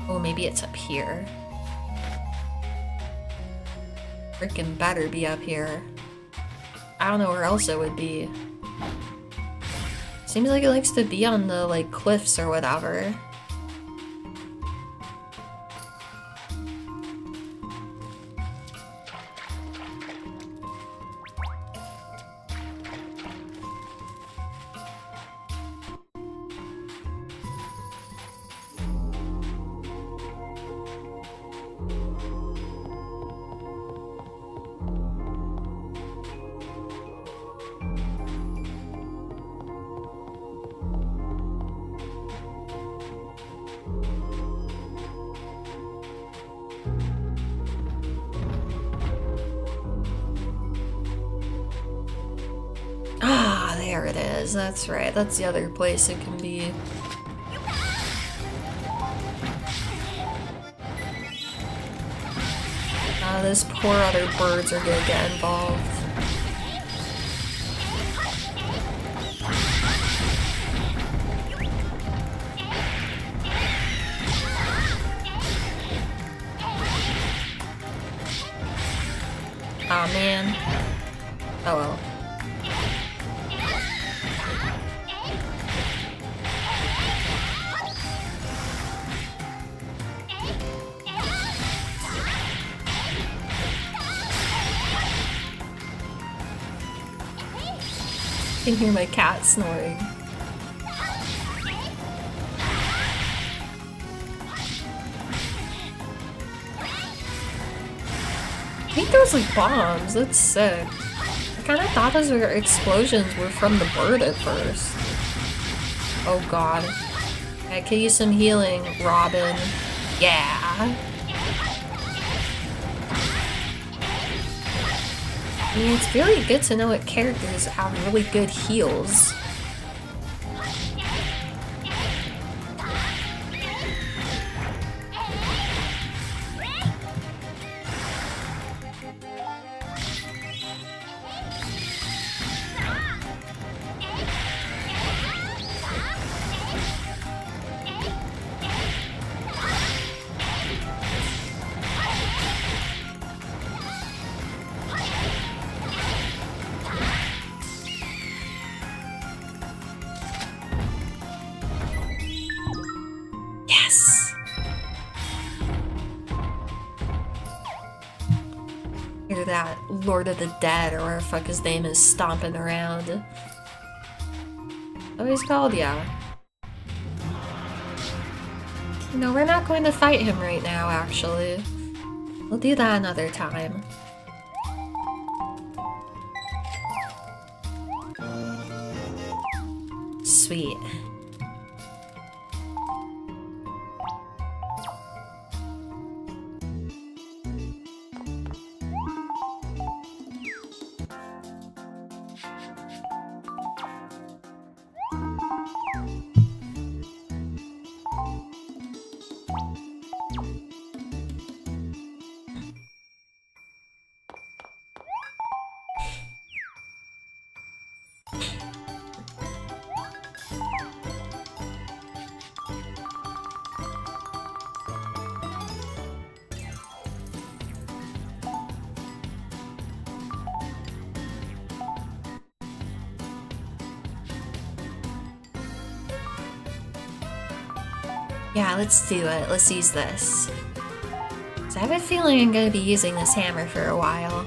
Oh, maybe it's up here. Freaking better be up here. I don't know where else it would be. Seems like it likes to be on the, like, cliffs or whatever. Ah, there it is. That's right. That's the other place it can be. This poor other birds are gonna get involved. Aw, man. Oh well. I can hear my cat snoring. I think those like bombs, that's sick. I kinda thought those were explosions were from the bird at first. Oh god. I could use some healing, Robin. Yeah. I mean, it's really good to know what characters have really good heals. Lord of the Dead or whatever the fuck his name is stomping around. Oh, he's called? Yeah. No, we're not going to fight him right now, actually. We'll do that another time. Sweet. Yeah, let's do it. Let's use this. So I have a feeling I'm going to be using this hammer for a while.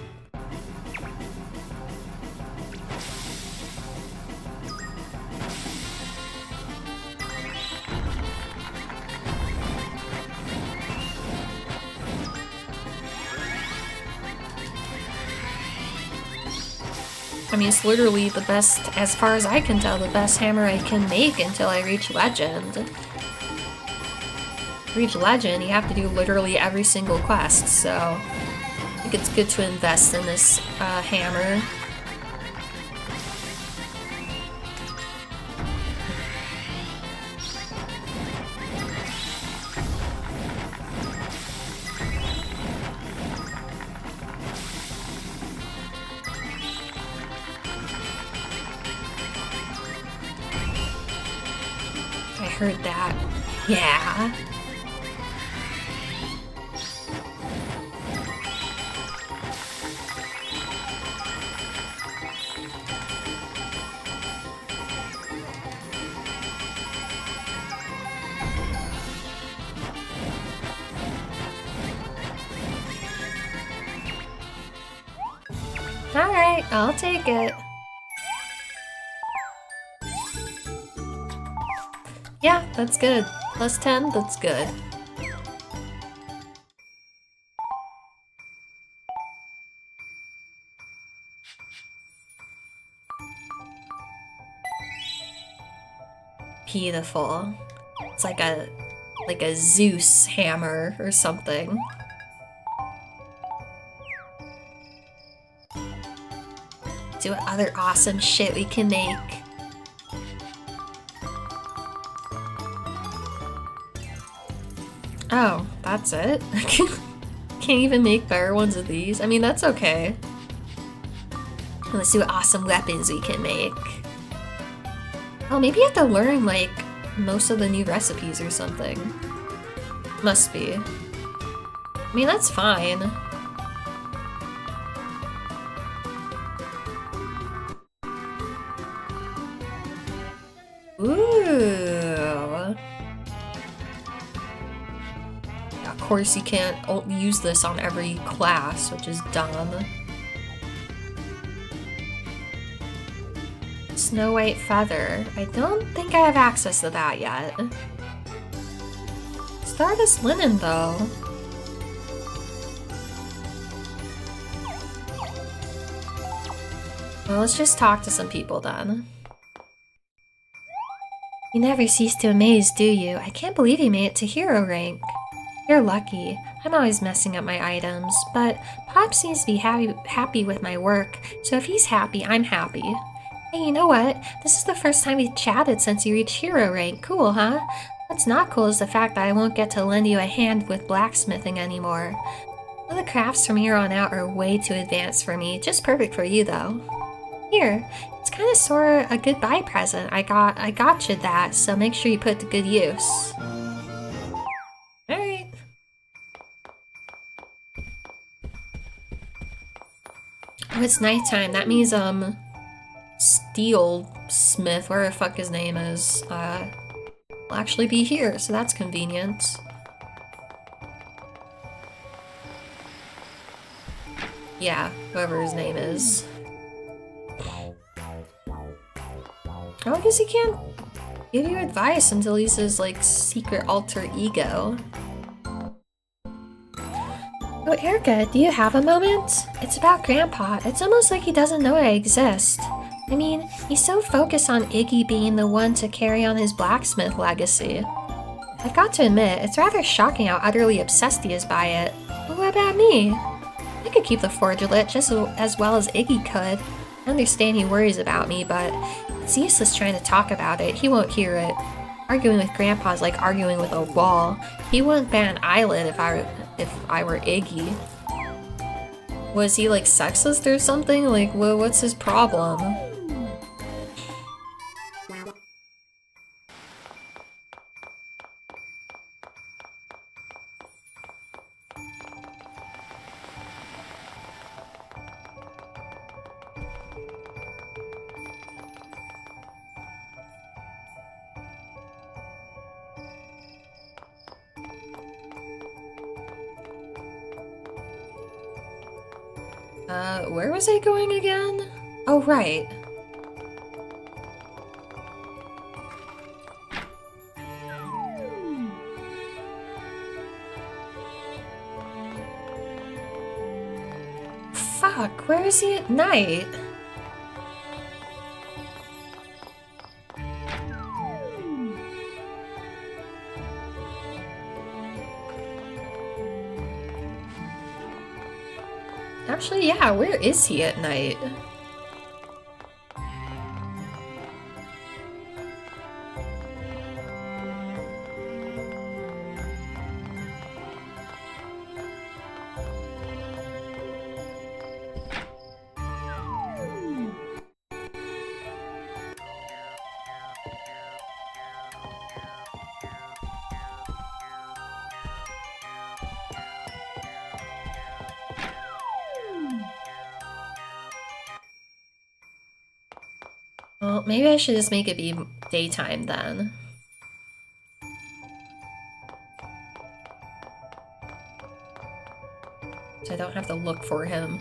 I mean, it's literally the best, as far as I can tell, the best hammer I can make until I reach Legend. Reach Legend, you have to do literally every single quest, so I think it's good to invest in this hammer. I heard that. Yeah. Alright, I'll take it. Yeah, that's good. Plus 10, that's good. Beautiful. It's like a Zeus hammer or something. See what other awesome shit we can make. Oh, that's it? Can't even make better ones of these? I mean, that's okay. Let's see what awesome weapons we can make. Oh, maybe you have to learn, like, most of the new recipes or something. Must be. I mean, that's fine. Ooh. Yeah, of course you can't use this on every class, which is dumb. Snow White Feather. I don't think I have access to that yet. Stardust Linen, though. Well, let's just talk to some people then. You never cease to amaze, do you? I can't believe you made it to hero rank. You're lucky. I'm always messing up my items, but Pop seems to be happy with my work, so if he's happy, I'm happy. Hey, you know what? This is the first time we've chatted since you reached hero rank. Cool, huh? What's not cool is the fact that I won't get to lend you a hand with blacksmithing anymore. All the crafts from here on out are way too advanced for me. Just perfect for you, though. Here, it's kind of sort of a goodbye present. I got you that, so make sure you put it to good use. Alright. Oh, it's nighttime. That means, Steel Smith, where the fuck his name is, will actually be here, so that's convenient. Yeah, whoever his name is. Oh, I guess he can't give you advice until he's his, like, secret alter ego. Oh, Erica, do you have a moment? It's about Grandpa. It's almost like he doesn't know I exist. I mean, he's so focused on Iggy being the one to carry on his blacksmith legacy. I've got to admit, it's rather shocking how utterly obsessed he is by it. But what about me? I could keep the forge lit just as well as Iggy could. I understand he worries about me, but it's useless trying to talk about it. He won't hear it. Arguing with Grandpa is like arguing with a wall. He wouldn't bat an eyelid if I were Iggy. Was he like sexist or something? Like, what's his problem? Where was I going again? Oh, right. Fuck, where is he at night? Actually, yeah, where is he at night? Well, maybe I should just make it be daytime then. So I don't have to look for him.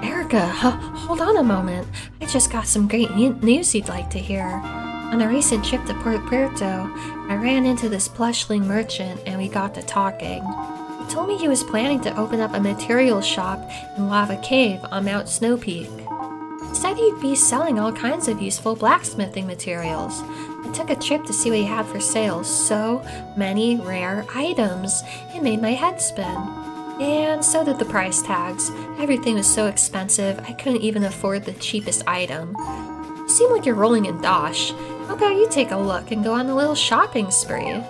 Erica, hold on a moment. I just got some great news you'd like to hear. On a recent trip to Puerto, I ran into this plushling merchant and we got to talking. He told me he was planning to open up a materials shop in Lava Cave on Mount Snow Peak. He said he'd be selling all kinds of useful blacksmithing materials. I took a trip to see what he had for sale. So many rare items. It made my head spin. And so did the price tags. Everything was so expensive, I couldn't even afford the cheapest item. You seem like you're rolling in dosh. How about you take a look and go on a little shopping spree?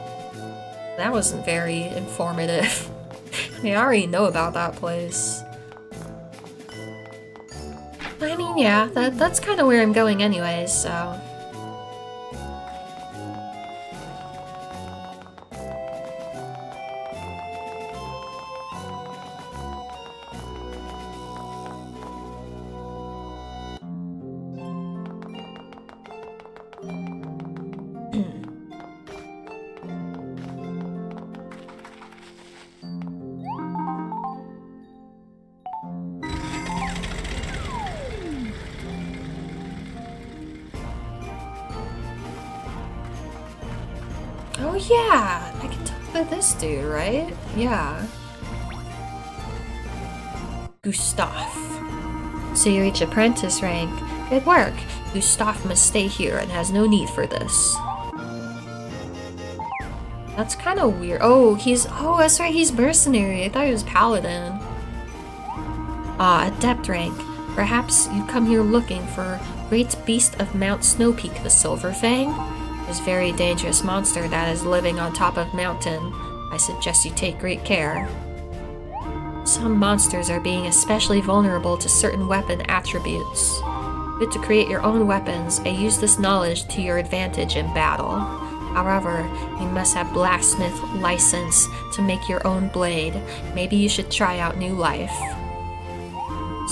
That wasn't very informative. I already know about that place. I mean, yeah, that's kind of where I'm going anyways, so... yeah, I can talk to this dude, right? Yeah. Gustav. So you reach apprentice rank. Good work. Gustav must stay here and has no need for this. That's kind of weird. Oh, that's right, he's mercenary. I thought he was paladin. Adept rank. Perhaps you come here looking for great beast of Mount Snowpeak, the Silver Fang? This very dangerous monster that is living on top of mountain. I suggest you take great care. Some monsters are being especially vulnerable to certain weapon attributes. Good to create your own weapons and use this knowledge to your advantage in battle. However, you must have blacksmith license to make your own blade. Maybe you should try out new life.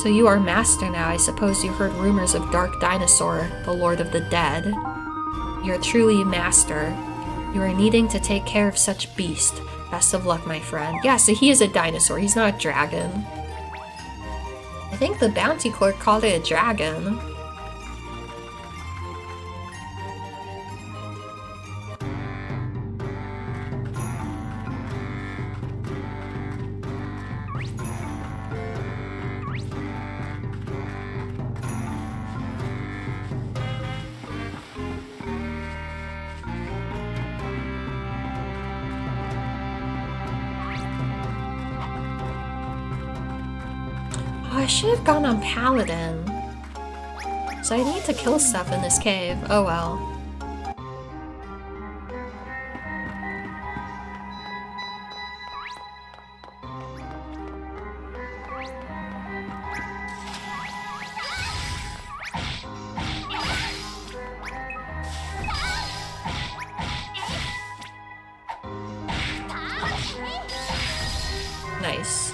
So you are master now. I suppose you heard rumors of Dark Dinosaur, the Lord of the Dead. You're truly master. You are needing to take care of such beast. Best of luck, my friend. Yeah, so he is a dinosaur. He's not a dragon. I think the bounty clerk called it a dragon. I should have gone on Paladin. So I need to kill stuff in this cave. Oh well. Nice.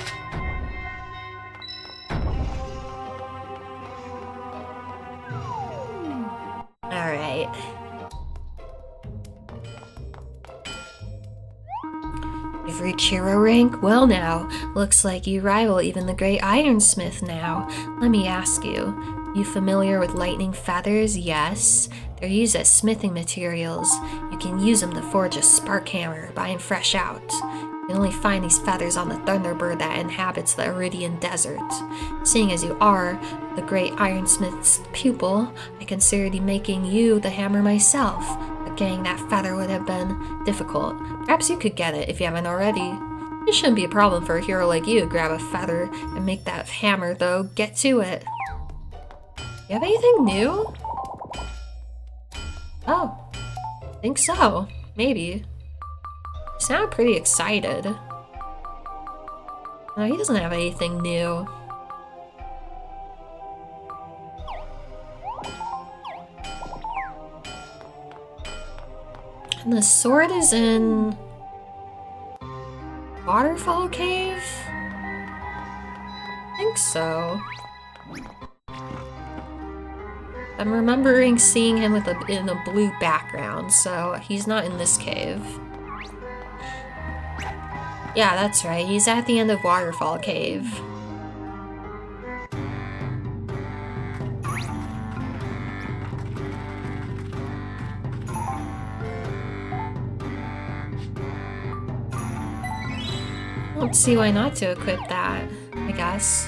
Alright. You've reached hero rank? Well now, looks like you rival even the great ironsmith now. Let me ask you, familiar with lightning feathers? Yes. They're used as smithing materials. You can use them to forge a spark hammer, buying fresh out. You can only find these feathers on the thunderbird that inhabits the Iridian Desert. Seeing as you are the great ironsmith's pupil, I considered making you the hammer myself. But getting that feather would have been difficult. Perhaps you could get it if you haven't already. It shouldn't be a problem for a hero like you to grab a feather and make that hammer, though. Get to it. You have anything new? Oh, I think so. Maybe. You sound pretty excited. No, he doesn't have anything new. And the sword is in Waterfall Cave? I think so. I'm remembering seeing him with in a blue background, so he's not in this cave. Yeah, that's right. He's at the end of Waterfall Cave. Don't see why not to equip that, I guess.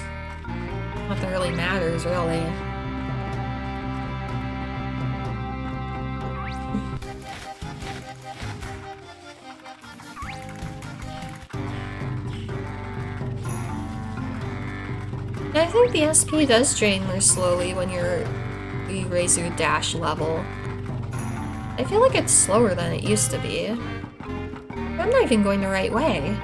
Not that really matters, really. I think the SP does drain more slowly when you raise your dash level. I feel like it's slower than it used to be. I'm not even going the right way.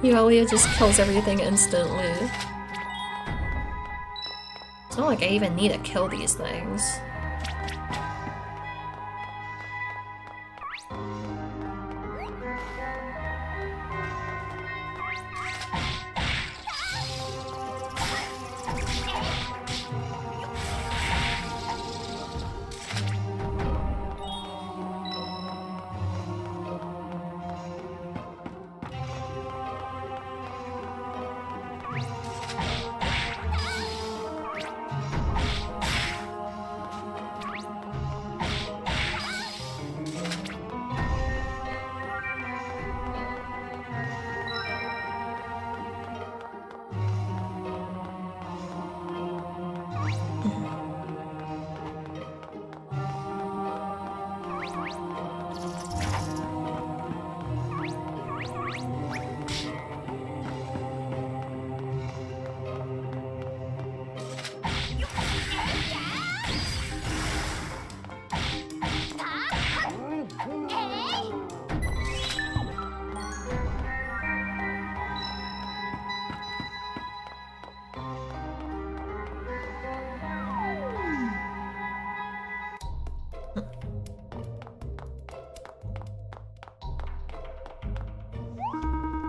Yulia just kills everything instantly. It's not like I even need to kill these things.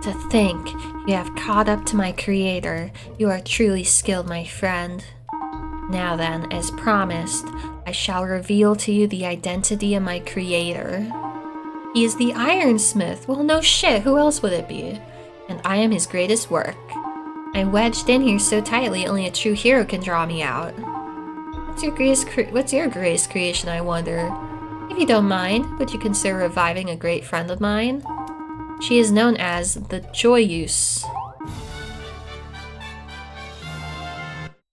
To think you have caught up to my creator. You are truly skilled, my friend. Now then, as promised, I shall reveal to you the identity of my creator. He is the Ironsmith. Well, no shit, who else would it be? And I am his greatest work. I'm wedged in here so tightly only a true hero can draw me out. What's your greatest creation, I wonder? If you don't mind, would you consider reviving a great friend of mine? She is known as the Joyous.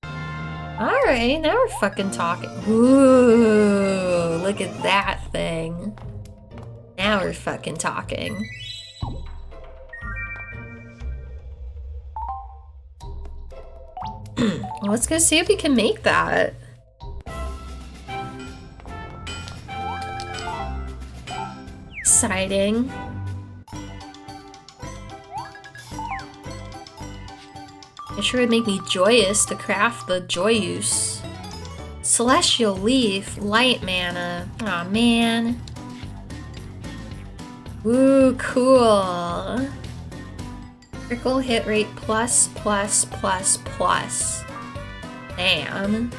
Alright, now we're fucking talking. Ooh, look at that thing. Now we're fucking talking. Well, let's go see if we can make that. Exciting. It sure would make me joyous to craft the Joyous. Celestial Leaf, Light Mana. Aw, man. Ooh, cool. Critical hit rate plus. Damn.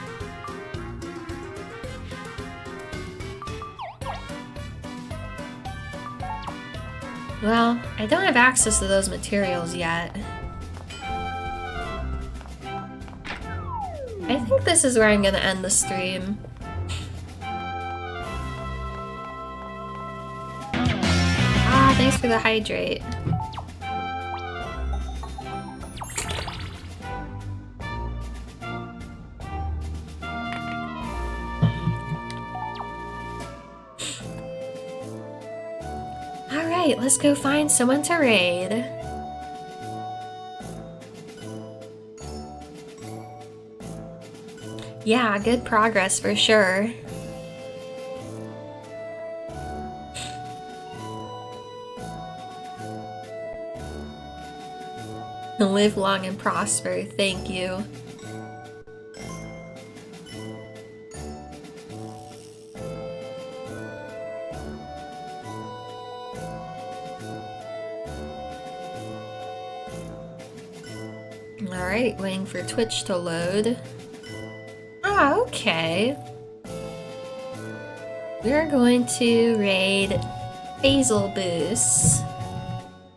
Well, I don't have access to those materials yet. I think this is where I'm gonna end the stream. Ah, thanks for the hydrate. Alright, let's go find someone to raid. Yeah, good progress for sure. Live long and prosper, thank you. Alright, waiting for Twitch to load. Ah, okay. We're going to raid Basil Boost.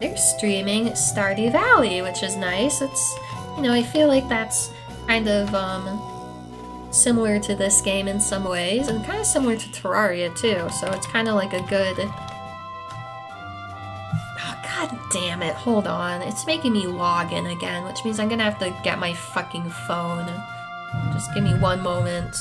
They're streaming Stardew Valley, which is nice. It's, you know, I feel like that's kind of similar to this game in some ways, and kind of similar to Terraria too, so it's kind of like a good... Oh, god damn it, hold on. It's making me log in again, which means I'm gonna have to get my fucking phone. Just give me one moment.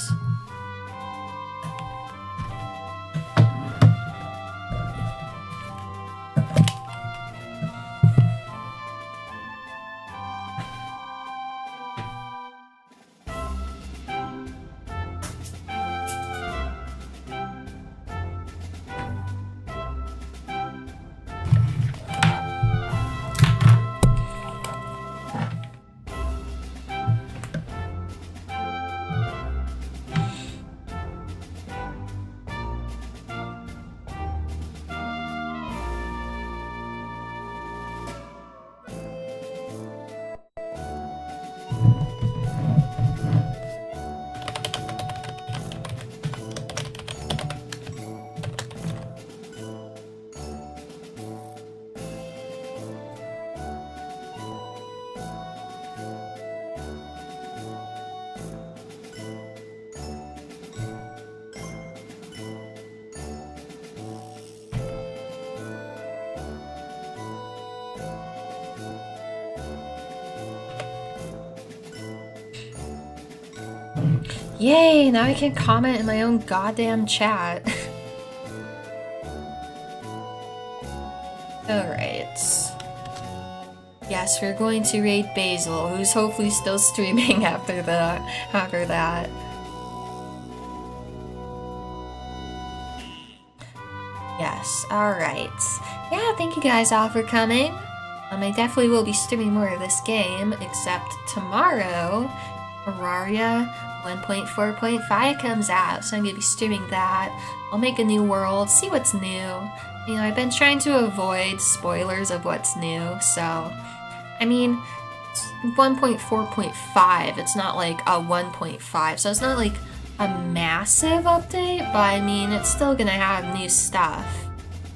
Yay, now I can comment in my own goddamn chat. Alright. Yes, we're going to raid Basil, who's hopefully still streaming after that. Yes, alright. Yeah, thank you guys all for coming. I definitely will be streaming more of this game, except tomorrow, Terraria 1.4.5 comes out, so I'm going to be streaming that. I'll make a new world, see what's new. You know, I've been trying to avoid spoilers of what's new, so... I mean, it's 1.4.5, it's not like a 1.5, so it's not like a massive update, but I mean, it's still gonna have new stuff.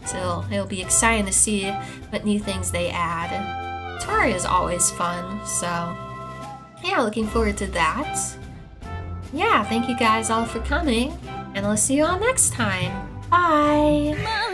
So it'll be exciting to see what new things they add. Terraria is always fun, so yeah, looking forward to that. Yeah, thank you guys all for coming, and I'll see you all next time. Bye!